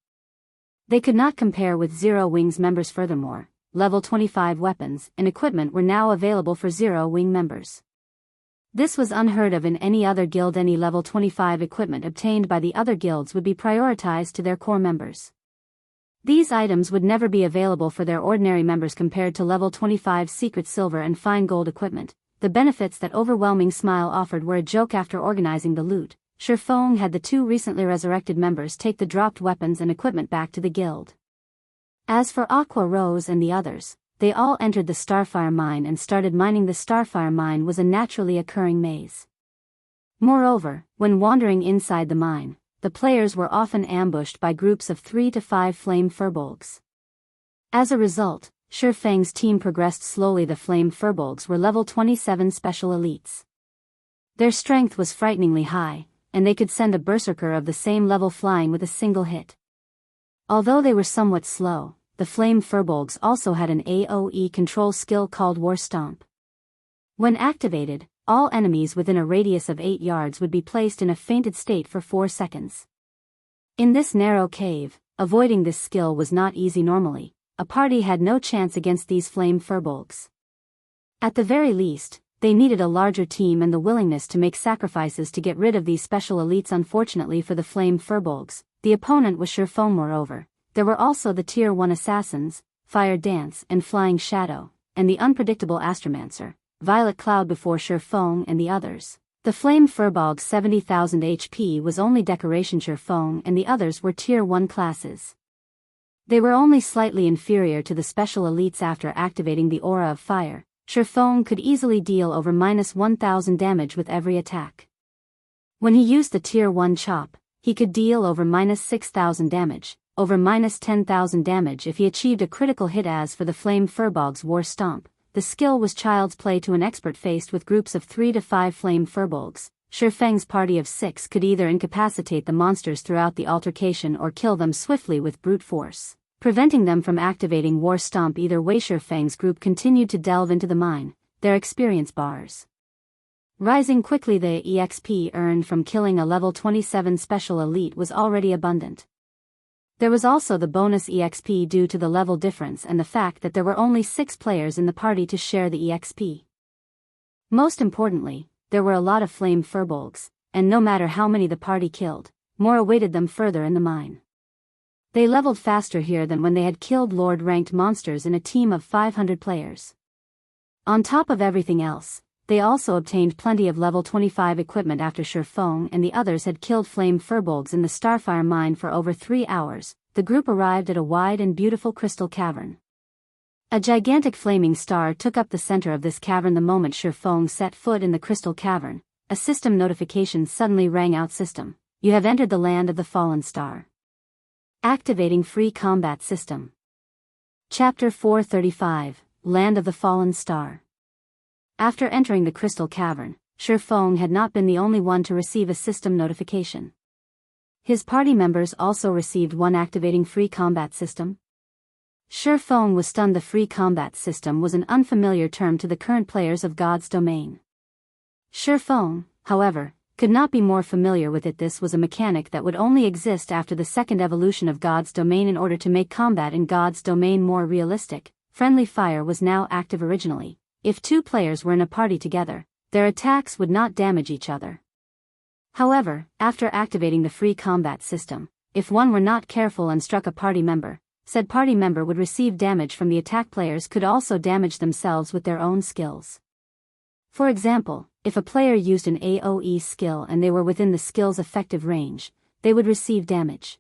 They could not compare with Zero Wing's members. Furthermore, level 25 weapons and equipment were now available for Zero Wing members. This was unheard of in any other guild. Any level 25 equipment obtained by the other guilds would be prioritized to their core members. These items would never be available for their ordinary members. Compared to level 25 secret silver and fine gold equipment, the benefits that Overwhelming Smile offered were a joke. After organizing the loot, Shifeng had the 2 recently resurrected members take the dropped weapons and equipment back to the guild. As for Aqua Rose and the others, they all entered the Starfire mine and started mining. The Starfire mine was a naturally occurring maze. Moreover, when wandering inside the mine, the players were often ambushed by groups of 3 to 5 flame furbolgs. As a result, Shifeng's team progressed slowly. The flame furbolgs were level 27 special elites. Their strength was frighteningly high, and they could send a berserker of the same level flying with a single hit. Although they were somewhat slow, the flame furbolgs also had an AoE control skill called War Stomp. When activated, all enemies within a radius of 8 yards would be placed in a fainted state for 4 seconds. In this narrow cave, avoiding this skill was not easy. Normally, a party had no chance against these flame furbolgs. At the very least, they needed a larger team and the willingness to make sacrifices to get rid of these special elites. Unfortunately for the flame furbolgs, the opponent was Shurfeng. Moreover, there were also the Tier 1 assassins, Fire Dance and Flying Shadow, and the unpredictable Astromancer, Violet Cloud before Shurfeng and the others. The Flame Furbolg's 70,000 HP was only decoration Shurfeng and the others were Tier 1 classes. They were only slightly inferior to the special elites. After activating the Aura of Fire, Shurfeng could easily deal over -1,000 damage with every attack. When he used the Tier 1 Chop, he could deal over -6,000 damage, over -10,000 damage if he achieved a critical hit. As for the Flame Furbolg's War Stomp, the skill was child's play to an expert. Faced with groups of 3 to 5 Flame Furbolgs, Shurfeng's party of 6 could either incapacitate the monsters throughout the altercation or kill them swiftly with brute force, preventing them from activating War Stomp. Either way, Shurfeng's group continued to delve into the mine, their experience bars rising quickly. The EXP earned from killing a level 27 special elite was already abundant. There was also the bonus EXP due to the level difference and the fact that there were only 6 players in the party to share the EXP. Most importantly, there were a lot of Flame Furbolgs, and no matter how many the party killed, more awaited them further in the mine. They leveled faster here than when they had killed Lord-ranked monsters in a team of 500 players. On top of everything else, they also obtained plenty of level 25 equipment. After Shurfeng and the others had killed Flame Furbolgs in the Starfire mine for over 3 hours, the group arrived at a wide and beautiful crystal cavern. A gigantic flaming star took up the center of this cavern. The moment Shurfeng set foot in the crystal cavern, a system notification suddenly rang out. System, you have entered the land of the fallen star. Activating free combat system. Chapter 435, Land of the Fallen Star. After entering the crystal cavern, Shurfeng had not been the only one to receive a system notification. His party members also received one. Activating free combat system. Shurfeng was stunned. The free combat system was an unfamiliar term to the current players of God's domain. Shurfeng, however, could not be more familiar with it. This was a mechanic that would only exist after the second evolution of God's domain. In order to make combat in God's domain more realistic, friendly fire was now active. Originally, if 2 players were in a party together, their attacks would not damage each other. However, after activating the free combat system, if one were not careful and struck a party member, said party member would receive damage from the attack. Players could also damage themselves with their own skills. For example, if a player used an AoE skill and they were within the skill's effective range, they would receive damage.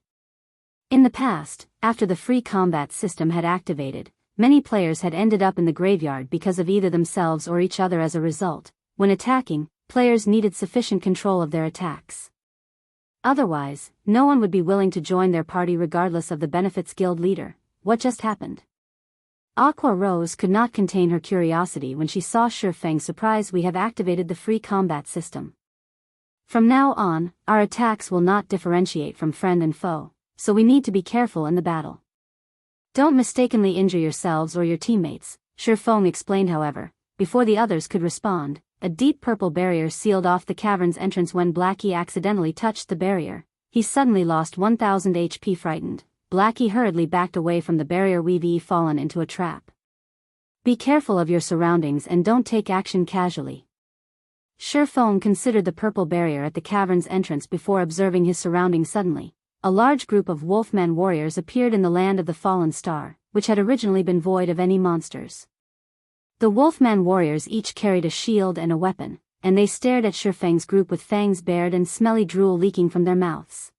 In the past, after the free combat system had activated, many players had ended up in the graveyard because of either themselves or each other. As a result, when attacking, players needed sufficient control of their attacks. Otherwise, no one would be willing to join their party regardless of the benefits. Guild leader, what just happened? Aqua Rose could not contain her curiosity when she saw Shurfeng's surprise. We have activated the free combat system. From now on, our attacks will not differentiate from friend and foe, so we need to be careful in the battle. Don't mistakenly injure yourselves or your teammates, Shurfeng explained. However, before the others could respond, a deep purple barrier sealed off the cavern's entrance. When Blackie accidentally touched the barrier, he suddenly lost 1,000 HP. Frightened, Blackie hurriedly backed away from the barrier. We've fallen into a trap. Be careful of your surroundings and don't take action casually. Shurfeng considered the purple barrier at the cavern's entrance before observing his surroundings. Suddenly, a large group of Wolfman warriors appeared in the land of the fallen star, which had originally been void of any monsters. The Wolfman warriors each carried a shield and a weapon, and they stared at Shurfeng's group with fangs bared and smelly drool leaking from their mouths.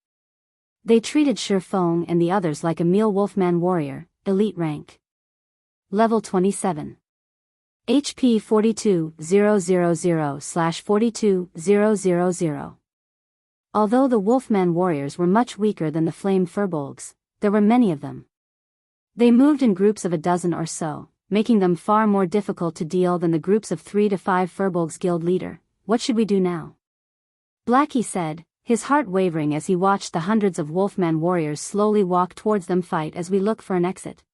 They treated Shurfeng and the others like a meal. Wolfman warrior, elite rank. Level 27. HP 42,000/42000. Although the Wolfman warriors were much weaker than the Flame Furbolgs, there were many of them. They moved in groups of a dozen or so, making them far more difficult to deal than the groups of 3 to 5 Furbolgs. Guild leader, what should we do now? Blackie said, his heart wavering as he watched the hundreds of Wolfman warriors slowly walk towards them. Fight as we look for an exit.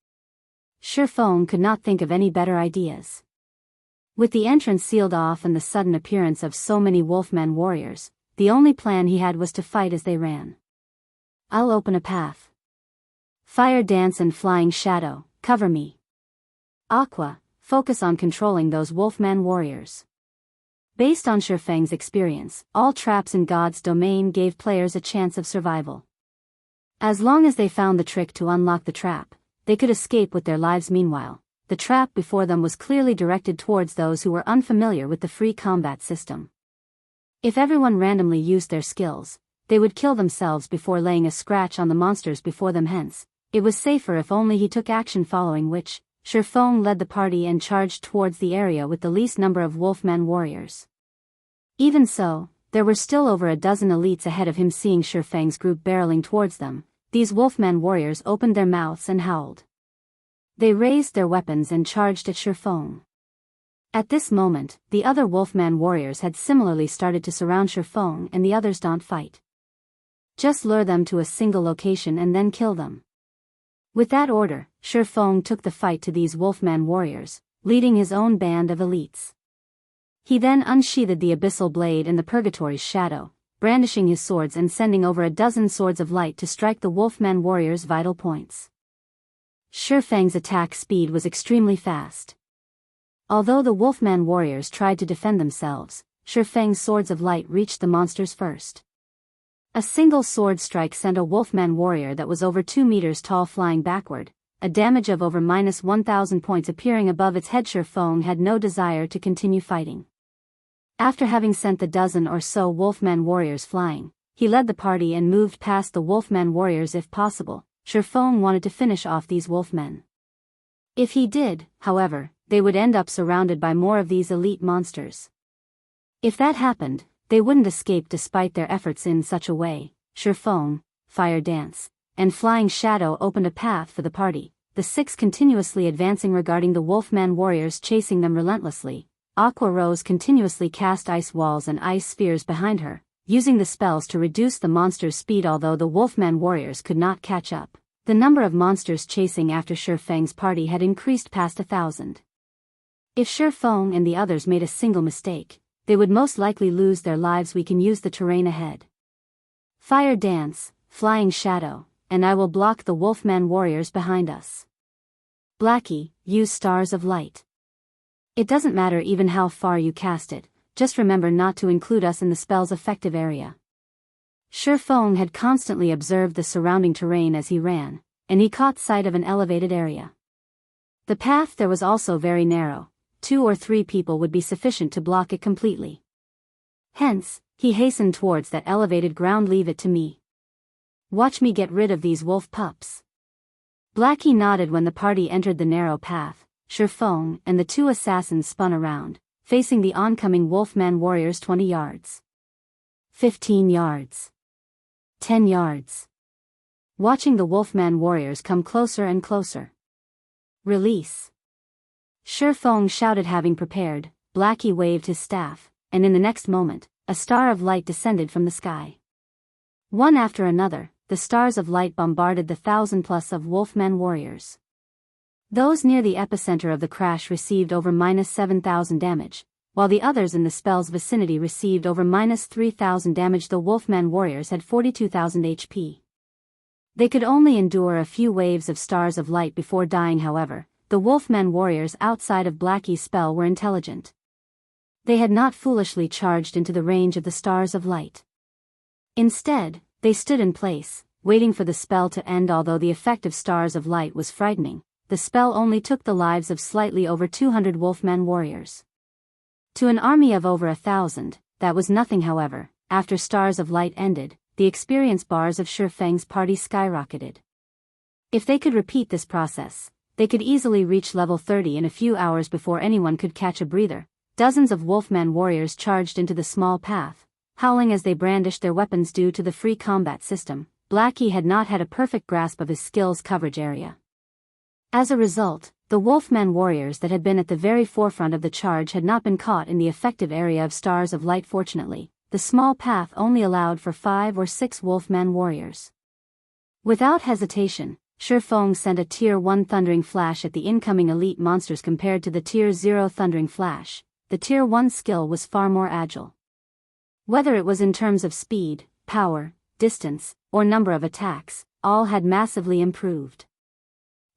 Shurfeng could not think of any better ideas. With the entrance sealed off and the sudden appearance of so many Wolfman warriors, the only plan he had was to fight as they ran. I'll open a path. Fire Dance and Flying Shadow, cover me. Aqua, focus on controlling those Wolfman warriors. Based on Shurfeng's experience, all traps in God's domain gave players a chance of survival. As long as they found the trick to unlock the trap, they could escape with their lives. Meanwhile, the trap before them was clearly directed towards those who were unfamiliar with the free combat system. If everyone randomly used their skills, they would kill themselves before laying a scratch on the monsters before them. Hence, it was safer if only he took action, following which, Shifeng led the party and charged towards the area with the least number of Wolfman warriors. Even so, there were still over a dozen elites ahead of him. Seeing Shifeng's group barreling towards them, these Wolfman warriors opened their mouths and howled. They raised their weapons and charged at Shifeng. At this moment, the other Wolfman warriors had similarly started to surround Shifeng and the others. Don't fight. Just lure them to a single location and then kill them. With that order, Shifeng took the fight to these Wolfman warriors, leading his own band of elites. He then unsheathed the abyssal blade in the Purgatory's shadow, brandishing his swords and sending over a dozen swords of light to strike the Wolfman warriors' vital points. Shifeng's attack speed was extremely fast. Although the Wolfman warriors tried to defend themselves, Shifeng's swords of light reached the monsters first. A single sword strike sent a Wolfman warrior that was over 2 meters tall flying backward, a damage of over -1,000 points appearing above its head. Shifeng had no desire to continue fighting. After having sent the dozen or so Wolfman warriors flying, he led the party and moved past the Wolfman warriors. If possible, Shifeng wanted to finish off these Wolfmen. If he did, however, they would end up surrounded by more of these elite monsters. If that happened, they wouldn't escape despite their efforts. In such a way, Shifeng, Fire Dance, and Flying Shadow opened a path for the party, the six continuously advancing regarding the Wolfman warriors chasing them relentlessly. Aqua Rose continuously cast ice walls and ice spheres behind her, using the spells to reduce the monsters' speed. Although the Wolfman warriors could not catch up, the number of monsters chasing after Shifeng's party had increased past 1,000. If Shifeng and the others made a single mistake, they would most likely lose their lives. We can use the terrain ahead. Fire Dance, Flying Shadow, and I will block the Wolfman warriors behind us. Blackie, use Stars of Light. It doesn't matter even how far you cast it, just remember not to include us in the spell's effective area. Shifeng had constantly observed the surrounding terrain as he ran, and he caught sight of an elevated area. The path there was also very narrow. 2 or 3 people would be sufficient to block it completely. Hence, he hastened towards that elevated ground. Leave it to me. Watch me get rid of these wolf pups. Blackie nodded when the party entered the narrow path. Shifeng and the 2 assassins spun around, facing the oncoming Wolfman warriors. 20 yards. 15 yards. 10 yards. Watching the Wolfman warriors come closer and closer. Release. Shifeng shouted. Having prepared, Blackie waved his staff, and in the next moment, a star of light descended from the sky. One after another, the stars of light bombarded the 1,000+ of Wolfman warriors. Those near the epicenter of the crash received over -7,000 damage, while the others in the spell's vicinity received over -3,000 damage. The Wolfman warriors had 42,000 HP. They could only endure a few waves of stars of light before dying. However, the Wolfman warriors outside of Blackie's spell were intelligent. They had not foolishly charged into the range of the stars of light. Instead, they stood in place, waiting for the spell to end. Although the effect of stars of light was frightening, the spell only took the lives of slightly over 200 Wolfman warriors. To an army of over 1,000, that was nothing. However, after stars of light ended, the experience bars of Shifeng's party skyrocketed. If they could repeat this process, they could easily reach level 30 in a few hours before anyone could catch a breather. Dozens of Wolfman warriors charged into the small path, howling as they brandished their weapons. Due to the free combat system, Blackie had not had a perfect grasp of his skill's coverage area. As a result, the Wolfman warriors that had been at the very forefront of the charge had not been caught in the effective area of stars of light. Fortunately, the small path only allowed for 5 or 6 Wolfman warriors. Without hesitation, Shifeng sent a Tier 1 Thundering Flash at the incoming elite monsters. Compared to the Tier 0 Thundering Flash, the Tier 1 skill was far more agile. Whether it was in terms of speed, power, distance, or number of attacks, all had massively improved.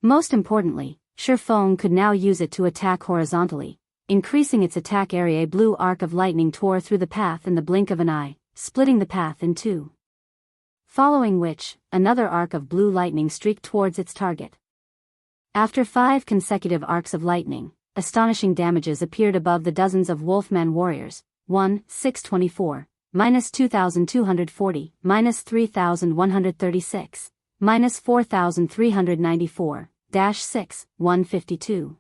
Most importantly, Shifeng could now use it to attack horizontally, increasing its attack area. A blue arc of lightning tore through the path in the blink of an eye, splitting the path in two. Following which, another arc of blue lightning streaked towards its target. After 5 consecutive arcs of lightning, astonishing damages appeared above the dozens of Wolfman warriors, 624, -2240, -3136, -4394, -6, 152.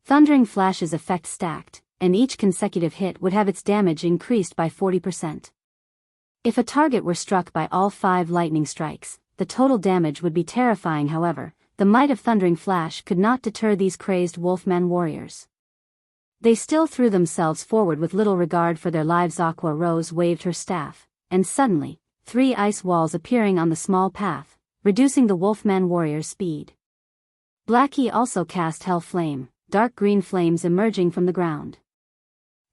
Thundering flashes effect stacked, and each consecutive hit would have its damage increased by 40%. If a target were struck by all 5 lightning strikes, the total damage would be terrifying. However, the might of Thundering Flash could not deter these crazed Wolfman warriors. They still threw themselves forward with little regard for their lives. Aqua Rose waved her staff, and suddenly, 3 ice walls appearing on the small path, reducing the Wolfman warrior's speed. Blackie also cast Hell Flame, dark green flames emerging from the ground.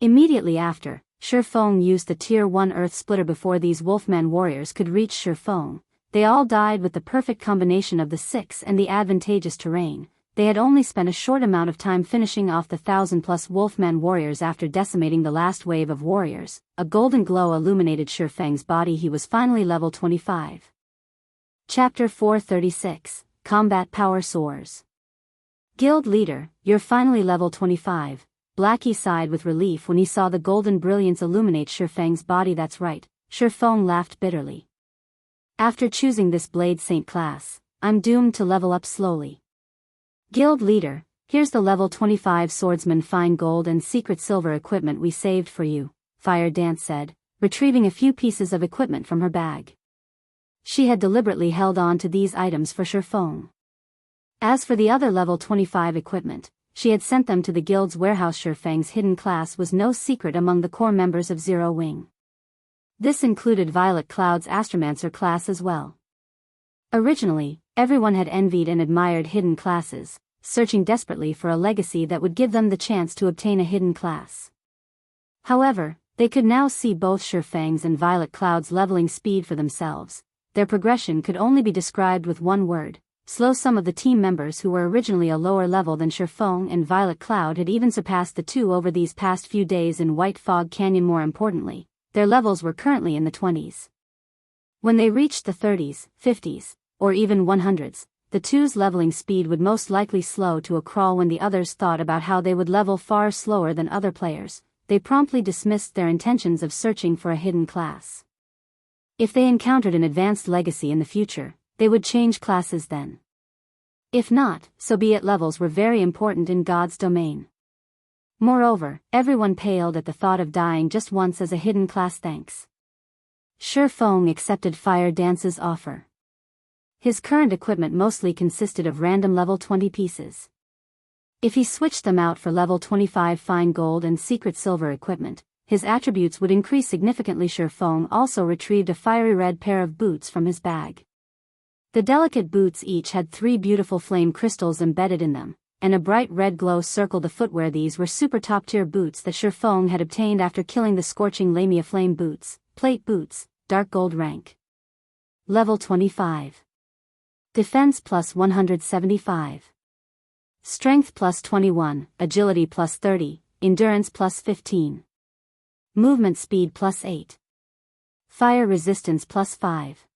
Immediately after, Shifeng used the Tier 1 Earth Splitter before these Wolfman warriors could reach Shifeng. They all died with the perfect combination of the 6 and the advantageous terrain. They had only spent a short amount of time finishing off the 1,000+ Wolfman warriors after decimating the last wave of warriors. A golden glow illuminated Shifeng's body. He was finally level 25. Chapter 436, Combat Power Soars. Guild Leader, you're finally level 25. Blackie sighed with relief when he saw the golden brilliance illuminate Shifeng's body. That's right, Shifeng laughed bitterly. After choosing this Blade Saint class, I'm doomed to level up slowly. Guild Leader, here's the level 25 swordsman fine gold and secret silver equipment we saved for you, Fire Dance said, retrieving a few pieces of equipment from her bag. She had deliberately held on to these items for Shifeng. As for the other level 25 equipment, she had sent them to the guild's warehouse. Shifeng's hidden class was no secret among the core members of Zero Wing. This included Violet Cloud's Astromancer class as well. Originally, everyone had envied and admired hidden classes, searching desperately for a legacy that would give them the chance to obtain a hidden class. However, they could now see both Shifeng's and Violet Cloud's leveling speed for themselves. Their progression could only be described with one word: slow. Some of the team members who were originally a lower level than Shifeng and Violet Cloud had even surpassed the two over these past few days in White Fog Canyon. More importantly, their levels were currently in the 20s. When they reached the 30s, 50s, or even 100s, the two's leveling speed would most likely slow to a crawl. When the others thought about how they would level far slower than other players, they promptly dismissed their intentions of searching for a hidden class. If they encountered an advanced legacy in the future, they would change classes then. If not, so be it. Levels were very important in God's domain. Moreover, everyone paled at the thought of dying just once as a hidden class. Thanks. Shifeng accepted Fire Dance's offer. His current equipment mostly consisted of random level 20 pieces. If he switched them out for level 25 fine gold and secret silver equipment, his attributes would increase significantly. Shifeng also retrieved a fiery red pair of boots from his bag. The delicate boots each had 3 beautiful flame crystals embedded in them, and a bright red glow circled the footwear. These were super top-tier boots that Shifeng had obtained after killing the scorching Lamia flame boots, plate boots, dark gold rank. Level 25. Defense plus 175. Strength plus 21, Agility plus 30, Endurance plus 15. Movement speed plus 8. Fire resistance plus 5.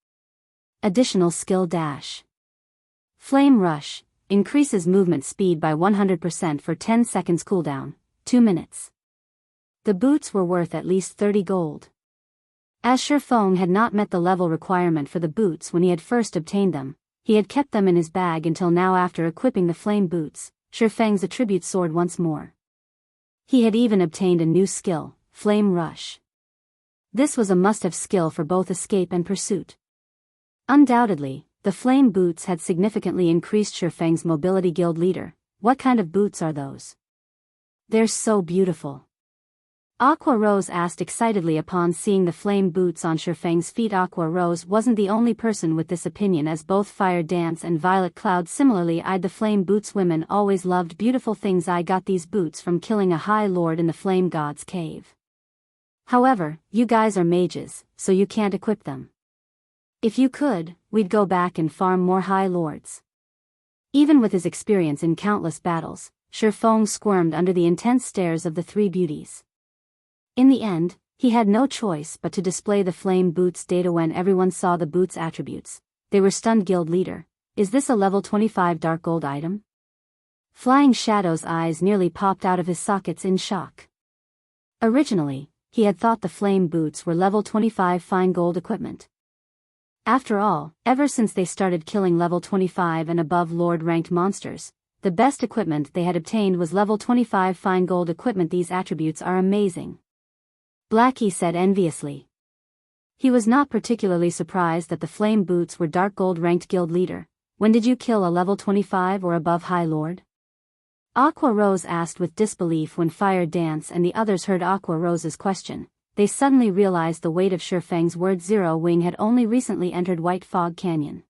Additional skill dash. Flame Rush, increases movement speed by 100% for 10 seconds cooldown, 2 minutes. The boots were worth at least 30 gold. As Shifeng had not met the level requirement for the boots when he had first obtained them, he had kept them in his bag until now. After equipping the flame boots, Shifeng's attribute soared once more. He had even obtained a new skill, Flame Rush. This was a must-have skill for both escape and pursuit. Undoubtedly, the flame boots had significantly increased Shifeng's mobility. Guild Leader, what kind of boots are those? They're so beautiful. Aqua Rose asked excitedly upon seeing the flame boots on Shifeng's feet. Aqua Rose wasn't the only person with this opinion, as both Fire Dance and Violet Cloud similarly eyed the flame boots. Women always loved beautiful things. I got these boots from killing a High Lord in the Flame God's cave. However, you guys are mages, so you can't equip them. If you could, we'd go back and farm more High Lords. Even with his experience in countless battles, Shifeng squirmed under the intense stares of the 3 beauties. In the end, He had no choice but to display the flame boots data when everyone saw the boots attributes. They were stunned. Guild leader, is this a level 25 dark gold item? Flying Shadow's eyes nearly popped out of his sockets in shock. Originally, he had thought the flame boots were level 25 fine gold equipment. After all, ever since they started killing level 25 and above Lord-ranked monsters, the best equipment they had obtained was level 25 fine gold equipment. These attributes are amazing. Blackie said enviously. He was not particularly surprised that the flame boots were dark gold ranked guild leader. When did you kill a level 25 or above High Lord? Aqua Rose asked with disbelief when Fire Dance and the others heard Aqua Rose's question. They suddenly realized the weight of Shifeng's word. Zero Wing had only recently entered White Fog Canyon.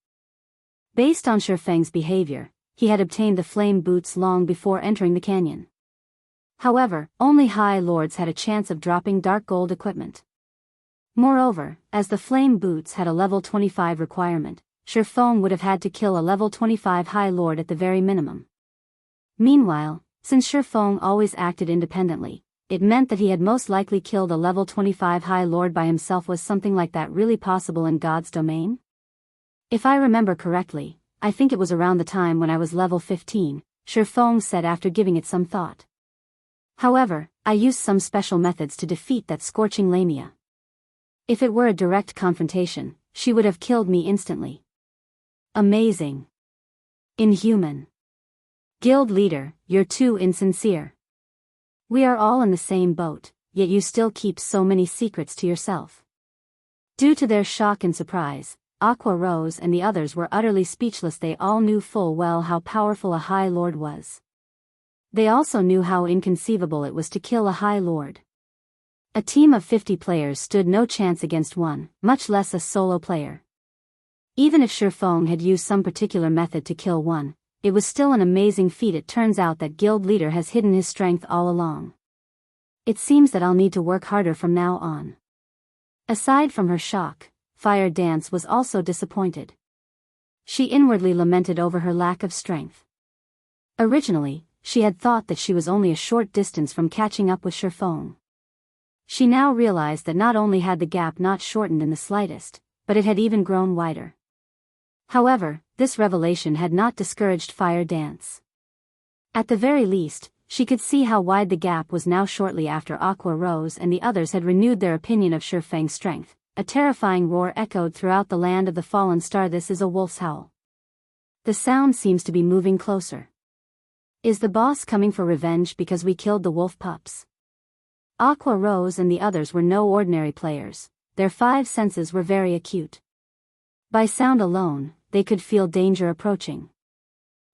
Based on Shifeng's behavior, he had obtained the flame boots long before entering the canyon. However, only High Lords had a chance of dropping dark gold equipment. Moreover, as the flame boots had a level 25 requirement, Shifeng would have had to kill a level 25 High Lord at the very minimum. Meanwhile, since Shifeng always acted independently, it meant that he had most likely killed a level 25 High Lord by himself. Was something like that really possible in God's domain? If I remember correctly, I think it was around the time when I was level 15, Shifeng said after giving it some thought. However, I used some special methods to defeat that scorching Lamia. If it were a direct confrontation, she would have killed me instantly. Amazing. Inhuman. Guild leader, you're too insincere. We are all in the same boat, yet you still keep so many secrets to yourself. Due to their shock and surprise, Aqua Rose and the others were utterly speechless. They all knew full well how powerful a High Lord was. They also knew how inconceivable it was to kill a High Lord. A team of 50 players stood no chance against one, much less a solo player. Even if Shifeng had used some particular method to kill one, it was still an amazing feat. It turns out that guild leader has hidden his strength all along. It seems that I'll need to work harder from now on. Aside from her shock, Fire Dance was also disappointed. She inwardly lamented over her lack of strength. Originally, she had thought that she was only a short distance from catching up with Shifeng. She now realized that not only had the gap not shortened in the slightest, but it had even grown wider. However, this revelation had not discouraged Fire Dance. At the very least, she could see how wide the gap was now. Shortly after Aqua Rose and the others had renewed their opinion of Shifeng's strength, a terrifying roar echoed throughout the land of the fallen star. This is a wolf's howl. The sound seems to be moving closer. Is the boss coming for revenge because we killed the wolf pups? Aqua Rose and the others were no ordinary players. Their 5 senses were very acute. By sound alone, they could feel danger approaching.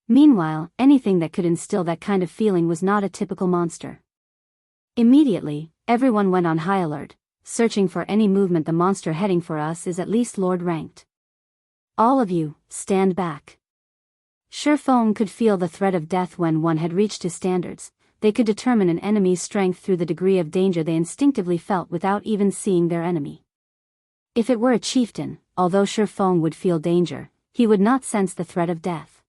Meanwhile, anything that could instill that kind of feeling was not a typical monster. Immediately, everyone went on high alert, searching for any movement. The monster heading for us is at least Lord ranked. All of you, stand back. Shifeng could feel the threat of death when one had reached his standards. They could determine an enemy's strength through the degree of danger they instinctively felt without even seeing their enemy. If it were a chieftain, although Shifeng would feel danger, he would not sense the threat of death.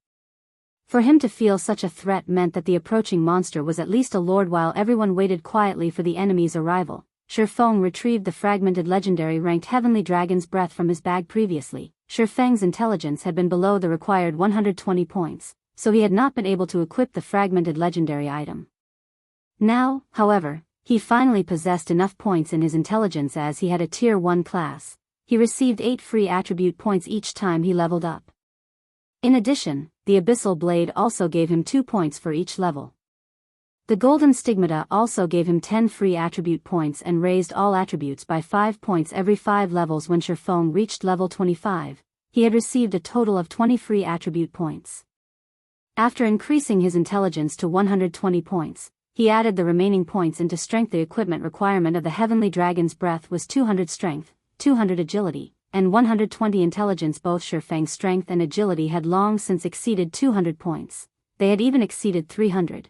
For him to feel such a threat meant that the approaching monster was at least a lord. While everyone waited quietly for the enemy's arrival, Shifeng retrieved the fragmented legendary ranked heavenly dragon's breath from his bag. Previously, Shifeng's intelligence had been below the required 120 points, so he had not been able to equip the fragmented legendary item. Now, however, he finally possessed enough points in his intelligence. As he had a tier 1 class, he received 8 free attribute points each time he leveled up. In addition, the Abyssal Blade also gave him 2 points for each level. The Golden Stigmata also gave him 10 free attribute points and raised all attributes by 5 points every 5 levels. When Shifeng reached level 25, he had received a total of 20 free attribute points. After increasing his intelligence to 120 points, he added the remaining points into strength. The equipment requirement of the Heavenly Dragon's Breath was 200 strength, 200 agility, and 120 intelligence. Both Shifeng's strength and agility had long since exceeded 200 points. They had even exceeded 300.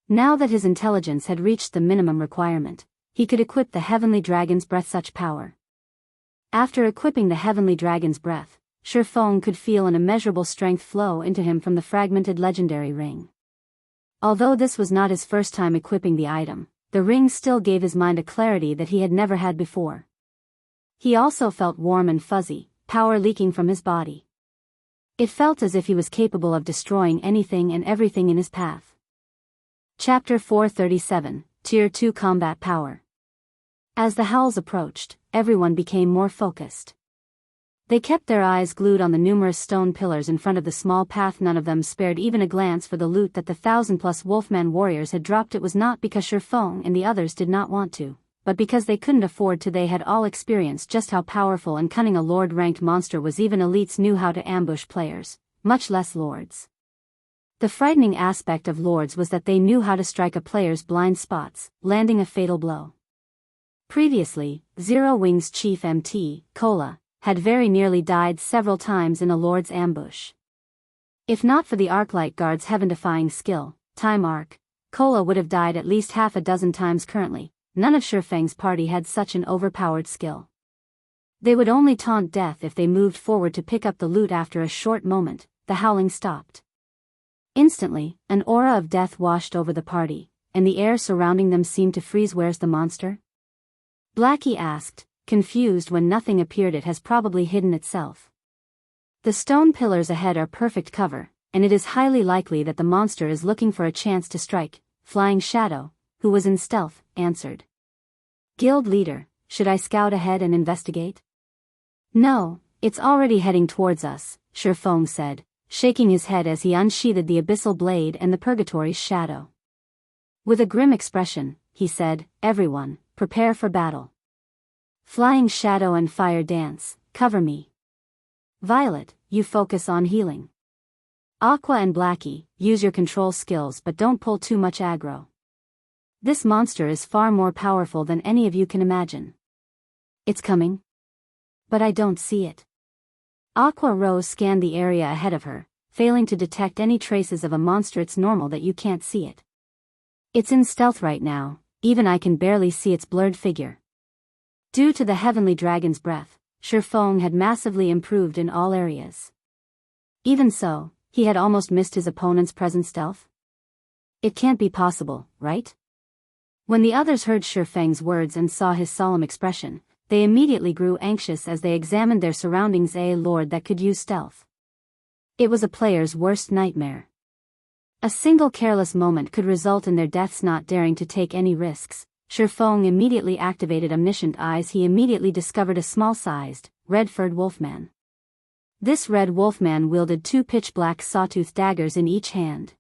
Now that his intelligence had reached the minimum requirement, he could equip the Heavenly Dragon's Breath. Such power. After equipping the Heavenly Dragon's Breath, Shifeng could feel an immeasurable strength flow into him from the fragmented legendary ring. Although this was not his first time equipping the item, the ring still gave his mind a clarity that he had never had before. He also felt warm and fuzzy, power leaking from his body. It felt as if he was capable of destroying anything and everything in his path. Chapter 437, Tier 2 Combat Power. As the howls approached, everyone became more focused. They kept their eyes glued on the numerous stone pillars in front of the small path. None of them spared even a glance for the loot that the 1,000+ Wolfman warriors had dropped. It was not because Shurfeng and the others did not want to, but because they couldn't afford to. They had all experienced just how powerful and cunning a lord-ranked monster was. Even elites knew how to ambush players, much less lords. The frightening aspect of lords was that they knew how to strike a player's blind spots, landing a fatal blow. Previously, Zero Wing's chief MT, Kola, had very nearly died several times in a lord's ambush. If not for the Arclight Guard's heaven-defying skill, Time Arc, Kola would have died at least half a dozen times. Currently, none of Shurfeng's party had such an overpowered skill. They would only taunt death if they moved forward to pick up the loot. After a short moment, the howling stopped. Instantly, an aura of death washed over the party, and the air surrounding them seemed to freeze. Where's the monster? Blackie asked, confused when nothing appeared. It has probably hidden itself. The stone pillars ahead are perfect cover, and it is highly likely that the monster is looking for a chance to strike. Flying Shadow, who was in stealth, answered. Guild leader, should I scout ahead and investigate? No, it's already heading towards us, Shurfeng said, shaking his head as he unsheathed the abyssal blade and the Purgatory's shadow. With a grim expression, he said, everyone, prepare for battle. Flying Shadow and Fire Dance, cover me. Violet, you focus on healing. Aqua and Blackie, use your control skills but don't pull too much aggro. This monster is far more powerful than any of you can imagine. It's coming. But I don't see it. Aqua Rose scanned the area ahead of her, failing to detect any traces of a monster. It's normal that you can't see it. It's in stealth right now, even I can barely see its blurred figure. Due to the Heavenly Dragon's breath, Shurfeng had massively improved in all areas. Even so, he had almost missed his opponent's present stealth. It can't be possible, right? When the others heard Shurfeng's words and saw his solemn expression, they immediately grew anxious as they examined their surroundings. A lord that could use stealth. It was a player's worst nightmare. A single careless moment could result in their deaths. Not daring to take any risks, Shurfeng immediately activated Omniscient Eyes. He immediately discovered a small-sized, red-furred wolfman. This red wolfman wielded 2 pitch-black sawtooth daggers in each hand.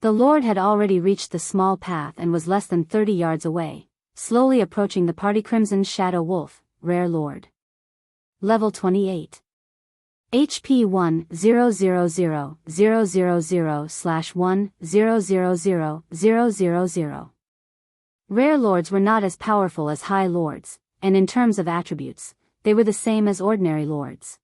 The lord had already reached the small path and was less than 30 yards away, slowly approaching the party. Crimson Shadow Wolf, Rare Lord. Level 28. HP 1000000/1000000. Rare lords were not as powerful as high lords, and in terms of attributes, they were the same as ordinary lords.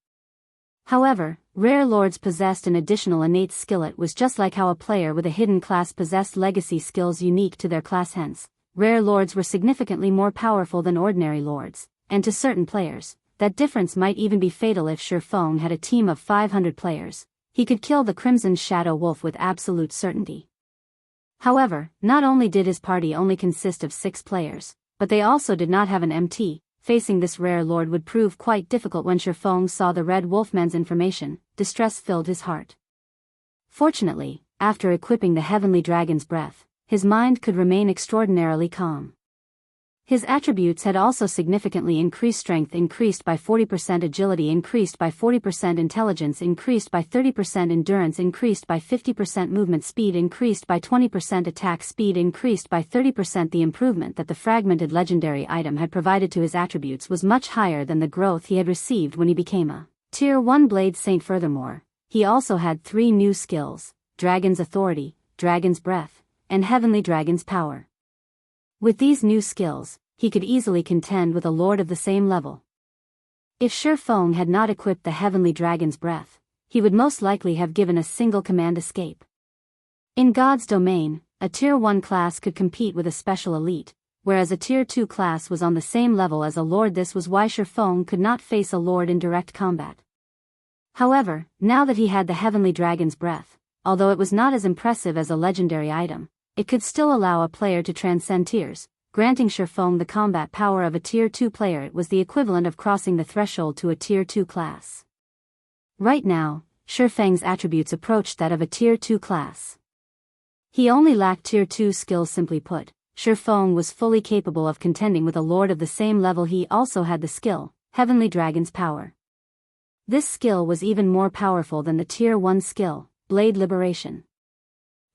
However, rare lords possessed an additional innate skill. It was just like how a player with a hidden class possessed legacy skills unique to their class. Hence, rare lords were significantly more powerful than ordinary lords, and to certain players, that difference might even be fatal. If Shurfeng had a team of 500 players, he could kill the Crimson Shadow Wolf with absolute certainty. However, not only did his party only consist of 6 players, but they also did not have an MT. Facing this rare lord would prove quite difficult. When Shurfeng saw the red wolfman's information, distress filled his heart. Fortunately, after equipping the Heavenly Dragon's breath, his mind could remain extraordinarily calm. His attributes had also significantly increased. Strength increased by 40%, agility increased by 40%, intelligence increased by 30%, endurance increased by 50%, movement speed increased by 20%, attack speed increased by 30%. The improvement that the fragmented legendary item had provided to his attributes was much higher than the growth he had received when he became a Tier 1 Blade Saint. Furthermore, he also had 3 new skills: Dragon's Authority, Dragon's Breath, and Heavenly Dragon's Power. With these new skills, he could easily contend with a lord of the same level. If Shurfeng had not equipped the Heavenly Dragon's breath, he would most likely have given a single command escape. In God's domain, a Tier 1 class could compete with a special elite, whereas a Tier 2 class was on the same level as a lord. This was why Shurfeng could not face a lord in direct combat. However, now that he had the Heavenly Dragon's breath, although it was not as impressive as a legendary item, it could still allow a player to transcend tiers, granting Shifeng the combat power of a Tier 2 player. It was the equivalent of crossing the threshold to a Tier 2 class. Right now, Shifeng's attributes approached that of a Tier 2 class. He only lacked Tier 2 skills. Simply put, Shifeng was fully capable of contending with a lord of the same level. He also had the skill, Heavenly Dragon's Power. This skill was even more powerful than the Tier 1 skill, Blade Liberation.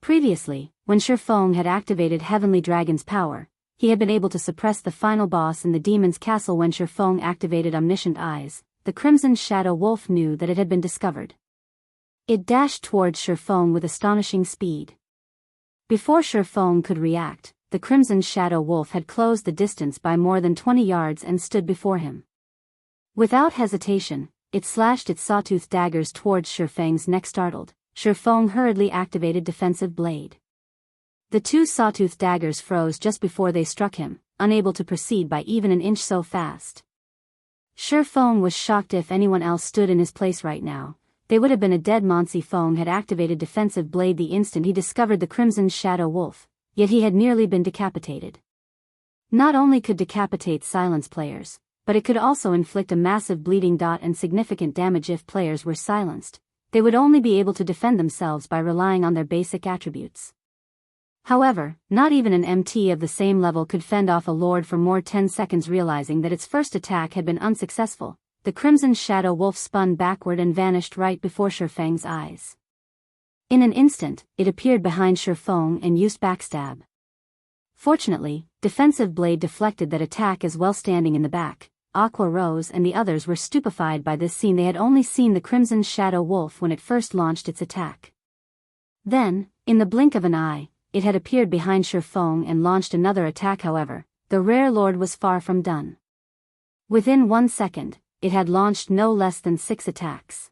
Previously, when Shifeng had activated Heavenly Dragon's Power, he had been able to suppress the final boss in the demon's castle. When Shifeng activated Omniscient Eyes, the Crimson Shadow Wolf knew that it had been discovered. It dashed towards Shifeng with astonishing speed. Before Shifeng could react, the Crimson Shadow Wolf had closed the distance by more than 20 yards and stood before him. Without hesitation, it slashed its sawtooth daggers towards Shifeng's neck. Startled, Shifeng hurriedly activated Defensive Blade. The two sawtooth daggers froze just before they struck him, unable to proceed by even an inch. So fast. Shifeng was shocked. If anyone else stood in his place right now, they would have been a dead man. Shifeng had activated Defensive Blade the instant he discovered the Crimson Shadow Wolf, yet he had nearly been decapitated. Not only could decapitate silence players, but it could also inflict a massive bleeding dot and significant damage. If players were silenced, they would only be able to defend themselves by relying on their basic attributes. However, not even an MT of the same level could fend off a lord for more 10 seconds. Realizing that its first attack had been unsuccessful, the Crimson Shadow Wolf spun backward and vanished right before Shifeng's eyes. In an instant, it appeared behind Shifeng and used Backstab. Fortunately, Defensive Blade deflected that attack as well. Standing in the back, Aqua Rose and the others were stupefied by this scene. They had only seen the Crimson Shadow Wolf when it first launched its attack. Then, in the blink of an eye, it had appeared behind Shifeng and launched another attack. However, the rare lord was far from done. Within 1 second, it had launched no less than 6 attacks.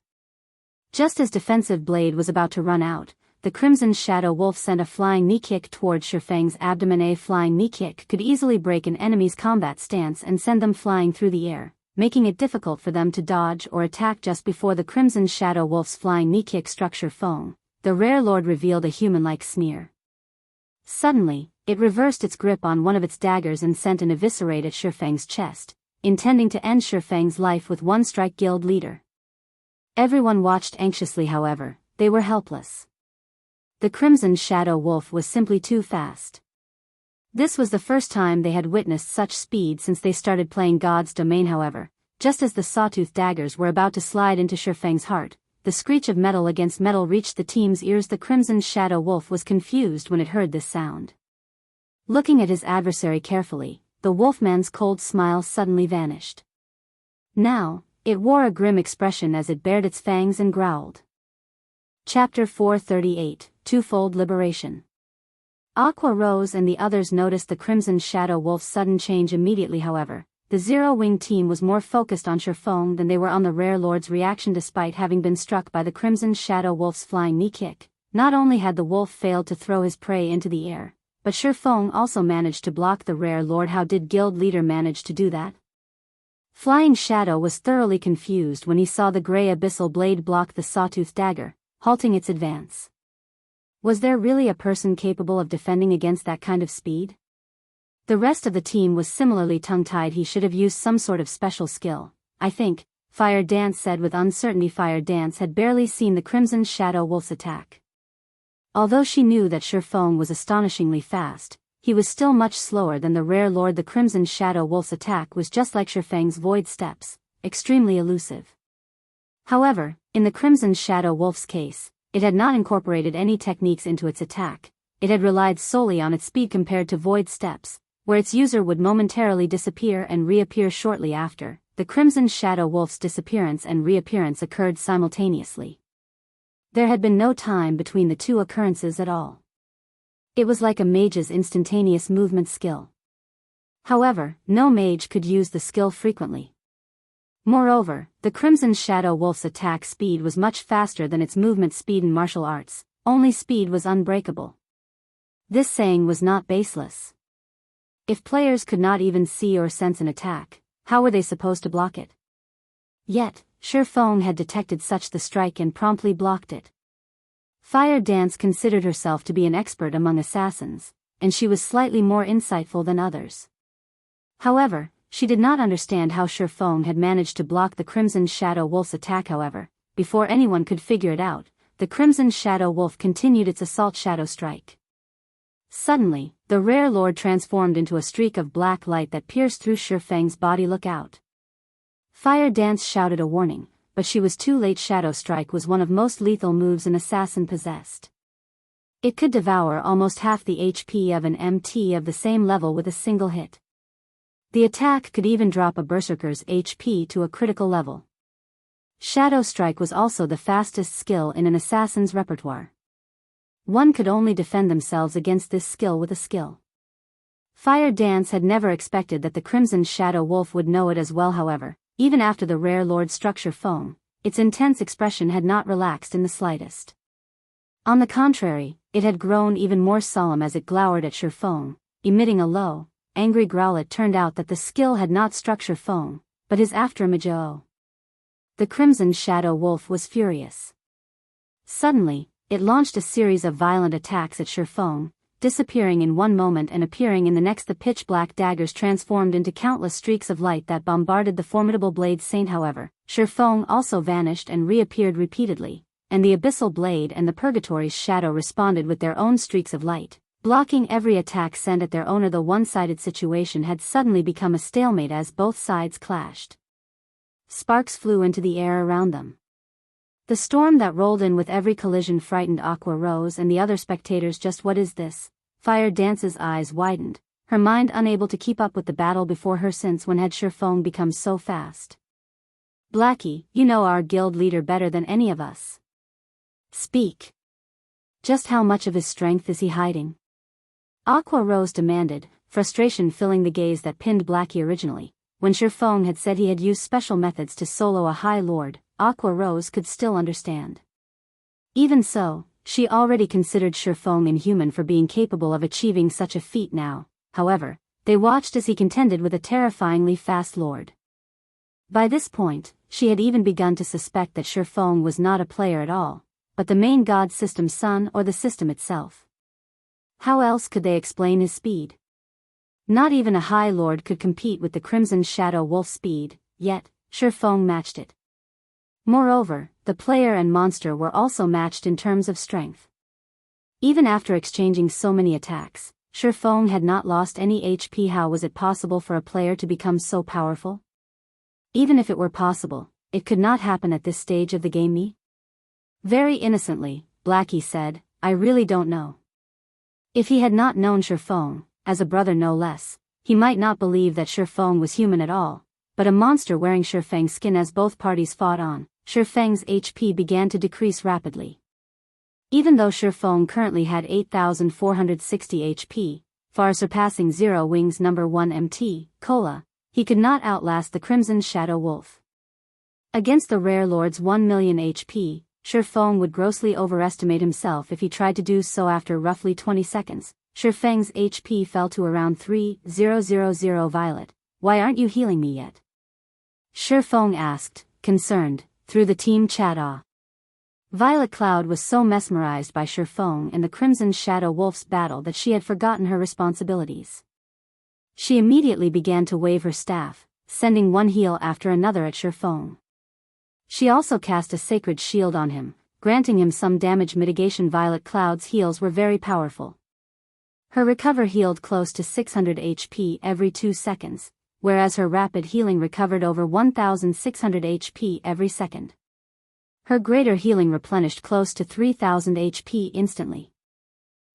Just as Defensive Blade was about to run out, the Crimson Shadow Wolf sent a flying knee kick towards Shifeng's abdomen. A flying knee kick could easily break an enemy's combat stance and send them flying through the air, making it difficult for them to dodge or attack. Just before the Crimson Shadow Wolf's flying knee kick struck Shifeng, the rare lord revealed a human-like sneer. Suddenly, it reversed its grip on one of its daggers and sent an eviscerate at Shifeng's chest, intending to end Shifeng's life with one strike. Guild leader. Everyone watched anxiously. However, they were helpless. The Crimson Shadow Wolf was simply too fast. This was the first time they had witnessed such speed since they started playing God's Domain. However, just as the sawtooth daggers were about to slide into Shifeng's heart, the screech of metal against metal reached the team's ears. The Crimson Shadow Wolf was confused when it heard this sound. Looking at his adversary carefully, the Wolfman's cold smile suddenly vanished. Now, it wore a grim expression as it bared its fangs and growled. Chapter 438, Twofold Liberation. Aqua Rose and the others noticed the Crimson Shadow Wolf's sudden change immediately. However, the Zero-Wing team was more focused on Shifeng than they were on the rare lord's reaction. Despite having been struck by the Crimson Shadow Wolf's flying knee kick, not only had the wolf failed to throw his prey into the air, but Shifeng also managed to block the rare lord. How did Guild Leader manage to do that? Flying Shadow was thoroughly confused when he saw the grey abyssal blade block the sawtooth dagger, halting its advance. Was there really a person capable of defending against that kind of speed? The rest of the team was similarly tongue-tied. He should have used some sort of special skill, I think, Fire Dance said with uncertainty. Fire Dance had barely seen the Crimson Shadow Wolf's attack. Although she knew that Shifeng was astonishingly fast, he was still much slower than the rare lord. The Crimson Shadow Wolf's attack was just like Shifeng's void steps, extremely elusive. However, in the Crimson Shadow Wolf's case, it had not incorporated any techniques into its attack. It had relied solely on its speed compared to void steps, where its user would momentarily disappear and reappear shortly after. The Crimson Shadow Wolf's disappearance and reappearance occurred simultaneously. There had been no time between the two occurrences at all. It was like a mage's instantaneous movement skill. However, no mage could use the skill frequently. Moreover, the Crimson Shadow Wolf's attack speed was much faster than its movement speed in martial arts. Only speed was unbreakable. This saying was not baseless. If players could not even see or sense an attack, how were they supposed to block it? Yet, Shifeng had detected such the strike and promptly blocked it. Fire Dance considered herself to be an expert among assassins, and she was slightly more insightful than others. However, she did not understand how Shifeng had managed to block the Crimson Shadow Wolf's attack. However, before anyone could figure it out, the Crimson Shadow Wolf continued its assault shadow strike. Suddenly, the rare lord transformed into a streak of black light that pierced through Shifeng's body. Look out! Fire Dance shouted a warning, but she was too late. Shadow Strike was one of most lethal moves an assassin possessed. It could devour almost half the HP of an MT of the same level with a single hit. The attack could even drop a berserker's HP to a critical level. Shadow Strike was also the fastest skill in an assassin's repertoire. One could only defend themselves against this skill with a skill. Fire Dance had never expected that the Crimson Shadow Wolf would know it as well. However, even after the rare lord struck Shifeng, its intense expression had not relaxed in the slightest. On the contrary, it had grown even more solemn as it glowered at Shifeng, emitting a low, angry growl. It turned out that the skill had not struck Shifeng, but his afterimage. The Crimson Shadow Wolf was furious. Suddenly, it launched a series of violent attacks at Shifeng, disappearing in one moment and appearing in the next. The pitch-black daggers transformed into countless streaks of light that bombarded the formidable blade saint. However, Shifeng also vanished and reappeared repeatedly, and the abyssal blade and the purgatory's shadow responded with their own streaks of light, blocking every attack sent at their owner. The one-sided situation had suddenly become a stalemate as both sides clashed. Sparks flew into the air around them. The storm that rolled in with every collision frightened Aqua Rose and the other spectators. Just what is this? Fire Dance's eyes widened, her mind unable to keep up with the battle before her. Since when had Shifeng become so fast? Blackie, you know our guild leader better than any of us. Speak. Just how much of his strength is he hiding? Aqua Rose demanded, frustration filling the gaze that pinned Blackie. Originally, when Shifeng had said he had used special methods to solo a High Lord, Aqua Rose could still understand. Even so, she already considered Shifeng inhuman for being capable of achieving such a feat. Now, however, they watched as he contended with a terrifyingly fast lord. By this point, she had even begun to suspect that Shifeng was not a player at all, but the main god system's son or the system itself. How else could they explain his speed? Not even a High Lord could compete with the Crimson Shadow Wolf's speed, yet, Shifeng matched it. Moreover, the player and monster were also matched in terms of strength. Even after exchanging so many attacks, Shifeng had not lost any HP. How was it possible for a player to become so powerful? Even if it were possible, it could not happen at this stage of the game. Me? Very innocently, Blackie said, I really don't know. If he had not known Shifeng, as a brother no less, he might not believe that Shifeng was human at all, but a monster wearing Shifeng's skin. As both parties fought on, Shifeng's HP began to decrease rapidly. Even though Shifeng currently had 8,460 HP, far surpassing Zero Wing's number 1 MT, Cola, he could not outlast the Crimson Shadow Wolf. Against the rare lord's 1 million HP, Shifeng would grossly overestimate himself if he tried to do so. After roughly 20 seconds, Shifeng's HP fell to around 3,000. Violet, why aren't you healing me yet? Shifeng asked, concerned, through the team chat. Violet Cloud was so mesmerized by Shifeng and the Crimson Shadow Wolf's battle that she had forgotten her responsibilities. She immediately began to wave her staff, sending one heal after another at Shifeng. She also cast a sacred shield on him, granting him some damage mitigation. Violet Cloud's heals were very powerful. Her recover healed close to 600 HP every 2 seconds, whereas her rapid healing recovered over 1,600 HP every second. Her greater healing replenished close to 3,000 HP instantly.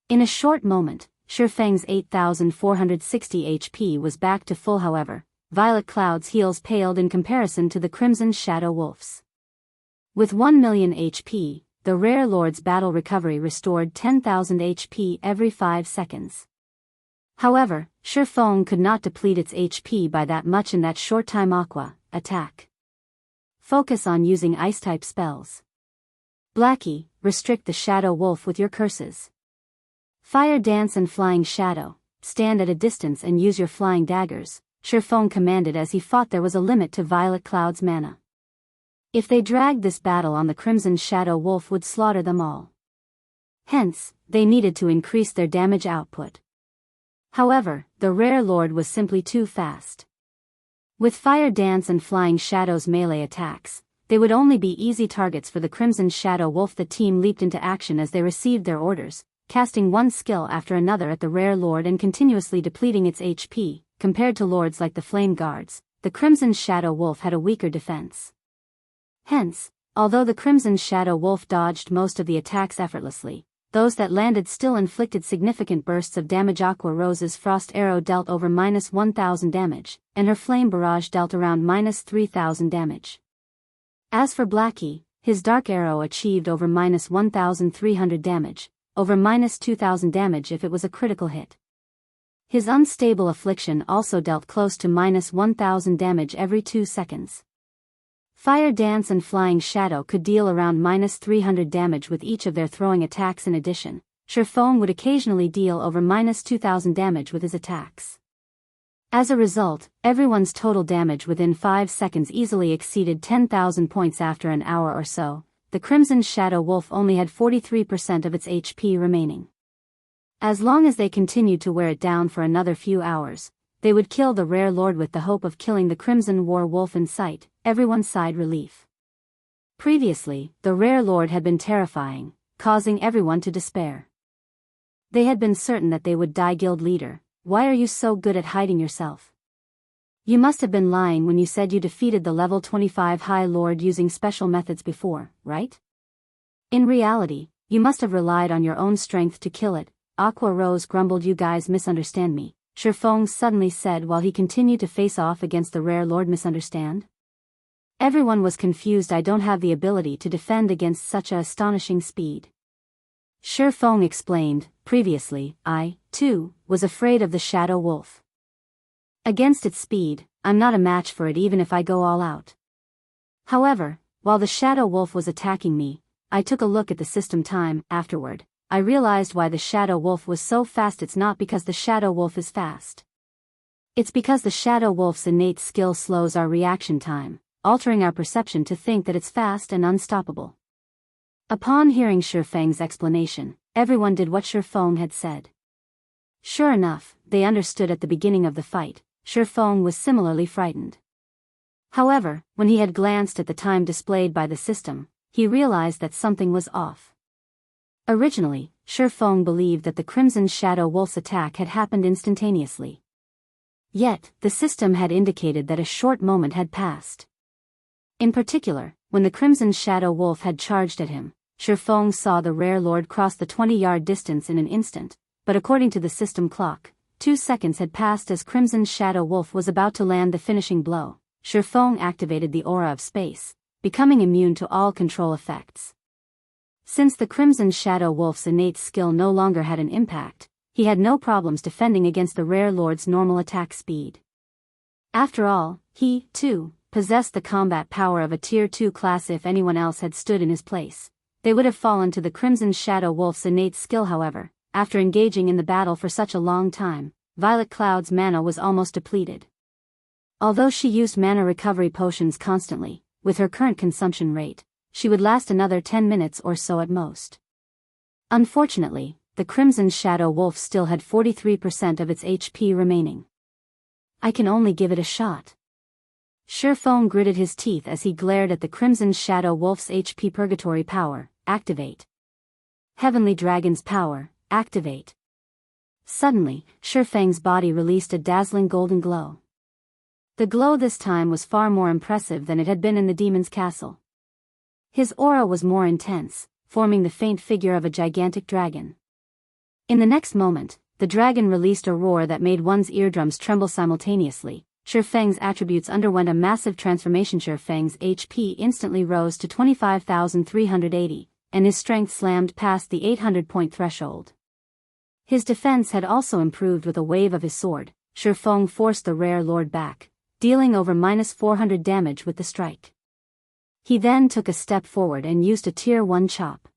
In a short moment, Shifeng's 8,460 HP was back to full. However, Violet Cloud's heals paled in comparison to the Crimson Shadow Wolf's. With 1 million HP, the Rare Lord's battle recovery restored 10,000 HP every 5 seconds. However, Shifeng could not deplete its HP by that much in that short time. Aqua, attack. Focus on using Ice-type spells. Blackie, restrict the Shadow Wolf with your curses. Fire Dance and Flying Shadow, stand at a distance and use your flying daggers, Shifeng commanded as he fought. There was a limit to Violet Cloud's mana. If they dragged this battle on, the Crimson Shadow Wolf would slaughter them all. Hence, they needed to increase their damage output. However, the Rare Lord was simply too fast. With Fire Dance and Flying Shadow's melee attacks, they would only be easy targets for the Crimson Shadow Wolf. The team leaped into action as they received their orders, casting one skill after another at the Rare Lord and continuously depleting its HP. Compared to lords like the Flame Guards, the Crimson Shadow Wolf had a weaker defense. Hence, although the Crimson Shadow Wolf dodged most of the attacks effortlessly, those that landed still inflicted significant bursts of damage. Aqua Rose's Frost Arrow dealt over -1,000 damage, and her Flame Barrage dealt around -3,000 damage. As for Blackie, his Dark Arrow achieved over -1,300 damage, over -2,000 damage if it was a critical hit. His Unstable Affliction also dealt close to -1,000 damage every 2 seconds. Fire Dance and Flying Shadow could deal around -300 damage with each of their throwing attacks. In addition, Surefong would occasionally deal over -2,000 damage with his attacks. As a result, everyone's total damage within 5 seconds easily exceeded 10,000 points. After an hour or so, the Crimson Shadow Wolf only had 43% of its HP remaining. As long as they continued to wear it down for another few hours, they would kill the Rare Lord with the hope of killing the Crimson War Wolf in sight. Everyone sighed relief. Previously, the Rare Lord had been terrifying, causing everyone to despair. They had been certain that they would die. Guild leader, why are you so good at hiding yourself? You must have been lying when you said you defeated the level 25 High Lord using special methods before, right? In reality, you must have relied on your own strength to kill it. Aqua Rose grumbled. You guys misunderstand me, Surefong suddenly said while he continued to face off against the Rare Lord. Misunderstand? Everyone was confused. I don't have the ability to defend against such a astonishing speed. Surefong explained. Previously, I, too, was afraid of the Shadow Wolf. Against its speed, I'm not a match for it even if I go all out. However, while the Shadow Wolf was attacking me, I took a look at the system time. Afterward, I realized why the Shadow Wolf was so fast. It's not because the Shadow Wolf is fast. It's because the Shadow Wolf's innate skill slows our reaction time, altering our perception to think that it's fast and unstoppable. Upon hearing Surefeng's explanation, everyone did what Surefeng had said. Sure enough, they understood at the beginning of the fight, Surefeng was similarly frightened. However, when he had glanced at the time displayed by the system, he realized that something was off. Originally, Surefeng believed that the Crimson Shadow Wolf's attack had happened instantaneously. Yet, the system had indicated that a short moment had passed. In particular, when the Crimson Shadow Wolf had charged at him, Surefeng saw the Rare Lord cross the 20-yard distance in an instant, but according to the system clock, 2 seconds had passed as Crimson Shadow Wolf was about to land the finishing blow. Surefeng activated the Aura of Space, becoming immune to all control effects. Since the Crimson Shadow Wolf's innate skill no longer had an impact, he had no problems defending against the Rare Lord's normal attack speed. After all, he, too, possessed the combat power of a Tier 2 class. If anyone else had stood in his place, they would have fallen to the Crimson Shadow Wolf's innate skill. However, after engaging in the battle for such a long time, Violet Cloud's mana was almost depleted. Although she used mana recovery potions constantly, with her current consumption rate, she would last another 10 minutes or so at most. Unfortunately, the Crimson Shadow Wolf still had 43% of its HP remaining. I can only give it a shot. Surefeng gritted his teeth as he glared at the Crimson Shadow Wolf's HP. Purgatory Power, activate. Heavenly Dragon's Power, activate. Suddenly, Surefeng's body released a dazzling golden glow. The glow this time was far more impressive than it had been in the demon's castle. His aura was more intense, forming the faint figure of a gigantic dragon. In the next moment, the dragon released a roar that made one's eardrums tremble simultaneously. Surefeng's attributes underwent a massive transformation. Surefeng's HP instantly rose to 25,380, and his strength slammed past the 800-point threshold. His defense had also improved. With a wave of his sword, Surefeng forced the Rare Lord back, dealing over -400 damage with the strike. He then took a step forward and used a Tier 1 chop.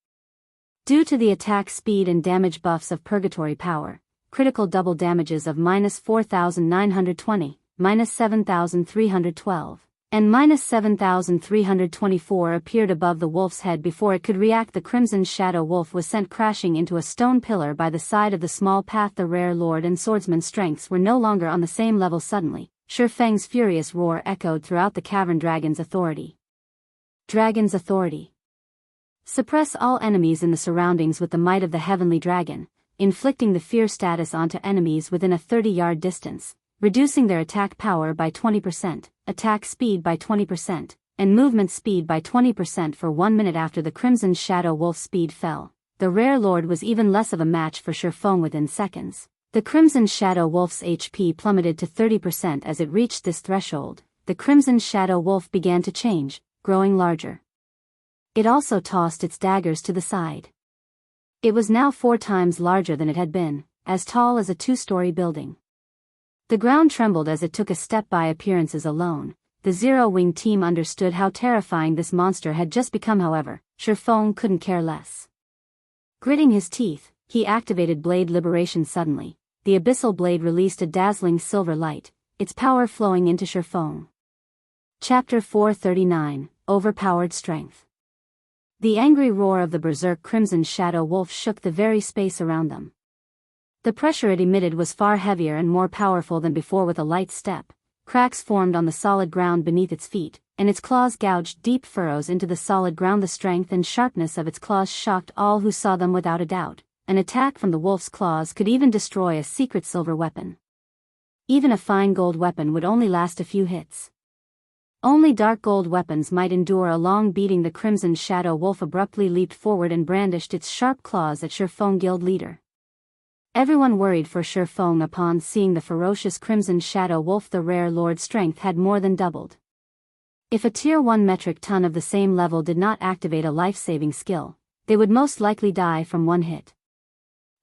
Due to the attack speed and damage buffs of Purgatory Power, critical double damages of -4,920, -7,312, And -7,324 appeared above the wolf's head before it could react. The Crimson Shadow Wolf was sent crashing into a stone pillar by the side of the small path. The rare lord and swordsman's strengths were no longer on the same level. Suddenly, Shi Feng's furious roar echoed throughout the cavern. Dragon's authority. Dragon's authority. Suppress all enemies in the surroundings with the might of the heavenly dragon, inflicting the fear status onto enemies within a 30-yard distance, reducing their attack power by 20%, attack speed by 20%, and movement speed by 20% for 1 minute. After the Crimson Shadow Wolf's speed fell, the rare lord was even less of a match for Shi Feng. Within seconds, the Crimson Shadow Wolf's HP plummeted to 30%. As it reached this threshold, the Crimson Shadow Wolf began to change, growing larger. It also tossed its daggers to the side. It was now 4 times larger than it had been, as tall as a 2-story building. The ground trembled as it took a step. By appearances alone, the Zero-Wing team understood how terrifying this monster had just become. However, Shi Feng couldn't care less. Gritting his teeth, he activated Blade Liberation. Suddenly, the Abyssal Blade released a dazzling silver light, its power flowing into Shi Feng. Chapter 439, Overpowered Strength. The angry roar of the berserk Crimson Shadow Wolf shook the very space around them. The pressure it emitted was far heavier and more powerful than before. With a light step, cracks formed on the solid ground beneath its feet, and its claws gouged deep furrows into the solid ground. The strength and sharpness of its claws shocked all who saw them. Without a doubt, an attack from the wolf's claws could even destroy a secret silver weapon. Even a fine gold weapon would only last a few hits. Only dark gold weapons might endure a long beating. The Crimson Shadow Wolf abruptly leaped forward and brandished its sharp claws at Shi Feng guild leader. Everyone worried for Shi Feng upon seeing the ferocious Crimson Shadow Wolf. The rare lord's strength had more than doubled. If a Tier 1 metric ton of the same level did not activate a life-saving skill, they would most likely die from one hit.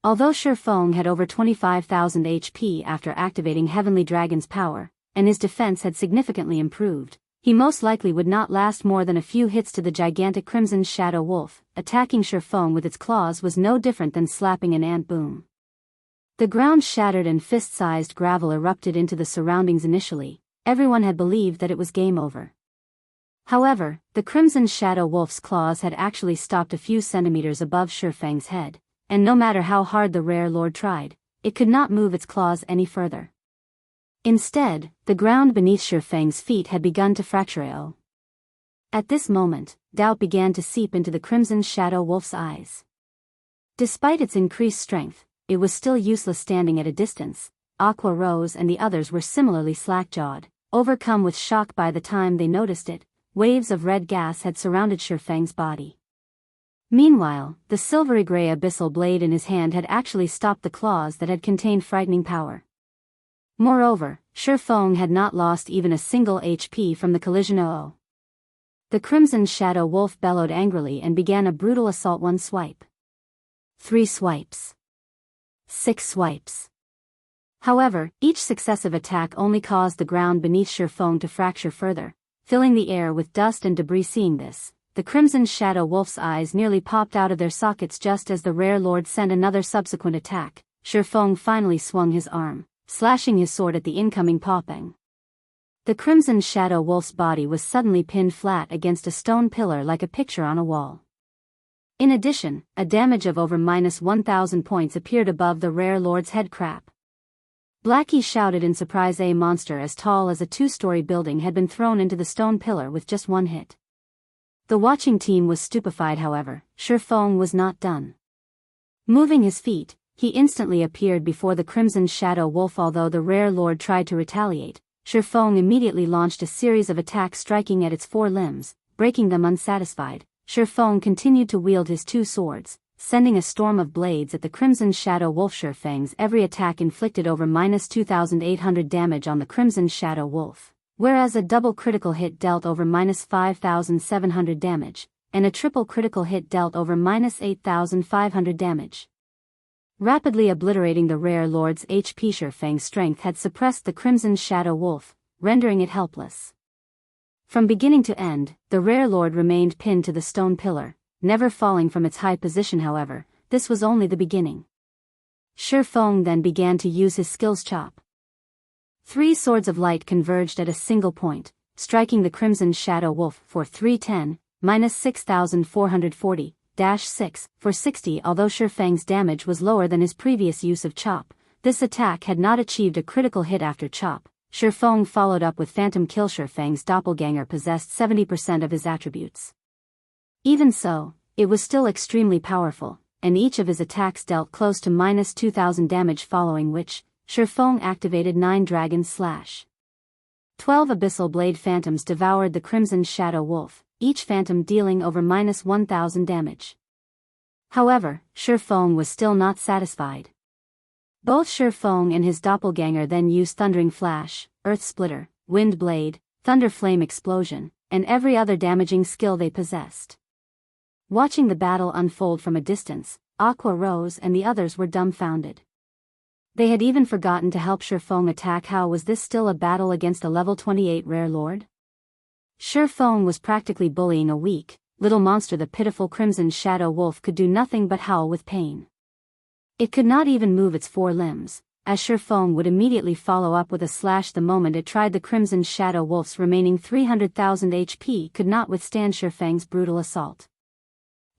Although Shi Feng had over 25,000 HP after activating Heavenly Dragon's power, and his defense had significantly improved, he most likely would not last more than a few hits to the gigantic Crimson Shadow Wolf. Attacking Shi Feng with its claws was no different than slapping an ant. Boom. The ground shattered and fist-sized gravel erupted into the surroundings. Initially, everyone had believed that it was game over. However, the Crimson Shadow Wolf's claws had actually stopped a few centimeters above Shi Feng's head, and no matter how hard the rare lord tried, it could not move its claws any further. Instead, the ground beneath Shi Feng's feet had begun to fracture. At this moment, doubt began to seep into the Crimson Shadow Wolf's eyes. Despite its increased strength, it was still useless. Standing at a distance, Aqua Rose and the others were similarly slack-jawed, overcome with shock. By the time they noticed it, waves of red gas had surrounded Shi Feng's body. Meanwhile, the silvery-gray abyssal blade in his hand had actually stopped the claws that had contained frightening power. Moreover, Shi Feng had not lost even a single HP from the collision. The Crimson Shadow Wolf bellowed angrily and began a brutal assault. 1 swipe. 3 swipes. 6 swipes. However, each successive attack only caused the ground beneath Shi Feng to fracture further, filling the air with dust and debris. Seeing this, the Crimson Shadow Wolf's eyes nearly popped out of their sockets. Just as the rare lord sent another subsequent attack, Shi Feng finally swung his arm, slashing his sword at the incoming popping. The Crimson Shadow Wolf's body was suddenly pinned flat against a stone pillar like a picture on a wall. In addition, a damage of over -1,000 points appeared above the rare lord's head. Crap. Blackie shouted in surprise. A monster as tall as a 2-story building had been thrown into the stone pillar with just 1 hit. The watching team was stupefied. However, Shi Feng was not done. Moving his feet, he instantly appeared before the Crimson Shadow Wolf. Although the rare lord tried to retaliate, Shi Feng immediately launched a series of attacks striking at its 4 limbs, breaking them. Unsatisfied, Shi Feng continued to wield his 2 swords, sending a storm of blades at the Crimson Shadow Wolf. Shi Feng's every attack inflicted over -2,800 damage on the Crimson Shadow Wolf, whereas a double critical hit dealt over -5,700 damage, and a triple critical hit dealt over -8,500 damage. Rapidly obliterating the rare lord's HP. Shi Feng's strength had suppressed the Crimson Shadow Wolf, rendering it helpless. From beginning to end, the rare lord remained pinned to the stone pillar, never falling from its high position. However, this was only the beginning. Shi Feng then began to use his skills. Chop. 3 swords of light converged at a single point, striking the Crimson Shadow Wolf for 310, -6440-6, for 60. Although Shifeng's damage was lower than his previous use of Chop, this attack had not achieved a critical hit after Chop. Shifeng followed up with Phantom Kill. Shifeng's doppelganger possessed 70% of his attributes. Even so, it was still extremely powerful, and each of his attacks dealt close to -2000 damage, following which, Shifeng activated 9 Dragon Slash. 12 Abyssal Blade Phantoms devoured the Crimson Shadow Wolf, each phantom dealing over -1000 damage. However, Shifeng was still not satisfied. Both Shifeng and his doppelganger then used Thundering Flash, Earth Splitter, Wind Blade, Thunder Flame Explosion, and every other damaging skill they possessed. Watching the battle unfold from a distance, Aqua Rose and the others were dumbfounded. They had even forgotten to help Shifeng attack. How was this still a battle against a level 28 rare lord? Shifeng was practically bullying a weak, little monster. The pitiful Crimson Shadow Wolf could do nothing but howl with pain. It could not even move its 4 limbs, as Shifeng would immediately follow up with a slash the moment it tried. The Crimson Shadow Wolf's remaining 300,000 HP could not withstand Shifeng's brutal assault.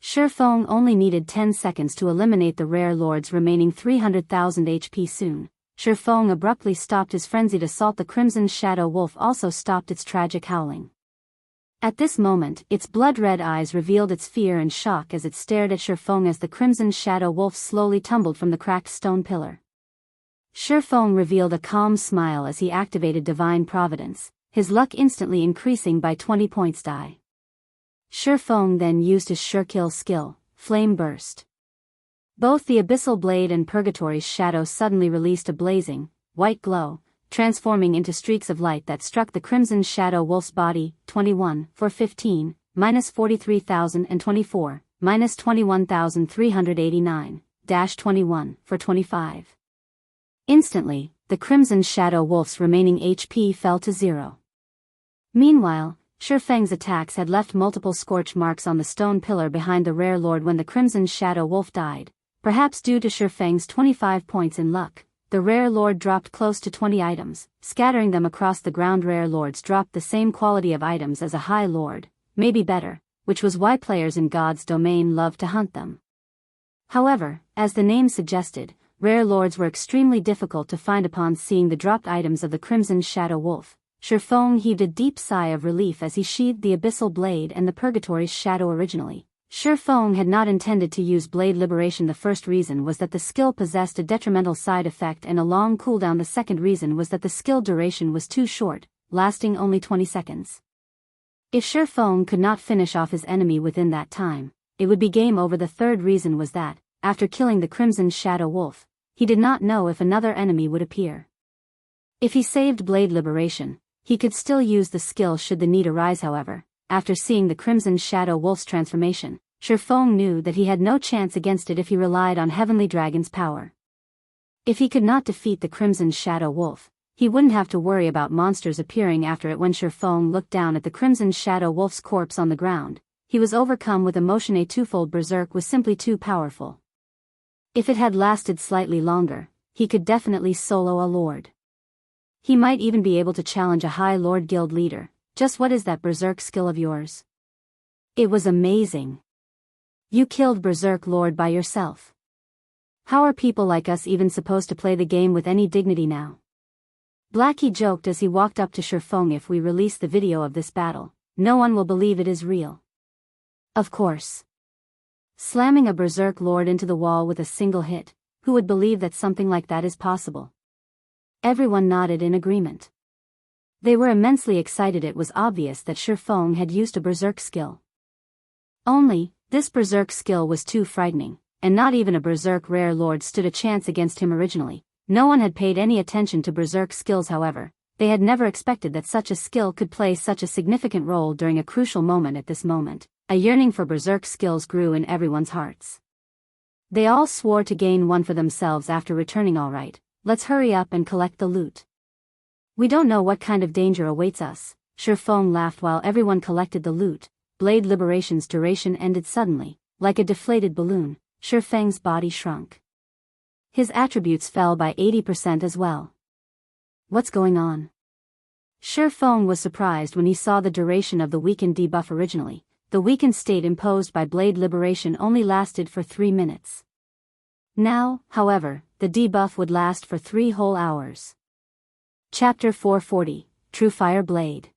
Shifeng only needed 10 seconds to eliminate the rare lord's remaining 300,000 HP. Soon, Shifeng abruptly stopped his frenzied assault. The Crimson Shadow Wolf also stopped its tragic howling. At this moment, its blood-red eyes revealed its fear and shock as it stared at Shifeng as the Crimson Shadow Wolf slowly tumbled from the cracked stone pillar. Shifeng revealed a calm smile as he activated Divine Providence, his luck instantly increasing by 20 points. Shifeng then used his Surekill skill, Flame Burst. Both the Abyssal Blade and Purgatory's shadow suddenly released a blazing, white glow, transforming into streaks of light that struck the Crimson Shadow Wolf's body. 21 for 15, -43,024, -21,389, -21 for 25. Instantly, the Crimson Shadow Wolf's remaining HP fell to 0. Meanwhile, Shifeng's attacks had left multiple scorch marks on the stone pillar behind the rare lord. When the Crimson Shadow Wolf died, perhaps due to Shifeng's 25 points in luck, the rare lord dropped close to 20 items, scattering them across the ground. Rare lords dropped the same quality of items as a high lord, maybe better, which was why players in God's domain loved to hunt them. However, as the name suggested, rare lords were extremely difficult to find. Upon seeing the dropped items of the Crimson Shadow Wolf, Shifeng heaved a deep sigh of relief as he sheathed the Abyssal Blade and the Purgatory's shadow. Originally, Shifeng had not intended to use Blade Liberation. The first reason was that the skill possessed a detrimental side effect and a long cooldown. The second reason was that the skill duration was too short, lasting only 20 seconds. If Shifeng could not finish off his enemy within that time, it would be game over. The third reason was that, after killing the Crimson Shadow Wolf, he did not know if another enemy would appear. If he saved Blade Liberation, he could still use the skill should the need arise. However, after seeing the Crimson Shadow Wolf's transformation, Shifeng knew that he had no chance against it if he relied on Heavenly Dragon's power. If he could not defeat the Crimson Shadow Wolf, he wouldn't have to worry about monsters appearing after it. When Shifeng looked down at the Crimson Shadow Wolf's corpse on the ground, he was overcome with emotion. A twofold berserk was simply too powerful. If it had lasted slightly longer, he could definitely solo a lord. He might even be able to challenge a High Lord Guild leader. Just what is that berserk skill of yours? It was amazing. You killed Berserk Lord by yourself. How are people like us even supposed to play the game with any dignity now? Blackie joked as he walked up to Shifeng. If we release the video of this battle, no one will believe it is real. Of course. Slamming a Berserk Lord into the wall with a single hit, who would believe that something like that is possible? Everyone nodded in agreement. They were immensely excited. It was obvious that Shifeng had used a Berserk skill. Only, this Berserk skill was too frightening, and not even a Berserk rare lord stood a chance against him. Originally, no one had paid any attention to Berserk skills. However, they had never expected that such a skill could play such a significant role during a crucial moment. At this moment, a yearning for Berserk skills grew in everyone's hearts. They all swore to gain one for themselves after returning. All right, let's hurry up and collect the loot. We don't know what kind of danger awaits us. Shifeng laughed while everyone collected the loot. Blade Liberation's duration ended suddenly. Like a deflated balloon, Shifeng's body shrunk. His attributes fell by 80% as well. What's going on? Feng was surprised when he saw the duration of the weakened debuff originally. The weakened state imposed by Blade Liberation only lasted for 3 minutes. Now, however, the debuff would last for 3 whole hours. Chapter 440, Truefire Blade.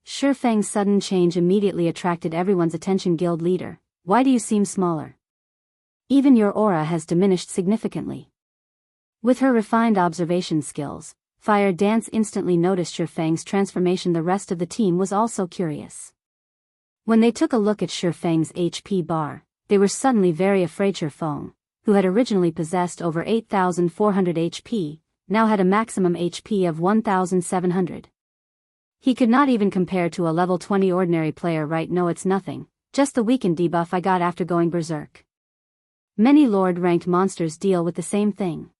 Feng's sudden change immediately attracted everyone's attention. Guild leader, why do you seem smaller? Even your aura has diminished significantly. With her refined observation skills, Fire Dance instantly noticed Feng's transformation. The rest of the team was also curious. When they took a look at Feng's HP bar, they were suddenly very afraid. Feng, who had originally possessed over 8,400 HP, now had a maximum HP of 1,700. He could not even compare to a level 20 ordinary player. Right? No, it's nothing, just the weakened debuff I got after going berserk. Many Lord-ranked monsters deal with the same thing.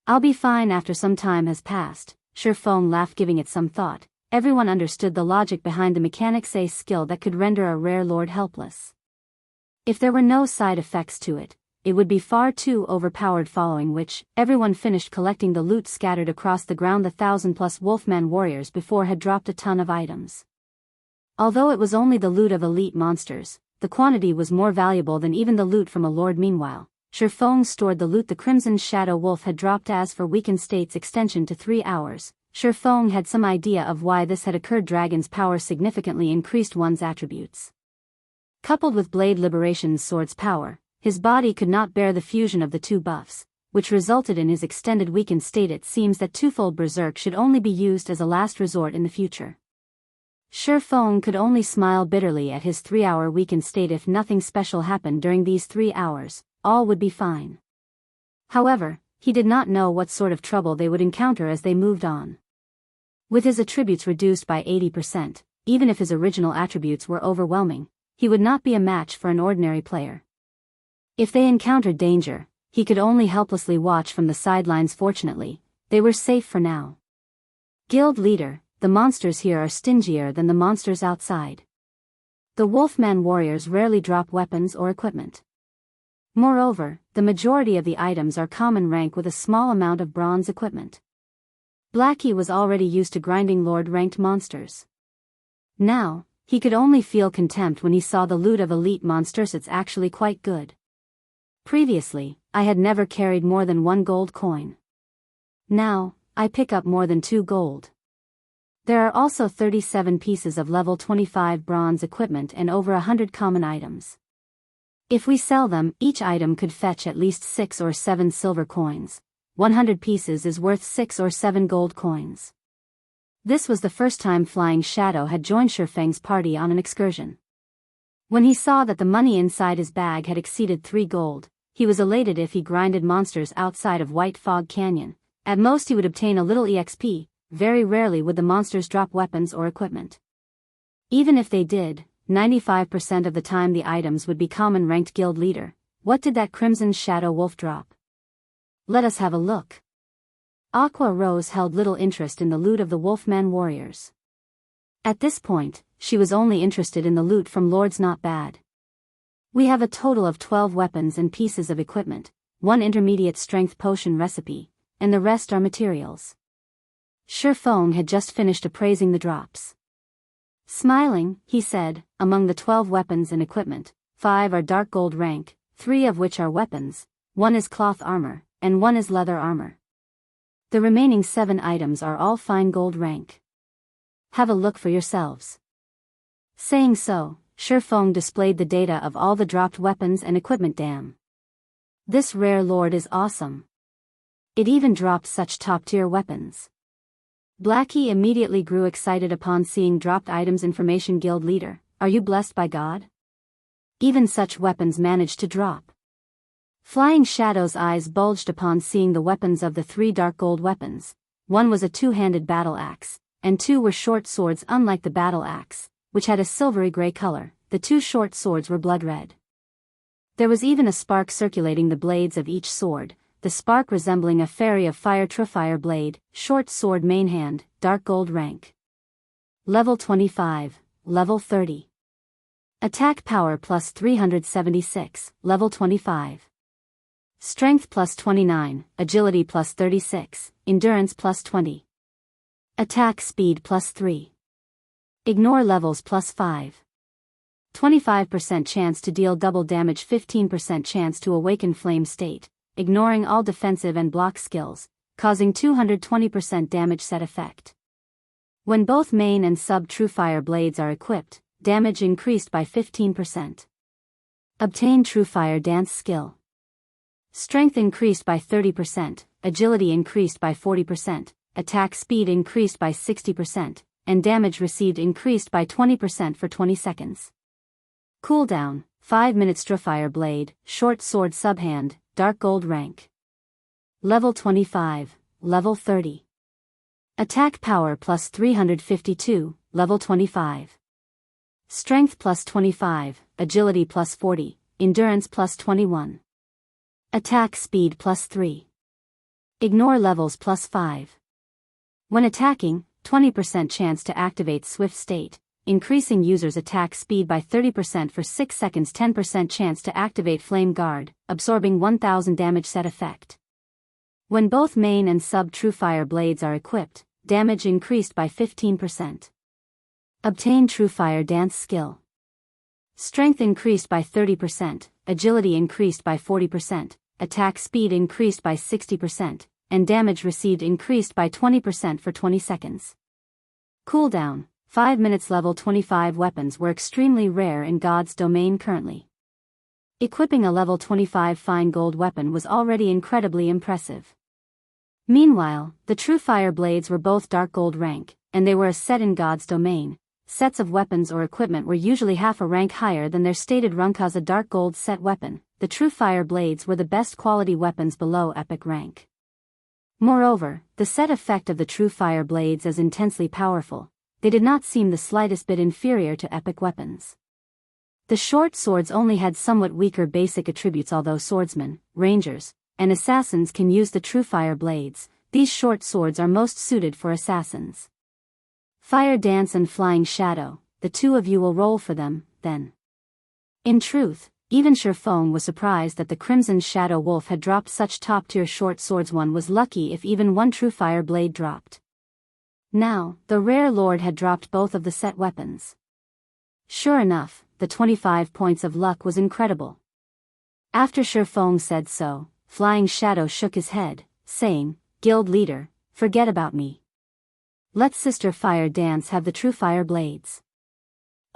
I'll be fine after some time has passed. Feng laughed, giving it some thought. Everyone understood the logic behind the mechanics, a skill that could render a rare lord helpless. If there were no side effects to it, it would be far too overpowered. Following which, everyone finished collecting the loot scattered across the ground. The 1,000+ Wolfman warriors before had dropped a ton of items. Although it was only the loot of elite monsters, the quantity was more valuable than even the loot from a lord. Meanwhile, Feng stored the loot the Crimson Shadow Wolf had dropped. As for weakened state's extension to 3 hours, Feng had some idea of why this had occurred. Dragon's power significantly increased one's attributes. Coupled with Blade Liberation's sword's power, his body could not bear the fusion of the 2 buffs, which resulted in his extended weakened state. It seems that Twofold Berserk should only be used as a last resort in the future. Feng could only smile bitterly at his 3-hour weakened state. If nothing special happened during these 3 hours, all would be fine. However, he did not know what sort of trouble they would encounter as they moved on. With his attributes reduced by 80%, even if his original attributes were overwhelming, he would not be a match for an ordinary player. If they encountered danger, he could only helplessly watch from the sidelines. Fortunately, they were safe for now. Guild leader, the monsters here are stingier than the monsters outside. The Wolfman warriors rarely drop weapons or equipment. Moreover, the majority of the items are common rank with a small amount of bronze equipment. Blackie was already used to grinding lord-ranked monsters. Now, he could only feel contempt when he saw the loot of elite monsters. It's actually quite good. Previously, I had never carried more than 1 gold coin. Now, I pick up more than 2 gold. There are also 37 pieces of level 25 bronze equipment and over 100 common items. If we sell them, each item could fetch at least 6 or 7 silver coins. 100 pieces is worth 6 or 7 gold coins. This was the first time Flying Shadow had joined Feng's party on an excursion. When he saw that the money inside his bag had exceeded 3 gold, he was elated. If he grinded monsters outside of White Fog Canyon, at most he would obtain a little EXP. Very rarely would the monsters drop weapons or equipment. Even if they did, 95% of the time the items would be common. Ranked guild leader, what did that Crimson Shadow Wolf drop? Let us have a look. Aqua Rose held little interest in the loot of the Wolfman warriors. At this point, she was only interested in the loot from Lords. Not bad. We have a total of 12 weapons and pieces of equipment, 1 intermediate strength potion recipe, and the rest are materials. Feng had just finished appraising the drops. Smiling, he said, among the 12 weapons and equipment, 5 are dark gold rank, 3 of which are weapons, 1 is cloth armor, and 1 is leather armor. The remaining 7 items are all fine gold rank. Have a look for yourselves. Saying so, Feng displayed the data of all the dropped weapons and equipment. Damn. This rare lord is awesome. It even dropped such top-tier weapons. Blackie immediately grew excited upon seeing dropped items. Information guild leader, are you blessed by God? Even such weapons managed to drop. Flying Shadow's eyes bulged upon seeing the weapons of the 3 dark gold weapons. 1 was a 2-handed battle axe, and 2 were short swords. Unlike the battle axe, which had a silvery gray color, the 2 short swords were blood red. There was even a spark circulating the blades of each sword, the spark resembling a fairy of fire. Truefire blade, short sword, main hand, dark gold rank. Level 25, level 30. Attack power plus 376, level 25. Strength plus 29, agility plus 36, endurance plus 20. Attack speed +3. Ignore levels +5. 25% chance to deal double damage, 15% chance to awaken flame state, ignoring all defensive and block skills, causing 220% damage set effect. When both main and sub Truefire blades are equipped, damage increased by 15%. Obtain Truefire dance skill. Strength increased by 30%, agility increased by 40%, attack speed increased by 60%, and damage received increased by 20% for 20 seconds. Cooldown, 5 minutes. Truefire blade, short sword subhand, dark gold rank. Level 25, level 30. Attack power +352, level 25. Strength +25, agility +40, endurance +21. Attack speed +3. Ignore levels +5. When attacking, 20% chance to activate Swift State, increasing user's attack speed by 30% for 6 seconds, 10% chance to activate Flame Guard, absorbing 1000 damage set effect. When both main and sub Truefire blades are equipped, damage increased by 15%. Obtain Truefire dance skill. Strength increased by 30%, agility increased by 40%, attack speed increased by 60%, and damage received increased by 20% for 20 seconds. Cooldown, 5 minutes. Level 25 weapons were extremely rare in God's domain currently. Equipping a level 25 fine gold weapon was already incredibly impressive. Meanwhile, the Truefire blades were both dark gold rank, and they were a set in God's domain. Sets of weapons or equipment were usually half a rank higher than their stated rank. As a dark gold set weapon, the Truefire blades were the best quality weapons below epic rank. Moreover, the set effect of the Truefire blades is intensely powerful. They did not seem the slightest bit inferior to epic weapons. The short swords only had somewhat weaker basic attributes. Although swordsmen, rangers, and assassins can use the Truefire blades, these short swords are most suited for assassins. Fire Dance and Flying Shadow, the two of you will roll for them, then. In truth, even Sherfong was surprised that the Crimson Shadow Wolf had dropped such top-tier short swords. One was lucky if even one Truefire blade dropped. Now, the rare lord had dropped both of the set weapons. Sure enough, the 25 points of luck was incredible. After Sherfong said so, Flying Shadow shook his head, saying, "Guild leader, forget about me. Let Sister Fire Dance have the Truefire blades."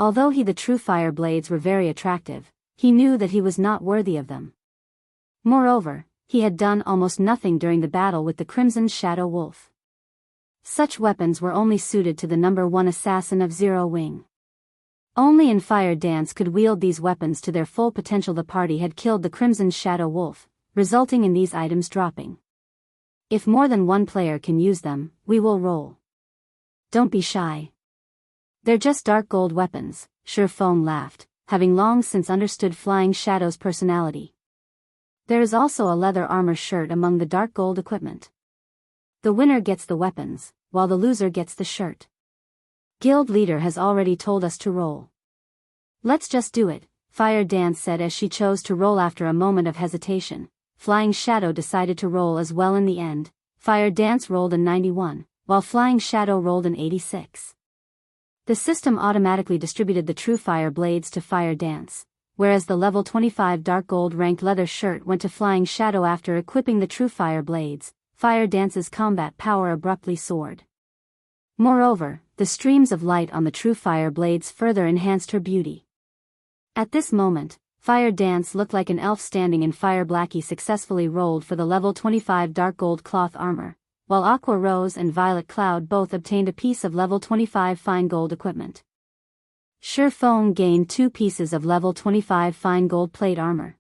Although the Truefire blades were very attractive, he knew that he was not worthy of them. Moreover, he had done almost nothing during the battle with the Crimson Shadow Wolf. Such weapons were only suited to the number 1 assassin of Zero Wing. Only in Fire Dance could wield these weapons to their full potential. The party had killed the Crimson Shadow Wolf, resulting in these items dropping. If more than one player can use them, we will roll. Don't be shy. They're just dark gold weapons, Sherfong laughed, having long since understood Flying Shadow's personality. There is also a leather armor shirt among the dark gold equipment. The winner gets the weapons, while the loser gets the shirt. Guild leader has already told us to roll. Let's just do it, Fire Dance said as she chose to roll. After a moment of hesitation, Flying Shadow decided to roll as well. In the end, Fire Dance rolled a 91, while Flying Shadow rolled an 86. The system automatically distributed the Truefire blades to Fire Dance, whereas the level 25 dark gold ranked leather shirt went to Flying Shadow. After equipping the Truefire blades, Fire Dance's combat power abruptly soared. Moreover, the streams of light on the Truefire blades further enhanced her beauty. At this moment, Fire Dance looked like an elf standing in fire. Blackie successfully rolled for the level 25 dark gold cloth armor, while Aqua Rose and Violet Cloud both obtained a piece of level 25 fine gold equipment. Sherfong gained 2 pieces of level 25 fine gold plate armor.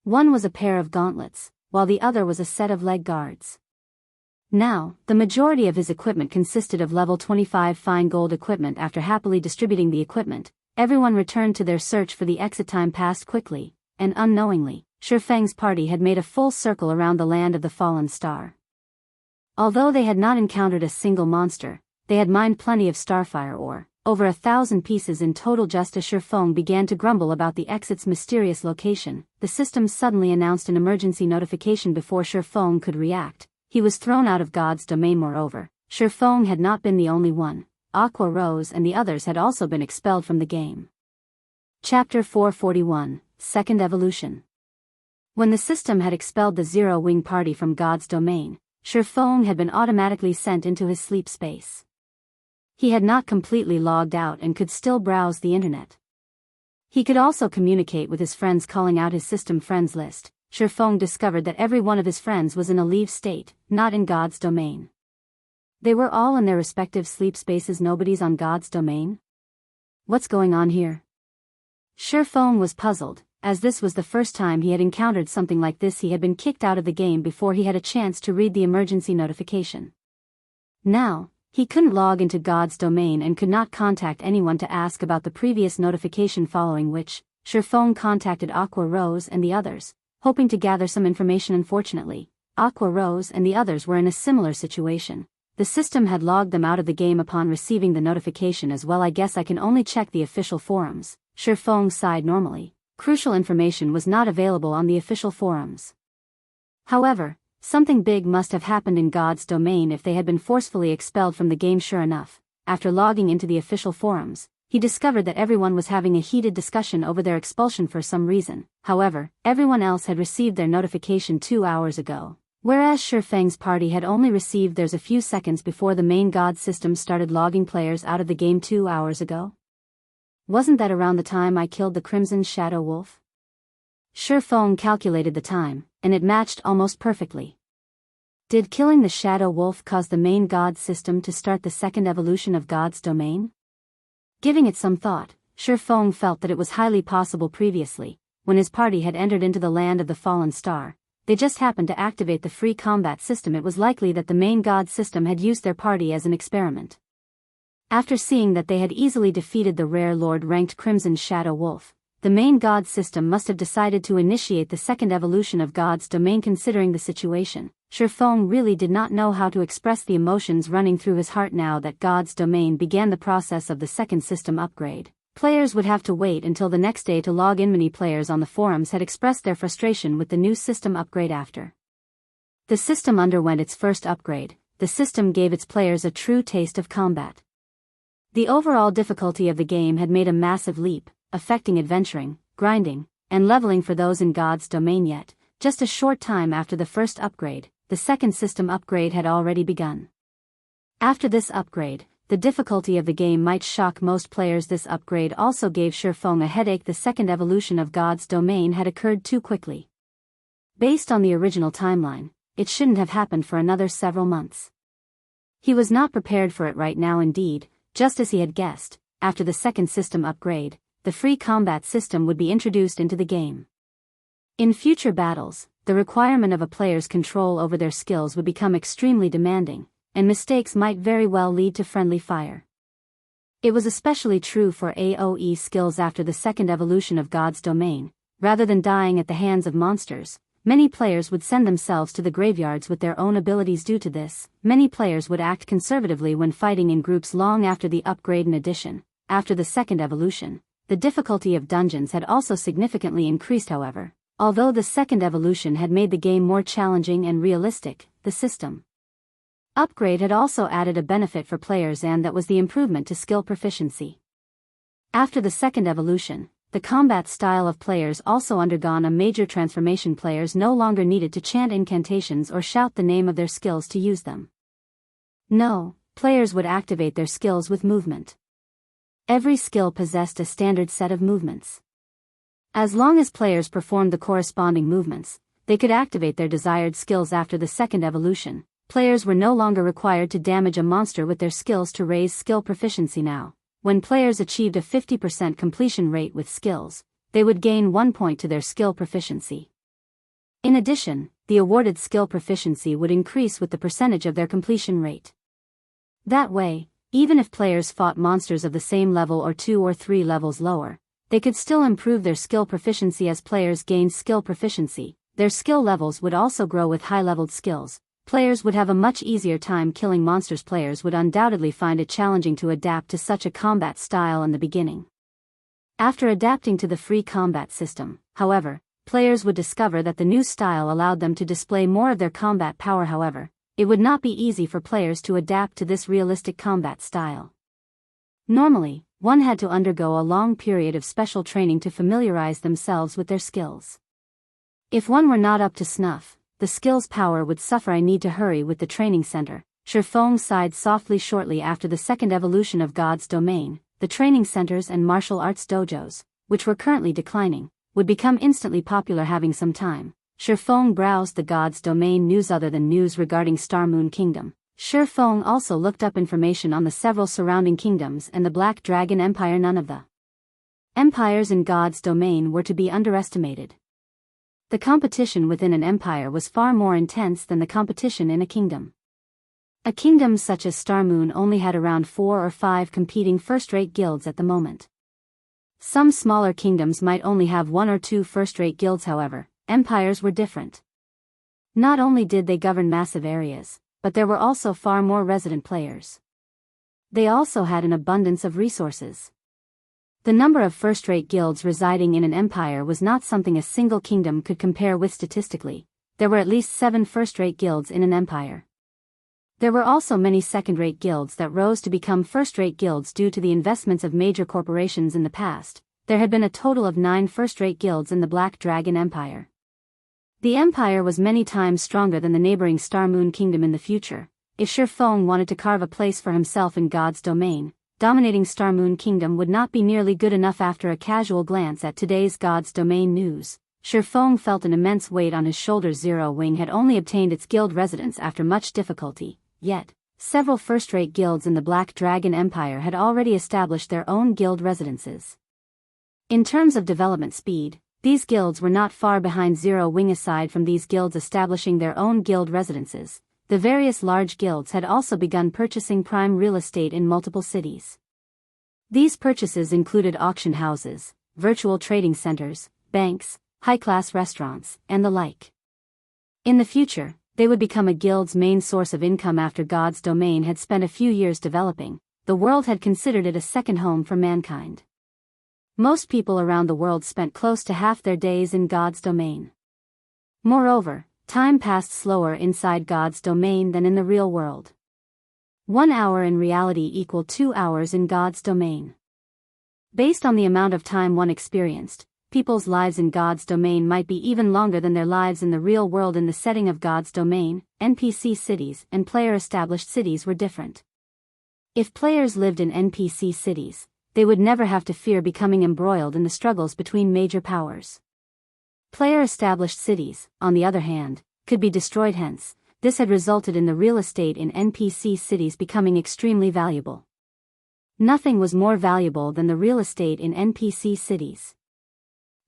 One was a pair of gauntlets, while the other was a set of leg guards. Now, the majority of his equipment consisted of level 25 fine gold equipment. After happily distributing the equipment, everyone returned to their search for the exit. Time passed quickly, and unknowingly, Sherfeng's party had made a full circle around the land of the fallen star. Although they had not encountered a single monster, they had mined plenty of starfire ore, over 1,000 pieces in total. Just as Sherfong began to grumble about the exit's mysterious location, the system suddenly announced an emergency notification. Before Sherfong could react, he was thrown out of God's domain. Moreover, Shifeng had not been the only one. Aqua Rose and the others had also been expelled from the game. Chapter 441, Second Evolution. When the system had expelled the Zero-Wing party from God's domain, Shifeng had been automatically sent into his sleep space. He had not completely logged out and could still browse the internet. He could also communicate with his friends, calling out his system friends list. Shifeng discovered that every one of his friends was in a leave state, not in God's domain. They were all in their respective sleep spaces. Nobody's on God's domain? What's going on here? Shifeng was puzzled, as this was the first time he had encountered something like this. He had been kicked out of the game before he had a chance to read the emergency notification. Now, he couldn't log into God's domain and could not contact anyone to ask about the previous notification, following which, Shifeng contacted Aqua Rose and the others, hoping to gather some information. Unfortunately, Aqua Rose and the others were in a similar situation. The system had logged them out of the game upon receiving the notification as well. I guess I can only check the official forums. Shifeng sighed normally. Crucial information was not available on the official forums. However, something big must have happened in God's domain if they had been forcefully expelled from the game. Sure enough, after logging into the official forums, he discovered that everyone was having a heated discussion over their expulsion for some reason. However, everyone else had received their notification 2 hours ago, whereas Shifeng's party had only received theirs a few seconds before the main God system started logging players out of the game 2 hours ago. Wasn't that around the time I killed the Crimson Shadow Wolf? Shifeng calculated the time, and it matched almost perfectly. Did killing the Shadow Wolf cause the main God system to start the second evolution of God's domain? Giving it some thought, Shifeng felt that it was highly possible. Previously, when his party had entered into the land of the fallen star, they just happened to activate the free combat system. It was likely that the main God system had used their party as an experiment. After seeing that they had easily defeated the rare Lord-ranked Crimson Shadow Wolf, the main God system must have decided to initiate the second evolution of God's domain. Considering the situation, Shifeng really did not know how to express the emotions running through his heart now that God's domain began the process of the second system upgrade. Players would have to wait until the next day to log in. Many players on the forums had expressed their frustration with the new system upgrade. After the system underwent its first upgrade, the system gave its players a true taste of combat. The overall difficulty of the game had made a massive leap, affecting adventuring, grinding, and leveling for those in God's domain. Yet, just a short time after the first upgrade, the second system upgrade had already begun. After this upgrade, the difficulty of the game might shock most players. This upgrade also gave Shifeng a headache. The second evolution of God's domain had occurred too quickly. Based on the original timeline, it shouldn't have happened for another several months. He was not prepared for it right now. Indeed, just as he had guessed, after the second system upgrade, the free combat system would be introduced into the game. In future battles, the requirement of a player's control over their skills would become extremely demanding, and mistakes might very well lead to friendly fire. It was especially true for AoE skills. After the second evolution of God's domain, rather than dying at the hands of monsters, many players would send themselves to the graveyards with their own abilities. Due to this, many players would act conservatively when fighting in groups long after the upgrade. In addition, after the second evolution, the difficulty of dungeons had also significantly increased. However, although the second evolution had made the game more challenging and realistic, the system upgrade had also added a benefit for players, and that was the improvement to skill proficiency. After the second evolution, the combat style of players also undergone a major transformation. Players no longer needed to chant incantations or shout the name of their skills to use them. No, players would activate their skills with movement. Every skill possessed a standard set of movements. As long as players performed the corresponding movements, they could activate their desired skills. After the second evolution, players were no longer required to damage a monster with their skills to raise skill proficiency. Now, when players achieved a 50% completion rate with skills, they would gain 1 point to their skill proficiency. In addition, the awarded skill proficiency would increase with the percentage of their completion rate. That way, even if players fought monsters of the same level or 2 or 3 levels lower, they could still improve their skill proficiency. As players gained skill proficiency, their skill levels would also grow. With high-leveled skills, players would have a much easier time killing monsters. Players would undoubtedly find it challenging to adapt to such a combat style in the beginning. After adapting to the free combat system, however, players would discover that the new style allowed them to display more of their combat power. However, it would not be easy for players to adapt to this realistic combat style. Normally, one had to undergo a long period of special training to familiarize themselves with their skills. If one were not up to snuff, the skill's power would suffer. I need to hurry with the training center. Shifeng sighed softly shortly after the second evolution of God's domain. The training centers and martial arts dojos, which were currently declining, would become instantly popular having some time. Shifeng browsed the God's domain news other than news regarding Star Moon Kingdom. Shifeng also looked up information on the several surrounding kingdoms and the Black Dragon Empire. None of the empires in God's domain were to be underestimated. The competition within an empire was far more intense than the competition in a kingdom. A kingdom such as Star Moon only had around 4 or 5 competing first-rate guilds at the moment. Some smaller kingdoms might only have 1 or 2 first-rate guilds. However, empires were different. Not only did they govern massive areas, but there were also far more resident players. They also had an abundance of resources. The number of first-rate guilds residing in an empire was not something a single kingdom could compare with statistically. There were at least 7 first-rate guilds in an empire. There were also many second-rate guilds that rose to become first-rate guilds due to the investments of major corporations in the past. There had been a total of 9 first-rate guilds in the Black Dragon Empire. The empire was many times stronger than the neighboring Star Moon Kingdom in the future. If Shifeng wanted to carve a place for himself in God's domain, dominating Star Moon Kingdom would not be nearly good enough. After a casual glance at today's God's domain news, Shifeng felt an immense weight on his shoulders. Zero Wing had only obtained its guild residence after much difficulty. Yet, several first-rate guilds in the Black Dragon Empire had already established their own guild residences. In terms of development speed, these guilds were not far behind Zero Wing. Aside from these guilds establishing their own guild residences, the various large guilds had also begun purchasing prime real estate in multiple cities. These purchases included auction houses, virtual trading centers, banks, high-class restaurants, and the like. In the future, they would become a guild's main source of income. After God's domain had spent a few years developing, the world had considered it a second home for mankind. Most people around the world spent close to half their days in God's domain. Moreover, time passed slower inside God's domain than in the real world. 1 hour in reality equaled 2 hours in God's domain. Based on the amount of time one experienced, people's lives in God's domain might be even longer than their lives in the real world. In the setting of God's domain, NPC cities and player-established cities were different. If players lived in NPC cities, they would never have to fear becoming embroiled in the struggles between major powers. Player-established cities, on the other hand, could be destroyed. Hence, this had resulted in the real estate in NPC cities becoming extremely valuable. Nothing was more valuable than the real estate in NPC cities.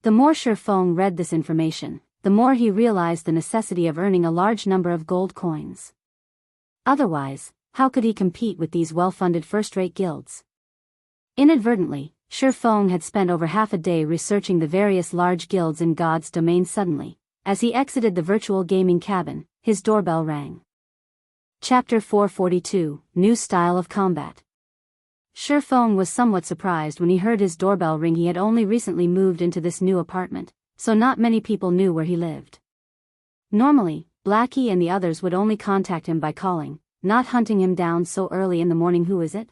The more Shifeng read this information, the more he realized the necessity of earning a large number of gold coins. Otherwise, how could he compete with these well-funded first-rate guilds? Inadvertently, Shifeng had spent over half a day researching the various large guilds in God's domain. Suddenly, as he exited the virtual gaming cabin, his doorbell rang. Chapter 442, New Style of Combat. Shifeng was somewhat surprised when he heard his doorbell ring. He had only recently moved into this new apartment, so not many people knew where he lived. Normally, Blackie and the others would only contact him by calling, not hunting him down so early in the morning. Who is it?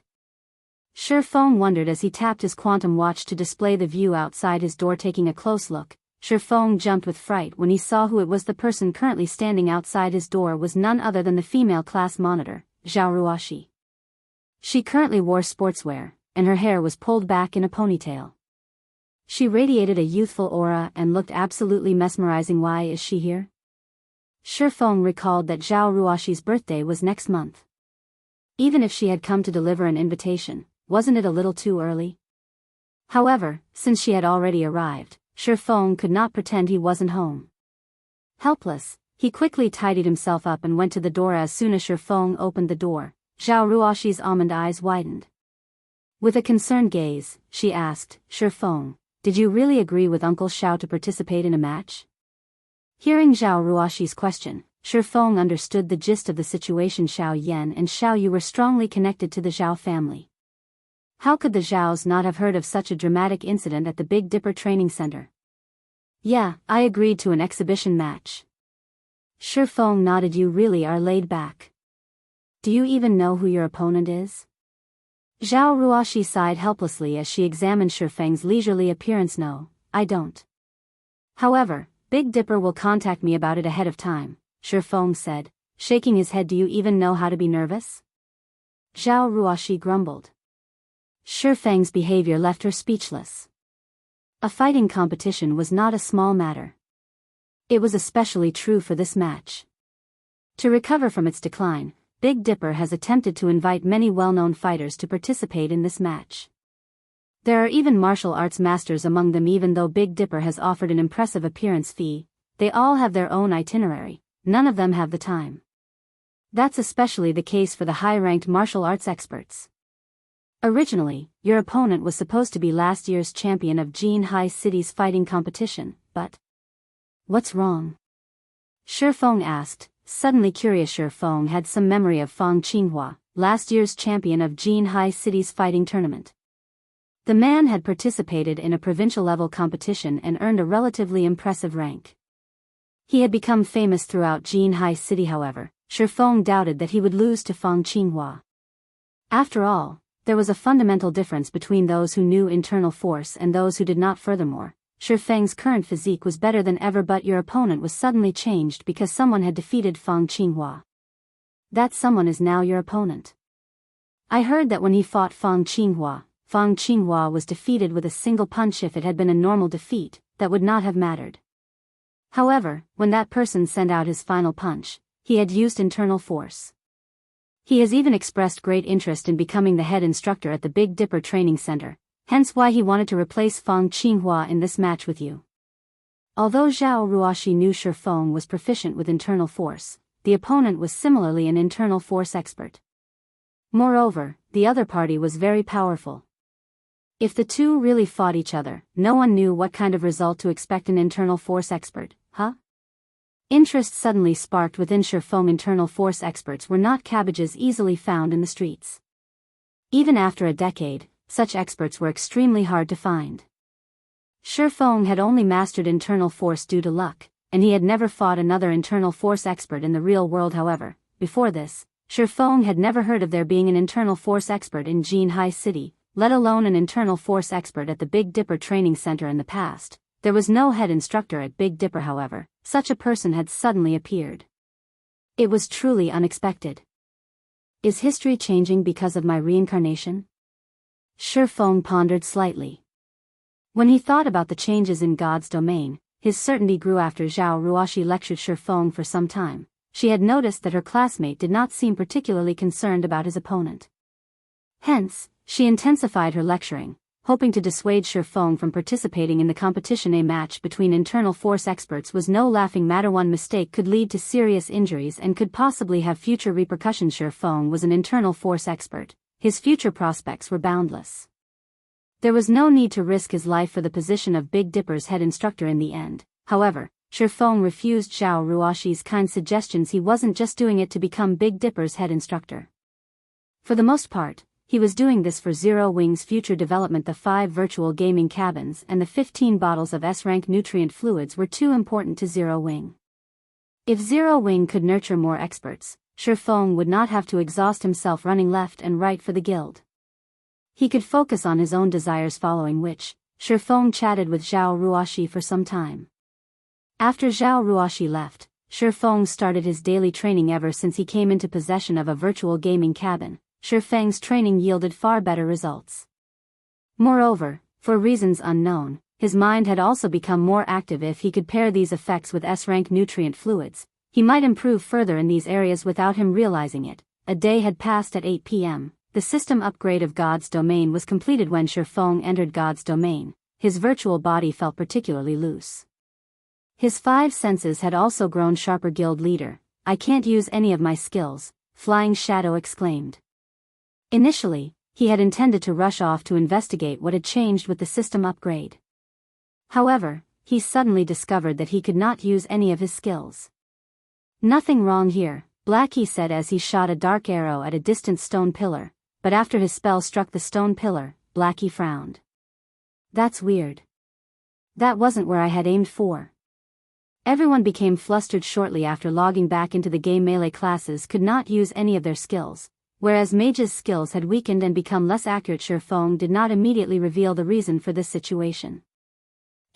Shifeng wondered as he tapped his quantum watch to display the view outside his door. Taking a close look, Shifeng jumped with fright when he saw who it was. The person currently standing outside his door was none other than the female class monitor, Zhao Ruoshi. She currently wore sportswear, and her hair was pulled back in a ponytail. She radiated a youthful aura and looked absolutely mesmerizing. Why is she here? Shifeng recalled that Zhao Ruoshi's birthday was next month. Even if she had come to deliver an invitation, wasn't it a little too early? However, since she had already arrived, Shifeng could not pretend he wasn't home. Helpless, he quickly tidied himself up and went to the door. As soon as Shifeng opened the door, Zhao Ruoshi's almond eyes widened. With a concerned gaze, she asked, Shifeng, did you really agree with Uncle Xiao to participate in a match? Hearing Zhao Ruoshi's question, Shifeng understood the gist of the situation. Xiao Yan and Xiao Yu were strongly connected to the Zhao family. How could the Zhaos not have heard of such a dramatic incident at the Big Dipper training center? Yeah, I agreed to an exhibition match. Shifeng nodded. You really are laid back. Do you even know who your opponent is? Zhao Ruoxi sighed helplessly as she examined Shifeng's leisurely appearance. No, I don't. However, Big Dipper will contact me about it ahead of time, Shifeng said, shaking his head. Do you even know how to be nervous? Zhao Ruoxi grumbled. Shifeng's behavior left her speechless. A fighting competition was not a small matter. It was especially true for this match. To recover from its decline, Big Dipper has attempted to invite many well-known fighters to participate in this match. There are even martial arts masters among them. Even though Big Dipper has offered an impressive appearance fee, they all have their own itinerary, none of them have the time. That's especially the case for the high-ranked martial arts experts. Originally, your opponent was supposed to be last year's champion of Jinhai City's fighting competition, but... What's wrong? Shifeng asked, suddenly curious. Shifeng had some memory of Fang Qinghua, last year's champion of Jinhai City's fighting tournament. The man had participated in a provincial-level competition and earned a relatively impressive rank. He had become famous throughout Jinhai City. However, Shifeng doubted that he would lose to Fang Qinghua. After all, there was a fundamental difference between those who knew internal force and those who did not. Furthermore, Shifeng's current physique was better than ever, but your opponent was suddenly changed because someone had defeated Fang Qinghua. That someone is now your opponent. I heard that when he fought Fang Qinghua was defeated with a single punch. If it had been a normal defeat, that would not have mattered. However, when that person sent out his final punch, he had used internal force. He has even expressed great interest in becoming the head instructor at the Big Dipper Training Center, hence why he wanted to replace Fang Qinghua in this match with you. Although Zhao Ruoxi knew Shifeng was proficient with internal force, the opponent was similarly an internal force expert. Moreover, the other party was very powerful. If the two really fought each other, no one knew what kind of result to expect. An internal force expert, huh? Interest suddenly sparked within Shifeng. Internal force experts were not cabbages easily found in the streets. Even after a decade, such experts were extremely hard to find. Shifeng had only mastered internal force due to luck, and he had never fought another internal force expert in the real world. However, before this, Shifeng had never heard of there being an internal force expert in Jinhai City, let alone an internal force expert at the Big Dipper Training Center. In the past, there was no head instructor at Big Dipper. However, such a person had suddenly appeared. It was truly unexpected. Is history changing because of my reincarnation? Shifeng pondered slightly. When he thought about the changes in God's domain, his certainty grew. After Zhao Ruoxi lectured Shifeng for some time, she had noticed that her classmate did not seem particularly concerned about his opponent. Hence, she intensified her lecturing, hoping to dissuade Shifeng from participating in the competition. A match between internal force experts was no laughing matter. One mistake could lead to serious injuries and could possibly have future repercussions. Shifeng was an internal force expert. His future prospects were boundless. There was no need to risk his life for the position of Big Dipper's head instructor in the end. However, Shifeng refused Zhao Ruoxi's kind suggestions. He wasn't just doing it to become Big Dipper's head instructor. For the most part, he was doing this for Zero Wing's future development. The 5 virtual gaming cabins and the 15 bottles of S-rank nutrient fluids were too important to Zero Wing. If Zero Wing could nurture more experts, Shifeng would not have to exhaust himself running left and right for the guild. He could focus on his own desires, following which, Shifeng chatted with Zhao Ruoxi for some time. After Zhao Ruoxi left, Shifeng started his daily training. Ever since he came into possession of a virtual gaming cabin, Shifeng's training yielded far better results. Moreover, for reasons unknown, his mind had also become more active. If he could pair these effects with S-rank nutrient fluids, he might improve further in these areas without him realizing it. A day had passed. At 8 p.m., the system upgrade of God's domain was completed. When Shifeng entered God's domain, his virtual body felt particularly loose. His 5 senses had also grown sharper. Guild leader, I can't use any of my skills, Flying Shadow exclaimed. Initially, he had intended to rush off to investigate what had changed with the system upgrade. However, he suddenly discovered that he could not use any of his skills. Nothing wrong here, Blackie said as he shot a dark arrow at a distant stone pillar, but after his spell struck the stone pillar, Blackie frowned. That's weird. That wasn't where I had aimed for. Everyone became flustered shortly after logging back into the game. Melee classes could not use any of their skills, whereas mages' skills had weakened and become less accurate. Shifeng did not immediately reveal the reason for this situation.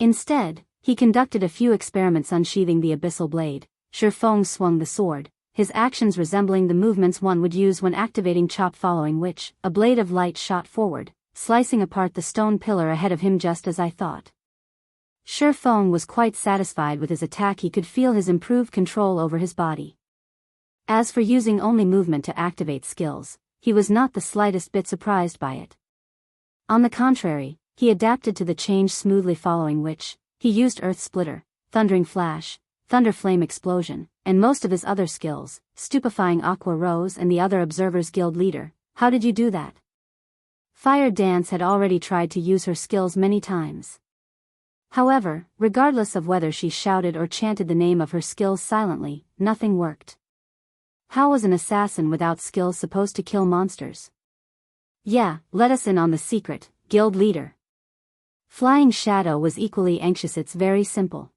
Instead, he conducted a few experiments unsheathing the abyssal blade. Shifeng swung the sword, his actions resembling the movements one would use when activating chop, following which, a blade of light shot forward, slicing apart the stone pillar ahead of him just as I thought. Shifeng was quite satisfied with his attack. He could feel his improved control over his body. As for using only movement to activate skills, he was not the slightest bit surprised by it. On the contrary, he adapted to the change smoothly, following which, he used Earth Splitter, Thundering Flash, Thunder Flame Explosion, and most of his other skills, stupefying Aqua Rose and the other Observers Guild leader. How did you do that? Fire Dance had already tried to use her skills many times. However, regardless of whether she shouted or chanted the name of her skills silently, nothing worked. How was an assassin without skills supposed to kill monsters? Yeah, let us in on the secret, guild leader. Flying Shadow was equally anxious. It's very simple.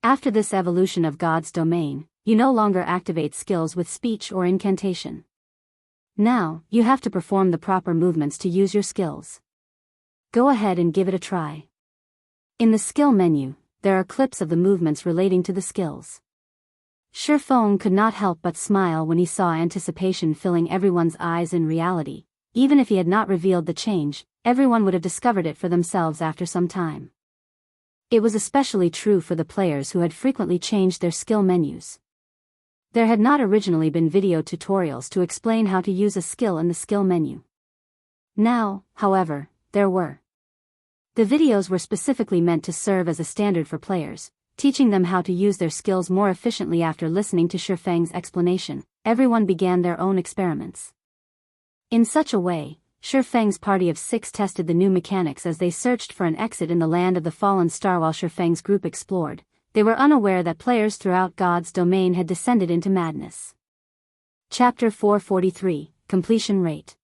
After this evolution of God's domain, you no longer activate skills with speech or incantation. Now, you have to perform the proper movements to use your skills. Go ahead and give it a try. In the skill menu, there are clips of the movements relating to the skills. Shifeng could not help but smile when he saw anticipation filling everyone's eyes. In reality, even if he had not revealed the change, everyone would have discovered it for themselves after some time. It was especially true for the players who had frequently changed their skill menus. There had not originally been video tutorials to explain how to use a skill in the skill menu. Now, however, there were. The videos were specifically meant to serve as a standard for players, teaching them how to use their skills more efficiently. After listening to Shifeng's explanation, everyone began their own experiments. In such a way, Shifeng's party of 6 tested the new mechanics as they searched for an exit in the land of the fallen star. While Shifeng's group explored, they were unaware that players throughout God's domain had descended into madness. Chapter 443, Completion Rate.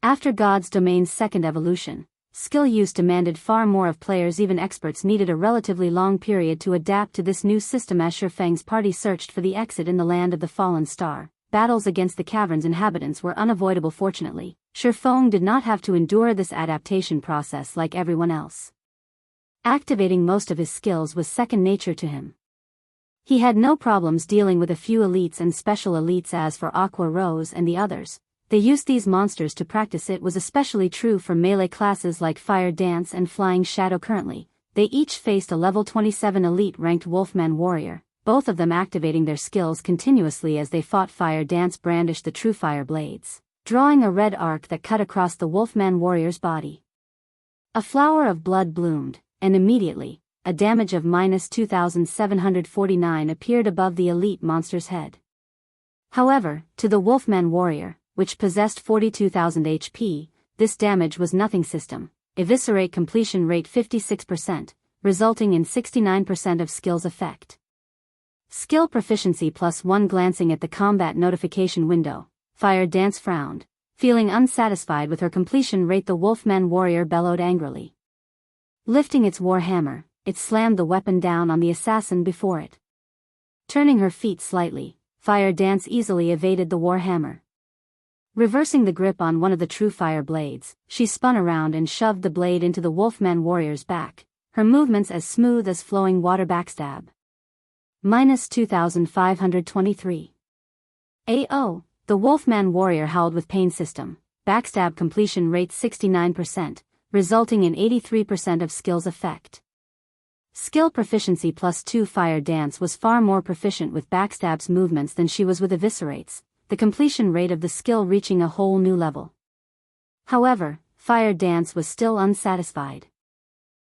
After God's domain's second evolution, skill use demanded far more of players. Even experts needed a relatively long period to adapt to this new system. As Shifeng's party searched for the exit in the land of the fallen star, battles against the cavern's inhabitants were unavoidable. Fortunately, Shifeng did not have to endure this adaptation process like everyone else. Activating most of his skills was second nature to him. He had no problems dealing with a few elites and special elites. As for Aqua Rose and the others, they used these monsters to practice. It was especially true for melee classes like Fire Dance and Flying Shadow. Currently, they each faced a level 27 elite-ranked Wolfman warrior, both of them activating their skills continuously as they fought. Fire Dance brandished the Truefire blades, drawing a red arc that cut across the Wolfman warrior's body. A flower of blood bloomed, and immediately, a damage of -2,749 appeared above the elite monster's head. However, to the Wolfman warrior, which possessed 42,000 HP, this damage was nothing. System eviscerate completion rate 56%, resulting in 69% of skills effect. Skill proficiency +1. Glancing at the combat notification window, Fire Dance frowned, feeling unsatisfied with her completion rate. The Wolfman warrior bellowed angrily. Lifting its warhammer, it slammed the weapon down on the assassin before it. Turning her feet slightly, Fire Dance easily evaded the warhammer. Reversing the grip on one of the Truefire blades, she spun around and shoved the blade into the Wolfman warrior's back, her movements as smooth as flowing water. Backstab. -2,523. AO, the Wolfman warrior howled with pain. System backstab completion rate 69%, resulting in 83% of skills effect. Skill proficiency +2. Fire Dance was far more proficient with backstab's movements than she was with eviscerates, the completion rate of the skill reaching a whole new level. However, Fire Dance was still unsatisfied.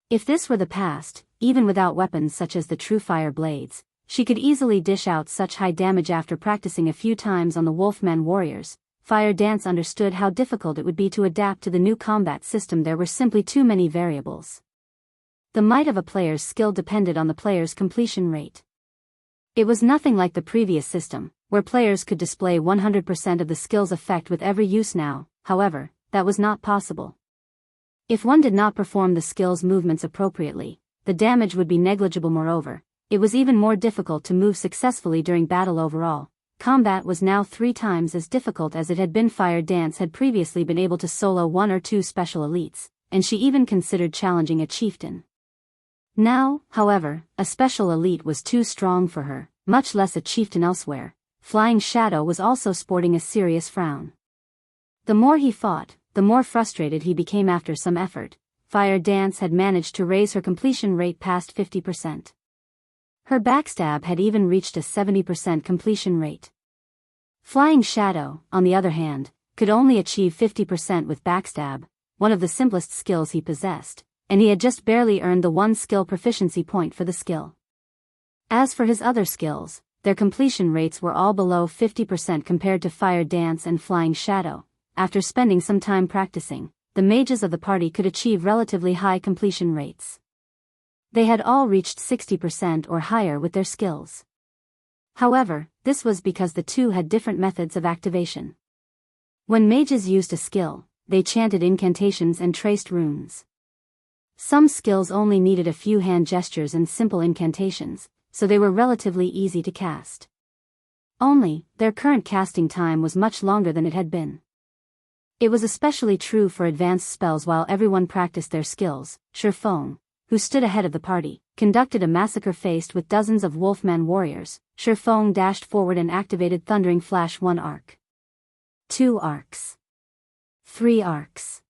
If this were the past, even without weapons such as the Truefire blades, she could easily dish out such high damage. After practicing a few times on the Wolfman warriors, Fire Dance understood how difficult it would be to adapt to the new combat system. There were simply too many variables. The might of a player's skill depended on the player's completion rate. It was nothing like the previous system, where players could display 100% of the skill's effect with every use. Now, however, that was not possible. If one did not perform the skill's movements appropriately, the damage would be negligible. Moreover, it was even more difficult to move successfully during battle overall. Combat was now 3 times as difficult as it had been. Fire Dance had previously been able to solo 1 or 2 special elites, and she even considered challenging a chieftain. Now, however, a special elite was too strong for her, much less a chieftain elsewhere. Flying Shadow was also sporting a serious frown. The more he fought, the more frustrated he became. After some effort, Fire Dance had managed to raise her completion rate past 50%. Her backstab had even reached a 70% completion rate. Flying Shadow, on the other hand, could only achieve 50% with backstab, one of the simplest skills he possessed, and he had just barely earned the 1 skill proficiency point for the skill. As for his other skills, their completion rates were all below 50% compared to Fire Dance and Flying Shadow. After spending some time practicing, the mages of the party could achieve relatively high completion rates. They had all reached 60% or higher with their skills. However, this was because the two had different methods of activation. When mages used a skill, they chanted incantations and traced runes. Some skills only needed a few hand gestures and simple incantations, so they were relatively easy to cast. Only, their current casting time was much longer than it had been. It was especially true for advanced spells. While everyone practiced their skills, Shifeng, who stood ahead of the party, conducted a massacre faced with dozens of Wolfman warriors. Shifeng dashed forward and activated Thundering Flash. 1 arc. 2 arcs. 3 arcs.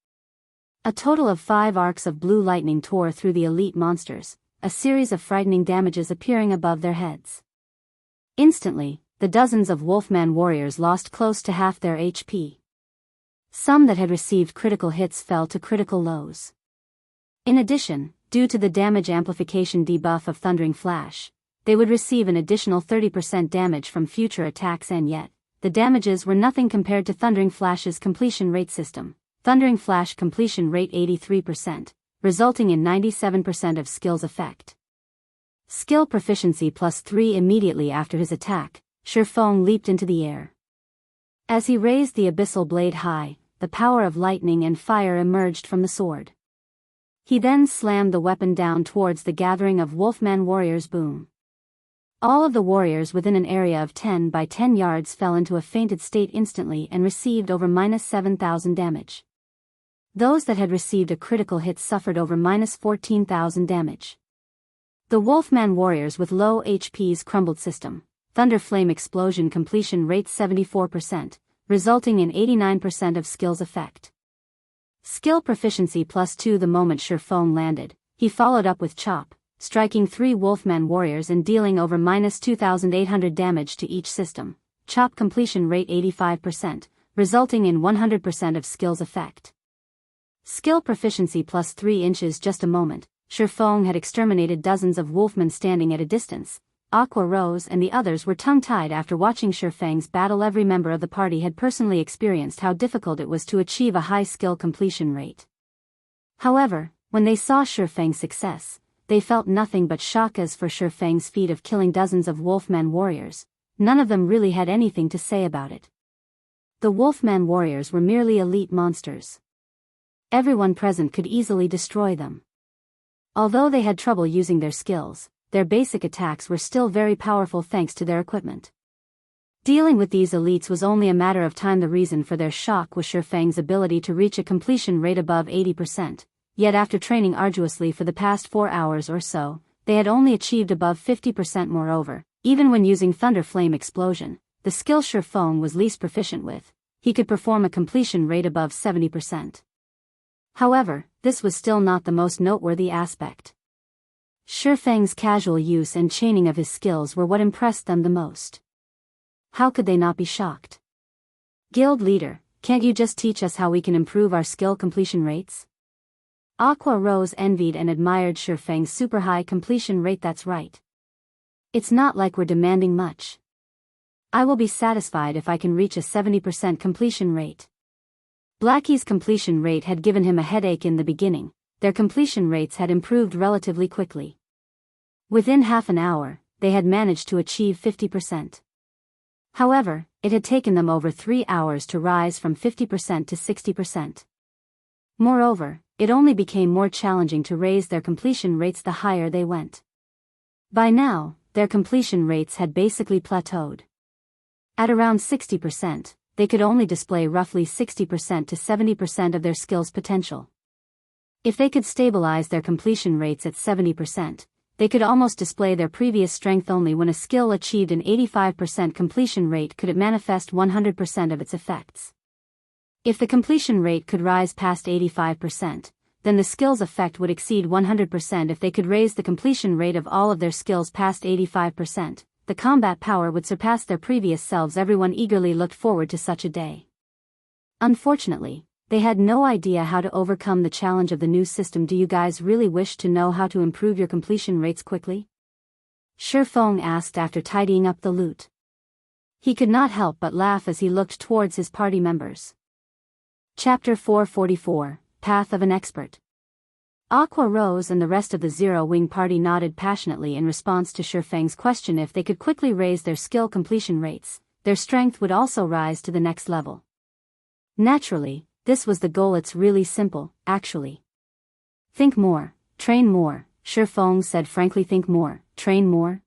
A total of 5 arcs of blue lightning tore through the elite monsters, a series of frightening damages appearing above their heads. Instantly, the dozens of Wolfman warriors lost close to half their HP. Some that had received critical hits fell to critical lows. In addition, due to the damage amplification debuff of Thundering Flash, they would receive an additional 30% damage from future attacks, and yet, the damages were nothing compared to Thundering Flash's completion rate system. Thundering Flash completion rate 83%, resulting in 97% of skill's effect. Skill proficiency +3. Immediately after his attack, Shifeng leaped into the air. As he raised the abyssal blade high, the power of lightning and fire emerged from the sword. He then slammed the weapon down towards the gathering of Wolfman warriors. Boom. All of the warriors within an area of 10 by 10 yards fell into a fainted state instantly and received over -7,000 damage. Those that had received a critical hit suffered over -14,000 damage. The Wolfman warriors with low HPs crumbled. System. Thunder Flame Explosion completion rate 74%, resulting in 89% of skill's effect. Skill proficiency +2. The moment Shifeng landed, he followed up with Chop, striking 3 Wolfman warriors and dealing over -2,800 damage to each system. Chop completion rate 85%, resulting in 100% of skill's effect. Skill proficiency +3 inches. Just a moment, Shifeng had exterminated dozens of wolfmen standing at a distance. Aqua Rose and the others were tongue-tied after watching Shifeng's battle. Every member of the party had personally experienced how difficult it was to achieve a high skill completion rate. However, when they saw Shifeng's success, they felt nothing but shock. As for Shifeng's feat of killing dozens of Wolfman warriors, none of them really had anything to say about it. The Wolfman warriors were merely elite monsters. Everyone present could easily destroy them. Although they had trouble using their skills, their basic attacks were still very powerful thanks to their equipment. Dealing with these elites was only a matter of time. The reason for their shock was Shifeng's ability to reach a completion rate above 80%, yet after training arduously for the past 4 hours or so, they had only achieved above 50%. Moreover, even when using Thunder Flame Explosion, the skill Shifeng was least proficient with, he could perform a completion rate above 70%. However, this was still not the most noteworthy aspect. Shifeng's casual use and chaining of his skills were what impressed them the most. How could they not be shocked? Guild leader, can't you just teach us how we can improve our skill completion rates? Aqua Rose envied and admired Shifeng's super high completion rate. That's right. It's not like we're demanding much. I will be satisfied if I can reach a 70% completion rate. Blackie's completion rate had given him a headache in the beginning. Their completion rates had improved relatively quickly. Within half an hour, they had managed to achieve 50%. However, it had taken them over 3 hours to rise from 50% to 60%. Moreover, it only became more challenging to raise their completion rates the higher they went. By now, their completion rates had basically plateaued. At around 60%, they could only display roughly 60% to 70% of their skill's potential. If they could stabilize their completion rates at 70%, they could almost display their previous strength. Only when a skill achieved an 85% completion rate could it manifest 100% of its effects. If the completion rate could rise past 85%, then the skill's effect would exceed 100%. If they could raise the completion rate of all of their skills past 85%, the combat power would surpass their previous selves. Everyone eagerly looked forward to such a day. Unfortunately, they had no idea how to overcome the challenge of the new system. Do you guys really wish to know how to improve your completion rates quickly? Shifeng asked after tidying up the loot. He could not help but laugh as he looked towards his party members. Chapter 444, Path of an Expert. Aqua Rose and the rest of the Zero Wing party nodded passionately in response to Shifeng's question. If they could quickly raise their skill completion rates, their strength would also rise to the next level. Naturally, this was the goal. It's really simple, actually. Think more, train more, Shifeng said frankly. Think more, train more?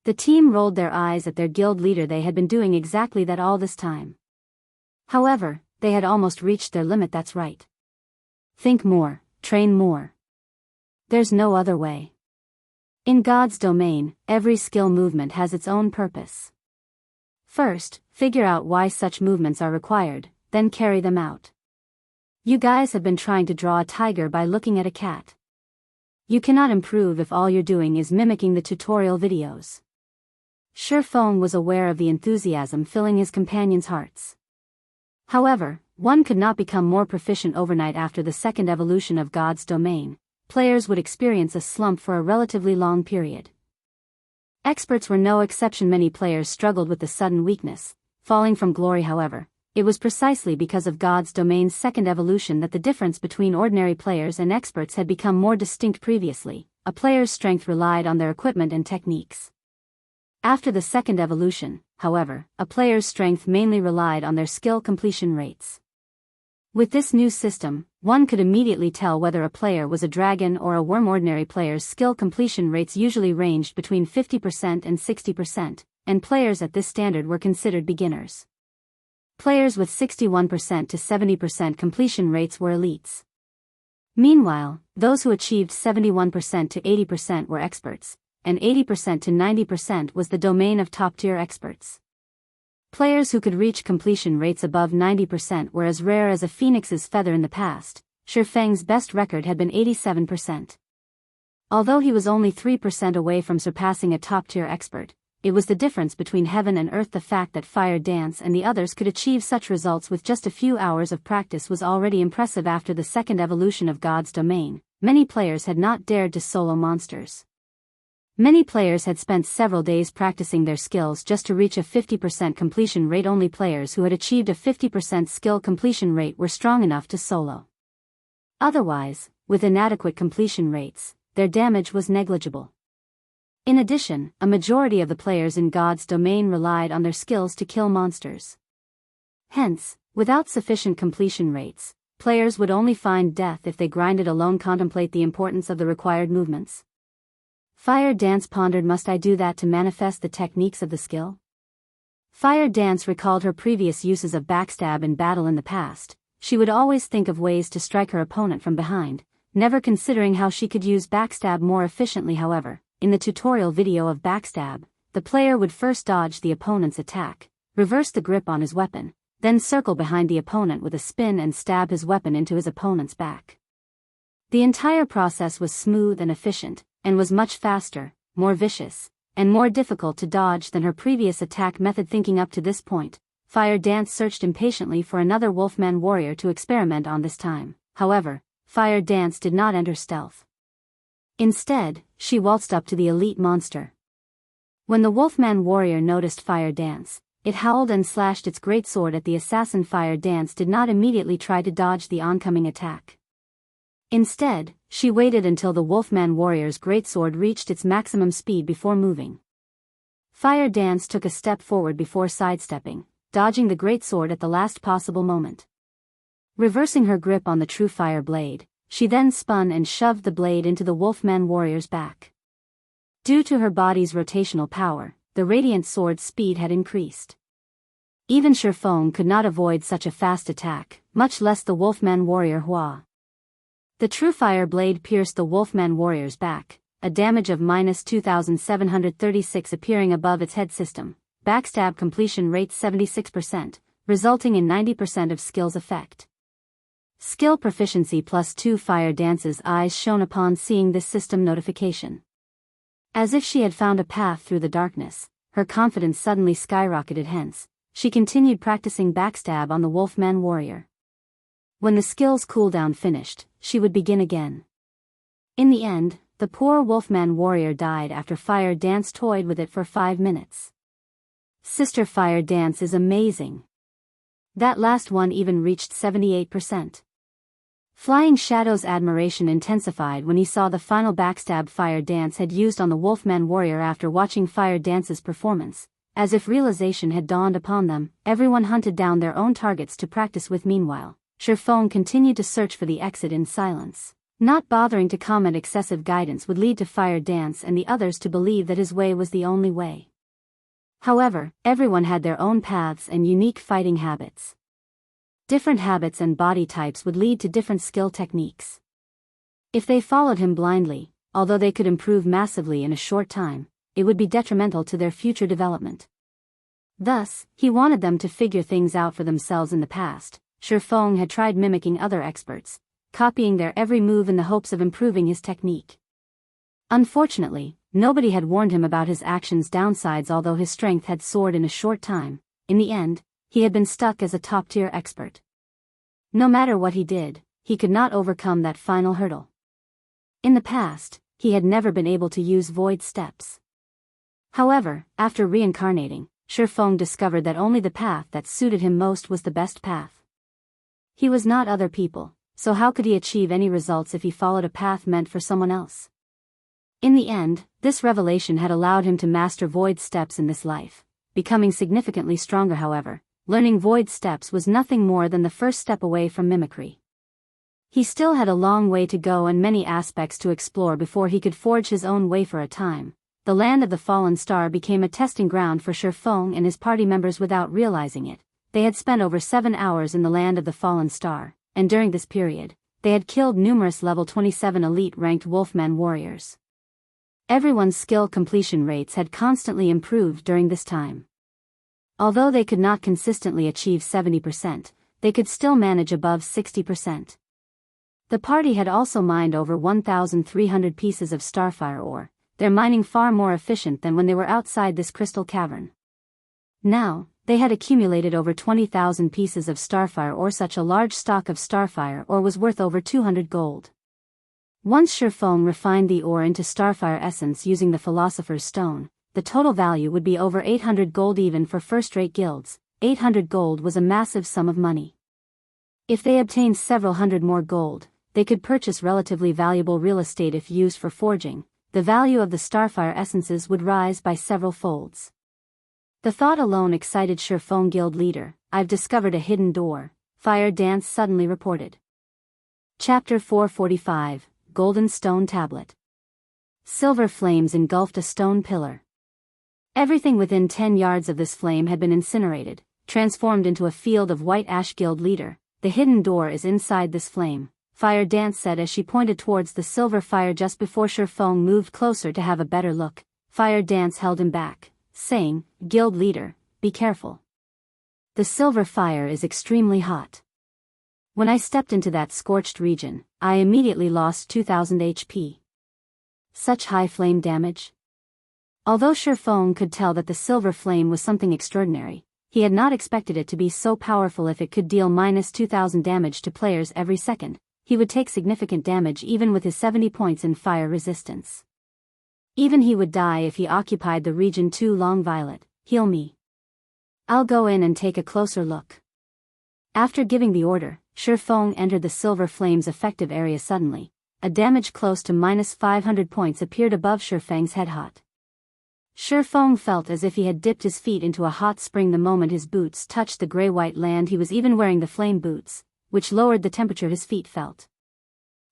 The team rolled their eyes at their guild leader. They had been doing exactly that all this time. However, they had almost reached their limit. That's right. Think more, train more. There's no other way. In God's domain, every skill movement has its own purpose. First, figure out why such movements are required, then carry them out. You guys have been trying to draw a tiger by looking at a cat. You cannot improve if all you're doing is mimicking the tutorial videos. Shifeng was aware of the enthusiasm filling his companions' hearts. However, one could not become more proficient overnight. After the second evolution of God's domain, players would experience a slump for a relatively long period. Experts were no exception. Many players struggled with the sudden weakness, falling from glory. However, it was precisely because of God's domain's second evolution that the difference between ordinary players and experts had become more distinct. Previously, a player's strength relied on their equipment and techniques. After the second evolution, however, a player's strength mainly relied on their skill completion rates. With this new system, one could immediately tell whether a player was a dragon or a worm. Ordinary players' skill completion rates usually ranged between 50% and 60%, and players at this standard were considered beginners. Players with 61% to 70% completion rates were elites. Meanwhile, those who achieved 71% to 80% were experts, and 80% to 90% was the domain of top-tier experts. Players who could reach completion rates above 90% were as rare as a phoenix's feather. In the past, Shifeng's best record had been 87%. Although he was only 3% away from surpassing a top-tier expert, it was the difference between heaven and earth. The fact that Fire Dance and the others could achieve such results with just a few hours of practice was already impressive. After the second evolution of God's domain, many players had not dared to solo monsters. Many players had spent several days practicing their skills just to reach a 50% completion rate. Only players who had achieved a 50% skill completion rate were strong enough to solo. Otherwise, with inadequate completion rates, their damage was negligible. In addition, a majority of the players in God's domain relied on their skills to kill monsters. Hence, without sufficient completion rates, players would only find death if they grinded alone. Contemplate the importance of the required movements. Fire Dance pondered, must I do that to manifest the techniques of the skill? Fire Dance recalled her previous uses of backstab in battle in the past. She would always think of ways to strike her opponent from behind, never considering how she could use backstab more efficiently. However, in the tutorial video of backstab, the player would first dodge the opponent's attack, reverse the grip on his weapon, then circle behind the opponent with a spin and stab his weapon into his opponent's back. The entire process was smooth and efficient, and was much faster, more vicious, and more difficult to dodge than her previous attack method. Thinking up to this point, Fire Dance searched impatiently for another Wolfman warrior to experiment on. This time, however, Fire Dance did not enter stealth. Instead, she waltzed up to the elite monster. When the Wolfman warrior noticed Fire Dance, it howled and slashed its great sword at the assassin. Fire Dance did not immediately try to dodge the oncoming attack. Instead, she waited until the Wolfman warrior's greatsword reached its maximum speed before moving. Fire Dance took a step forward before sidestepping, dodging the greatsword at the last possible moment. Reversing her grip on the Truefire blade, she then spun and shoved the blade into the Wolfman warrior's back. Due to her body's rotational power, the radiant sword's speed had increased. Even Shifeng could not avoid such a fast attack, much less the Wolfman warrior Hua. The Truefire blade pierced the Wolfman warrior's back, a damage of -2,736 appearing above its head system. Backstab completion rate 76%, resulting in 90% of skill's effect. Skill proficiency +2. Fire Dance's eyes shone upon seeing this system notification. As if she had found a path through the darkness, her confidence suddenly skyrocketed. Hence, she continued practicing backstab on the Wolfman warrior. When the skill's cooldown finished, she would begin again. In the end, the poor Wolfman warrior died after Fire Dance toyed with it for 5 minutes. Sister Fire Dance is amazing. That last one even reached 78%. Flying Shadow's admiration intensified when he saw the final backstab Fire Dance had used on the Wolfman warrior. After watching Fire Dance's performance, as if realization had dawned upon them, everyone hunted down their own targets to practice with. Meanwhile, Shifeng continued to search for the exit in silence, not bothering to comment. Excessive guidance would lead to Fire Dance and the others to believe that his way was the only way. However, everyone had their own paths and unique fighting habits. Different habits and body types would lead to different skill techniques. If they followed him blindly, although they could improve massively in a short time, it would be detrimental to their future development. Thus, he wanted them to figure things out for themselves. In the past, Shifeng had tried mimicking other experts, copying their every move in the hopes of improving his technique. Unfortunately, nobody had warned him about his actions' downsides. Although his strength had soared in a short time, in the end, he had been stuck as a top-tier expert. No matter what he did, he could not overcome that final hurdle. In the past, he had never been able to use void steps. However, after reincarnating, Shifeng discovered that only the path that suited him most was the best path. He was not other people, so how could he achieve any results if he followed a path meant for someone else? In the end, this revelation had allowed him to master void steps in this life, becoming significantly stronger. However, learning void steps was nothing more than the first step away from mimicry. He still had a long way to go and many aspects to explore before he could forge his own way. For a time, the land of the fallen star became a testing ground for Shifeng and his party members. Without realizing it, they had spent over 7 hours in the land of the fallen star, and during this period, they had killed numerous level 27 elite-ranked Wolfman warriors. Everyone's skill completion rates had constantly improved during this time. Although they could not consistently achieve 70%, they could still manage above 60%. The party had also mined over 1,300 pieces of starfire ore, their mining far more efficient than when they were outside this crystal cavern. Now, they had accumulated over 20,000 pieces of starfire ore. Such a large stock of starfire ore was worth over 200 gold. Once Shifeng refined the ore into starfire essence using the Philosopher's Stone, the total value would be over 800 gold. Even for first-rate guilds, 800 gold was a massive sum of money. If they obtained several hundred more gold, they could purchase relatively valuable real estate. If used for forging, the value of the starfire essences would rise by several folds. The thought alone excited Shifeng. Guild leader, I've discovered a hidden door, Fire Dance suddenly reported. Chapter 445, Golden Stone Tablet. Silver flames engulfed a stone pillar. Everything within 10 yards of this flame had been incinerated, transformed into a field of white ash. Guild leader, the hidden door is inside this flame, Fire Dance said as she pointed towards the silver fire. Just before Shifeng moved closer to have a better look, Fire Dance held him back, saying, Guild leader, be careful. The silver fire is extremely hot. When I stepped into that scorched region, I immediately lost 2,000 HP. Such high flame damage? Although Shifeng could tell that the silver flame was something extraordinary, he had not expected it to be so powerful. If it could deal -2,000 damage to players every second, he would take significant damage even with his 70 points in fire resistance. Even he would die if he occupied the region too long. Violet, heal me. I'll go in and take a closer look. After giving the order, Shifeng entered the silver flame's effective area. Suddenly, a damage close to -500 points appeared above Shifeng's head. Hot. Shifeng felt as if he had dipped his feet into a hot spring the moment his boots touched the grey-white land. He was even wearing the flame boots, which lowered the temperature his feet felt.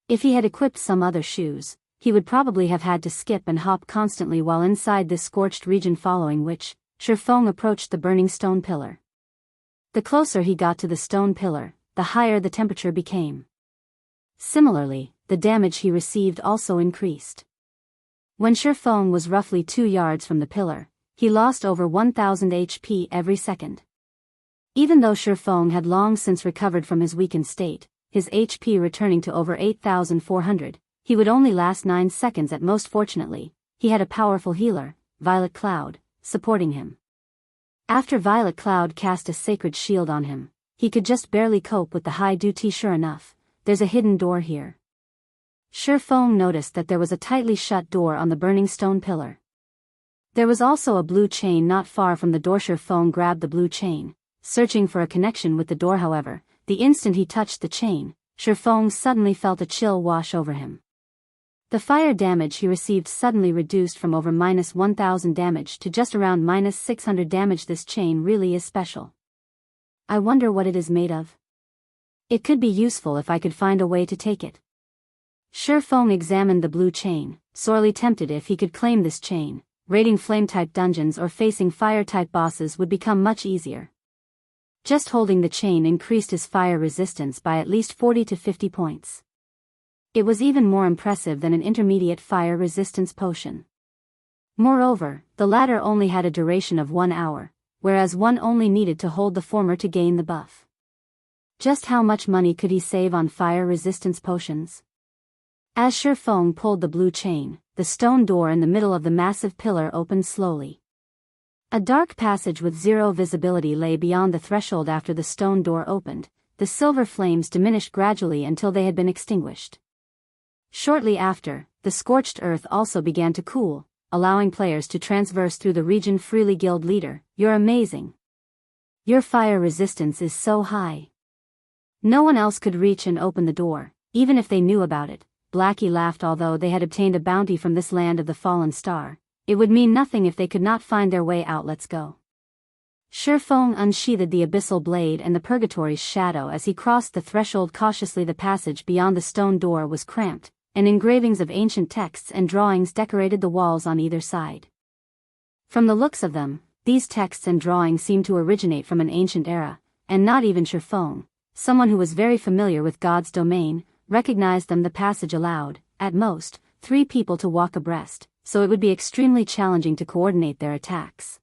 If he had equipped some other shoes, he would probably have had to skip and hop constantly while inside this scorched region, following which, Shifeng approached the burning stone pillar. The closer he got to the stone pillar, the higher the temperature became. Similarly, the damage he received also increased. When Shifeng was roughly 2 yards from the pillar, he lost over 1,000 HP every second. Even though Shifeng had long since recovered from his weakened state, his HP returning to over 8,400, he would only last 9 seconds at most. Fortunately, he had a powerful healer, Violet Cloud, supporting him. After Violet Cloud cast a sacred shield on him, he could just barely cope with the high duty. Sure enough, there's a hidden door here. Shifeng noticed that there was a tightly shut door on the burning stone pillar. There was also a blue chain not far from the door. Shifeng grabbed the blue chain, searching for a connection with the door. However, the instant he touched the chain, Shifeng suddenly felt a chill wash over him. The fire damage he received suddenly reduced from over -1,000 damage to just around -600 damage. This chain really is special. I wonder what it is made of. It could be useful if I could find a way to take it. Shifeng examined the blue chain, sorely tempted. If he could claim this chain, raiding flame-type dungeons or facing fire-type bosses would become much easier. Just holding the chain increased his fire resistance by at least 40 to 50 points. It was even more impressive than an intermediate fire resistance potion. Moreover, the latter only had a duration of 1 hour, whereas one only needed to hold the former to gain the buff. Just how much money could he save on fire resistance potions? As Shifeng pulled the blue chain, the stone door in the middle of the massive pillar opened slowly. A dark passage with zero visibility lay beyond the threshold. After the stone door opened, the silver flames diminished gradually until they had been extinguished. Shortly after, the scorched earth also began to cool, allowing players to transverse through the region freely. Guild leader, you're amazing. Your fire resistance is so high. No one else could reach and open the door, even if they knew about it. Blackie laughed. Although they had obtained a bounty from this land of the fallen star, it would mean nothing if they could not find their way out. Let's go. Shifeng unsheathed the abyssal blade and the purgatory's shadow as he crossed the threshold cautiously. The passage beyond the stone door was cramped, and engravings of ancient texts and drawings decorated the walls on either side. From the looks of them, these texts and drawings seemed to originate from an ancient era, and not even Shifeng, someone who was very familiar with God's domain, recognized them. The passage allowed, at most, 3 people to walk abreast, so it would be extremely challenging to coordinate their attacks.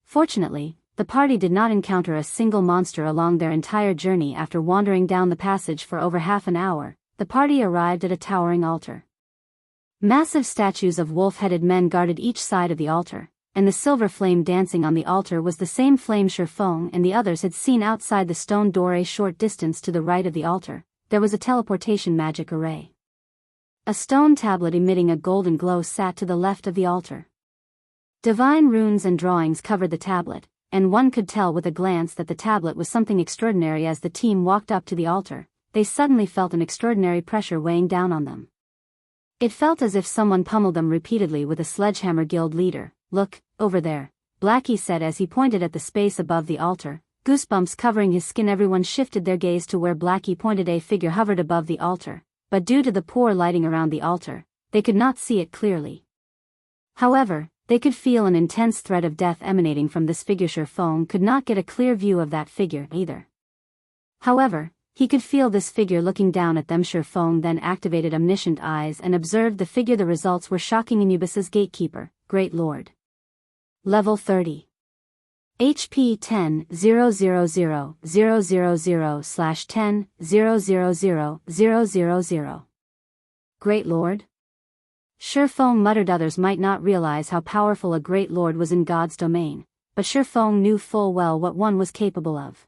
Fortunately, the party did not encounter a single monster along their entire journey. After wandering down the passage for over half an hour, the party arrived at a towering altar. Massive statues of wolf-headed men guarded each side of the altar, and the silver flame dancing on the altar was the same flame Shifeng and the others had seen outside the stone door. A short distance to the right of the altar, there was a teleportation magic array. A stone tablet emitting a golden glow sat to the left of the altar. Divine runes and drawings covered the tablet, and one could tell with a glance that the tablet was something extraordinary. As the team walked up to the altar, they suddenly felt an extraordinary pressure weighing down on them. It felt as if someone pummeled them repeatedly with a sledgehammer. Guild leader, look, over there, Blackie said as he pointed at the space above the altar, goosebumps covering his skin. Everyone shifted their gaze to where Blackie pointed. A figure hovered above the altar, but due to the poor lighting around the altar, they could not see it clearly. However, they could feel an intense threat of death emanating from this figure. Shifeng could not get a clear view of that figure either. However, he could feel this figure looking down at them. Shifeng then activated omniscient eyes and observed the figure. The results were shocking. Anubis's gatekeeper, Great Lord. Level 30. HP 10,000,000/10,000,000. Great Lord? Shifeng muttered. Others might not realize how powerful a Great Lord was in God's domain, but Shifeng knew full well what one was capable of.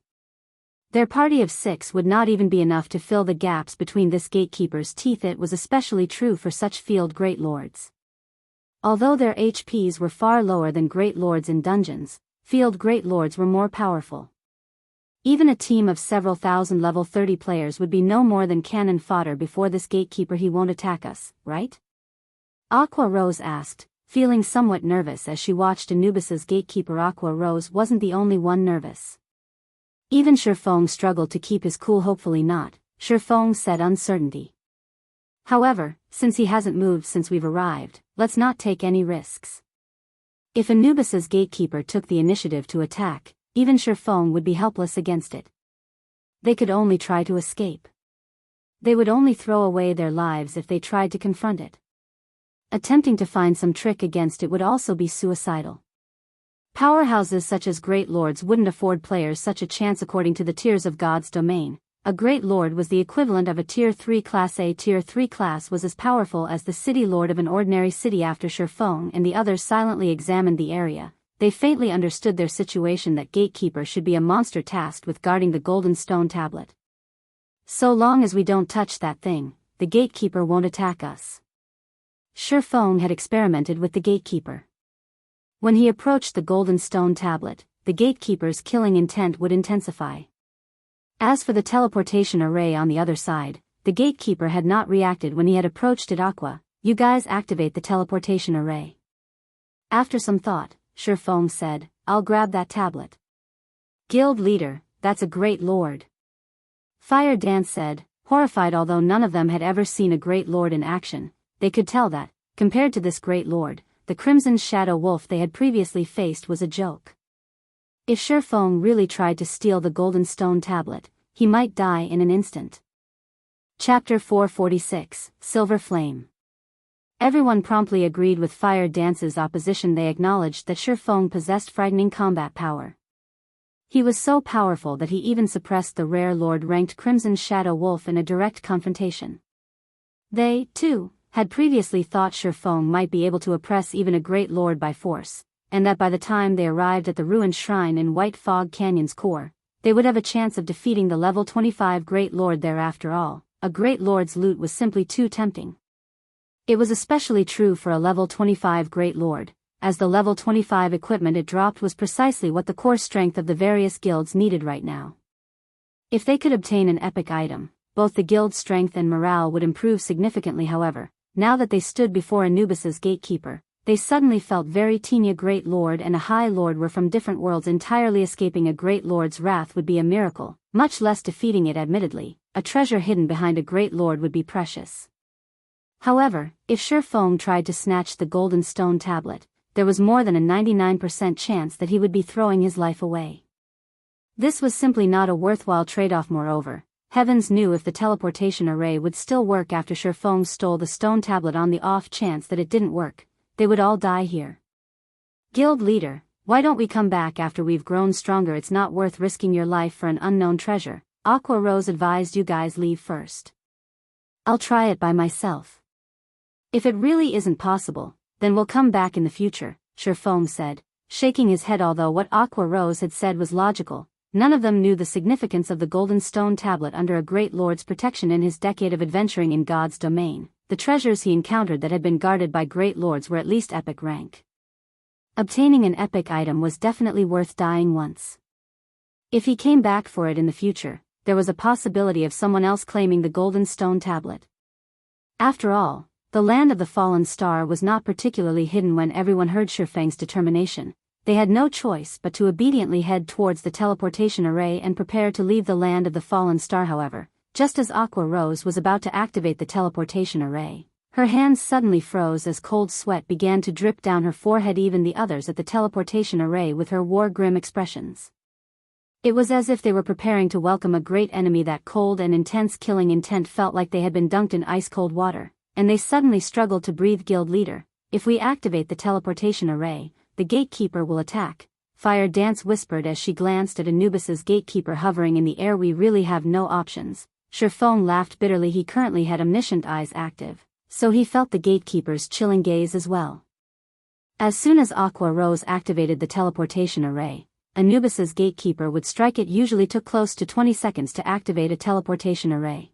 Their party of 6 would not even be enough to fill the gaps between this gatekeeper's teeth. It was especially true for such field Great Lords. Although their HPs were far lower than Great Lords in dungeons, field Great Lords were more powerful. Even a team of several thousand level 30 players would be no more than cannon fodder before this gatekeeper. He won't attack us, right? Aqua Rose asked, feeling somewhat nervous as she watched Anubis's gatekeeper. Aqua Rose wasn't the only one nervous. Even Shifeng struggled to keep his cool. Hopefully not, Shifeng said. Uncertainty. However, since he hasn't moved since we've arrived, let's not take any risks. If Anubis's gatekeeper took the initiative to attack, even Sherfone would be helpless against it. They could only try to escape. They would only throw away their lives if they tried to confront it. Attempting to find some trick against it would also be suicidal. Powerhouses such as Great Lords wouldn't afford players such a chance according to the tiers of God's domain. A Great Lord was the equivalent of a Tier 3 class. A Tier 3 class was as powerful as the City Lord of an ordinary city. After Sherfone and the others silently examined the area, they faintly understood their situation, that Gatekeeper should be a monster tasked with guarding the golden stone tablet. So long as we don't touch that thing, the Gatekeeper won't attack us. Sherfone had experimented with the Gatekeeper. When he approached the golden stone tablet, the Gatekeeper's killing intent would intensify. As for the teleportation array on the other side, the Gatekeeper had not reacted when he had approached it. Aqua, you guys activate the teleportation array. After some thought, Sherfone said, I'll grab that tablet. Guild leader, that's a great lord. Fire Dance said, horrified. Although none of them had ever seen a great lord in action, they could tell that, compared to this great lord, the Crimson Shadow Wolf they had previously faced was a joke. If Sherfone really tried to steal the golden stone tablet, he might die in an instant. Chapter 446, Silver Flame. Everyone promptly agreed with Fire Dance's opposition. They acknowledged that Sherfone possessed frightening combat power. He was so powerful that he even suppressed the rare Lord-ranked Crimson Shadow Wolf in a direct confrontation. They, too, had previously thought Sherfone might be able to oppress even a great lord by force, and that by the time they arrived at the ruined shrine in White Fog Canyon's core, they would have a chance of defeating the level 25 Great Lord there. After all, a Great Lord's loot was simply too tempting. It was especially true for a level 25 Great Lord, as the level 25 equipment it dropped was precisely what the core strength of the various guilds needed right now. If they could obtain an epic item, both the guild's strength and morale would improve significantly. However, now that they stood before Anubis's Gatekeeper, they suddenly felt very teeny. A Great Lord and a High Lord were from different worlds. Entirely escaping a Great Lord's wrath would be a miracle, much less defeating it. Admittedly, a treasure hidden behind a Great Lord would be precious. However, if Sherfone tried to snatch the golden stone tablet, there was more than a 99% chance that he would be throwing his life away. This was simply not a worthwhile trade-off. Moreover, Heavens knew if the teleportation array would still work after Sherfone stole the stone tablet. On the off chance that it didn't work, they would all die here. Guild leader, why don't we come back after we've grown stronger? It's not worth risking your life for an unknown treasure. Aqua Rose advised. You guys leave first. I'll try it by myself. If it really isn't possible, then we'll come back in the future, Sherfone said, shaking his head. Although what Aqua Rose had said was logical, none of them knew the significance of the golden stone tablet under a Great Lord's protection. In his decade of adventuring in God's domain, the treasures he encountered that had been guarded by Great Lords were at least epic rank. Obtaining an epic item was definitely worth dying once. If he came back for it in the future, there was a possibility of someone else claiming the golden stone tablet. After all, the land of the fallen star was not particularly hidden. When everyone heard Sherfang's determination, they had no choice but to obediently head towards the teleportation array and prepare to leave the land of the fallen star. However, just as Aqua Rose was about to activate the teleportation array, her hands suddenly froze as cold sweat began to drip down her forehead. Even the others at the teleportation array with her wore grim expressions. It was as if they were preparing to welcome a great enemy. That cold and intense killing intent felt like they had been dunked in ice-cold water, and they suddenly struggled to breathe. Guild leader, if we activate the teleportation array, the Gatekeeper will attack, Fire Dance whispered as she glanced at Anubis's Gatekeeper hovering in the air. We really have no options. Sherfone laughed bitterly. He currently had omniscient eyes active, so he felt the Gatekeeper's chilling gaze as well. As soon as Aqua Rose activated the teleportation array, Anubis's Gatekeeper would strike. It usually took close to 20 seconds to activate a teleportation array.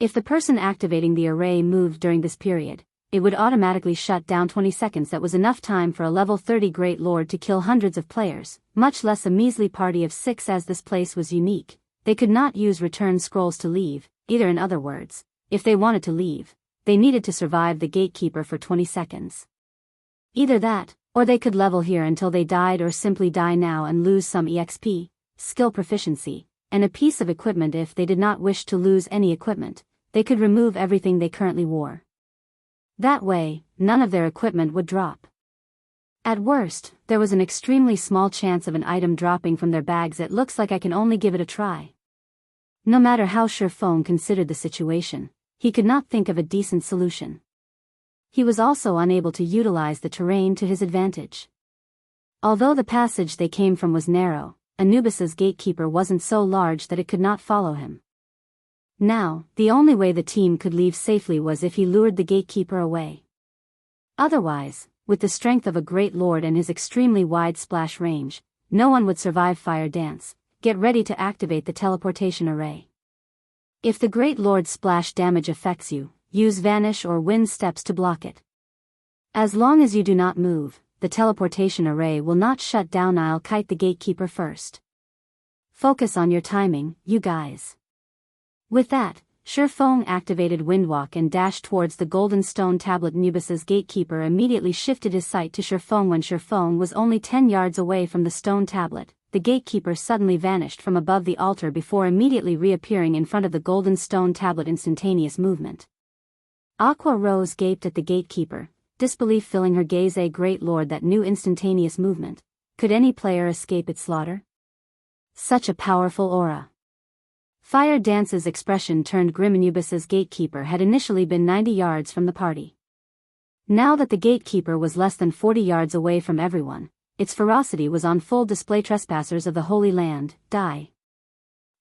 If the person activating the array moved during this period, it would automatically shut down. 20 seconds, that was enough time for a level 30 Great Lord to kill hundreds of players, much less a measly party of 6. As this place was unique, they could not use return scrolls to leave, either. In other words, if they wanted to leave, they needed to survive the Gatekeeper for 20 seconds. Either that, or they could level here until they died, or simply die now and lose some EXP, skill proficiency, and a piece of equipment. If they did not wish to lose any equipment, they could remove everything they currently wore. That way, none of their equipment would drop. At worst, there was an extremely small chance of an item dropping from their bags. It looks like I can only give it a try. No matter how Shurfong considered the situation, he could not think of a decent solution. He was also unable to utilize the terrain to his advantage. Although the passage they came from was narrow, Anubis's gatekeeper wasn't so large that it could not follow him. Now, the only way the team could leave safely was if he lured the gatekeeper away. Otherwise, with the strength of a great lord and his extremely wide splash range, no one would survive Fire Dance. Get ready to activate the teleportation array. If the great lord's splash damage affects you, use Vanish or Wind Steps to block it. As long as you do not move, the teleportation array will not shut down. I'll kite the gatekeeper first. Focus on your timing, you guys. With that, Shurfong activated Windwalk and dashed towards the golden stone tablet. Anubis's gatekeeper immediately shifted his sight to Shurfong. When Shurfong was only 10 yards away from the stone tablet, the gatekeeper suddenly vanished from above the altar before immediately reappearing in front of the golden stone tablet. Instantaneous movement. Aqua Rose gaped at the gatekeeper, disbelief filling her gaze. A great lord that knew instantaneous movement. Could any player escape its slaughter? Such a powerful aura. Fire Dance's expression turned grim. Anubis's gatekeeper had initially been 90 yards from the party. Now that the gatekeeper was less than 40 yards away from everyone, its ferocity was on full display. Trespassers of the Holy Land, die.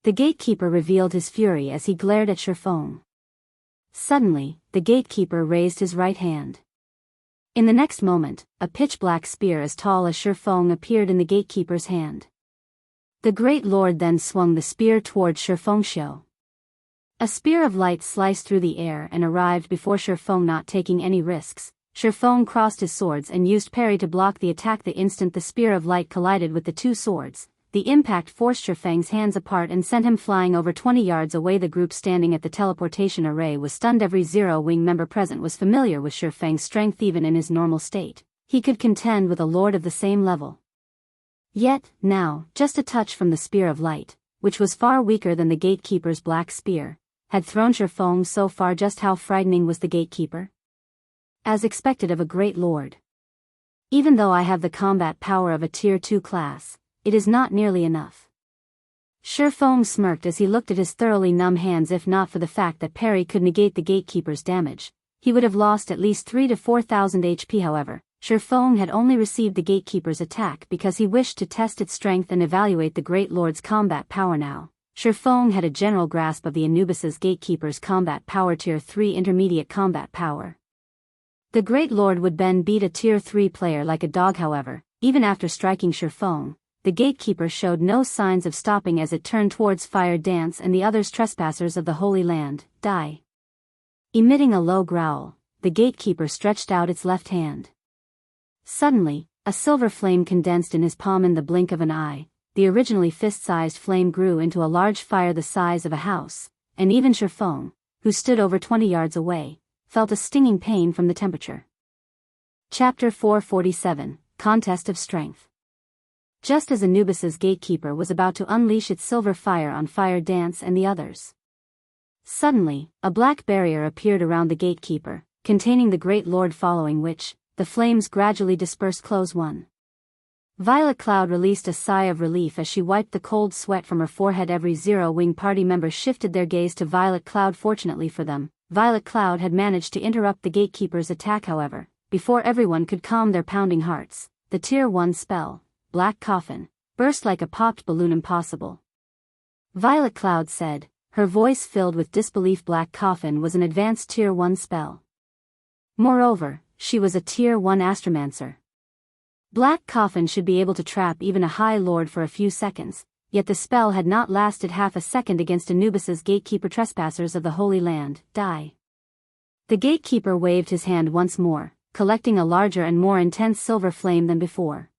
The gatekeeper revealed his fury as he glared at Shurfong. Suddenly, the gatekeeper raised his right hand. In the next moment, a pitch-black spear as tall as Shurfong appeared in the gatekeeper's hand. The great lord then swung the spear towards Shurfong. A spear of light sliced through the air and arrived before Shurfong. Not taking any risks, Shurfong crossed his swords and used parry to block the attack. The instant the spear of light collided with the two swords, the impact forced Shurfeng's hands apart and sent him flying over 20 yards away. The group standing at the teleportation array was stunned. Every Zero-Wing member present was familiar with Shurfeng's strength. Even in his normal state, he could contend with a lord of the same level. Yet, now, just a touch from the spear of light, which was far weaker than the gatekeeper's black spear, had thrown Shurfong so far. Just how frightening was the gatekeeper? As expected of a great lord. Even though I have the combat power of a Tier 2 class, it is not nearly enough. Shurfong smirked as he looked at his thoroughly numb hands. If not for the fact that parry could negate the gatekeeper's damage, he would have lost at least 3,000 to 4,000 HP. However, Shurfong had only received the gatekeeper's attack because he wished to test its strength and evaluate the great lord's combat power. Now, Shurfong had a general grasp of the Anubis's gatekeeper's combat power. Tier 3 intermediate combat power. The great lord would then beat a Tier 3 player like a dog. However, even after striking Shurfong, the gatekeeper showed no signs of stopping as it turned towards Fire Dance and the others. Trespassers of the Holy Land, die. Emitting a low growl, the gatekeeper stretched out its left hand. Suddenly, a silver flame condensed in his palm. In the blink of an eye, the originally fist-sized flame grew into a large fire the size of a house, and even Shurfong, who stood over 20 yards away, felt a stinging pain from the temperature. Chapter 447, Contest of Strength. Just as Anubis's gatekeeper was about to unleash its silver fire on Fire Dance and the others, suddenly, a black barrier appeared around the gatekeeper, containing the great lord, following which, the flames gradually dispersed. Close 1. Violet Cloud released a sigh of relief as she wiped the cold sweat from her forehead. Every Zero-Wing party member shifted their gaze to Violet Cloud. Fortunately for them, Violet Cloud had managed to interrupt the gatekeeper's attack. However, before everyone could calm their pounding hearts, the Tier 1 spell, Black Coffin, burst like a popped balloon. Impossible. Violet Cloud said, her voice filled with disbelief. Black Coffin was an advanced Tier 1 spell. Moreover, she was a Tier 1 Astromancer. Black Coffin should be able to trap even a High Lord for a few seconds, yet the spell had not lasted half a second against Anubis's gatekeeper. Trespassers of the Holy Land, die. The gatekeeper waved his hand once more, collecting a larger and more intense silver flame than before.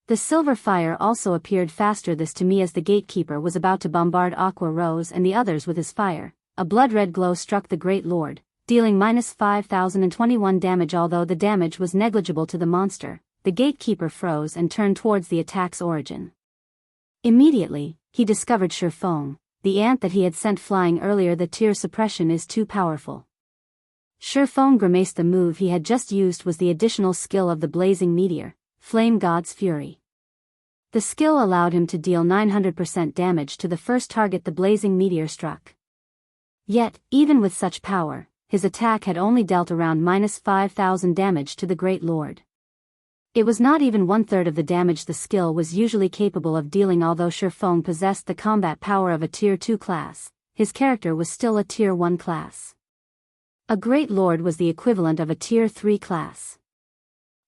The silver fire also appeared faster this to me as the gatekeeper was about to bombard Aqua Rose and the others with his fire. A blood-red glow struck the great lord, dealing -5,021 damage. Although the damage was negligible to the monster, the gatekeeper froze and turned towards the attack's origin. Immediately, he discovered Shurfong, the ant that he had sent flying earlier. The tear suppression is too powerful. Shifeng grimaced. The move he had just used was the additional skill of the blazing meteor, Flame God's Fury. The skill allowed him to deal 900% damage to the first target the blazing meteor struck. Yet, even with such power, his attack had only dealt around -5,000 damage to the Great Lord. It was not even 1/3 of the damage the skill was usually capable of dealing. Although Shifeng possessed the combat power of a Tier 2 class, his character was still a Tier 1 class. A Great Lord was the equivalent of a Tier 3 class.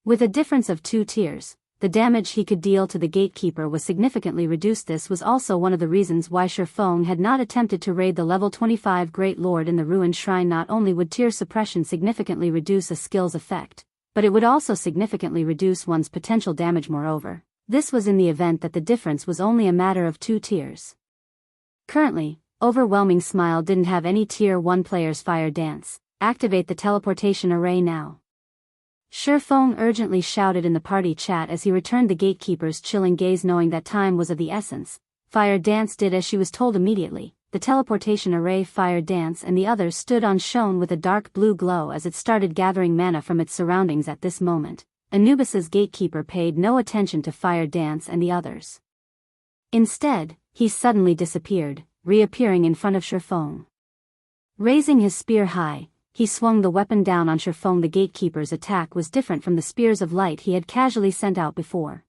With a difference of 2 tiers, the damage he could deal to the Gatekeeper was significantly reduced. This was also one of the reasons why Shifeng had not attempted to raid the level 25 Great Lord in the Ruined Shrine. Not only would tear suppression significantly reduce a skill's effect, but it would also significantly reduce one's potential damage. Moreover, this was in the event that the difference was only a matter of 2 tiers. Currently, Overwhelming Smile didn't have any Tier 1 players. Fire Dance, activate the teleportation array now. Shifeng urgently shouted in the party chat as he returned the Gatekeeper's chilling gaze. Knowing that time was of the essence, Fire Dance did as she was told immediately. The teleportation array. Fire Dance and the others stood on shone with a dark blue glow as it started gathering mana from its surroundings. At this moment, Anubis's Gatekeeper paid no attention to Fire Dance and the others. Instead, he suddenly disappeared, reappearing in front of Shifeng. Raising his spear high, he swung the weapon down on Shifeng. The Gatekeeper's attack was different from the spears of light he had casually sent out before.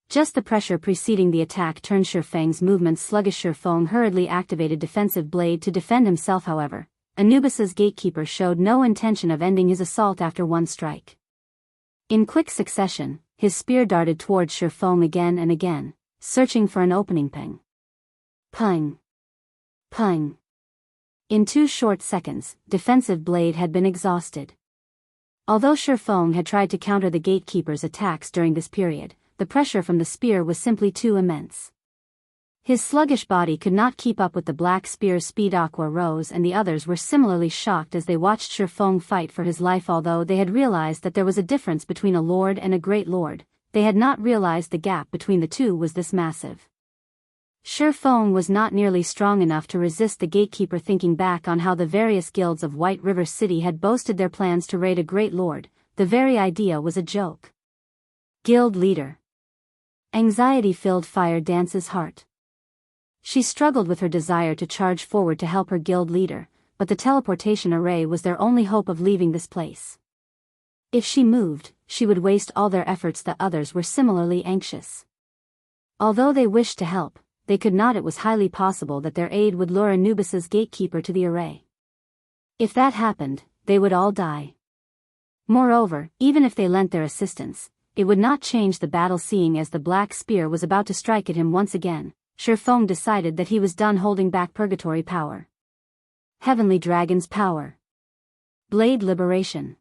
Just the pressure preceding the attack turned Shifeng's movements sluggish. Shifeng hurriedly activated Defensive Blade to defend himself. However, Anubis's Gatekeeper showed no intention of ending his assault after one strike. In quick succession, his spear darted towards Shifeng again and again, searching for an opening. Ping. Ping. Ping. In 2 short seconds, Defensive Blade had been exhausted. Although Shifeng had tried to counter the Gatekeeper's attacks during this period, the pressure from the spear was simply too immense. His sluggish body could not keep up with the black spear's speed. Aqua Rose and the others were similarly shocked as they watched Shifeng fight for his life. Although they had realized that there was a difference between a lord and a Great Lord, they had not realized the gap between the two was this massive. Shifeng was not nearly strong enough to resist the Gatekeeper. Thinking back on how the various guilds of White River City had boasted their plans to raid a Great Lord, the very idea was a joke. Guild Leader. Anxiety filled Fire Dance's heart. She struggled with her desire to charge forward to help her guild leader, but the teleportation array was their only hope of leaving this place. If she moved, she would waste all their efforts. The others were similarly anxious. Although they wished to help, they could not. It was highly possible that their aid would lure Anubis's Gatekeeper to the array. If that happened, they would all die. Moreover, even if they lent their assistance, it would not change the battle. Seeing as the black spear was about to strike at him once again, Shifeng decided that he was done holding back Purgatory Power. Heavenly Dragon's Power. Blade Liberation.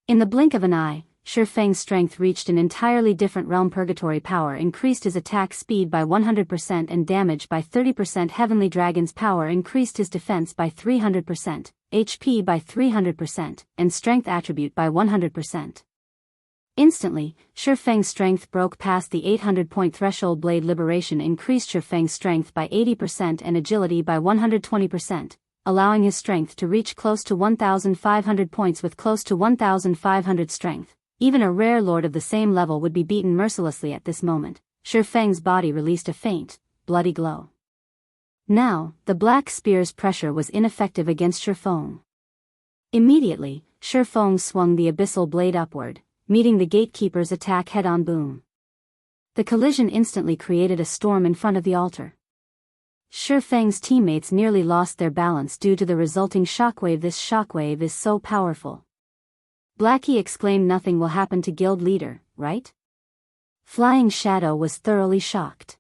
In the blink of an eye, Shifeng's strength reached an entirely different realm. Purgatory Power increased his attack speed by 100% and damage by 30%. Heavenly Dragon's Power increased his defense by 300%, HP by 300%, and strength attribute by 100%. Instantly, Shifeng's strength broke past the 800-point threshold. Blade Liberation increased Shifeng's strength by 80% and agility by 120%, allowing his strength to reach close to 1,500 points. With close to 1,500 strength, even a rare lord of the same level would be beaten mercilessly. At this moment, Shifeng's body released a faint, bloody glow. Now, the black spear's pressure was ineffective against Shifeng. Immediately, Shifeng swung the abyssal blade upward, meeting the Gatekeeper's attack head-on. Boom. The collision instantly created a storm in front of the altar. Shifeng's teammates nearly lost their balance due to the resulting shockwave. This shockwave is so powerful. Blackie exclaimed. Nothing will happen to Guild Leader, right? Flying Shadow was thoroughly shocked.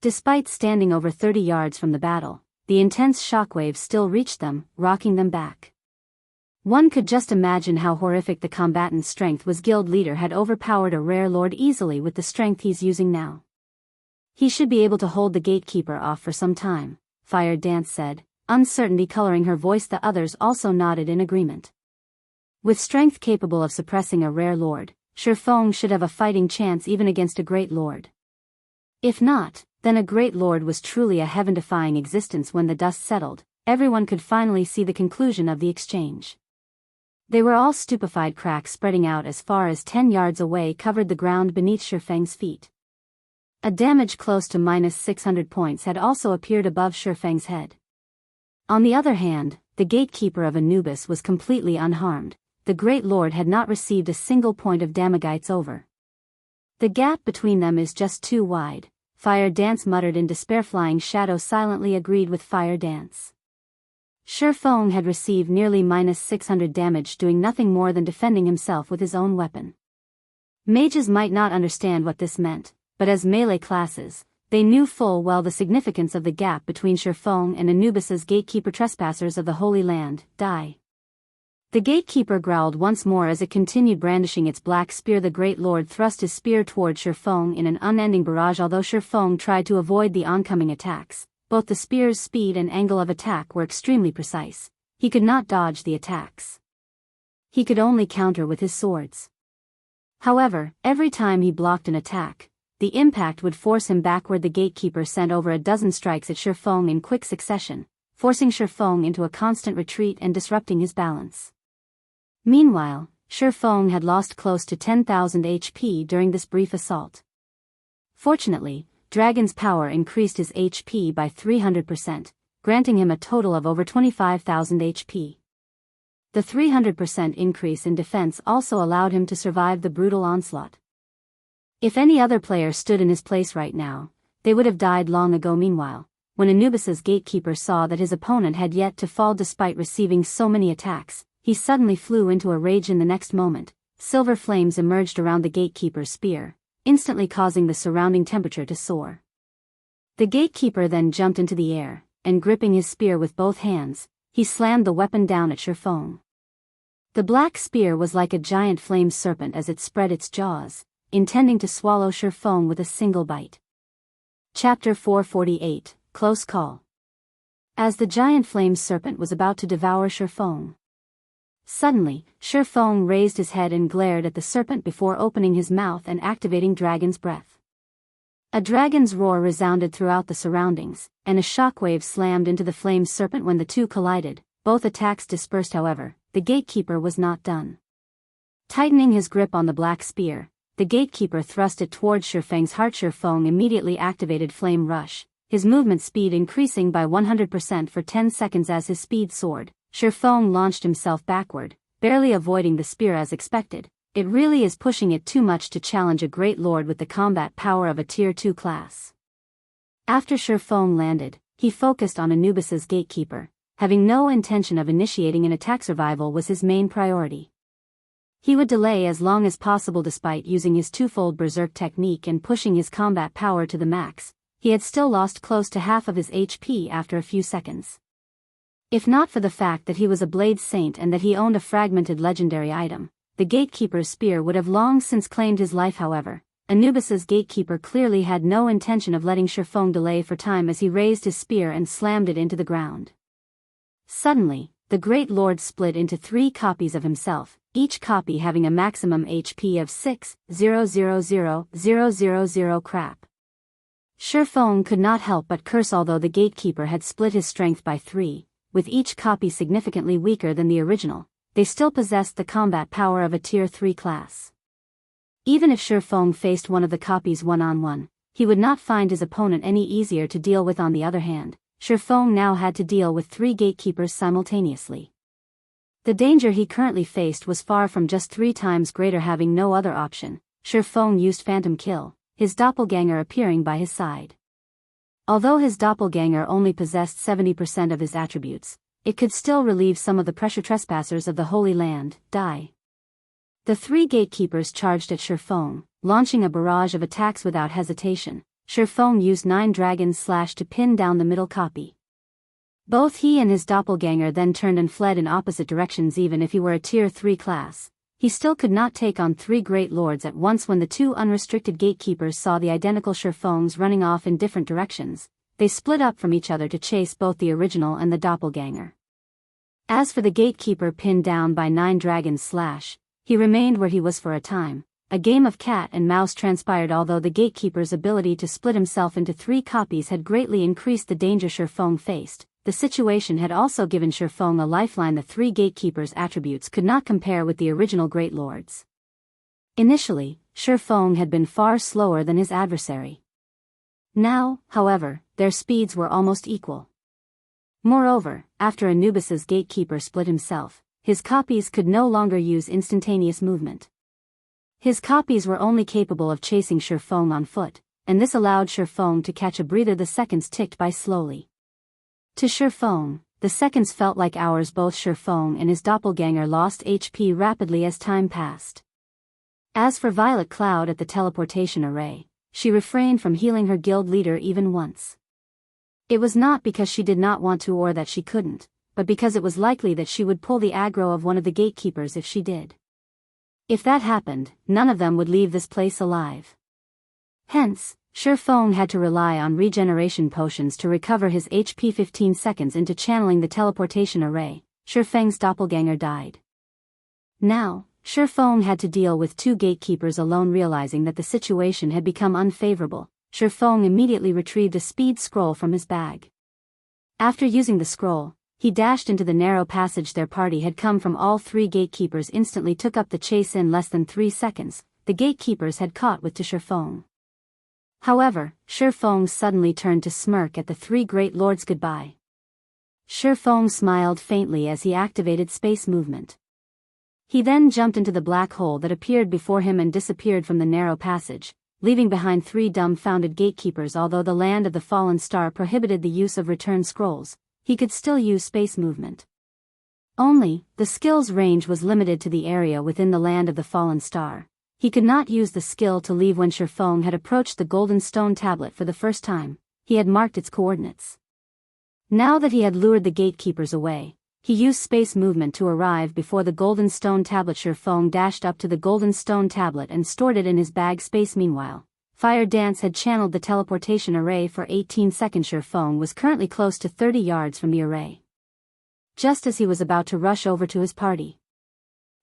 Despite standing over 30 yards from the battle, the intense shockwave still reached them, rocking them back. One could just imagine how horrific the combatant's strength was. Guild Leader had overpowered a rare lord easily with the strength he's using now. He should be able to hold the Gatekeeper off for some time, Fire Dance said, uncertainty coloring her voice. The others also nodded in agreement. With strength capable of suppressing a rare lord, Shifeng should have a fighting chance even against a Great Lord. If not, then a great lord was truly a heaven-defying existence. When the dust settled, everyone could finally see the conclusion of the exchange. They were all stupefied. Cracks spreading out as far as 10 yards away covered the ground beneath Shifeng's feet. A damage close to -600 points had also appeared above Shifeng's head. On the other hand, the gatekeeper of Anubis was completely unharmed. The great lord had not received a single point of damagites over. The gap between them is just too wide, Fire Dance muttered in despair. Flying Shadow silently agreed with Fire Dance. Shifeng had received nearly -600 damage, doing nothing more than defending himself with his own weapon. Mages might not understand what this meant, but as melee classes, they knew full well the significance of the gap between Shifeng and Anubis's gatekeeper. Trespassers of the Holy Land, die. The gatekeeper growled once more as it continued brandishing its black spear. The great lord thrust his spear toward Shifeng in an unending barrage. Although Shifeng tried to avoid the oncoming attacks, both the spear's speed and angle of attack were extremely precise. He could not dodge the attacks. He could only counter with his swords. However, every time he blocked an attack, the impact would force him backward. The gatekeeper sent over a dozen strikes at Shifeng in quick succession, forcing Shifeng into a constant retreat and disrupting his balance. Meanwhile, Shifeng had lost close to 10,000 HP during this brief assault. Fortunately, Dragon's power increased his HP by 300%, granting him a total of over 25,000 HP. The 300% increase in defense also allowed him to survive the brutal onslaught. If any other player stood in his place right now, they would have died long ago. Meanwhile, when Anubis's gatekeeper saw that his opponent had yet to fall despite receiving so many attacks, he suddenly flew into a rage. In the next moment, silver flames emerged around the gatekeeper's spear, instantly causing the surrounding temperature to soar. The gatekeeper then jumped into the air, and gripping his spear with both hands, he slammed the weapon down at Shifeng. The black spear was like a giant flame serpent as it spread its jaws, intending to swallow Shifeng with a single bite. Chapter 448, Close Call. As the giant flame serpent was about to devour Shifeng, suddenly, Shifeng raised his head and glared at the serpent before opening his mouth and activating Dragon's Breath. A dragon's roar resounded throughout the surroundings, and a shockwave slammed into the flame serpent. When the two collided, both attacks dispersed. However, the gatekeeper was not done. Tightening his grip on the black spear, the gatekeeper thrust it towards Shifeng's heart. Shifeng immediately activated Flame Rush, his movement speed increasing by 100% for 10 seconds. As his speed soared, Shifeng launched himself backward, barely avoiding the spear as expected. It really is pushing it too much to challenge a great lord with the combat power of a Tier 2 class. After Shifeng landed, he focused on Anubis's gatekeeper, having no intention of initiating an attack. Survival was his main priority. He would delay as long as possible. Despite using his twofold berserk technique and pushing his combat power to the max, he had still lost close to half of his HP after a few seconds. If not for the fact that he was a Blade Saint and that he owned a fragmented legendary item, the gatekeeper's spear would have long since claimed his life. However, Anubis's gatekeeper clearly had no intention of letting Shifeng delay for time as he raised his spear and slammed it into the ground. Suddenly, the great lord split into 3 copies of himself, each copy having a maximum HP of 6,000,000. Crap. Shifeng could not help but curse. Although the gatekeeper had split his strength by 3, with each copy significantly weaker than the original, they still possessed the combat power of a Tier 3 class. Even if Shifeng faced one of the copies one-on-one, he would not find his opponent any easier to deal with. On the other hand, Shifeng now had to deal with 3 gatekeepers simultaneously. The danger he currently faced was far from just 3 times greater. Having no other option, Shifeng used Phantom Kill, his doppelganger appearing by his side. Although his doppelganger only possessed 70% of his attributes, it could still relieve some of the pressure. Trespassers of the Holy Land, die. The 3 gatekeepers charged at Shifeng, launching a barrage of attacks without hesitation. Shifeng used 9 Dragon's Slash to pin down the middle copy. Both he and his doppelganger then turned and fled in opposite directions. Even if he were a Tier 3 class, he still could not take on 3 great lords at once. When the 2 unrestricted gatekeepers saw the identical Shifengs running off in different directions, they split up from each other to chase both the original and the doppelganger. As for the gatekeeper pinned down by 9 Dragon's Slash, he remained where he was for a time, a game of cat and mouse transpired. Although the gatekeeper's ability to split himself into 3 copies had greatly increased the danger Shifeng faced, the situation had also given Shifeng a lifeline. The 3 gatekeepers' attributes could not compare with the original Great Lords. Initially, Shifeng had been far slower than his adversary. Now, however, their speeds were almost equal. Moreover, after Anubis's gatekeeper split himself, his copies could no longer use instantaneous movement. His copies were only capable of chasing Shifeng on foot, and this allowed Shifeng to catch a breather. The seconds ticked by slowly. To Shifeng, the seconds felt like hours. Both Shifeng and his doppelganger lost HP rapidly as time passed. As for Violet Cloud at the teleportation array, she refrained from healing her guild leader even once. It was not because she did not want to or that she couldn't, but because it was likely that she would pull the aggro of one of the gatekeepers if she did. If that happened, none of them would leave this place alive. Hence, Shifeng had to rely on regeneration potions to recover his HP. 15 seconds into channeling the teleportation array, Shifeng's doppelganger died. Now, Shifeng had to deal with 2 gatekeepers alone. Realizing that the situation had become unfavorable, Shifeng immediately retrieved a speed scroll from his bag. After using the scroll, he dashed into the narrow passage their party had come from. All 3 gatekeepers instantly took up the chase. In less than 3 seconds, the gatekeepers had caught with to Shifeng. However, Shifeng suddenly turned to smirk at the 3 great lords goodbye. Shifeng smiled faintly as he activated space movement. He then jumped into the black hole that appeared before him and disappeared from the narrow passage, leaving behind 3 dumbfounded gatekeepers. Although the land of the fallen star prohibited the use of return scrolls, he could still use space movement. Only, the skill's range was limited to the area within the land of the fallen star. He could not use the skill to leave. When Shifeng had approached the golden stone tablet for the first time, he had marked its coordinates. Now that he had lured the gatekeepers away, he used space movement to arrive before the golden stone tablet. Shifeng dashed up to the golden stone tablet and stored it in his bag. Space. Meanwhile, Fire Dance had channeled the teleportation array for 18 seconds. Shifeng was currently close to 30 yards from the array. Just as he was about to rush over to his party,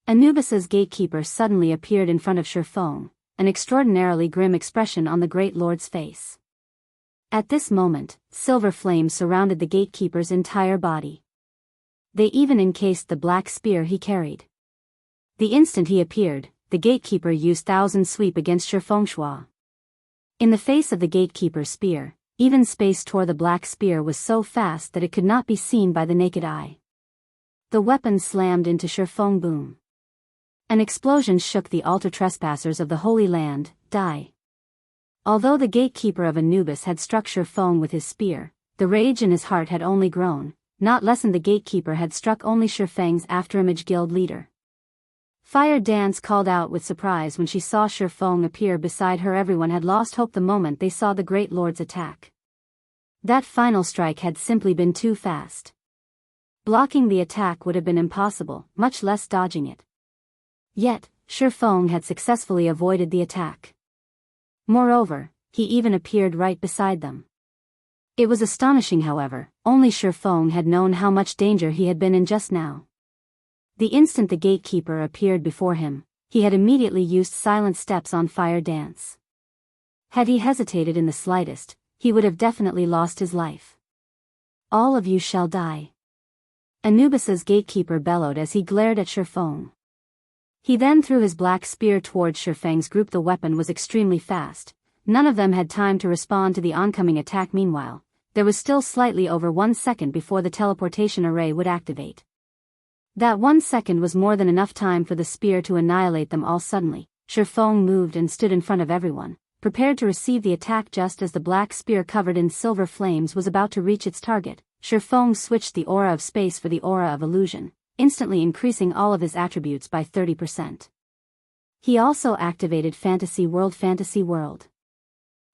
Anubis's gatekeeper suddenly appeared in front of Shifeng, an extraordinarily grim expression on the Great Lord's face. At this moment, silver flames surrounded the gatekeeper's entire body. They even encased the black spear he carried. The instant he appeared, the gatekeeper used Thousand Sweep against Shifeng. In the face of the gatekeeper's spear, even space tore. The black spear was so fast that it could not be seen by the naked eye. The weapon slammed into Shifeng. Boom. An explosion shook the altar. Trespassers of the Holy Land, die. Although the gatekeeper of Anubis had struck Shifeng with his spear, the rage in his heart had only grown, not lessened. The gatekeeper had struck only Shifeng's afterimage guild leader. Fire Dance called out with surprise when she saw Shifeng appear beside her. Everyone had lost hope the moment they saw the Great Lord's attack. That final strike had simply been too fast. Blocking the attack would have been impossible, much less dodging it. Yet, Shifeng had successfully avoided the attack. Moreover, he even appeared right beside them. It was astonishing. However, only Shifeng had known how much danger he had been in just now. The instant the gatekeeper appeared before him, he had immediately used silent steps on Fire Dance. Had he hesitated in the slightest, he would have definitely lost his life. All of you shall die. Anubis's gatekeeper bellowed as he glared at Shifeng. He then threw his black spear towards Shifeng's group. The weapon was extremely fast. None of them had time to respond to the oncoming attack. Meanwhile, there was still slightly over 1 second before the teleportation array would activate. That 1 second was more than enough time for the spear to annihilate them all. Suddenly, Shifeng moved and stood in front of everyone, prepared to receive the attack. Just as the black spear covered in silver flames was about to reach its target, Shifeng switched the aura of space for the aura of illusion, instantly increasing all of his attributes by 30%. He also activated Fantasy World.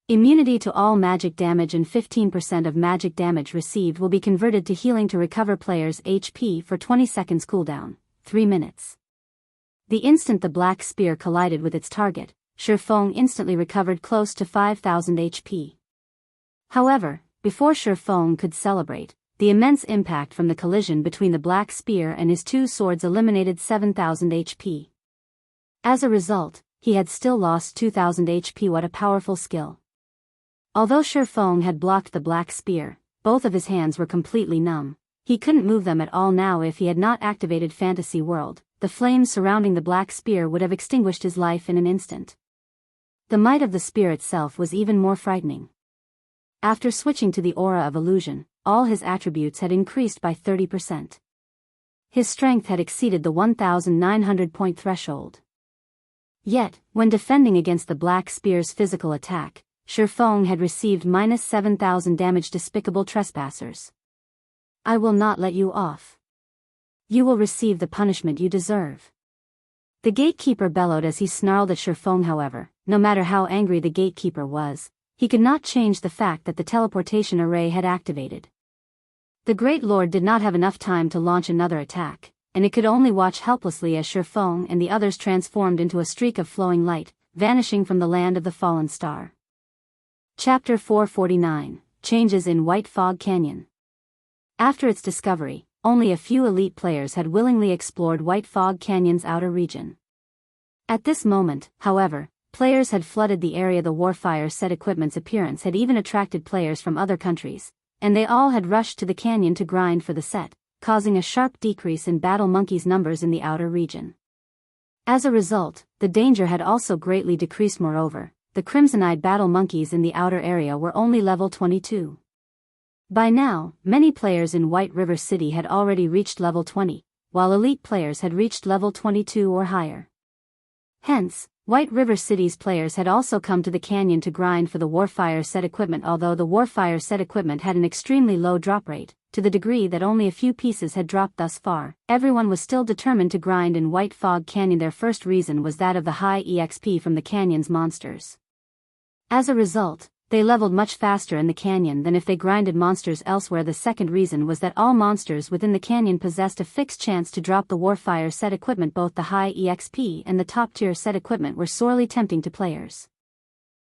Immunity to all magic damage and 15% of magic damage received will be converted to healing to recover players' HP for 20 seconds cooldown, 3 minutes. The instant the black spear collided with its target, Shifeng instantly recovered close to 5,000 HP. However, before Shifeng could celebrate, the immense impact from the collision between the black spear and his 2 swords eliminated 7,000 HP. As a result, he had still lost 2000 HP. What a powerful skill. Although Shifeng had blocked the black spear, both of his hands were completely numb. He couldn't move them at all now. If he had not activated Fantasy World, the flames surrounding the black spear would have extinguished his life in an instant. The might of the spear itself was even more frightening. After switching to the aura of illusion, all his attributes had increased by 30%. His strength had exceeded the 1,900-point threshold. Yet, when defending against the black spear's physical attack, Shifeng had received -7,000 damage. Despicable trespassers. I will not let you off. You will receive the punishment you deserve. The gatekeeper bellowed as he snarled at Shifeng. However, no matter how angry the gatekeeper was, he could not change the fact that the teleportation array had activated. The Great Lord did not have enough time to launch another attack, and it could only watch helplessly as Shifeng and the others transformed into a streak of flowing light, vanishing from the land of the fallen star. Chapter 449, Changes in White Fog Canyon. After its discovery, only a few elite players had willingly explored White Fog Canyon's outer region. At this moment, however, players had flooded the area. The Warfire set equipment's appearance had even attracted players from other countries, and they all had rushed to the canyon to grind for the set, causing a sharp decrease in battle monkeys' numbers in the outer region. As a result, the danger had also greatly decreased. Moreover, the crimson-eyed battle monkeys in the outer area were only level 22. By now, many players in White River City had already reached level 20, while elite players had reached level 22 or higher. Hence, White River City's players had also come to the canyon to grind for the Warfire set equipment. Although the Warfire set equipment had an extremely low drop rate, to the degree that only a few pieces had dropped thus far, everyone was still determined to grind in White Fog Canyon. Their first reason was that of the high EXP from the canyon's monsters. As a result, they leveled much faster in the canyon than if they grinded monsters elsewhere. The second reason was that all monsters within the canyon possessed a fixed chance to drop the Warfire set equipment. Both the high EXP and the top-tier set equipment were sorely tempting to players.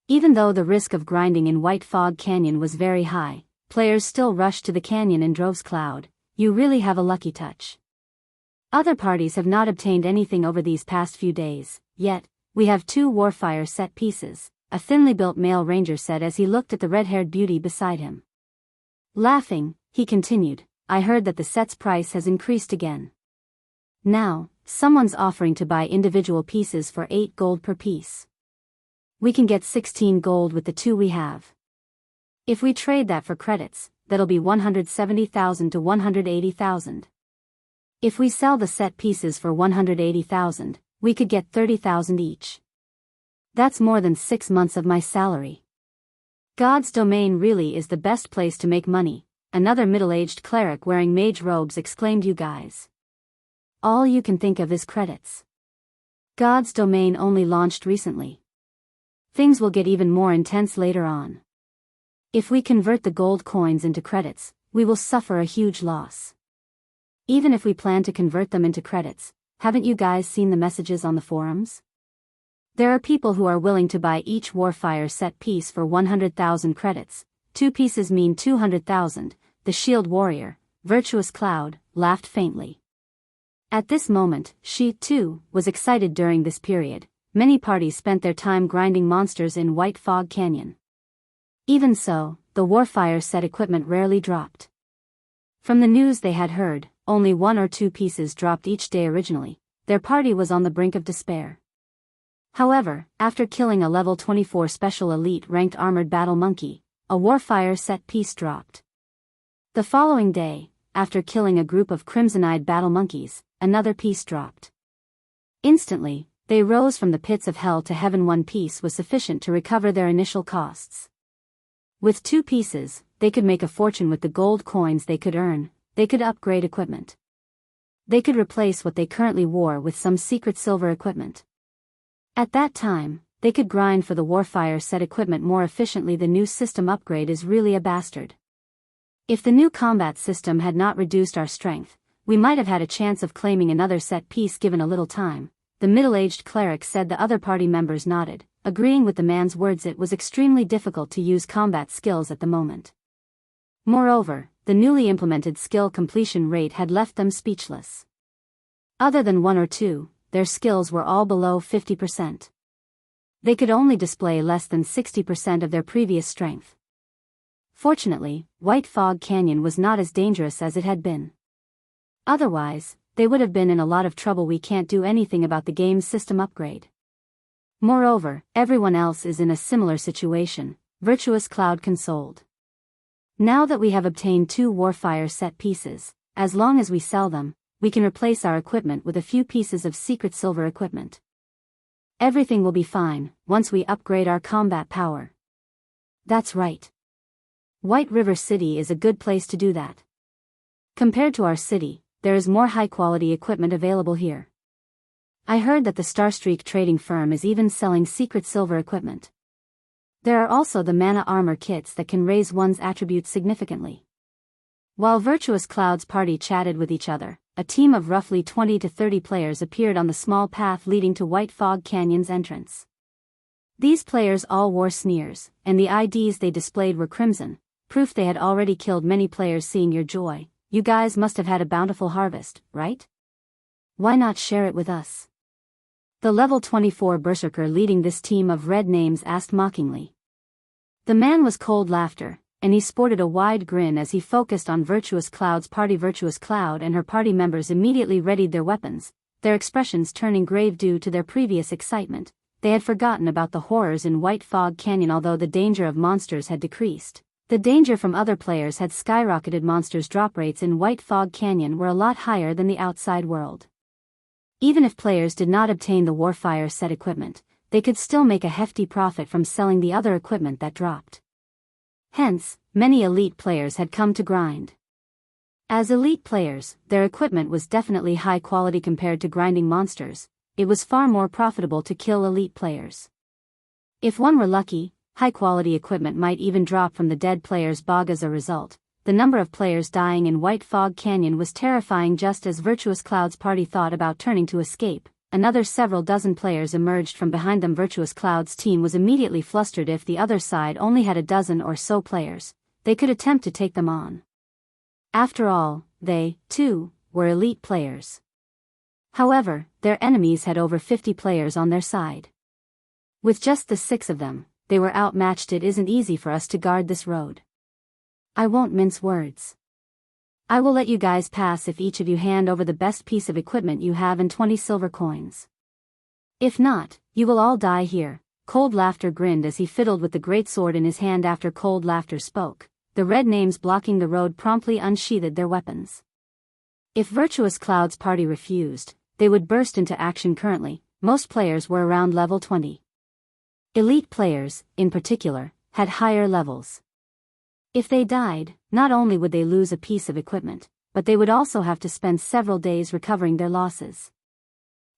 Even though the risk of grinding in White Fog Canyon was very high, players still rushed to the canyon in droves. Cloud, you really have a lucky touch. Other parties have not obtained anything over these past few days, yet, we have 2 Warfire set pieces, a thinly built male ranger said as he looked at the red-haired beauty beside him. Laughing, he continued, I heard that the set's price has increased again. Now, someone's offering to buy individual pieces for 8 gold per piece. We can get 16 gold with the 2 we have. If we trade that for credits, that'll be 170,000 to 180,000. If we sell the set pieces for 180,000, we could get 30,000 each. That's more than 6 months of my salary. God's domain really is the best place to make money, another middle-aged cleric wearing mage robes exclaimed. You guys. All you can think of is credits. God's domain only launched recently. Things will get even more intense later on. If we convert the gold coins into credits, we will suffer a huge loss. Even if we plan to convert them into credits, haven't you guys seen the messages on the forums? There are people who are willing to buy each Warfire set piece for 100,000 credits. 2 pieces mean 200,000, the Shield Warrior, Virtuous Cloud, laughed faintly. At this moment, she, too, was excited. During this period, many parties spent their time grinding monsters in White Fog Canyon. Even so, the Warfire set equipment rarely dropped. From the news they had heard, only 1 or 2 pieces dropped each day originally. Their party was on the brink of despair. However, after killing a level 24 special elite ranked armored battle monkey, a Warfire set piece dropped. The following day, after killing a group of crimson-eyed battle monkeys, another piece dropped. Instantly, they rose from the pits of hell to heaven. 1 piece was sufficient to recover their initial costs. With 2 pieces, they could make a fortune. With the gold coins they could earn, they could upgrade equipment. They could replace what they currently wore with some secret silver equipment. At that time, they could grind for the Warfire set equipment more efficiently. The new system upgrade is really a bastard. If the new combat system had not reduced our strength, we might have had a chance of claiming another set piece given a little time, the middle-aged cleric said. The other party members nodded, agreeing with the man's words. It was extremely difficult to use combat skills at the moment. Moreover, the newly implemented skill completion rate had left them speechless. Other than 1 or 2, their skills were all below 50%. They could only display less than 60% of their previous strength. Fortunately, White Fog Canyon was not as dangerous as it had been. Otherwise, they would have been in a lot of trouble. We can't do anything about the game's system upgrade. Moreover, everyone else is in a similar situation, Virtuous Cloud consoled. Now that we have obtained 2 Warfire set pieces, as long as we sell them, we can replace our equipment with a few pieces of secret silver equipment. Everything will be fine once we upgrade our combat power. That's right. White River City is a good place to do that. Compared to our city, there is more high-quality equipment available here. I heard that the Starstreak trading firm is even selling secret silver equipment. There are also the mana armor kits that can raise one's attributes significantly. While Virtuous Cloud's party chatted with each other, a team of roughly 20 to 30 players appeared on the small path leading to White Fog Canyon's entrance. These players all wore sneers, and the IDs they displayed were crimson, proof they had already killed many players. Seeing your joy, you guys must have had a bountiful harvest, right? Why not share it with us? The level 24 berserker leading this team of red names asked mockingly. The man was Cold Laughter, and he sported a wide grin as he focused on Virtuous Cloud's party. Virtuous Cloud and her party members immediately readied their weapons, their expressions turning grave due to their previous excitement. They had forgotten about the horrors in White Fog Canyon. Although the danger of monsters had decreased, the danger from other players had skyrocketed. Monsters' drop rates in White Fog Canyon were a lot higher than the outside world. Even if players did not obtain the Warfire set equipment, they could still make a hefty profit from selling the other equipment that dropped. Hence, many elite players had come to grind. As elite players, their equipment was definitely high quality compared to grinding monsters. It was far more profitable to kill elite players. If one were lucky, high quality equipment might even drop from the dead player's bog. As a result, the number of players dying in White Fog Canyon was terrifying. Just as Virtuous Cloud's party thought about turning to escape, another several dozen players emerged from behind them. Virtuous Cloud's team was immediately flustered. If the other side only had a dozen or so players, they could attempt to take them on. After all, they, too, were elite players. However, their enemies had over 50 players on their side. With just the 6 of them, they were outmatched. It isn't easy for us to guard this road. I won't mince words. I will let you guys pass if each of you hand over the best piece of equipment you have and 20 silver coins. If not, you will all die here. Cold Laughter grinned as he fiddled with the greatsword in his hand. After Cold Laughter spoke, the red names blocking the road promptly unsheathed their weapons. If Virtuous Cloud's party refused, they would burst into action. Currently, most players were around level 20. Elite players, in particular, had higher levels. If they died, not only would they lose a piece of equipment, but they would also have to spend several days recovering their losses.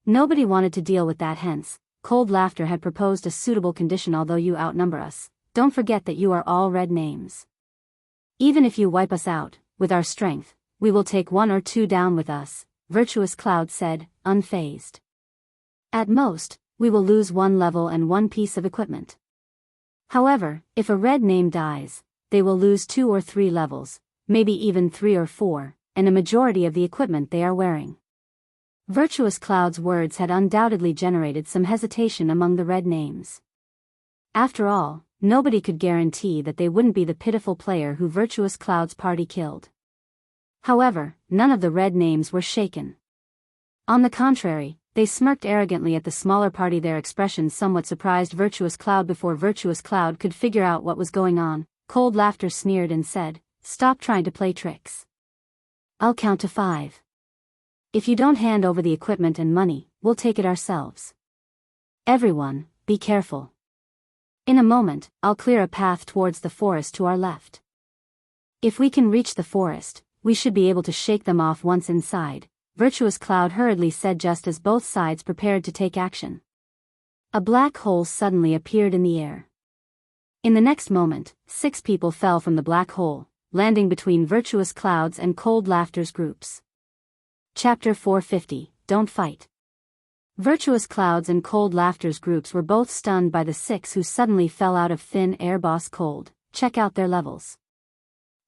Nobody wanted to deal with that. Hence, Cold Laughter had proposed a suitable condition. Although you outnumber us, don't forget that you are all red names. Even if you wipe us out, with our strength, we will take 1 or 2 down with us, Virtuous Cloud said, unfazed. At most, we will lose 1 level and 1 piece of equipment. However, if a red name dies, they will lose 2 or 3 levels, maybe even 3 or 4, and a majority of the equipment they are wearing. Virtuous Cloud's words had undoubtedly generated some hesitation among the red names. After all, nobody could guarantee that they wouldn't be the pitiful player who Virtuous Cloud's party killed. However, none of the red names were shaken. On the contrary, they smirked arrogantly at the smaller party. Their expressions somewhat surprised Virtuous Cloud. Before Virtuous Cloud could figure out what was going on, Cold Laughter sneered and said, "Stop trying to play tricks. I'll count to 5. If you don't hand over the equipment and money, we'll take it ourselves. Everyone, be careful. In a moment, I'll clear a path towards the forest to our left. If we can reach the forest, we should be able to shake them off once inside," Virtuous Cloud hurriedly said just as both sides prepared to take action. A black hole suddenly appeared in the air. In the next moment, 6 people fell from the black hole, landing between Virtuous Cloud's and Cold Laughter's groups. Chapter 450, Don't Fight. Virtuous Cloud's and Cold Laughter's groups were both stunned by the 6 who suddenly fell out of thin air. Boss Cold, check out their levels.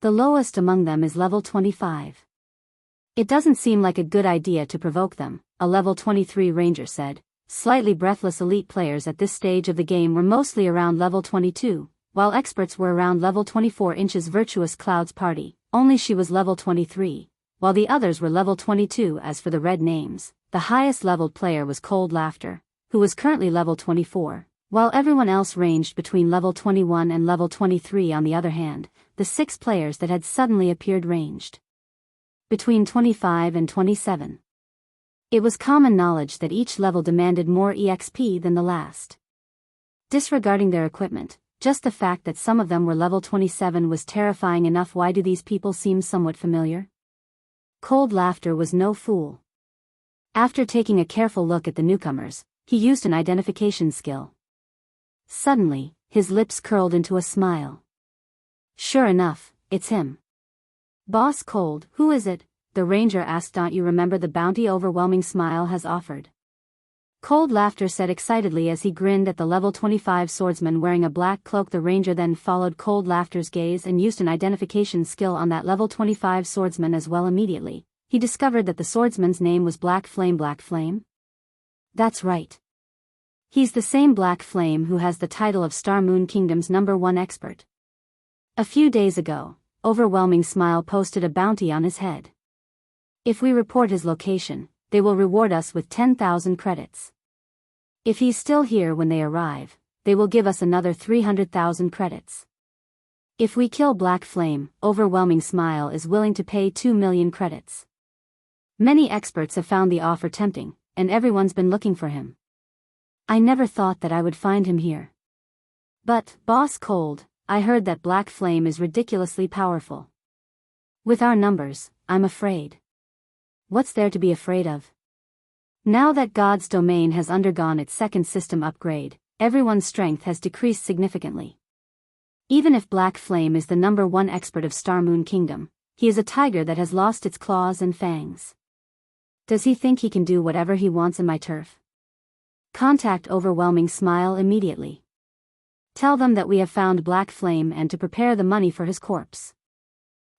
The lowest among them is level 25. It doesn't seem like a good idea to provoke them, a level 23 ranger said, Slightly breathless elite players at this stage of the game were mostly around level 22, while experts were around level 24. Virtuous Cloud's party, only she was level 23, while the others were level 22. As for the red names, the highest leveled player was Cold Laughter, who was currently level 24, while everyone else ranged between level 21 and level 23. On the other hand, the 6 players that had suddenly appeared ranged between 25 and 27. It was common knowledge that each level demanded more EXP than the last. Disregarding their equipment, just the fact that some of them were level 27 was terrifying enough. Why do these people seem somewhat familiar? Cold Laughter was no fool. After taking a careful look at the newcomers, he used an identification skill. Suddenly, his lips curled into a smile. Sure enough, it's him. Boss Cold, who is it? The ranger asked. Don't you remember the bounty Overwhelming Smile has offered? Cold Laughter said excitedly as he grinned at the level 25 swordsman wearing a black cloak. The ranger then followed Cold Laughter's gaze and used an identification skill on that level 25 swordsman as well. Immediately, he discovered that the swordsman's name was Black Flame. Black Flame? That's right. He's the same Black Flame who has the title of Star Moon Kingdom's #1 expert. A few days ago, Overwhelming Smile posted a bounty on his head. If we report his location, they will reward us with 10,000 credits. If he's still here when they arrive, they will give us another 300,000 credits. If we kill Black Flame, Overwhelming Smile is willing to pay 2 million credits. Many experts have found the offer tempting, and everyone's been looking for him. I never thought that I would find him here. But, Boss Cold, I heard that Black Flame is ridiculously powerful. With our numbers, I'm afraid. What's there to be afraid of? Now that God's domain has undergone its second system upgrade, everyone's strength has decreased significantly. Even if Black Flame is the #1 expert of Star Moon Kingdom, he is a tiger that has lost its claws and fangs. Does he think he can do whatever he wants in my turf? Contact Overwhelming Smile immediately. Tell them that we have found Black Flame and to prepare the money for his corpse.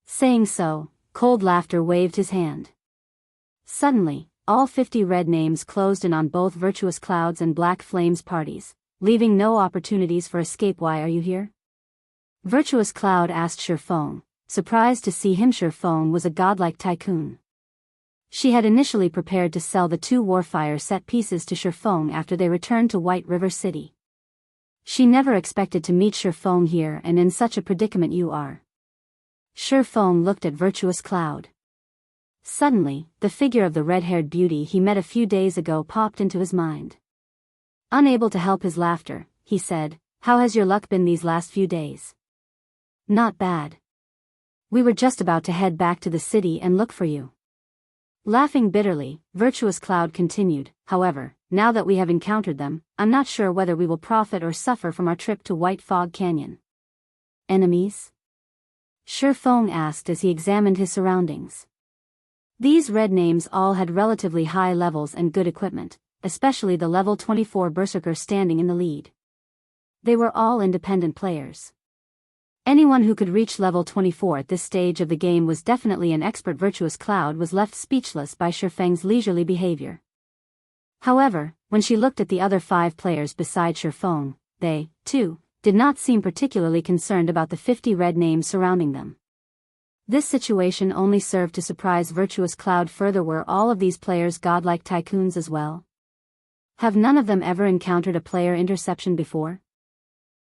Saying so, Cold Laughter waved his hand. Suddenly, all 50 red names closed in on both Virtuous Cloud's and Black Flame's parties, leaving no opportunities for escape. Why are you here? Virtuous Cloud asked Shurfeng, surprised to see him. Shurfeng was a godlike tycoon. She had initially prepared to sell the 2 Warfire set pieces to Shurfeng after they returned to White River City. She never expected to meet Shurfeng here and in such a predicament. You are. Shurfeng looked at Virtuous Cloud. Suddenly, the figure of the red-haired beauty he met a few days ago popped into his mind. Unable to help his laughter, he said, "How has your luck been these last few days?" "Not bad. We were just about to head back to the city and look for you." Laughing bitterly, Virtuous Cloud continued, "However, now that we have encountered them, I'm not sure whether we will profit or suffer from our trip to White Fog Canyon." "Enemies?" Shurfeng asked as he examined his surroundings. These red names all had relatively high levels and good equipment, especially the level 24 berserker standing in the lead. They were all independent players. Anyone who could reach level 24 at this stage of the game was definitely an expert. Virtuous Cloud was left speechless by Shurfeng's leisurely behavior. However, when she looked at the other 5 players beside Shurfeng, they, too, did not seem particularly concerned about the 50 red names surrounding them. This situation only served to surprise Virtuous Cloud further. Were all of these players godlike tycoons as well? Have none of them ever encountered a player interception before?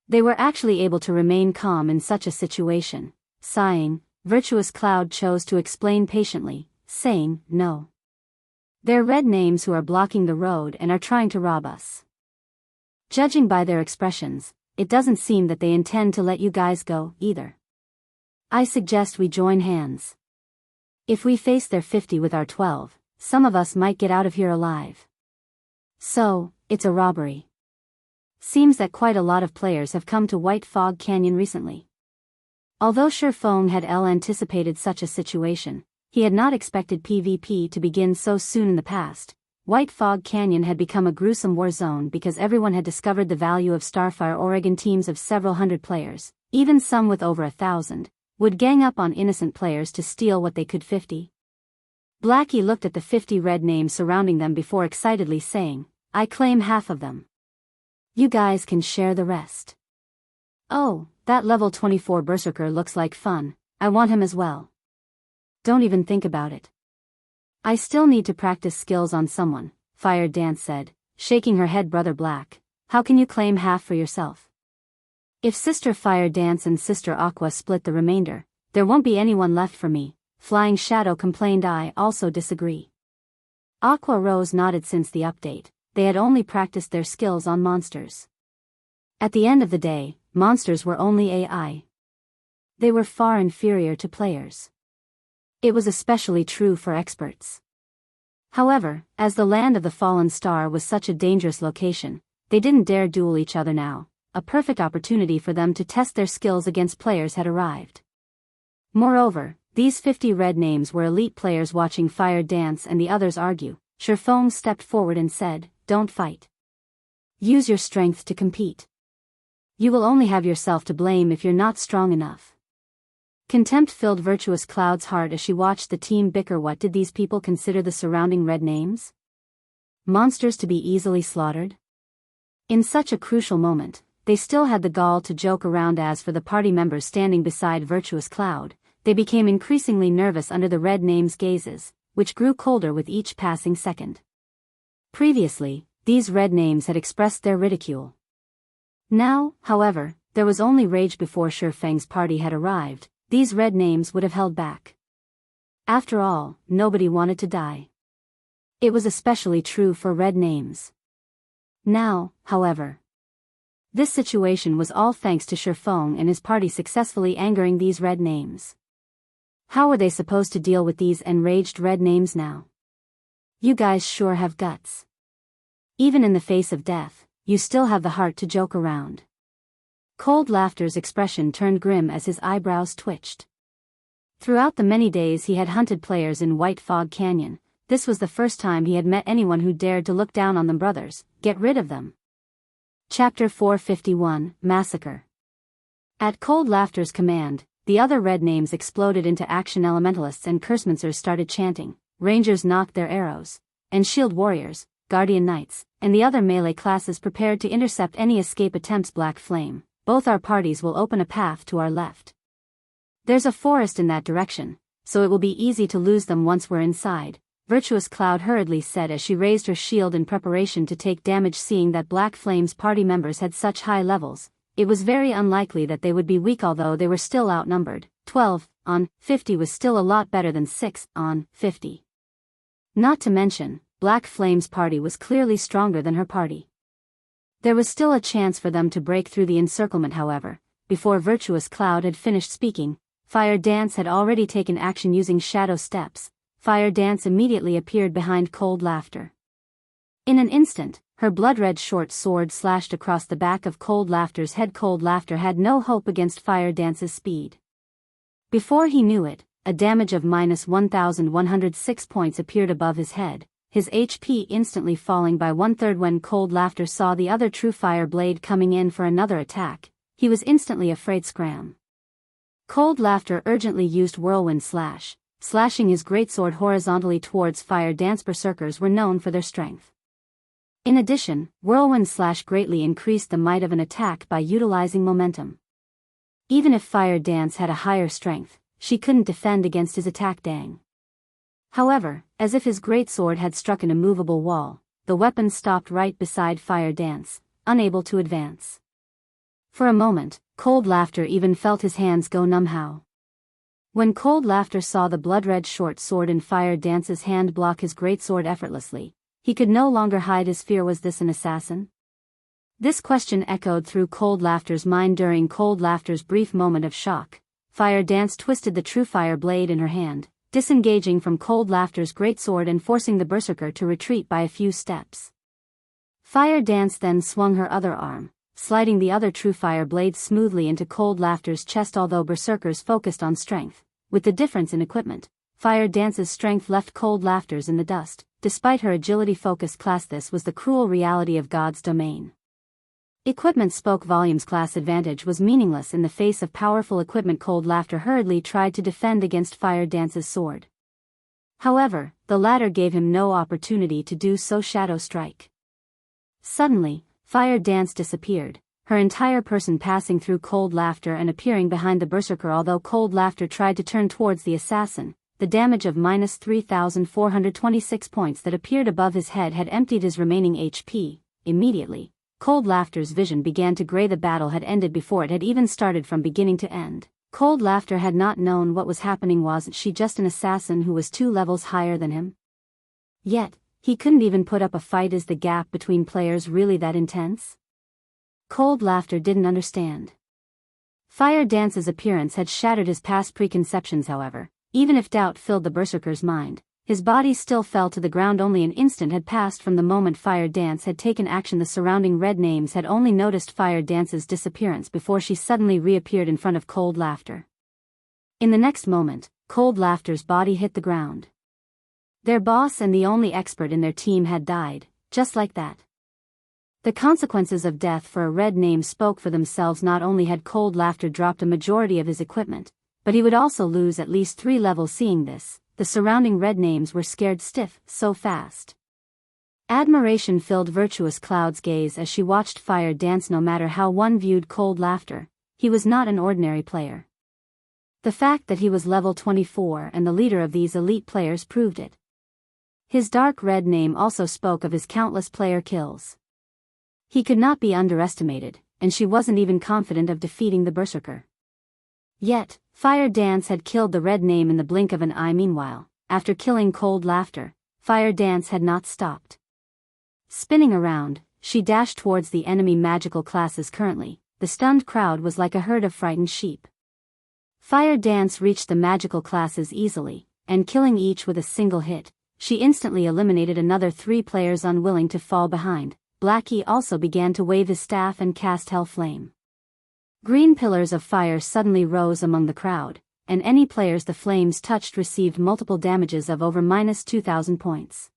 They were actually able to remain calm in such a situation. Sighing, Virtuous Cloud chose to explain patiently, saying, "No. They're red names who are blocking the road and are trying to rob us. Judging by their expressions, it doesn't seem that they intend to let you guys go, either. I suggest we join hands. If we face their 50 with our 12, some of us might get out of here alive. So, it's a robbery. Seems that quite a lot of players have come to White Fog Canyon recently." Although Shurfeng had anticipated such a situation, he had not expected PvP to begin so soon. In the past, White Fog Canyon had become a gruesome war zone because everyone had discovered the value of Starfire. Oregon teams of several hundred players, even some with over 1,000, would gang up on innocent players to steal what they could. 50. Blackie looked at the 50 red names surrounding them before excitedly saying, I claim half of them. You guys can share the rest. Oh, that level 24 Berserker looks like fun, I want him as well. Don't even think about it. I still need to practice skills on someone, Fire Dance said, shaking her head. Brother Black, how can you claim half for yourself? If Sister Fire Dance and Sister Aqua split the remainder, there won't be anyone left for me, Flying Shadow complained. I also disagree. Aqua Rose nodded. Since the update, they had only practiced their skills on monsters. At the end of the day, monsters were only AI. They were far inferior to players. It was especially true for experts. However, as the land of the fallen star was such a dangerous location, they didn't dare duel each other now. A perfect opportunity for them to test their skills against players had arrived. Moreover, these 50 red names were elite players. Watching Fire Dance and the others argue, Sherfong stepped forward and said, "Don't fight. Use your strength to compete. You will only have yourself to blame if you're not strong enough." Contempt filled Virtuous Cloud's heart as she watched the team bicker. What did these people consider the surrounding red names? Monsters to be easily slaughtered? In such a crucial moment, they still had the gall to joke around. As for the party members standing beside Virtuous Cloud, they became increasingly nervous under the red names' gazes, which grew colder with each passing second. Previously, these red names had expressed their ridicule. Now, however, there was only rage. Before Sherfang's party had arrived, these red names would have held back. After all, nobody wanted to die. It was especially true for red names. Now, however, this situation was all thanks to Sherfong and his party successfully angering these red names. How were they supposed to deal with these enraged red names now? You guys sure have guts. Even in the face of death, you still have the heart to joke around. Cold Laughter's expression turned grim as his eyebrows twitched. Throughout the many days he had hunted players in White Fog Canyon, this was the first time he had met anyone who dared to look down on them. Brothers, get rid of them. Chapter 451, Massacre. At Cold Laughter's command, the other red names exploded into action. Elementalists and Cursemancers started chanting, Rangers knocked their arrows, and Shield Warriors, Guardian Knights, and the other melee classes prepared to intercept any escape attempts. Black Flame, both our parties will open a path to our left. There's a forest in that direction, so it will be easy to lose them once we're inside, Virtuous Cloud hurriedly said as she raised her shield in preparation to take damage. Seeing that Black Flame's party members had such high levels, it was very unlikely that they would be weak. Although they were still outnumbered, 12 on 50 was still a lot better than 6 on 50. Not to mention, Black Flame's party was clearly stronger than her party. There was still a chance for them to break through the encirclement. However, before Virtuous Cloud had finished speaking, Fire Dance had already taken action. Using shadow steps, Fire Dance immediately appeared behind Cold Laughter. In an instant, her blood-red short sword slashed across the back of Cold Laughter's head. Cold Laughter had no hope against Fire Dance's speed. Before he knew it, a damage of -1,106 points appeared above his head, his HP instantly falling by 1/3. When Cold Laughter saw the other Truefire blade coming in for another attack, he was instantly afraid. Scram. Cold Laughter urgently used Whirlwind Slash, slashing his greatsword horizontally towards Fire Dance. Berserkers were known for their strength. In addition, Whirlwind Slash greatly increased the might of an attack by utilizing momentum. Even if Fire Dance had a higher strength, she couldn't defend against his attack. Dang. However, as if his greatsword had struck an immovable wall, the weapon stopped right beside Fire Dance, unable to advance. For a moment, Cold Laughter even felt his hands go numb. How? When Cold Laughter saw the blood-red short sword in Fire Dance's hand block his greatsword effortlessly, he could no longer hide his fear. Was this an assassin? This question echoed through Cold Laughter's mind. During Cold Laughter's brief moment of shock, Fire Dance twisted the Truefire blade in her hand, disengaging from Cold Laughter's greatsword and forcing the Berserker to retreat by a few steps. Fire Dance then swung her other arm, sliding the other Truefire blade smoothly into Cold Laughter's chest. Although Berserkers focused on strength, with the difference in equipment, Fire Dance's strength left Cold Laughter's in the dust. Despite her agility-focused class, this was the cruel reality of God's domain. Equipment spoke volumes. Class advantage was meaningless in the face of powerful equipment. Cold Laughter hurriedly tried to defend against Fire Dance's sword. However, the latter gave him no opportunity to do so. Shadow Strike. Suddenly, Fire Dance disappeared, her entire person passing through Cold Laughter and appearing behind the berserker. Although Cold Laughter tried to turn towards the assassin, the damage of minus 3,426 points that appeared above his head had emptied his remaining HP. Immediately, Cold Laughter's vision began to gray. The battle had ended before it had even started from beginning to end. Cold Laughter had not known what was happening. Wasn't she just an assassin who was 2 levels higher than him? Yet, he couldn't even put up a fight. Is the gap between players really that intense? Cold Laughter didn't understand. Fire Dance's appearance had shattered his past preconceptions. However, even if doubt filled the berserker's mind, his body still fell to the ground. Only an instant had passed from the moment Fire Dance had taken action. The surrounding red names had only noticed Fire Dance's disappearance before she suddenly reappeared in front of Cold Laughter. In the next moment, Cold Laughter's body hit the ground. Their boss and the only expert in their team had died, just like that. The consequences of death for a red name spoke for themselves. Not only had Cold Laughter dropped a majority of his equipment, but he would also lose at least 3 levels. Seeing this, the surrounding red names were scared stiff. So fast. Admiration filled Virtuous Cloud's gaze as she watched Fire Dance. No matter how one viewed Cold Laughter, he was not an ordinary player. The fact that he was level 24 and the leader of these elite players proved it. His dark red name also spoke of his countless player kills. He could not be underestimated, and she wasn't even confident of defeating the berserker. Yet, Fire Dance had killed the red name in the blink of an eye. Meanwhile, after killing Cold Laughter, Fire Dance had not stopped. Spinning around, she dashed towards the enemy magical classes. Currently, the stunned crowd was like a herd of frightened sheep. Fire Dance reached the magical classes easily, and killing each with a single hit, she instantly eliminated another 3 players. Unwilling to fall behind, Blackie also began to wave his staff and cast Hell Flame. Green pillars of fire suddenly rose among the crowd, and any players the flames touched received multiple damages of over minus 2,000 points.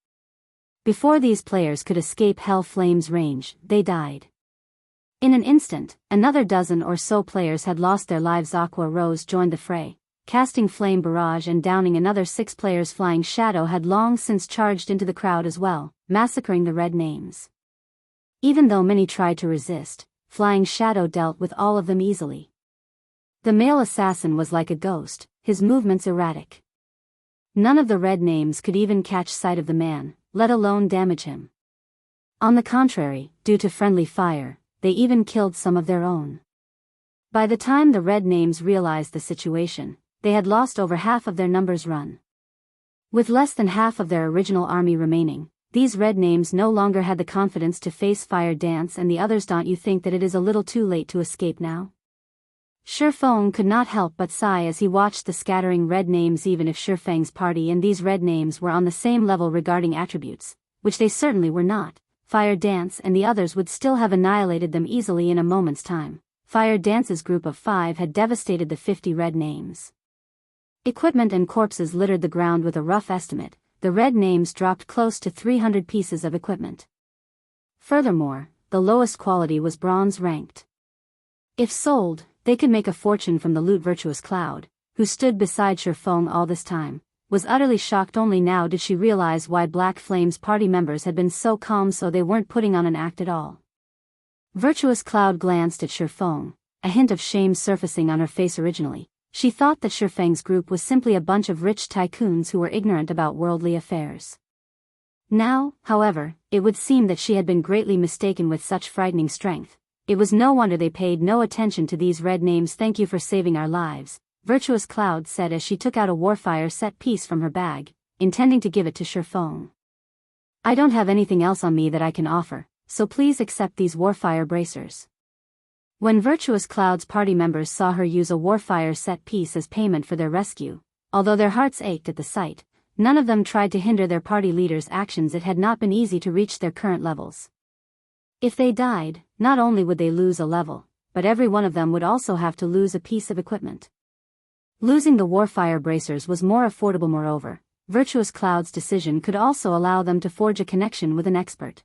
Before these players could escape Hell Flame's range, they died. In an instant, another dozen or so players had lost their lives. Aqua Rose joined the fray, casting Flame Barrage and downing another 6 players. Flying Shadow had long since charged into the crowd as well, massacring the red names. Even though many tried to resist, Flying Shadow dealt with all of them easily. The male assassin was like a ghost, his movements erratic. None of the red names could even catch sight of the man, let alone damage him. On the contrary, due to friendly fire, they even killed some of their own. By the time the red names realized the situation, they had lost over half of their numbers run. With less than half of their original army remaining, these red names no longer had the confidence to face Fire Dance and the others. Don't you think that it is a little too late to escape now? Shifeng could not help but sigh as he watched the scattering red names. Even if Shifeng's party and these red names were on the same level regarding attributes, which they certainly were not, Fire Dance and the others would still have annihilated them easily in a moment's time. Fire Dance's group of 5 had devastated the 50 red names. Equipment and corpses littered the ground. With a rough estimate, the red names dropped close to 300 pieces of equipment. Furthermore, the lowest quality was bronze ranked. If sold, they could make a fortune from the loot. Virtuous Cloud, who stood beside Shifeng all this time, was utterly shocked. Only now did she realize why Black Flame's party members had been so calm, so they weren't putting on an act at all. Virtuous Cloud glanced at Shifeng, a hint of shame surfacing on her face. Originally, she thought that Shifeng's group was simply a bunch of rich tycoons who were ignorant about worldly affairs. Now, however, it would seem that she had been greatly mistaken. With such frightening strength, it was no wonder they paid no attention to these red names. Thank you for saving our lives, Virtuous Cloud said as she took out a Warfire set piece from her bag, intending to give it to Shifeng. I don't have anything else on me that I can offer, so please accept these Warfire bracers. When Virtuous Cloud's party members saw her use a Warfire set piece as payment for their rescue, although their hearts ached at the sight, none of them tried to hinder their party leader's actions. It had not been easy to reach their current levels. If they died, not only would they lose a level, but every one of them would also have to lose a piece of equipment. Losing the Warfire bracers was more affordable. Moreover, Virtuous Cloud's decision could also allow them to forge a connection with an expert.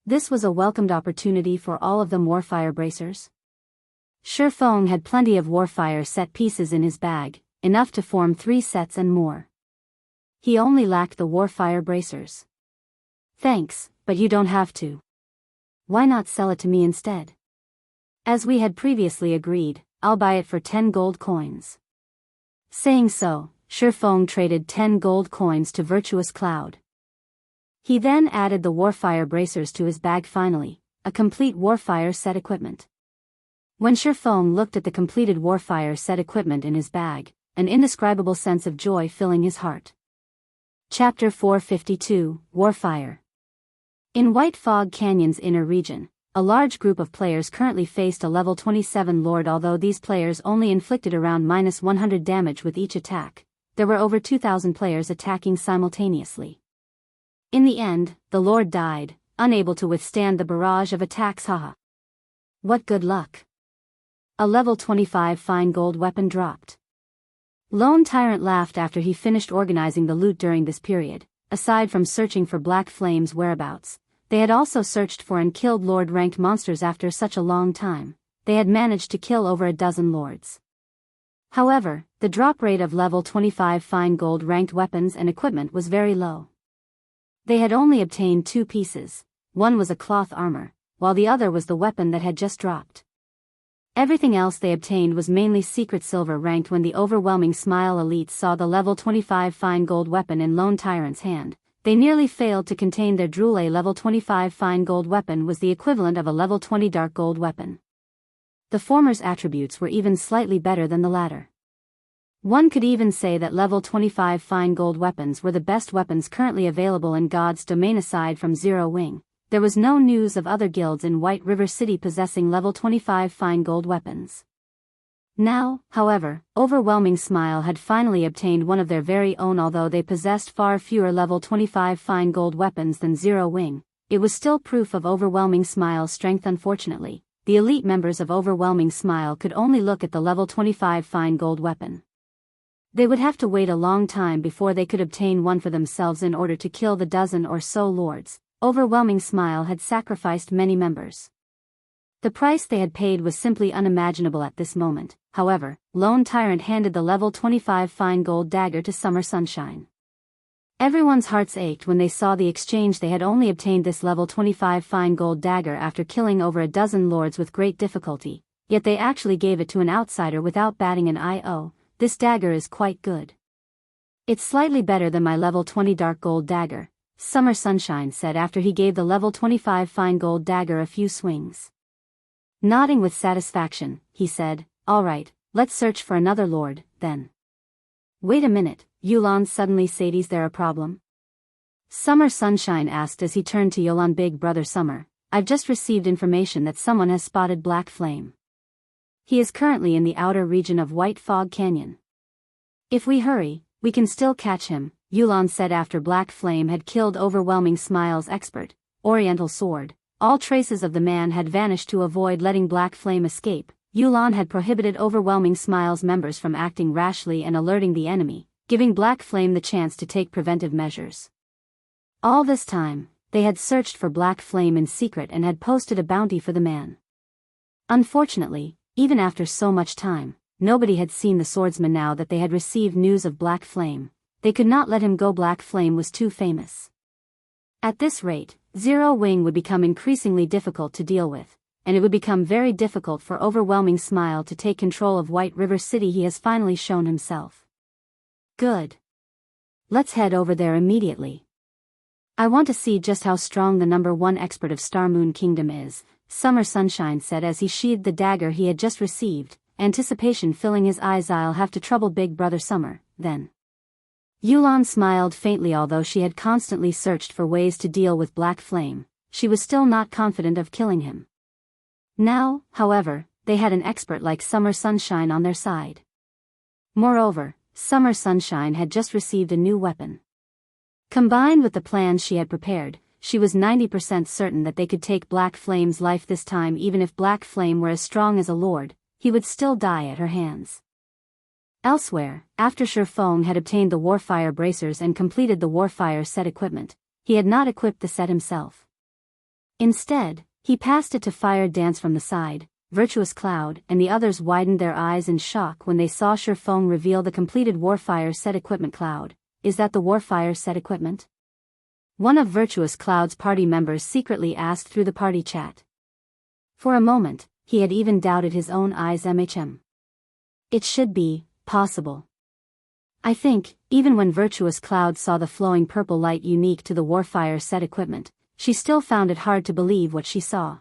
This was a welcomed opportunity for all of them. Warfire bracers? Shifeng had plenty of Warfire set pieces in his bag, enough to form 3 sets and more. He only lacked the Warfire bracers. Thanks, but you don't have to. why not sell it to me instead? As we had previously agreed, I'll buy it for 10 gold coins. Saying so, Shifeng traded 10 gold coins to Virtuous Cloud. He then added the Warfire bracers to his bag finally, a complete Warfire set equipment. When Shifeng looked at the completed Warfire set equipment in his bag, an indescribable sense of joy filling his heart. Chapter 452, Warfire. In White Fog Canyon's inner region, a large group of players currently faced a level 27 Lord. Although these players only inflicted around -100 damage with each attack, there were over 2,000 players attacking simultaneously. In the end, the Lord died, unable to withstand the barrage of attacks. Haha. What good luck. A level 25 fine gold weapon dropped. Lone Tyrant laughed after he finished organizing the loot. During this period, aside from searching for Black Flame's whereabouts, they had also searched for and killed Lord-ranked monsters. After such a long time, they had managed to kill over a dozen Lords. However, the drop rate of level 25 fine gold ranked weapons and equipment was very low. They had only obtained 2 pieces, one was a cloth armor, while the other was the weapon that had just dropped. Everything else they obtained was mainly secret silver ranked. When the overwhelming Smile elites saw the level 25 fine gold weapon in Lone Tyrant's hand, they nearly failed to contain their drool. A level 25 fine gold weapon was the equivalent of a level 20 dark gold weapon. The former's attributes were even slightly better than the latter. One could even say that level 25 fine gold weapons were the best weapons currently available in God's domain. Aside from Zero Wing, there was no news of other guilds in White River City possessing level 25 fine gold weapons. Now, however, Overwhelming Smile had finally obtained one of their very own. Although they possessed far fewer level 25 fine gold weapons than Zero Wing, it was still proof of Overwhelming Smile's strength. Unfortunately, the elite members of Overwhelming Smile could only look at the level 25 fine gold weapon. They would have to wait a long time before they could obtain one for themselves. In order to kill the dozen or so Lords, Overwhelming Smile had sacrificed many members. The price they had paid was simply unimaginable at this moment. However, Lone Tyrant handed the level 25 fine gold dagger to Summer Sunshine. Everyone's hearts ached when they saw the exchange. They had only obtained this level 25 fine gold dagger after killing over a dozen Lords with great difficulty, yet they actually gave it to an outsider without batting an eye. Oh, this dagger is quite good. It's slightly better than my level 20 dark gold dagger, Summer Sunshine said after he gave the level 25 fine gold dagger a few swings. Nodding with satisfaction, he said, "Alright, let's search for another Lord, then." "Wait a minute, Yulan," suddenly said, "Is there a problem?" Summer Sunshine asked as he turned to Yulan. "Big brother Summer, I've just received information that someone has spotted Black Flame. He is currently in the outer region of White Fog Canyon. If we hurry, we can still catch him," Yulan said after Black Flame had killed Overwhelming Smile's expert, Oriental Sword. All traces of the man had vanished. To avoid letting Black Flame escape, Yulan had prohibited Overwhelming Smile's members from acting rashly and alerting the enemy, giving Black Flame the chance to take preventive measures. All this time, they had searched for Black Flame in secret and had posted a bounty for the man. Unfortunately, even after so much time, nobody had seen the swordsman. Now that they had received news of Black Flame, they could not let him go. Black Flame was too famous. At this rate, Zero Wing would become increasingly difficult to deal with, and it would become very difficult for Overwhelming Smile to take control of White River City. He has finally shown himself. Good. Let's head over there immediately. I want to see just how strong the #1 expert of Star Moon Kingdom is, Summer Sunshine said as he sheathed the dagger he had just received, anticipation filling his eyes. "I'll have to trouble Big Brother Summer, then." Yulan smiled faintly. Although she had constantly searched for ways to deal with Black Flame, she was still not confident of killing him. Now, however, they had an expert like Summer Sunshine on their side. Moreover, Summer Sunshine had just received a new weapon. Combined with the plans she had prepared, she was 90% certain that they could take Black Flame's life this time. Even if Black Flame were as strong as a Lord, he would still die at her hands. Elsewhere, after Shifeng had obtained the Warfire bracers and completed the Warfire set equipment, he had not equipped the set himself. Instead, he passed it to Fire Dance from the side. Virtuous Cloud and the others widened their eyes in shock when they saw Shifeng reveal the completed Warfire set equipment. "Cloud, is that the Warfire set equipment?" One of Virtuous Cloud's party members secretly asked through the party chat. For a moment, he had even doubted his own eyes. It should be possible. I think, even when Virtuous Cloud saw the flowing purple light unique to the Warfire set equipment, she still found it hard to believe what she saw.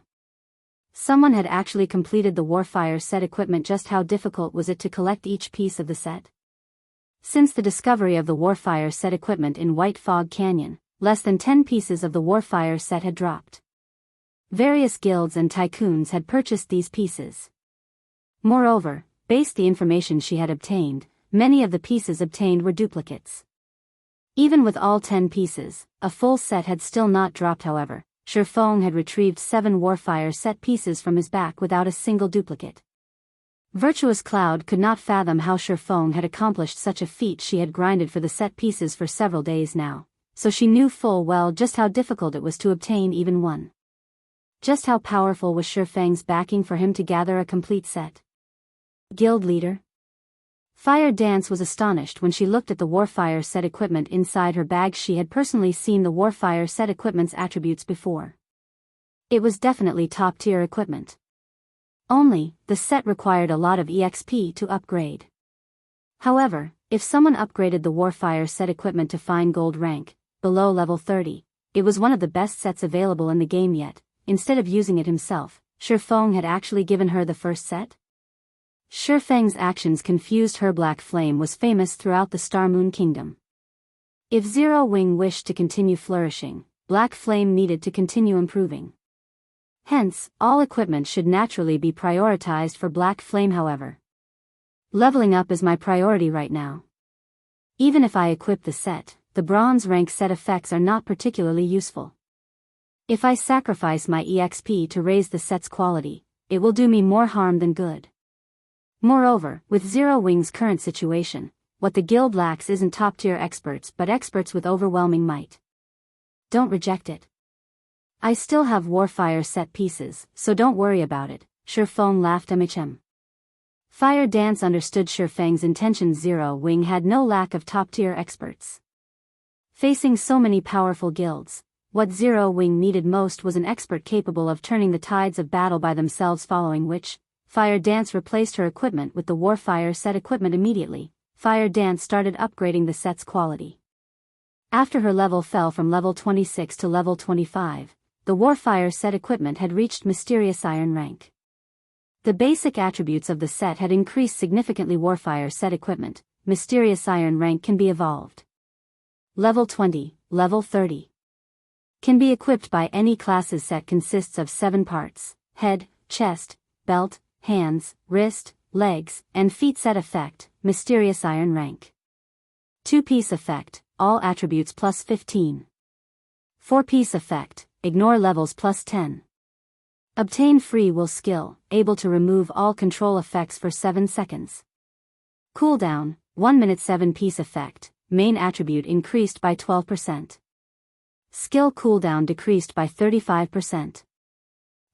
Someone had actually completed the Warfire set equipment. Just how difficult was it to collect each piece of the set? Since the discovery of the Warfire set equipment in White Fog Canyon, less than 10 pieces of the Warfire set had dropped. Various guilds and tycoons had purchased these pieces. Moreover, based the information she had obtained, many of the pieces obtained were duplicates. Even with all 10 pieces, a full set had still not dropped. However, Shifeng had retrieved 7 Warfire set pieces from his back without a single duplicate. Virtuous Cloud could not fathom how Shifeng had accomplished such a feat. She had grinded for the set pieces for several days now, so she knew full well just how difficult it was to obtain even one. Just how powerful was Shifeng's backing for him to gather a complete set? Guild leader? Fire Dance was astonished when she looked at the Warfire set equipment inside her bag. She had personally seen the Warfire set equipment's attributes before. It was definitely top-tier equipment. Only, the set required a lot of EXP to upgrade. However, if someone upgraded the Warfire set equipment to fine gold rank, below level 30, it was one of the best sets available in the game yet. Instead of using it himself, Shifeng had actually given her the first set? Shifeng's actions confused her. Black Flame was famous throughout the Star Moon Kingdom. If Zero Wing wished to continue flourishing, Black Flame needed to continue improving. Hence, all equipment should naturally be prioritized for Black Flame. However, leveling up is my priority right now. Even if I equip the set, the bronze rank set effects are not particularly useful. If I sacrifice my EXP to raise the set's quality, it will do me more harm than good. Moreover, with Zero Wing's current situation, what the guild lacks isn't top-tier experts but experts with overwhelming might. Don't reject it. I still have Warfire set pieces, so don't worry about it, Shifeng laughed. Fire Dance understood Shifeng's intentions. Zero Wing had no lack of top-tier experts. Facing so many powerful guilds, what Zero Wing needed most was an expert capable of turning the tides of battle by themselves, following which, Fire Dance replaced her equipment with the Warfire set equipment immediately. Fire Dance started upgrading the set's quality. After her level fell from level 26 to level 25, the Warfire set equipment had reached Mysterious Iron rank. The basic attributes of the set had increased significantly. Warfire set equipment, Mysterious Iron rank can be evolved. Level 20, level 30. Can be equipped by any classes. Set consists of 7 parts: head, chest, belt, hands, wrist, legs, and feet. Set effect, Mysterious Iron rank. 2-piece effect, all attributes plus 15. 4-piece effect, ignore levels plus 10. Obtain free will skill, able to remove all control effects for 7 seconds. Cooldown, 1 minute. 7-piece effect, main attribute increased by 12%. Skill cooldown decreased by 35%.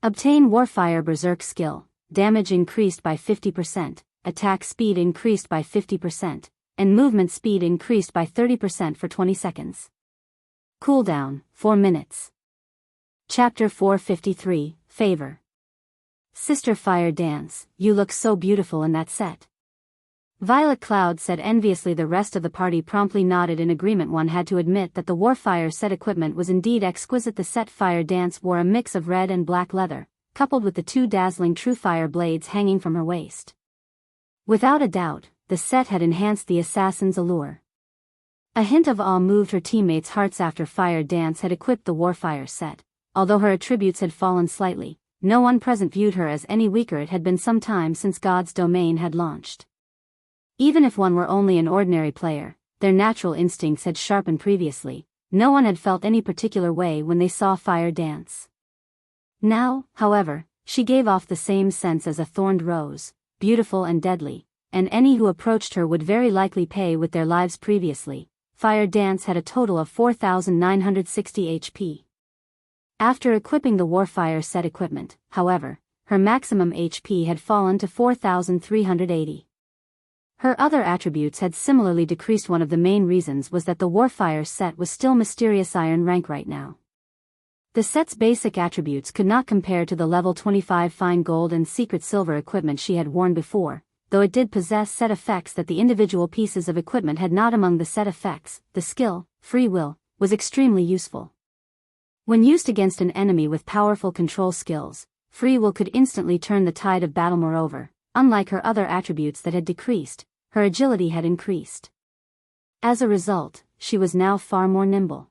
Obtain Warfire Berserk skill, damage increased by 50%, attack speed increased by 50%, and movement speed increased by 30% for 20 seconds. Cooldown, 4 minutes. Chapter 453, Favor. Sister Fire Dance, you look so beautiful in that set. Violet Cloud said enviously. The rest of the party promptly nodded in agreement. One had to admit that the Warfire set equipment was indeed exquisite. The set Fire Dance wore a mix of red and black leather, coupled with the 2 dazzling Truefire blades hanging from her waist. Without a doubt, the set had enhanced the assassin's allure. A hint of awe moved her teammates' hearts after Fire Dance had equipped the Warfire set. Although her attributes had fallen slightly, no one present viewed her as any weaker. It had been some time since God's Domain had launched. Even if one were only an ordinary player, their natural instincts had sharpened previously. No one had felt any particular way when they saw Fire Dance. Now, however, she gave off the same sense as a thorned rose, beautiful and deadly, and any who approached her would very likely pay with their lives. Previously, Fire Dance had a total of 4,960 HP. After equipping the Warfire set equipment, however, her maximum HP had fallen to 4,380. Her other attributes had similarly decreased. One of the main reasons was that the Warfire set was still mysterious iron rank right now. The set's basic attributes could not compare to the level 25 fine gold and secret silver equipment she had worn before, though it did possess set effects that the individual pieces of equipment had not. Among the set effects, the skill, free will, was extremely useful. When used against an enemy with powerful control skills, free will could instantly turn the tide of battle. Moreover, unlike her other attributes that had decreased, her agility had increased. As a result, she was now far more nimble.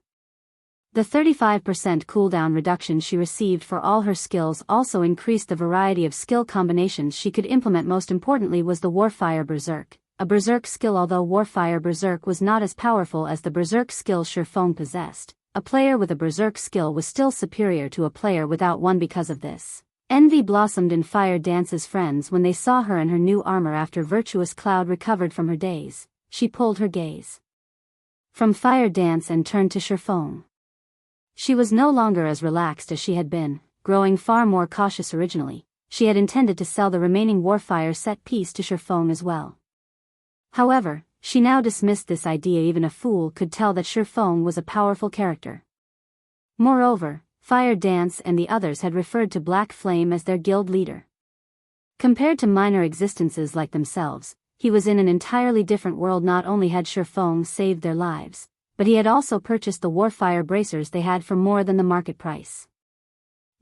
The 35% cooldown reduction she received for all her skills also increased the variety of skill combinations she could implement. Most importantly was the Warfire Berserk, a Berserk skill. Although Warfire Berserk was not as powerful as the Berserk skill Shifeng possessed, a player with a Berserk skill was still superior to a player without one. Because of this, envy blossomed in Fire Dance's friends when they saw her in her new armor. After Virtuous Cloud recovered from her daze, she pulled her gaze from Fire Dance and turned to Shifeng. She was no longer as relaxed as she had been, growing far more cautious. Originally, she had intended to sell the remaining Warfire set piece to Shifeng as well. However, she now dismissed this idea. Even a fool could tell that Shifeng was a powerful character. Moreover, Fire Dance and the others had referred to Black Flame as their guild leader. Compared to minor existences like themselves, he was in an entirely different world. Not only had Shifeng saved their lives, but he had also purchased the Warfire bracers they had for more than the market price.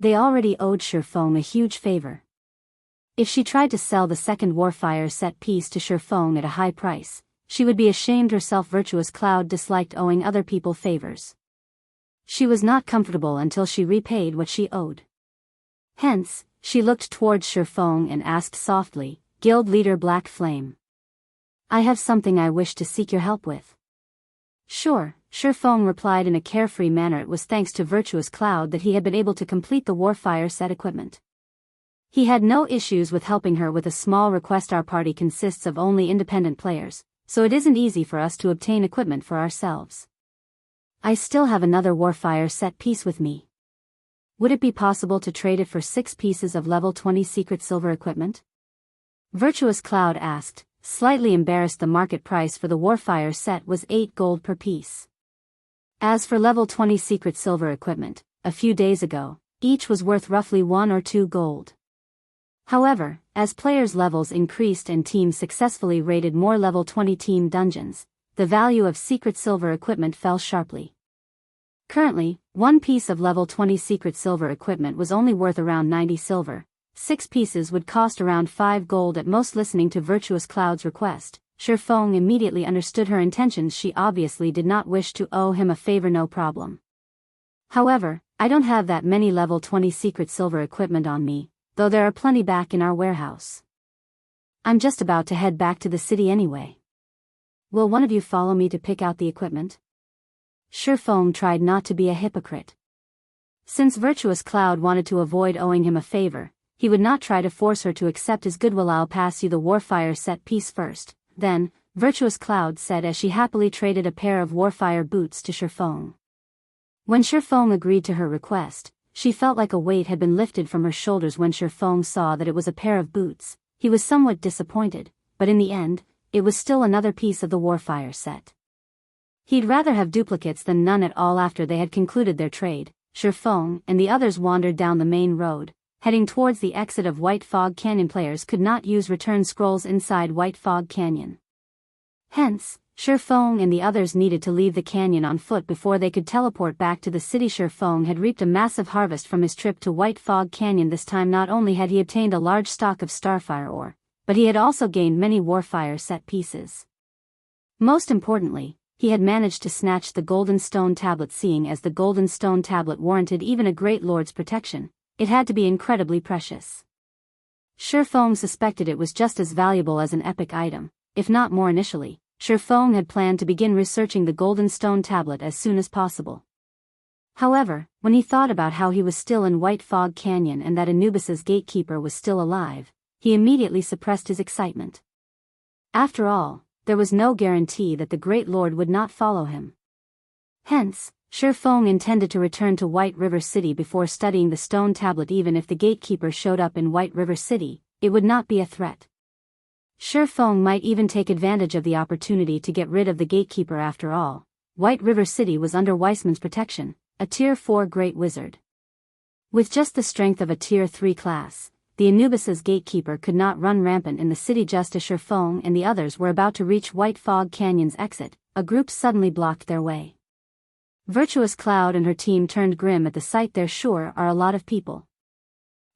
They already owed Shifeng a huge favor. If she tried to sell the second Warfire set piece to Shifeng at a high price, she would be ashamed herself. Virtuous Cloud disliked owing other people favors. She was not comfortable until she repaid what she owed. Hence, she looked towards Shifeng and asked softly, "Guild leader Black Flame, I have something I wish to seek your help with." "Sure," Shifeng replied in a carefree manner. It was thanks to Virtuous Cloud that he had been able to complete the Warfire set equipment. He had no issues with helping her with a small request. Our party consists of only independent players, so it isn't easy for us to obtain equipment for ourselves. I still have another Warfire set piece with me. Would it be possible to trade it for 6 pieces of level 20 secret silver equipment?" Virtuous Cloud asked, slightly embarrassed. The market price for the Warfire set was 8 gold per piece. As for level 20 secret silver equipment, a few days ago, each was worth roughly 1 or 2 gold. However, as players' levels increased and teams successfully raided more level 20 team dungeons, the value of secret silver equipment fell sharply. Currently, 1 piece of level 20 secret silver equipment was only worth around 90 silver. 6 pieces would cost around 5 gold at most. Listening to Virtuous Cloud's request, Shifeng immediately understood her intentions. She obviously did not wish to owe him a favor. "No problem. However, I don't have that many level 20 secret silver equipment on me, though there are plenty back in our warehouse. I'm just about to head back to the city anyway. Will one of you follow me to pick out the equipment?" Shifeng tried not to be a hypocrite. Since Virtuous Cloud wanted to avoid owing him a favor, he would not try to force her to accept his goodwill. "I'll pass you the Warfire set piece first, then," Virtuous Cloud said as she happily traded a pair of Warfire boots to Shifeng. When Shifeng agreed to her request, she felt like a weight had been lifted from her shoulders. When Shifeng saw that it was a pair of boots, he was somewhat disappointed, but in the end, it was still another piece of the Warfire set. He'd rather have duplicates than none at all. After they had concluded their trade, Shifeng and the others wandered down the main road, heading towards the exit of White Fog Canyon. Players could not use return scrolls inside White Fog Canyon. Hence, Shifeng and the others needed to leave the canyon on foot before they could teleport back to the city. Shifeng had reaped a massive harvest from his trip to White Fog Canyon. This time not only had he obtained a large stock of Starfire ore, but he had also gained many Warfire set pieces. Most importantly, he had managed to snatch the Golden Stone Tablet. Seeing as the Golden Stone Tablet warranted even a great lord's protection, it had to be incredibly precious. Shifeng suspected it was just as valuable as an epic item, if not more. Initially, Shifeng had planned to begin researching the Golden Stone Tablet as soon as possible. However, when he thought about how he was still in White Fog Canyon and that Anubis's gatekeeper was still alive, he immediately suppressed his excitement. After all, there was no guarantee that the Great Lord would not follow him. Hence, Shifeng intended to return to White River City before studying the stone tablet. Even if the gatekeeper showed up in White River City, it would not be a threat. Feng might even take advantage of the opportunity to get rid of the gatekeeper after all. White River City was under Weissman's protection, a Tier 4 great wizard. With just the strength of a Tier 3 class, the Anubis's gatekeeper could not run rampant in the city just as Feng and the others were about to reach White Fog Canyon's exit. A group suddenly blocked their way. Virtuous Cloud and her team turned grim at the sight. There sure are a lot of people.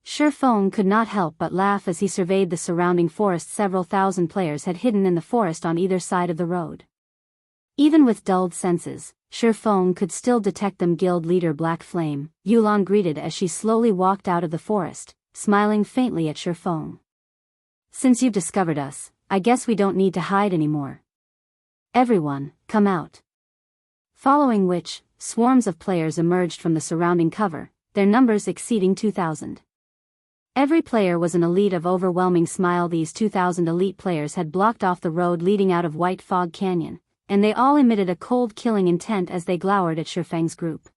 Feng could not help but laugh as he surveyed the surrounding forest. Several thousand players had hidden in the forest on either side of the road. Even with dulled senses, Feng could still detect them. Guild leader Black Flame, Yulan greeted as she slowly walked out of the forest, smiling faintly at Feng. Since you've discovered us, I guess we don't need to hide anymore. Everyone, come out. Following which, swarms of players emerged from the surrounding cover, their numbers exceeding 2,000. Every player was an elite of overwhelming smile. These 2,000 elite players had blocked off the road leading out of White Fog Canyon, and they all emitted a cold killing intent as they glowered at Feng's group.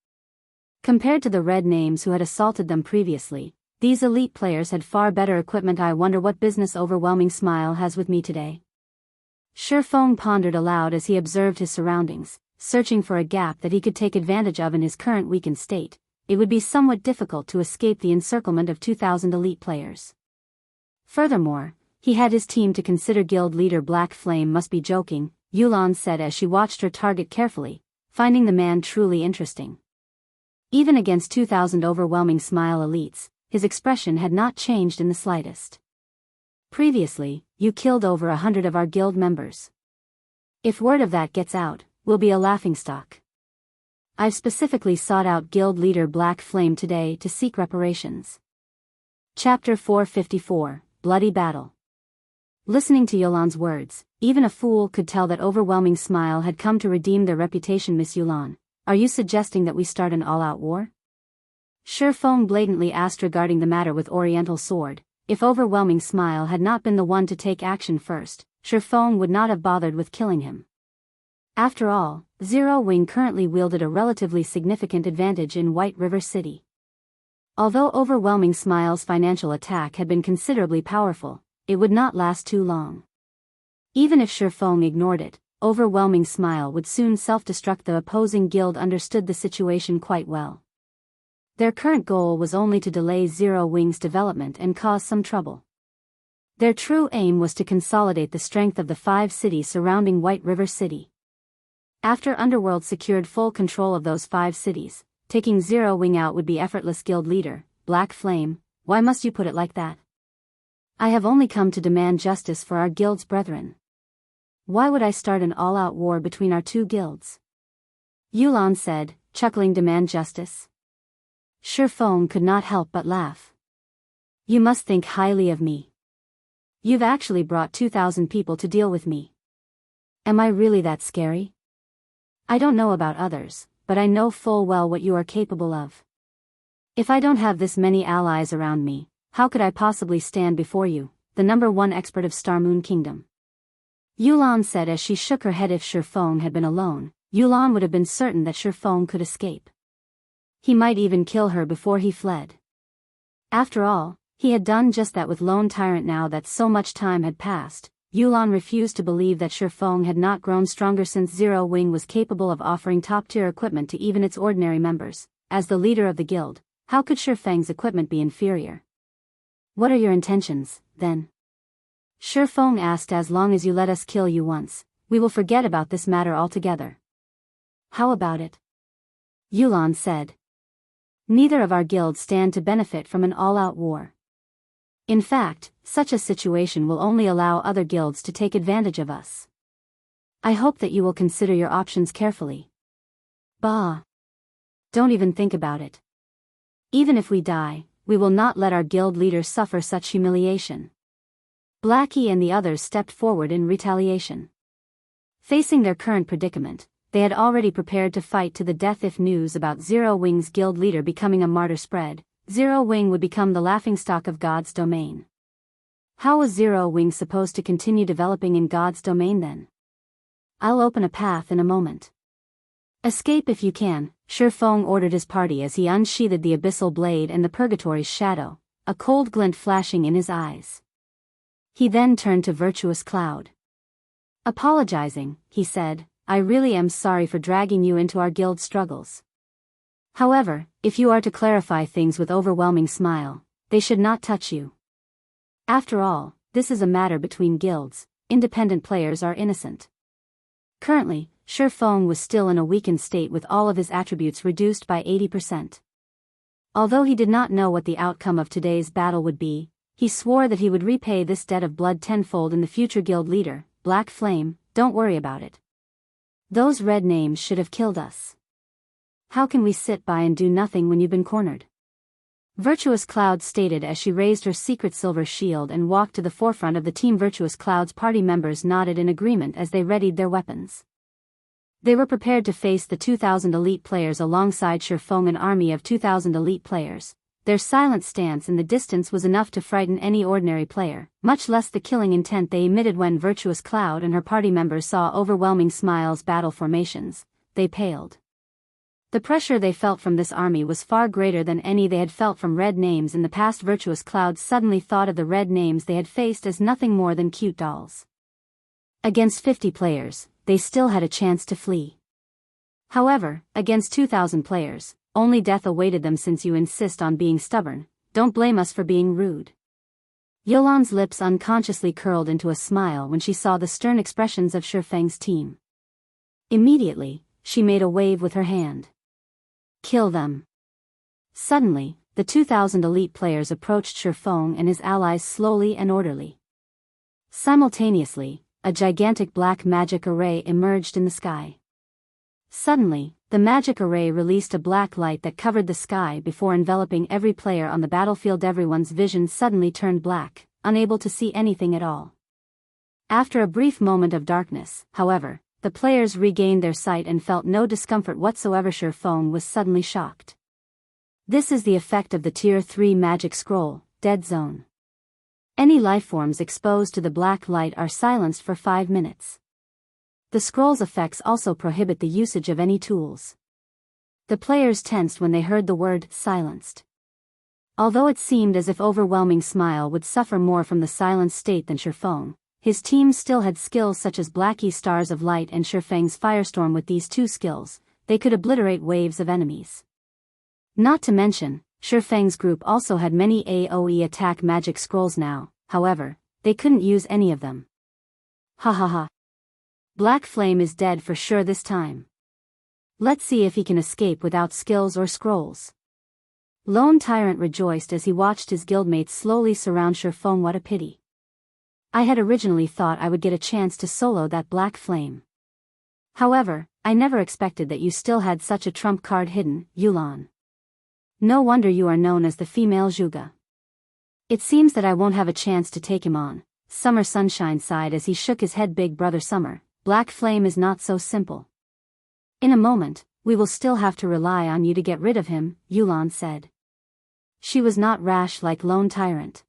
Compared to the red names who had assaulted them previously, these elite players had far better equipment. I wonder what business Overwhelming Smile has with me today. Feng pondered aloud as he observed his surroundings, searching for a gap that he could take advantage of in his current weakened state. It would be somewhat difficult to escape the encirclement of 2,000 elite players. Furthermore, he had his team to consider. Guild leader Black Flame must be joking, Yulan said as she watched her target carefully, finding the man truly interesting. Even against 2,000 Overwhelming Smile elites, his expression had not changed in the slightest. Previously, you killed over 100 of our guild members. If word of that gets out, we'll be a laughingstock. I've specifically sought out guild leader Black Flame today to seek reparations. Chapter 454, Bloody Battle. Listening to Yulan's words, even a fool could tell that Overwhelming Smile had come to redeem their reputation. Miss Yulan, are you suggesting that we start an all-out war? Feng blatantly asked regarding the matter with Oriental Sword. If Overwhelming Smile had not been the one to take action first, Feng would not have bothered with killing him. After all, Zero Wing currently wielded a relatively significant advantage in White River City. Although Overwhelming Smile's financial attack had been considerably powerful, it would not last too long. Even if Feng ignored it, Overwhelming Smile would soon self-destruct. The opposing guild understood the situation quite well. Their current goal was only to delay Zero Wing's development and cause some trouble. Their true aim was to consolidate the strength of the 5 cities surrounding White River City. After Underworld secured full control of those 5 cities, taking Zero Wing out would be effortless. Guild leader, Black Flame, why must you put it like that? I have only come to demand justice for our guild's brethren. Why would I start an all-out war between our 2 guilds? Yulan said, chuckling. Demand justice? Feng could not help but laugh. You must think highly of me. You've actually brought 2,000 people to deal with me. Am I really that scary? I don't know about others, but I know full well what you are capable of. If I don't have this many allies around me, how could I possibly stand before you, the #1 expert of Star Moon Kingdom? Yulan said as she shook her head. If Feng had been alone, Yulan would have been certain that Feng could escape. He might even kill her before he fled. After all, he had done just that with Lone Tyrant. Now that so much time had passed, Yulan refused to believe that Feng had not grown stronger since Zero Wing was capable of offering top-tier equipment to even its ordinary members. As the leader of the guild, how could Feng's equipment be inferior? What are your intentions, then? Feng asked. As long as you let us kill you once, we will forget about this matter altogether. How about it? Yulan said. Neither of our guilds stand to benefit from an all-out war. In fact, such a situation will only allow other guilds to take advantage of us. I hope that you will consider your options carefully. Bah! Don't even think about it. Even if we die, we will not let our guild leader suffer such humiliation. Blackie and the others stepped forward in retaliation. Facing their current predicament, they had already prepared to fight to the death. If news about Zero Wing's guild leader becoming a martyr spread, Zero Wing would become the laughingstock of God's domain. How was Zero Wing supposed to continue developing in God's domain then? I'll open a path in a moment. Escape if you can, Feng ordered his party as he unsheathed the abyssal blade and the Purgatory's shadow, a cold glint flashing in his eyes. He then turned to Virtuous Cloud. Apologizing, he said, I really am sorry for dragging you into our guild struggles. However, if you are to clarify things with Overwhelming Smile, they should not touch you. After all, this is a matter between guilds, independent players are innocent. Currently, Shurfeng was still in a weakened state with all of his attributes reduced by 80%. Although he did not know what the outcome of today's battle would be, he swore that he would repay this debt of blood tenfold in the future guild leader, Black Flame. Don't worry about it. Those red names should have killed us. How can we sit by and do nothing when you've been cornered? Virtuous Cloud stated as she raised her secret silver shield and walked to the forefront of the team. Virtuous Cloud's party members nodded in agreement as they readied their weapons. They were prepared to face the 2,000 elite players alongside Shurfeng, an army of 2,000 elite players. Their silent stance in the distance was enough to frighten any ordinary player, much less the killing intent they emitted. When Virtuous Cloud and her party members saw Overwhelming Smile's battle formations, they paled. The pressure they felt from this army was far greater than any they had felt from red names in the past. Virtuous Cloud suddenly thought of the red names they had faced as nothing more than cute dolls. Against 50 players, they still had a chance to flee. However, against 2,000 players, only death awaited them. Since you insist on being stubborn, don't blame us for being rude. Yulan's lips unconsciously curled into a smile when she saw the stern expressions of Shurfeng's team. Immediately, she made a wave with her hand. Kill them. Suddenly, the 2,000 elite players approached Shurfeng and his allies slowly and orderly. Simultaneously, a gigantic black magic array emerged in the sky. Suddenly, the magic array released a black light that covered the sky before enveloping every player on the battlefield. Everyone's vision suddenly turned black, unable to see anything at all. After a brief moment of darkness, however, the players regained their sight and felt no discomfort whatsoever. Shurfeng was suddenly shocked. This is the effect of the Tier 3 magic scroll, Dead Zone. Any lifeforms exposed to the black light are silenced for 5 minutes. The scroll's effects also prohibit the usage of any tools. The players tensed when they heard the word silenced. Although it seemed as if Overwhelming Smile would suffer more from the silenced state than Shurfeng, his team still had skills such as Blackie's Stars of Light and Shurfeng's Firestorm. With these two skills, they could obliterate waves of enemies. Not to mention, Shurfeng's group also had many AoE attack magic scrolls now. However, they couldn't use any of them. Ha ha ha. Black Flame is dead for sure this time. Let's see if he can escape without skills or scrolls. Lone Tyrant rejoiced as he watched his guildmates slowly surround Shurfeng. What a pity. I had originally thought I would get a chance to solo that Black Flame. However, I never expected that you still had such a trump card hidden, Yulan. No wonder you are known as the female Zhuge. It seems that I won't have a chance to take him on. Summer Sunshine sighed as he shook his head. Big brother Summer, Black Flame is not so simple. In a moment, we will still have to rely on you to get rid of him, Yulan said. She was not rash like Lone Tyrant.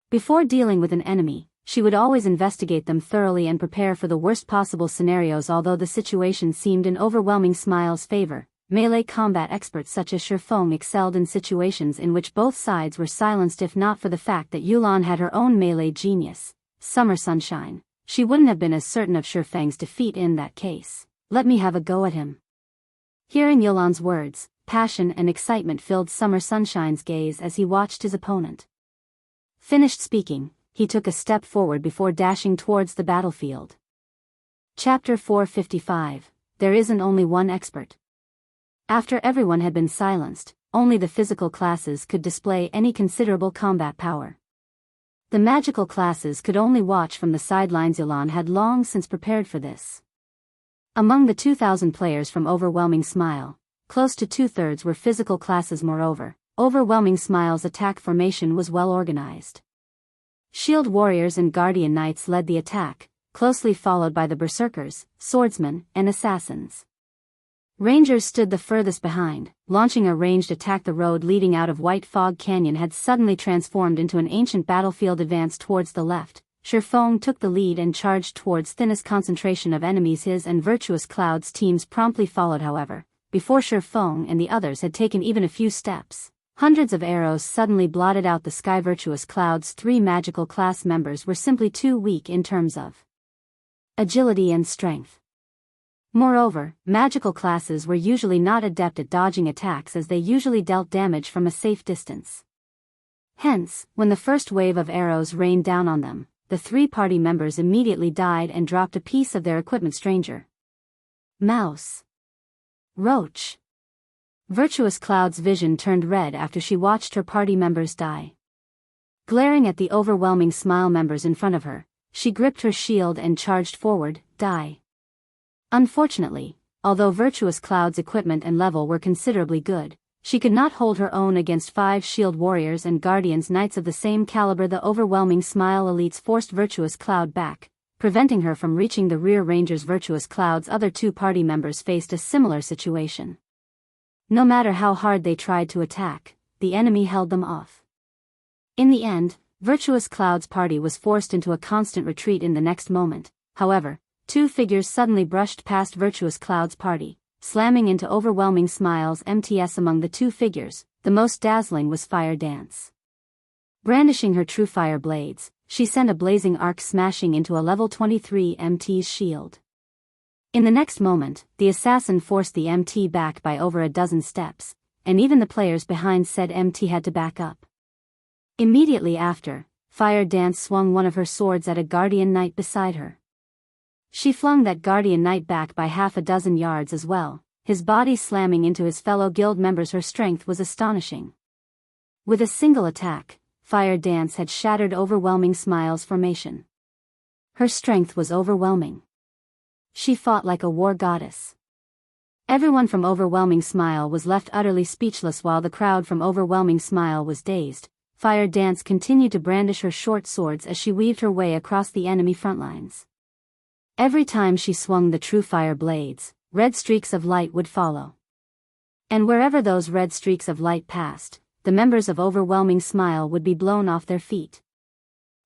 Before dealing with an enemy, she would always investigate them thoroughly and prepare for the worst possible scenarios. Although the situation seemed in Overwhelming Smile's favor, melee combat experts such as Shurfeng excelled in situations in which both sides were silenced. If not for the fact that Yulan had her own melee genius, Summer Sunshine, she wouldn't have been as certain of Shurfeng's defeat in that case. Let me have a go at him. Hearing Yulan's words, passion and excitement filled Summer Sunshine's gaze as he watched his opponent. Finished speaking, he took a step forward before dashing towards the battlefield. Chapter 455, There isn't only one expert. After everyone had been silenced, only the physical classes could display any considerable combat power. The magical classes could only watch from the sidelines. Yulan had long since prepared for this. Among the 2,000 players from Overwhelming Smile, close to 2/3 were physical classes. Moreover, Overwhelming Smile's attack formation was well organized. Shield Warriors and Guardian Knights led the attack, closely followed by the Berserkers, Swordsmen, and Assassins. Rangers stood the furthest behind, launching a ranged attack. The road leading out of White Fog Canyon had suddenly transformed into an ancient battlefield. Advanced towards the left, Shurfeng took the lead and charged towards thinnest concentration of enemies. His and Virtuous Cloud's teams promptly followed. However, before Shurfeng and the others had taken even a few steps, Hundreds of arrows suddenly blotted out the sky. Virtuous Cloud's 3 magical class members were simply too weak in terms of agility and strength. Moreover, magical classes were usually not adept at dodging attacks, as they usually dealt damage from a safe distance. Hence, when the first wave of arrows rained down on them, the 3 party members immediately died and dropped a piece of their equipment. Stranger. Mouse. Roach. Virtuous Cloud's vision turned red after she watched her party members die. Glaring at the overwhelming smile members in front of her, she gripped her shield and charged forward. Die. Unfortunately, although Virtuous Cloud's equipment and level were considerably good, she could not hold her own against 5 shield warriors and guardians knights of the same caliber. The overwhelming smile elites forced Virtuous Cloud back, preventing her from reaching the rear rangers. Virtuous Cloud's other 2 party members faced a similar situation. No matter how hard they tried to attack, the enemy held them off. In the end, Virtuous Cloud's party was forced into a constant retreat. In the next moment, however, 2 figures suddenly brushed past Virtuous Cloud's party, slamming into Overwhelming Smile's MTS. Among the 2 figures, the most dazzling was Fire Dance. Brandishing her Truefire blades, she sent a blazing arc smashing into a level 23 MT's shield. In the next moment, the assassin forced the MT back by over a dozen steps, and even the players behind said MT had to back up. Immediately after, Fire Dance swung one of her swords at a guardian knight beside her. She flung that guardian knight back by half a dozen yards as well, his body slamming into his fellow guild members. Her strength was astonishing. With a single attack, Fire Dance had shattered Overwhelming Smile's formation. Her strength was overwhelming. She fought like a war goddess. Everyone from Overwhelming Smile was left utterly speechless, while the crowd from Overwhelming Smile was dazed. Fire Dance continued to brandish her short swords as she weaved her way across the enemy front lines. Every time she swung the Truefire blades, red streaks of light would follow. And wherever those red streaks of light passed, the members of Overwhelming Smile would be blown off their feet.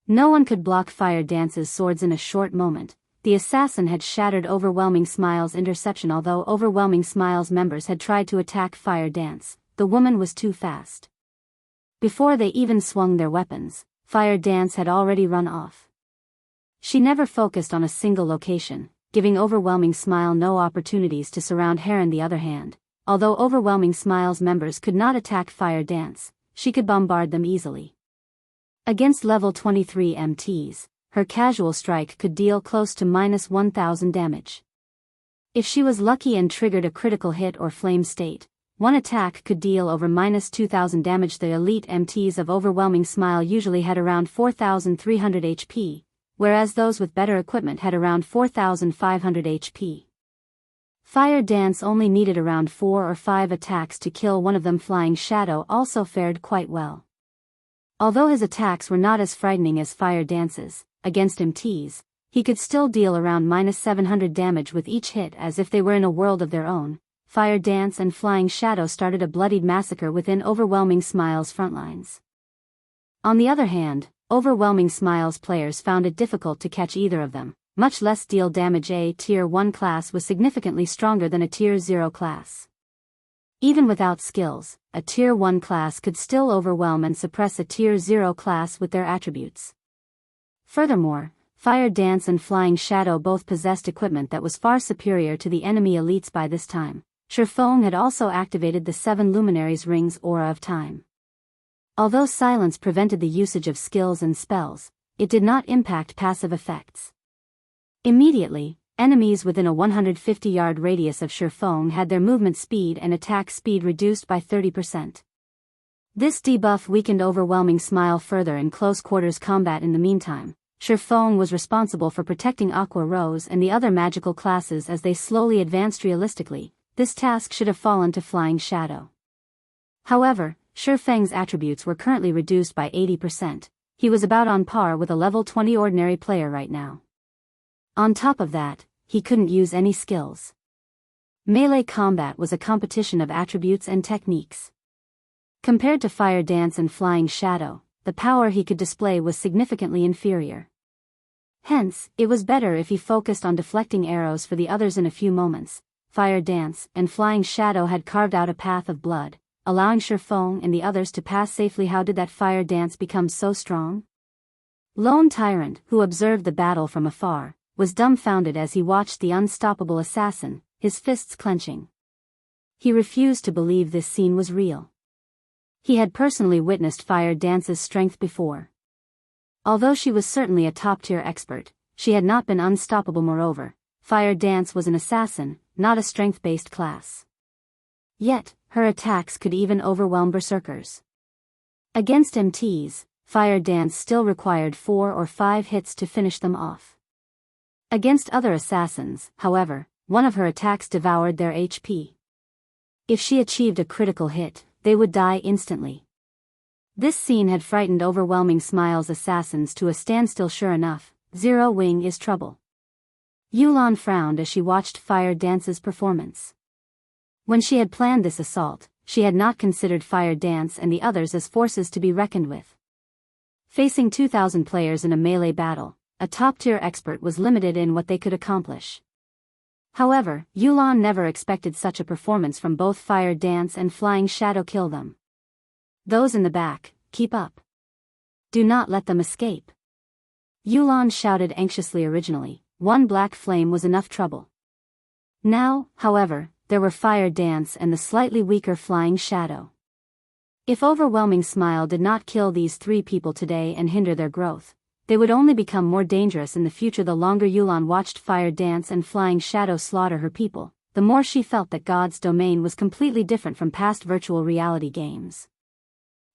No one could block Fire Dance's swords. In a short moment, the assassin had shattered Overwhelming Smile's interception. Although Overwhelming Smile's members had tried to attack Fire Dance, the woman was too fast. Before they even swung their weapons, Fire Dance had already run off. She never focused on a single location, giving Overwhelming Smile no opportunities to surround her. On the other hand, although Overwhelming Smile's members could not attack Fire Dance, she could bombard them easily. Against level 23 MTs, her casual strike could deal close to -1000 damage. If she was lucky and triggered a critical hit or flame state, one attack could deal over -2000 damage. The elite MTs of Overwhelming Smile usually had around 4300 HP, whereas those with better equipment had around 4500 HP. Fire Dance only needed around 4 or 5 attacks to kill one of them. Flying Shadow also fared quite well. Although his attacks were not as frightening as Fire Dance's, against MTs, he could still deal around -700 damage with each hit, as if they were in a world of their own. Fire Dance and Flying Shadow started a bloodied massacre within Overwhelming Smile's frontlines. On the other hand, Overwhelming Smile's players found it difficult to catch either of them, much less deal damage. A Tier 1 class was significantly stronger than a Tier 0 class. Even without skills, a Tier 1 class could still overwhelm and suppress a Tier 0 class with their attributes. Furthermore, Fire Dance and Flying Shadow both possessed equipment that was far superior to the enemy elites by this time. Truefire had also activated the 7 Luminaries Rings Aura of Time. Although silence prevented the usage of skills and spells, it did not impact passive effects. Immediately, enemies within a 150-yard radius of Truefire had their movement speed and attack speed reduced by 30%. This debuff weakened Overwhelming Smile further in close quarters combat. In the meantime, Truefire was responsible for protecting Aqua Rose and the other magical classes as they slowly advanced. Realistically, this task should have fallen to Flying Shadow. However, Truefire's attributes were currently reduced by 80%. He was about on par with a level 20 ordinary player right now. On top of that, he couldn't use any skills. Melee combat was a competition of attributes and techniques. Compared to Fire Dance and Flying Shadow, the power he could display was significantly inferior. Hence, it was better if he focused on deflecting arrows for the others. In a few moments, Fire Dance and Flying Shadow had carved out a path of blood, allowing Shifeng and the others to pass safely. How did that fire dance become so strong? Lone Tyrant, who observed the battle from afar, was dumbfounded as he watched the unstoppable assassin, his fists clenching. He refused to believe this scene was real. He had personally witnessed Fire Dance's strength before. Although she was certainly a top-tier expert, she had not been unstoppable. Moreover, Fire Dance was an assassin, not a strength-based class. Yet, her attacks could even overwhelm berserkers. Against MTs, Fire Dance still required 4 or 5 hits to finish them off. Against other assassins, however, one of her attacks devoured their HP. If she achieved a critical hit, they would die instantly. This scene had frightened Overwhelming Smile's assassins to a standstill. Sure enough, Zero Wing is trouble. Yulan frowned as she watched Fire Dance's performance. When she had planned this assault, she had not considered Fire Dance and the others as forces to be reckoned with. Facing 2,000 players in a melee battle, a top-tier expert was limited in what they could accomplish. However, Yulan never expected such a performance from both Fire Dance and Flying Shadow. Kill them. Those in the back, keep up. Do not let them escape. Yulan shouted anxiously. Originally, one black flame was enough trouble. Now, however, there were Fire Dance and the slightly weaker Flying Shadow. If Overwhelming Smile did not kill these 3 people today and hinder their growth, they would only become more dangerous in the future. The longer Yulan watched Fire Dance and Flying Shadow slaughter her people, the more she felt that God's domain was completely different from past virtual reality games.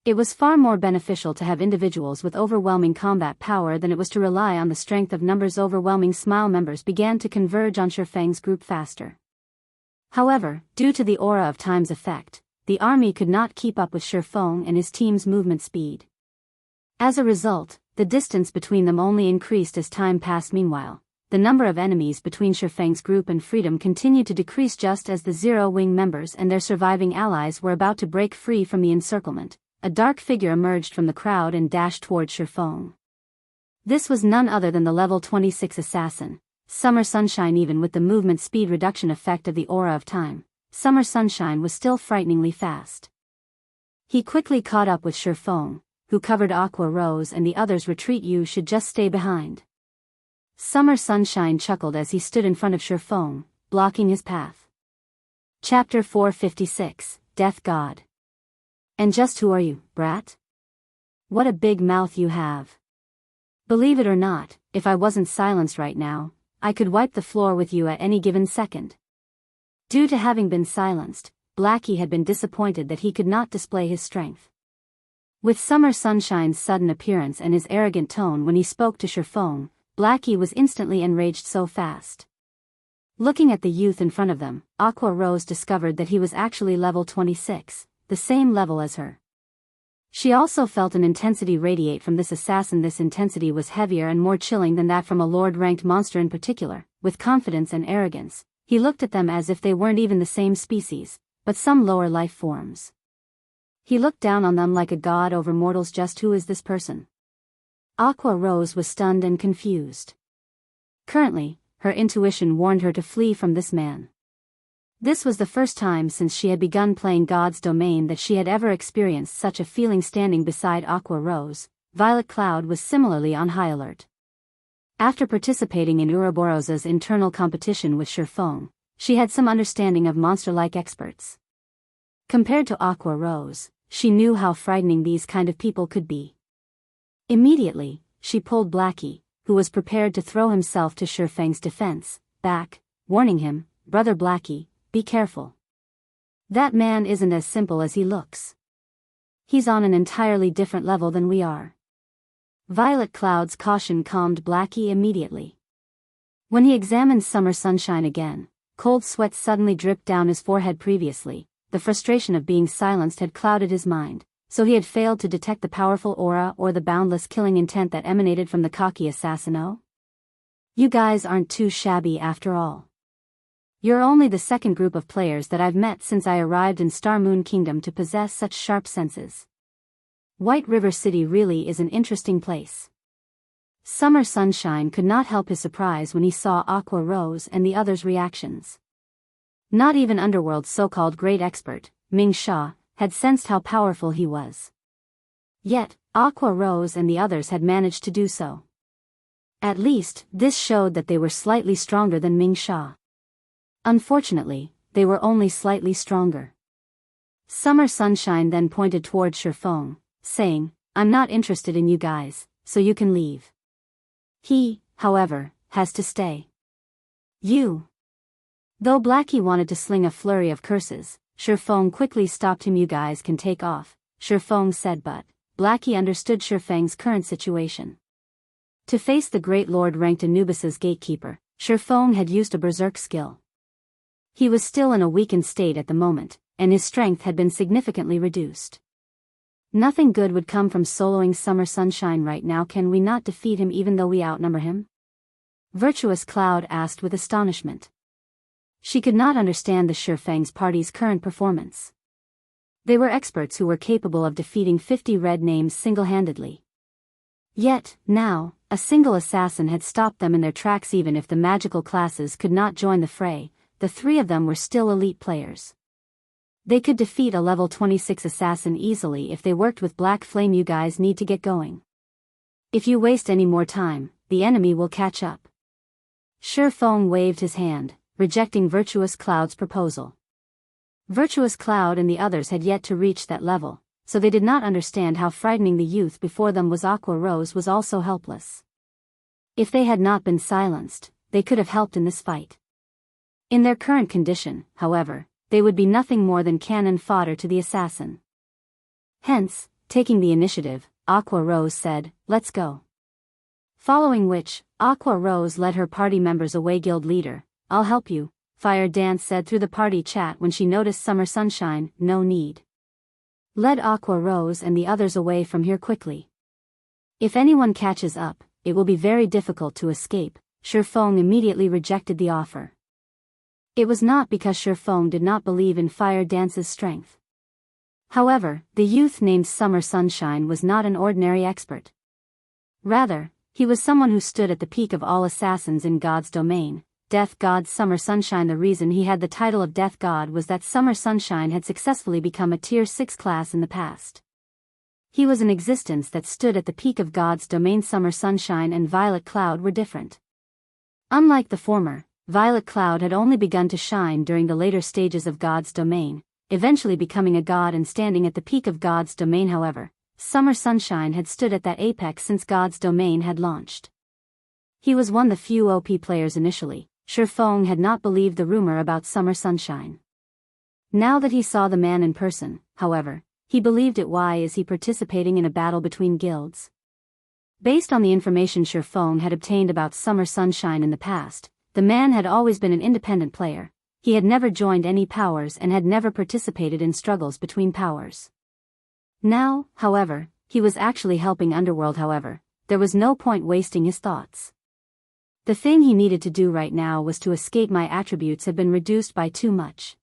It was far more beneficial to have individuals with overwhelming combat power than it was to rely on the strength of numbers. Overwhelming Smile members began to converge on Shifeng's group faster. However, due to the Aura of Time's effect, the army could not keep up with Shifeng and his team's movement speed. As a result, the distance between them only increased as time passed. Meanwhile, the number of enemies between Shifeng's group and Freedom continued to decrease. Just as the Zero Wing members and their surviving allies were about to break free from the encirclement, a dark figure emerged from the crowd and dashed toward Shifeng. This was none other than the level 26 assassin, Summer Sunshine. Even with the movement speed reduction effect of the Aura of Time, Summer Sunshine was still frighteningly fast. He quickly caught up with Shifeng, who covered Aqua Rose and the others. Retreat, you should just stay behind. Summer Sunshine chuckled as he stood in front of Shifeng, blocking his path. Chapter 456, Death God. And just who are you, brat? What a big mouth you have. Believe it or not, if I wasn't silenced right now, I could wipe the floor with you at any given second. Due to having been silenced, Blackie had been disappointed that he could not display his strength. With Summer Sunshine's sudden appearance and his arrogant tone when he spoke to Shifeng, Blackie was instantly enraged. So fast. Looking at the youth in front of them, Aqua Rose discovered that he was actually level 26, the same level as her. She also felt an intensity radiate from this assassin. This intensity was heavier and more chilling than that from a Lord-ranked monster. In particular, with confidence and arrogance, he looked at them as if they weren't even the same species, but some lower life forms. He looked down on them like a god over mortals. Just who is this person? Aqua Rose was stunned and confused. Currently, her intuition warned her to flee from this man. This was the first time since she had begun playing God's Domain that she had ever experienced such a feeling. Standing beside Aqua Rose, Violet Cloud was similarly on high alert. After participating in Ouroboros's internal competition with Shifeng, she had some understanding of monster-like experts. Compared to Aqua Rose, she knew how frightening these kind of people could be. Immediately, she pulled Blackie, who was prepared to throw himself to Shifeng's defense, back, warning him, "Brother Blackie, be careful. That man isn't as simple as he looks. He's on an entirely different level than we are." Violet Cloud's caution calmed Blackie immediately. When he examined Summer Sunshine again, cold sweat suddenly dripped down his forehead. Previously, the frustration of being silenced had clouded his mind, so he had failed to detect the powerful aura or the boundless killing intent that emanated from the cocky assassino. You guys aren't too shabby after all. You're only the second group of players that I've met since I arrived in Star Moon Kingdom to possess such sharp senses. White River City really is an interesting place. Summer Sunshine could not help his surprise when he saw Aqua Rose and the others' reactions. Not even Underworld's so-called great expert, Ming Sha, had sensed how powerful he was. Yet, Aqua Rose and the others had managed to do so. At least, this showed that they were slightly stronger than Ming Sha. Unfortunately, they were only slightly stronger. Summer Sunshine then pointed toward Shifeng, saying, "I'm not interested in you guys, so you can leave." He, however, has to stay. You. Though Blackie wanted to sling a flurry of curses, Shifeng quickly stopped him. "You guys can take off," Shifeng said, but Blackie understood Shifeng's current situation. To face the Great Lord ranked Anubis's gatekeeper, Shifeng had used a berserk skill. He was still in a weakened state at the moment, and his strength had been significantly reduced. Nothing good would come from soloing Summer Sunshine right now. "Can we not defeat him even though we outnumber him?" Virtuous Cloud asked with astonishment. She could not understand the Shifeng's party's current performance. They were experts who were capable of defeating 50 red names single-handedly. Yet, now, a single assassin had stopped them in their tracks. Even if the magical classes could not join the fray, the three of them were still elite players. They could defeat a level 26 assassin easily if they worked with Black Flame. "You guys need to get going. If you waste any more time, the enemy will catch up." Shifeng waved his hand, rejecting Virtuous Cloud's proposal. Virtuous Cloud and the others had yet to reach that level, so they did not understand how frightening the youth before them was. Aqua Rose was also helpless. If they had not been silenced, they could have helped in this fight. In their current condition, however, they would be nothing more than cannon fodder to the assassin. Hence, taking the initiative, Aqua Rose said, "Let's go." Following which, Aqua Rose led her party members away. "Guild leader, I'll help you," Fire Dance said through the party chat when she noticed Summer Sunshine. "No need." Led Aqua Rose and the others away from here quickly. "If anyone catches up, it will be very difficult to escape." Shifeng immediately rejected the offer. It was not because Shifeng did not believe in Fire Dance's strength. However, the youth named Summer Sunshine was not an ordinary expert. Rather, he was someone who stood at the peak of all assassins in God's domain, Death God Summer Sunshine. The reason he had the title of Death God was that Summer Sunshine had successfully become a Tier 6 class in the past. He was an existence that stood at the peak of God's domain. Summer Sunshine and Violet Cloud were different. Unlike the former, Violet Cloud had only begun to shine during the later stages of God's domain, eventually becoming a god and standing at the peak of God's domain. However, Summer Sunshine had stood at that apex since God's domain had launched. He was one of the few OP players initially. Shifeng had not believed the rumor about Summer Sunshine. Now that he saw the man in person, however, he believed it. Why is he participating in a battle between guilds? Based on the information Shifeng had obtained about Summer Sunshine in the past, the man had always been an independent player. He had never joined any powers and had never participated in struggles between powers. Now, however, he was actually helping Underworld. However, there was no point wasting his thoughts. The thing he needed to do right now was to escape. "My attributes have been reduced by too much.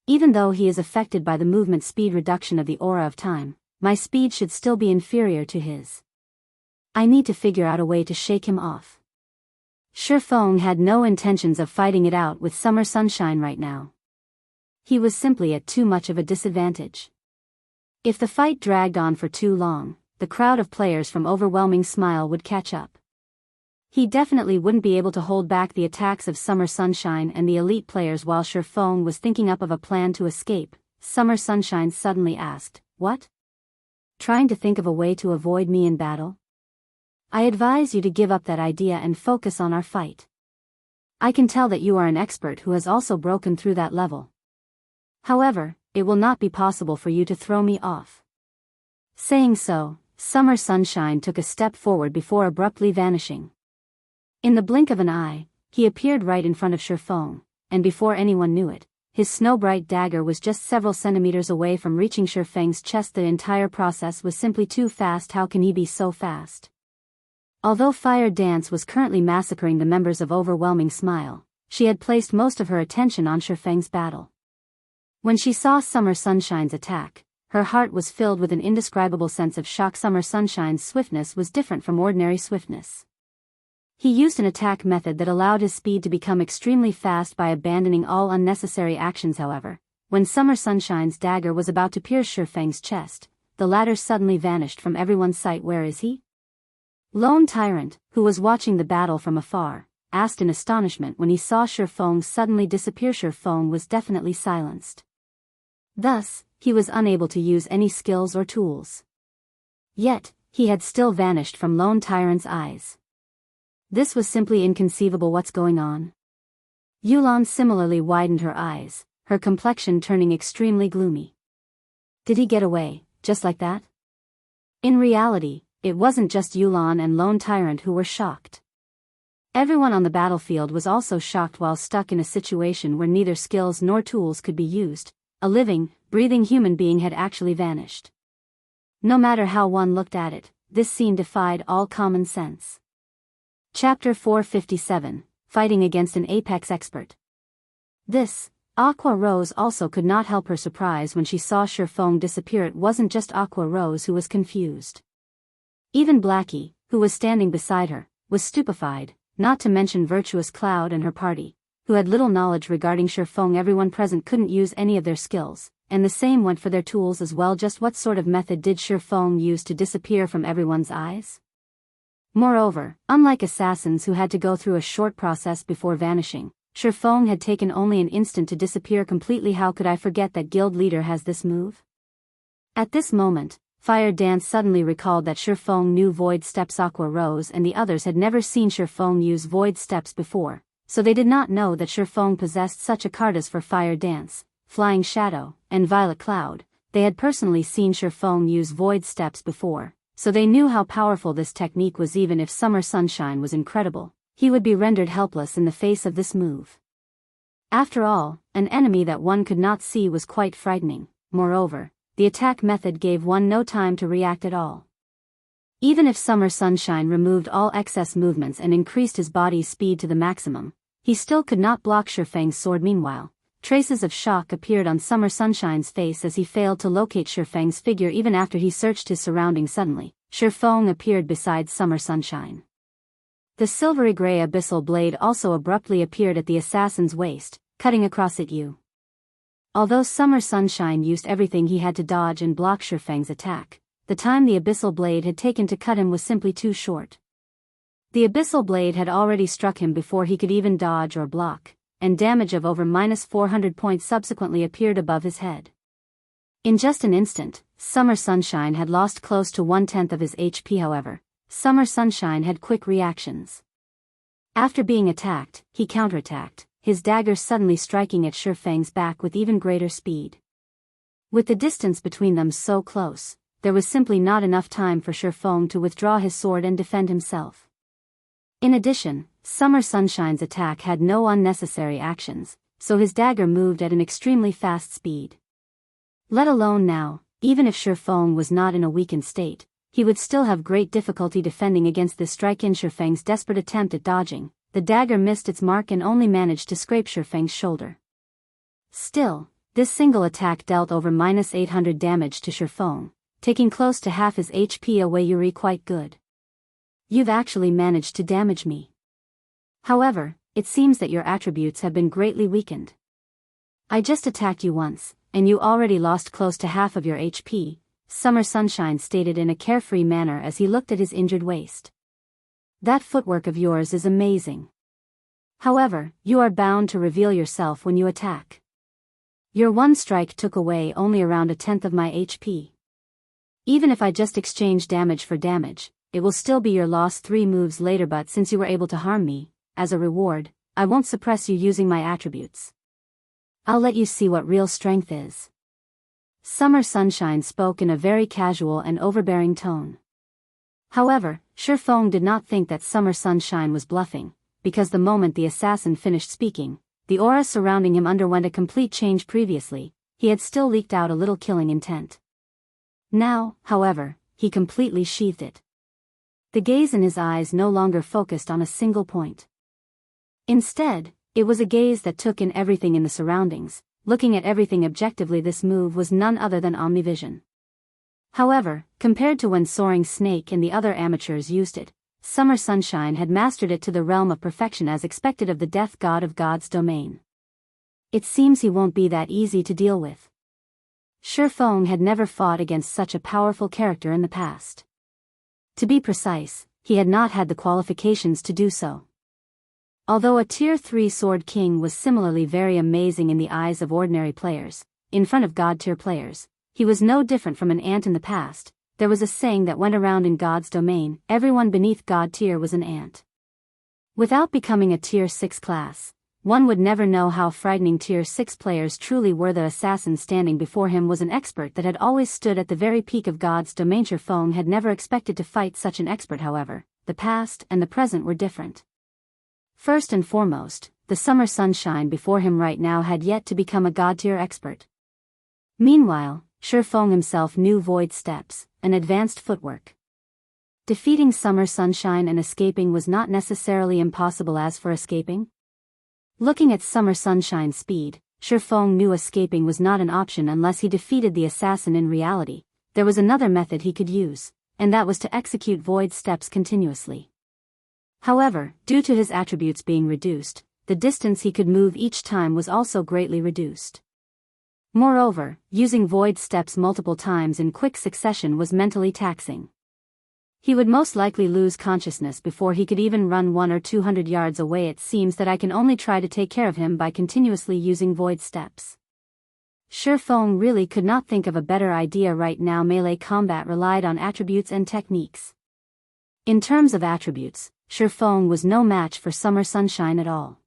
Even though he is affected by the movement speed reduction of the Aura of Time, my speed should still be inferior to his. I need to figure out a way to shake him off." Shifeng had no intentions of fighting it out with Summer Sunshine right now. He was simply at too much of a disadvantage. If the fight dragged on for too long, the crowd of players from Overwhelming Smile would catch up. He definitely wouldn't be able to hold back the attacks of Summer Sunshine and the elite players. While Shifeng was thinking up of a plan to escape, Summer Sunshine suddenly asked, "What? Trying to think of a way to avoid me in battle? I advise you to give up that idea and focus on our fight. I can tell that you are an expert who has also broken through that level. However, it will not be possible for you to throw me off." Saying so, Summer Sunshine took a step forward before abruptly vanishing. In the blink of an eye, he appeared right in front of Shifeng, and before anyone knew it, his snow-bright dagger was just several centimeters away from reaching Shifeng's chest. The entire process was simply too fast. How can he be so fast? Although Fire Dance was currently massacring the members of Overwhelming Smile, she had placed most of her attention on Shifeng's battle. When she saw Summer Sunshine's attack, her heart was filled with an indescribable sense of shock. Summer Sunshine's swiftness was different from ordinary swiftness. He used an attack method that allowed his speed to become extremely fast by abandoning all unnecessary actions. However, when Summer Sunshine's dagger was about to pierce Shifeng's chest, the latter suddenly vanished from everyone's sight. Where is he? Lone Tyrant, who was watching the battle from afar, asked in astonishment when he saw Shifeng suddenly disappear. Shifeng was definitely silenced. Thus, he was unable to use any skills or tools. Yet, he had still vanished from Lone Tyrant's eyes. This was simply inconceivable. What's going on? Yulan similarly widened her eyes, her complexion turning extremely gloomy. Did he get away, just like that? In reality, it wasn't just Yulan and Lone Tyrant who were shocked. Everyone on the battlefield was also shocked. While stuck in a situation where neither skills nor tools could be used, a living, breathing human being had actually vanished. No matter how one looked at it, this scene defied all common sense. Chapter 457, Fighting Against an Apex Expert. Aqua Rose also could not help her surprise when she saw Shifeng disappear. It wasn't just Aqua Rose who was confused. Even Blackie, who was standing beside her, was stupefied, not to mention Virtuous Cloud and her party, who had little knowledge regarding Shifeng. Everyone present couldn't use any of their skills, and the same went for their tools as well. Just what sort of method did Shifeng use to disappear from everyone's eyes? Moreover, unlike assassins who had to go through a short process before vanishing, Shifeng had taken only an instant to disappear completely. How could I forget that guild leader has this move? At this moment, Fire Dance suddenly recalled that Shifeng knew Void Steps. Aqua Rose and the others had never seen Shifeng use Void Steps before, so they did not know that Shifeng possessed such a card. As for Fire Dance, Flying Shadow, and Violet Cloud, they had personally seen Shifeng use Void Steps before, so they knew how powerful this technique was. Even if Summer Sunshine was incredible, he would be rendered helpless in the face of this move. After all, an enemy that one could not see was quite frightening. Moreover, the attack method gave one no time to react at all. Even if Summer Sunshine removed all excess movements and increased his body's speed to the maximum, he still could not block Shifeng's sword. Meanwhile, traces of shock appeared on Summer Sunshine's face as he failed to locate Shifeng's figure. Even after he searched his surroundings, suddenly, Shifeng appeared beside Summer Sunshine. The silvery gray abyssal blade also abruptly appeared at the assassin's waist, cutting across it. Although Summer Sunshine used everything he had to dodge and block Shifeng's attack, the time the abyssal blade had taken to cut him was simply too short. The abyssal blade had already struck him before he could even dodge or block, and damage of over -400 points subsequently appeared above his head. In just an instant, Summer Sunshine had lost close to 1/10 of his HP. However, Summer Sunshine had quick reactions. After being attacked, he counterattacked, his dagger suddenly striking at Shifeng's back with even greater speed. With the distance between them so close, there was simply not enough time for Shifeng to withdraw his sword and defend himself. In addition, Summer Sunshine's attack had no unnecessary actions, so his dagger moved at an extremely fast speed. Let alone now, even if Shifeng was not in a weakened state, he would still have great difficulty defending against this strike. In Shifeng's desperate attempt at dodging, the dagger missed its mark and only managed to scrape Shifeng's shoulder. Still, this single attack dealt over -800 damage to Shifeng, taking close to half his HP away. Yuri, quite good. You've actually managed to damage me. However, it seems that your attributes have been greatly weakened. I just attacked you once, and you already lost close to half of your HP, Summer Sunshine stated in a carefree manner as he looked at his injured waist. That footwork of yours is amazing. However, you are bound to reveal yourself when you attack. Your one strike took away only around 1/10 of my HP. Even if I just exchange damage for damage, it will still be your loss 3 moves later, but since you were able to harm me, as a reward, I won't suppress you using my attributes. I'll let you see what real strength is. Summer Sunshine spoke in a very casual and overbearing tone. However, Shifeng did not think that Summer Sunshine was bluffing, because the moment the assassin finished speaking, the aura surrounding him underwent a complete change. Previously, he had still leaked out a little killing intent. Now, however, he completely sheathed it. The gaze in his eyes no longer focused on a single point. Instead, it was a gaze that took in everything in the surroundings, looking at everything objectively. This move was none other than Omnivision. However, compared to when Soaring Snake and the other amateurs used it, Summer Sunshine had mastered it to the realm of perfection as expected of the death god of God's domain. It seems he won't be that easy to deal with. Shifeng had never fought against such a powerful character in the past. To be precise, he had not had the qualifications to do so. Although a Tier 3 Sword King was similarly very amazing in the eyes of ordinary players, in front of God-tier players, he was no different from an ant in the past. There was a saying that went around in God's domain: everyone beneath God tier was an ant. Without becoming a Tier 6 class, one would never know how frightening Tier 6 players truly were. The assassin standing before him was an expert that had always stood at the very peak of God's domain. Shifeng had never expected to fight such an expert. However, the past and the present were different. First and foremost, the summer sunshine before him right now had yet to become a God-tier expert. Meanwhile, Shifeng himself knew void steps, an advanced footwork. Defeating summer sunshine and escaping was not necessarily impossible. As for escaping, looking at summer sunshine's speed, Shifeng knew escaping was not an option unless he defeated the assassin. In reality, there was another method he could use, and that was to execute void steps continuously. However, due to his attributes being reduced, the distance he could move each time was also greatly reduced. Moreover, using void steps multiple times in quick succession was mentally taxing. He would most likely lose consciousness before he could even run 100 or 200 yards away. It seems that I can only try to take care of him by continuously using void steps. Shifeng really could not think of a better idea right now. Melee combat relied on attributes and techniques. In terms of attributes, Shifeng was no match for summer sunshine at all.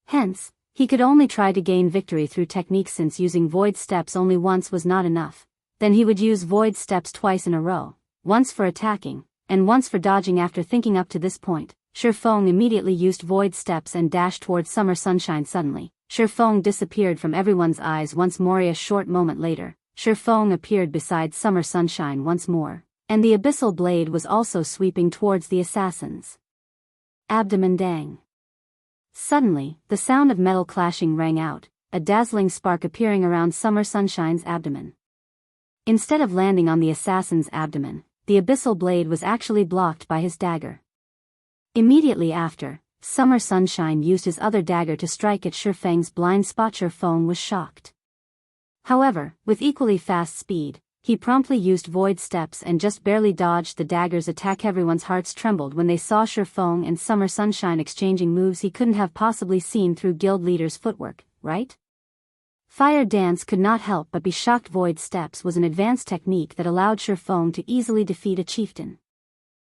Hence, he could only try to gain victory through technique. Since using void steps only once was not enough, then he would use void steps twice in a row, once for attacking, and once for dodging. After thinking up to this point, Shifeng immediately used void steps and dashed towards summer sunshine. Suddenly, Shifeng disappeared from everyone's eyes once more. A short moment later, Shifeng appeared beside summer sunshine once more, and the abyssal blade was also sweeping towards the assassins. Abdomen dang. Suddenly, the sound of metal clashing rang out, a dazzling spark appearing around summer sunshine's abdomen. Instead of landing on the assassin's abdomen, the abyssal blade was actually blocked by his dagger. Immediately after, summer sunshine used his other dagger to strike at Shifeng's blind spot. Shifeng was shocked. However, with equally fast speed, he promptly used void steps and just barely dodged the dagger's attack. Everyone's hearts trembled when they saw Shifeng and summer sunshine exchanging moves he couldn't have possibly seen through guild leader's footwork, right? Fire dance could not help but be shocked. Void steps was an advanced technique that allowed Shifeng to easily defeat a chieftain.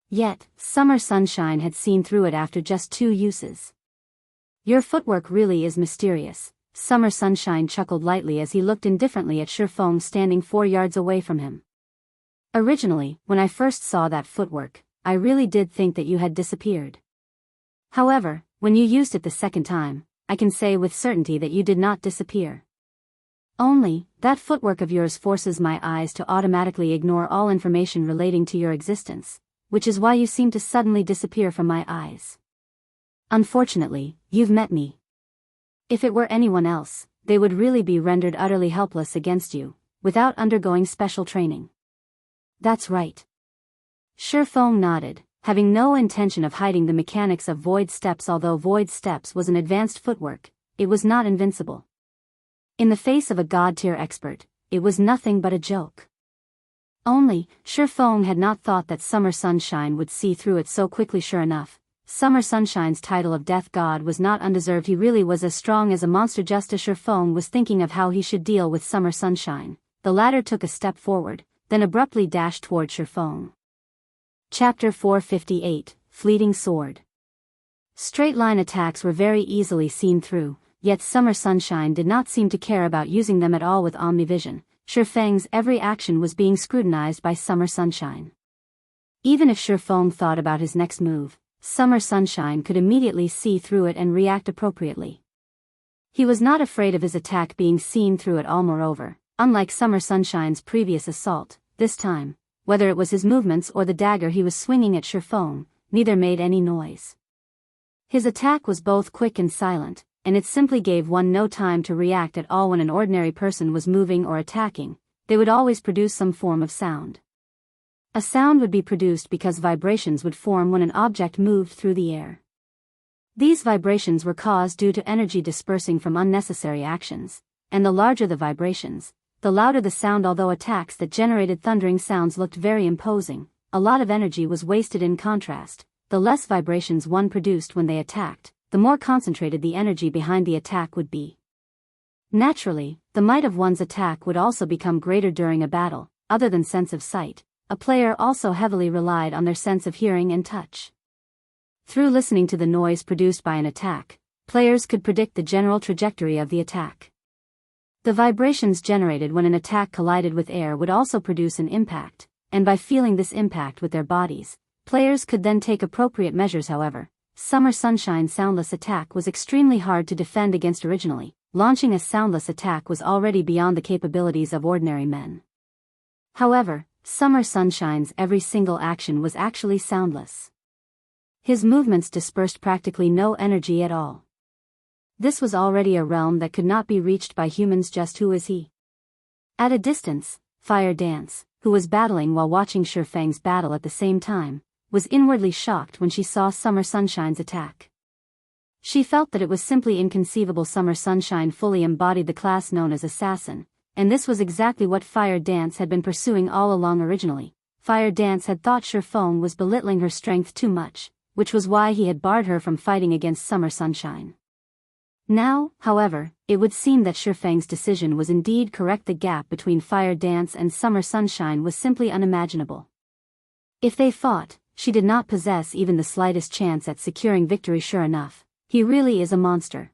Yet, summer sunshine had seen through it after just 2 uses. Your footwork really is mysterious. Summer sunshine chuckled lightly as he looked indifferently at Shifeng standing 4 yards away from him. Originally, when I first saw that footwork, I really did think that you had disappeared. However, when you used it the second time, I can say with certainty that you did not disappear. Only, that footwork of yours forces my eyes to automatically ignore all information relating to your existence, which is why you seem to suddenly disappear from my eyes. Unfortunately, you've met me. If it were anyone else, they would really be rendered utterly helpless against you, without undergoing special training. That's right. Shifeng nodded, having no intention of hiding the mechanics of void steps. Although void steps was an advanced footwork, it was not invincible. In the face of a god-tier expert, it was nothing but a joke. Only, Shifeng had not thought that summer sunshine would see through it so quickly. Sure enough, Summer Sunshine's title of Death God was not undeserved. He really was as strong as a monster. Just as Shifeng was thinking of how he should deal with Summer Sunshine, the latter took a step forward, then abruptly dashed toward Shifeng. Chapter 458, Fleeting Sword. Straight-line attacks were very easily seen through, yet Summer Sunshine did not seem to care about using them at all. With Omnivision, Shifeng's every action was being scrutinized by Summer Sunshine. Even if Shifeng thought about his next move, Summer Sunshine could immediately see through it and react appropriately. He was not afraid of his attack being seen through at all. Moreover, unlike Summer Sunshine's previous assault, this time, whether it was his movements or the dagger he was swinging at Shifeng, neither made any noise. His attack was both quick and silent, and it simply gave one no time to react at all. When an ordinary person was moving or attacking, they would always produce some form of sound. A sound would be produced because vibrations would form when an object moved through the air. These vibrations were caused due to energy dispersing from unnecessary actions, and the larger the vibrations, the louder the sound. Although attacks that generated thundering sounds looked very imposing, a lot of energy was wasted. In contrast, the less vibrations one produced when they attacked, the more concentrated the energy behind the attack would be. Naturally, the might of one's attack would also become greater during a battle. Other than sense of sight, a player also heavily relied on their sense of hearing and touch. Through listening to the noise produced by an attack, players could predict the general trajectory of the attack. The vibrations generated when an attack collided with air would also produce an impact, and by feeling this impact with their bodies, players could then take appropriate measures. However, Summer Sunshine's soundless attack was extremely hard to defend against. Originally, launching a soundless attack was already beyond the capabilities of ordinary men. However, Summer Sunshine's every single action was actually soundless. His movements dispersed practically no energy at all. This was already a realm that could not be reached by humans. Just who is he? At a distance, Fire Dance, who was battling while watching Shifeng's battle at the same time, was inwardly shocked when she saw Summer Sunshine's attack. She felt that it was simply inconceivable. Summer Sunshine fully embodied the class known as Assassin, and this was exactly what Fire Dance had been pursuing all along. Originally, Fire Dance had thought Shifeng was belittling her strength too much, which was why he had barred her from fighting against Summer Sunshine. Now, however, it would seem that Shifeng's decision was indeed correct. The gap between Fire Dance and Summer Sunshine was simply unimaginable. If they fought, she did not possess even the slightest chance at securing victory. Sure enough, he really is a monster.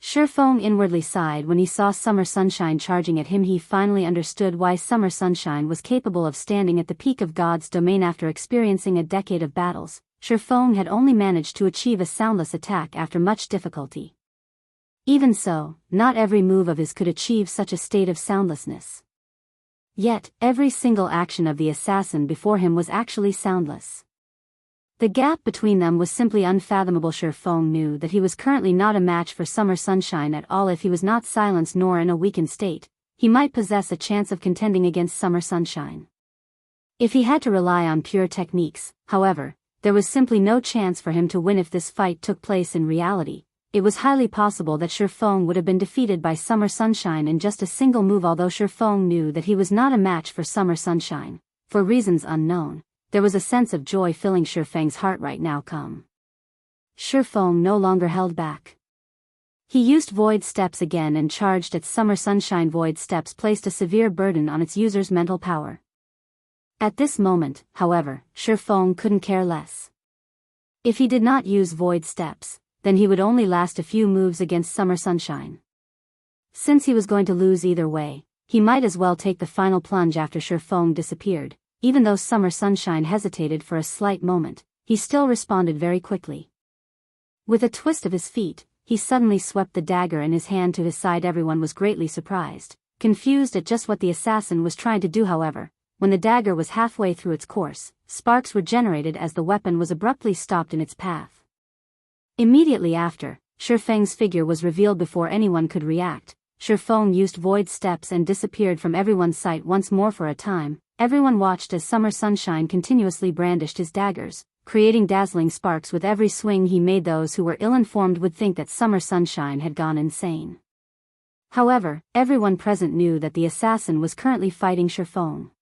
Shifeng inwardly sighed when he saw Summer Sunshine charging at him. He finally understood why Summer Sunshine was capable of standing at the peak of God's domain. After experiencing a decade of battles, Shifeng had only managed to achieve a soundless attack after much difficulty. Even so, not every move of his could achieve such a state of soundlessness. Yet, every single action of the assassin before him was actually soundless. The gap between them was simply unfathomable. Shifeng knew that he was currently not a match for Summer Sunshine at all. If he was not silenced nor in a weakened state, he might possess a chance of contending against Summer Sunshine. If he had to rely on pure techniques, however, there was simply no chance for him to win. If this fight took place in reality, it was highly possible that Shifeng would have been defeated by Summer Sunshine in just a single move. Although Shifeng knew that he was not a match for Summer Sunshine, for reasons unknown, there was a sense of joy filling Shifeng's heart right now. Shifeng no longer held back. He used Void Steps again and charged at Summer Sunshine. Void Steps placed a severe burden on its user's mental power. At this moment, however, Shifeng couldn't care less. If he did not use Void Steps, then he would only last a few moves against Summer Sunshine. Since he was going to lose either way, he might as well take the final plunge. After Shifeng disappeared, even though Summer Sunshine hesitated for a slight moment, he still responded very quickly. With a twist of his feet, he suddenly swept the dagger in his hand to his side. Everyone was greatly surprised, confused at just what the assassin was trying to do. However, when the dagger was halfway through its course, sparks were generated as the weapon was abruptly stopped in its path. Immediately after, Shifeng's figure was revealed. Before anyone could react, Shifeng used Void Steps and disappeared from everyone's sight once more. For a time, everyone watched as Summer Sunshine continuously brandished his daggers, creating dazzling sparks with every swing he made. Those who were ill-informed would think that Summer Sunshine had gone insane. However, everyone present knew that the assassin was currently fighting Shifeng.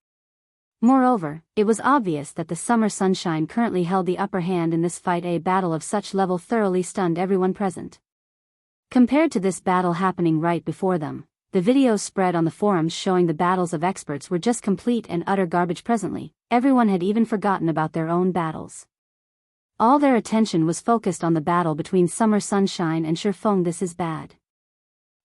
Moreover, it was obvious that the Summer Sunshine currently held the upper hand in this fight. A battle of such level thoroughly stunned everyone present. Compared to this battle happening right before them, the videos spread on the forums showing the battles of experts were just complete and utter garbage. Presently, everyone had even forgotten about their own battles. All their attention was focused on the battle between Summer Sunshine and Shifeng. This is bad.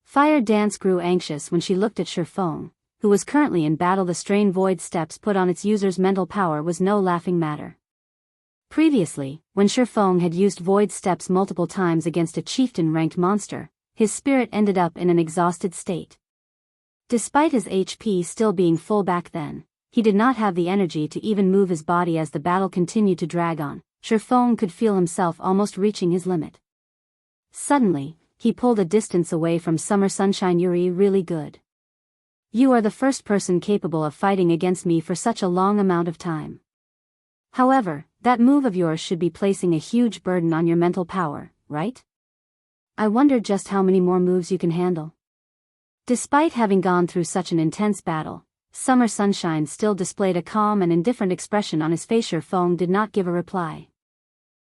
Fire Dance grew anxious when she looked at Shifeng, who was currently in battle. The strain Void Steps put on its user's mental power was no laughing matter. Previously, when Shifeng had used Void Steps multiple times against a chieftain-ranked monster, his spirit ended up in an exhausted state. Despite his HP still being full back then, he did not have the energy to even move his body. As the battle continued to drag on, Shifeng could feel himself almost reaching his limit. Suddenly, he pulled a distance away from Summer Sunshine. You're really good. You are the first person capable of fighting against me for such a long amount of time. However, that move of yours should be placing a huge burden on your mental power. right? I wonder just how many more moves you can handle. Despite having gone through such an intense battle, Summer Sunshine still displayed a calm and indifferent expression on his face. Feng did not give a reply.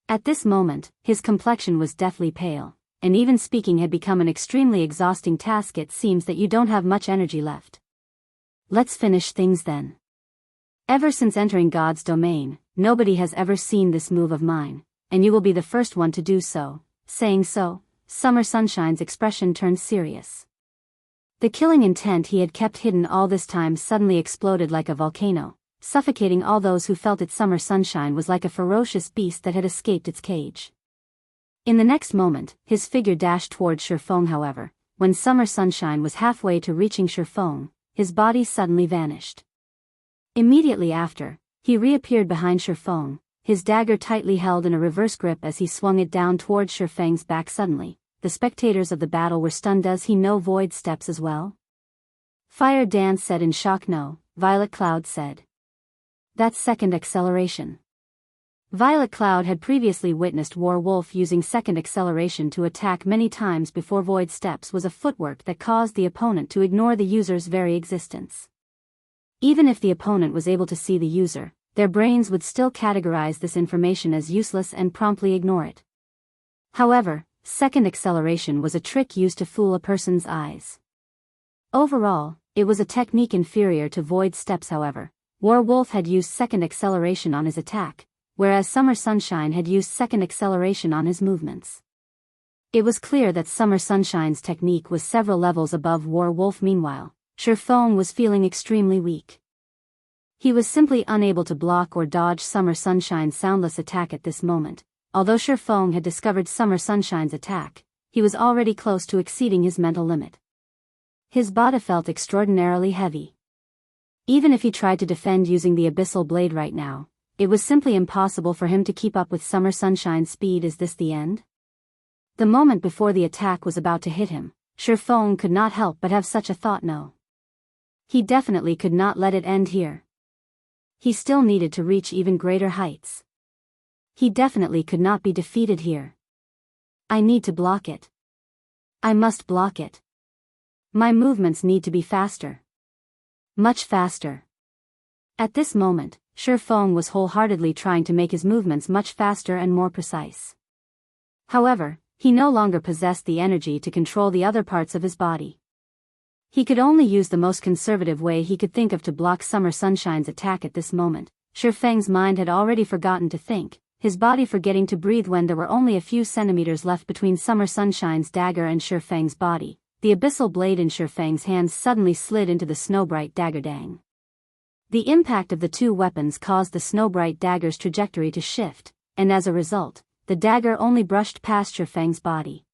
At this moment, his complexion was deathly pale, and even speaking had become an extremely exhausting task. It seems that you don't have much energy left. Let's finish things then. Ever since entering God's domain, nobody has ever seen this move of mine, and you will be the first one to do so. Saying so, Summer Sunshine's expression turned serious. The killing intent he had kept hidden all this time suddenly exploded like a volcano, suffocating all those who felt it. Summer Sunshine was like a ferocious beast that had escaped its cage. In the next moment, his figure dashed towards Feng. However, when Summer Sunshine was halfway to reaching Feng, his body suddenly vanished. Immediately after, he reappeared behind Feng, his dagger tightly held in a reverse grip as he swung it down towards Feng's back. Suddenly, the spectators of the battle were stunned. Does he know void steps as well? Fire Dance said in shock. No, Violet Cloud said. That's second acceleration. Violet Cloud had previously witnessed Werewolf using second acceleration to attack many times before. Void steps was a footwork that caused the opponent to ignore the user's very existence. Even if the opponent was able to see the user, their brains would still categorize this information as useless and promptly ignore it. However, second acceleration was a trick used to fool a person's eyes. Overall, it was a technique inferior to void steps. However, Werewolf had used second acceleration on his attack, whereas Summer Sunshine had used second acceleration on his movements. It was clear that Summer Sunshine's technique was several levels above Werewolf. Meanwhile, Feng was feeling extremely weak. He was simply unable to block or dodge Summer Sunshine's soundless attack at this moment. Although Feng had discovered Summer Sunshine's attack, he was already close to exceeding his mental limit. His body felt extraordinarily heavy. Even if he tried to defend using the Abyssal Blade right now, it was simply impossible for him to keep up with Summer Sunshine's speed. Is this the end? The moment before the attack was about to hit him, Feng could not help but have such a thought. No. He definitely could not let it end here. He still needed to reach even greater heights. He definitely could not be defeated here. I need to block it. I must block it. My movements need to be faster. Much faster. At this moment, Feng was wholeheartedly trying to make his movements much faster and more precise. However, he no longer possessed the energy to control the other parts of his body. He could only use the most conservative way he could think of to block Summer Sunshine's attack at this moment. Feng's mind had already forgotten to think, his body forgetting to breathe when there were only a few centimeters left between Summer Sunshine's dagger and Feng's body. The Abyssal Blade in Feng's hands suddenly slid into the Snowbright dagger. Dang. The impact of the two weapons caused the Snowbright dagger's trajectory to shift, and as a result, the dagger only brushed past Feng's body.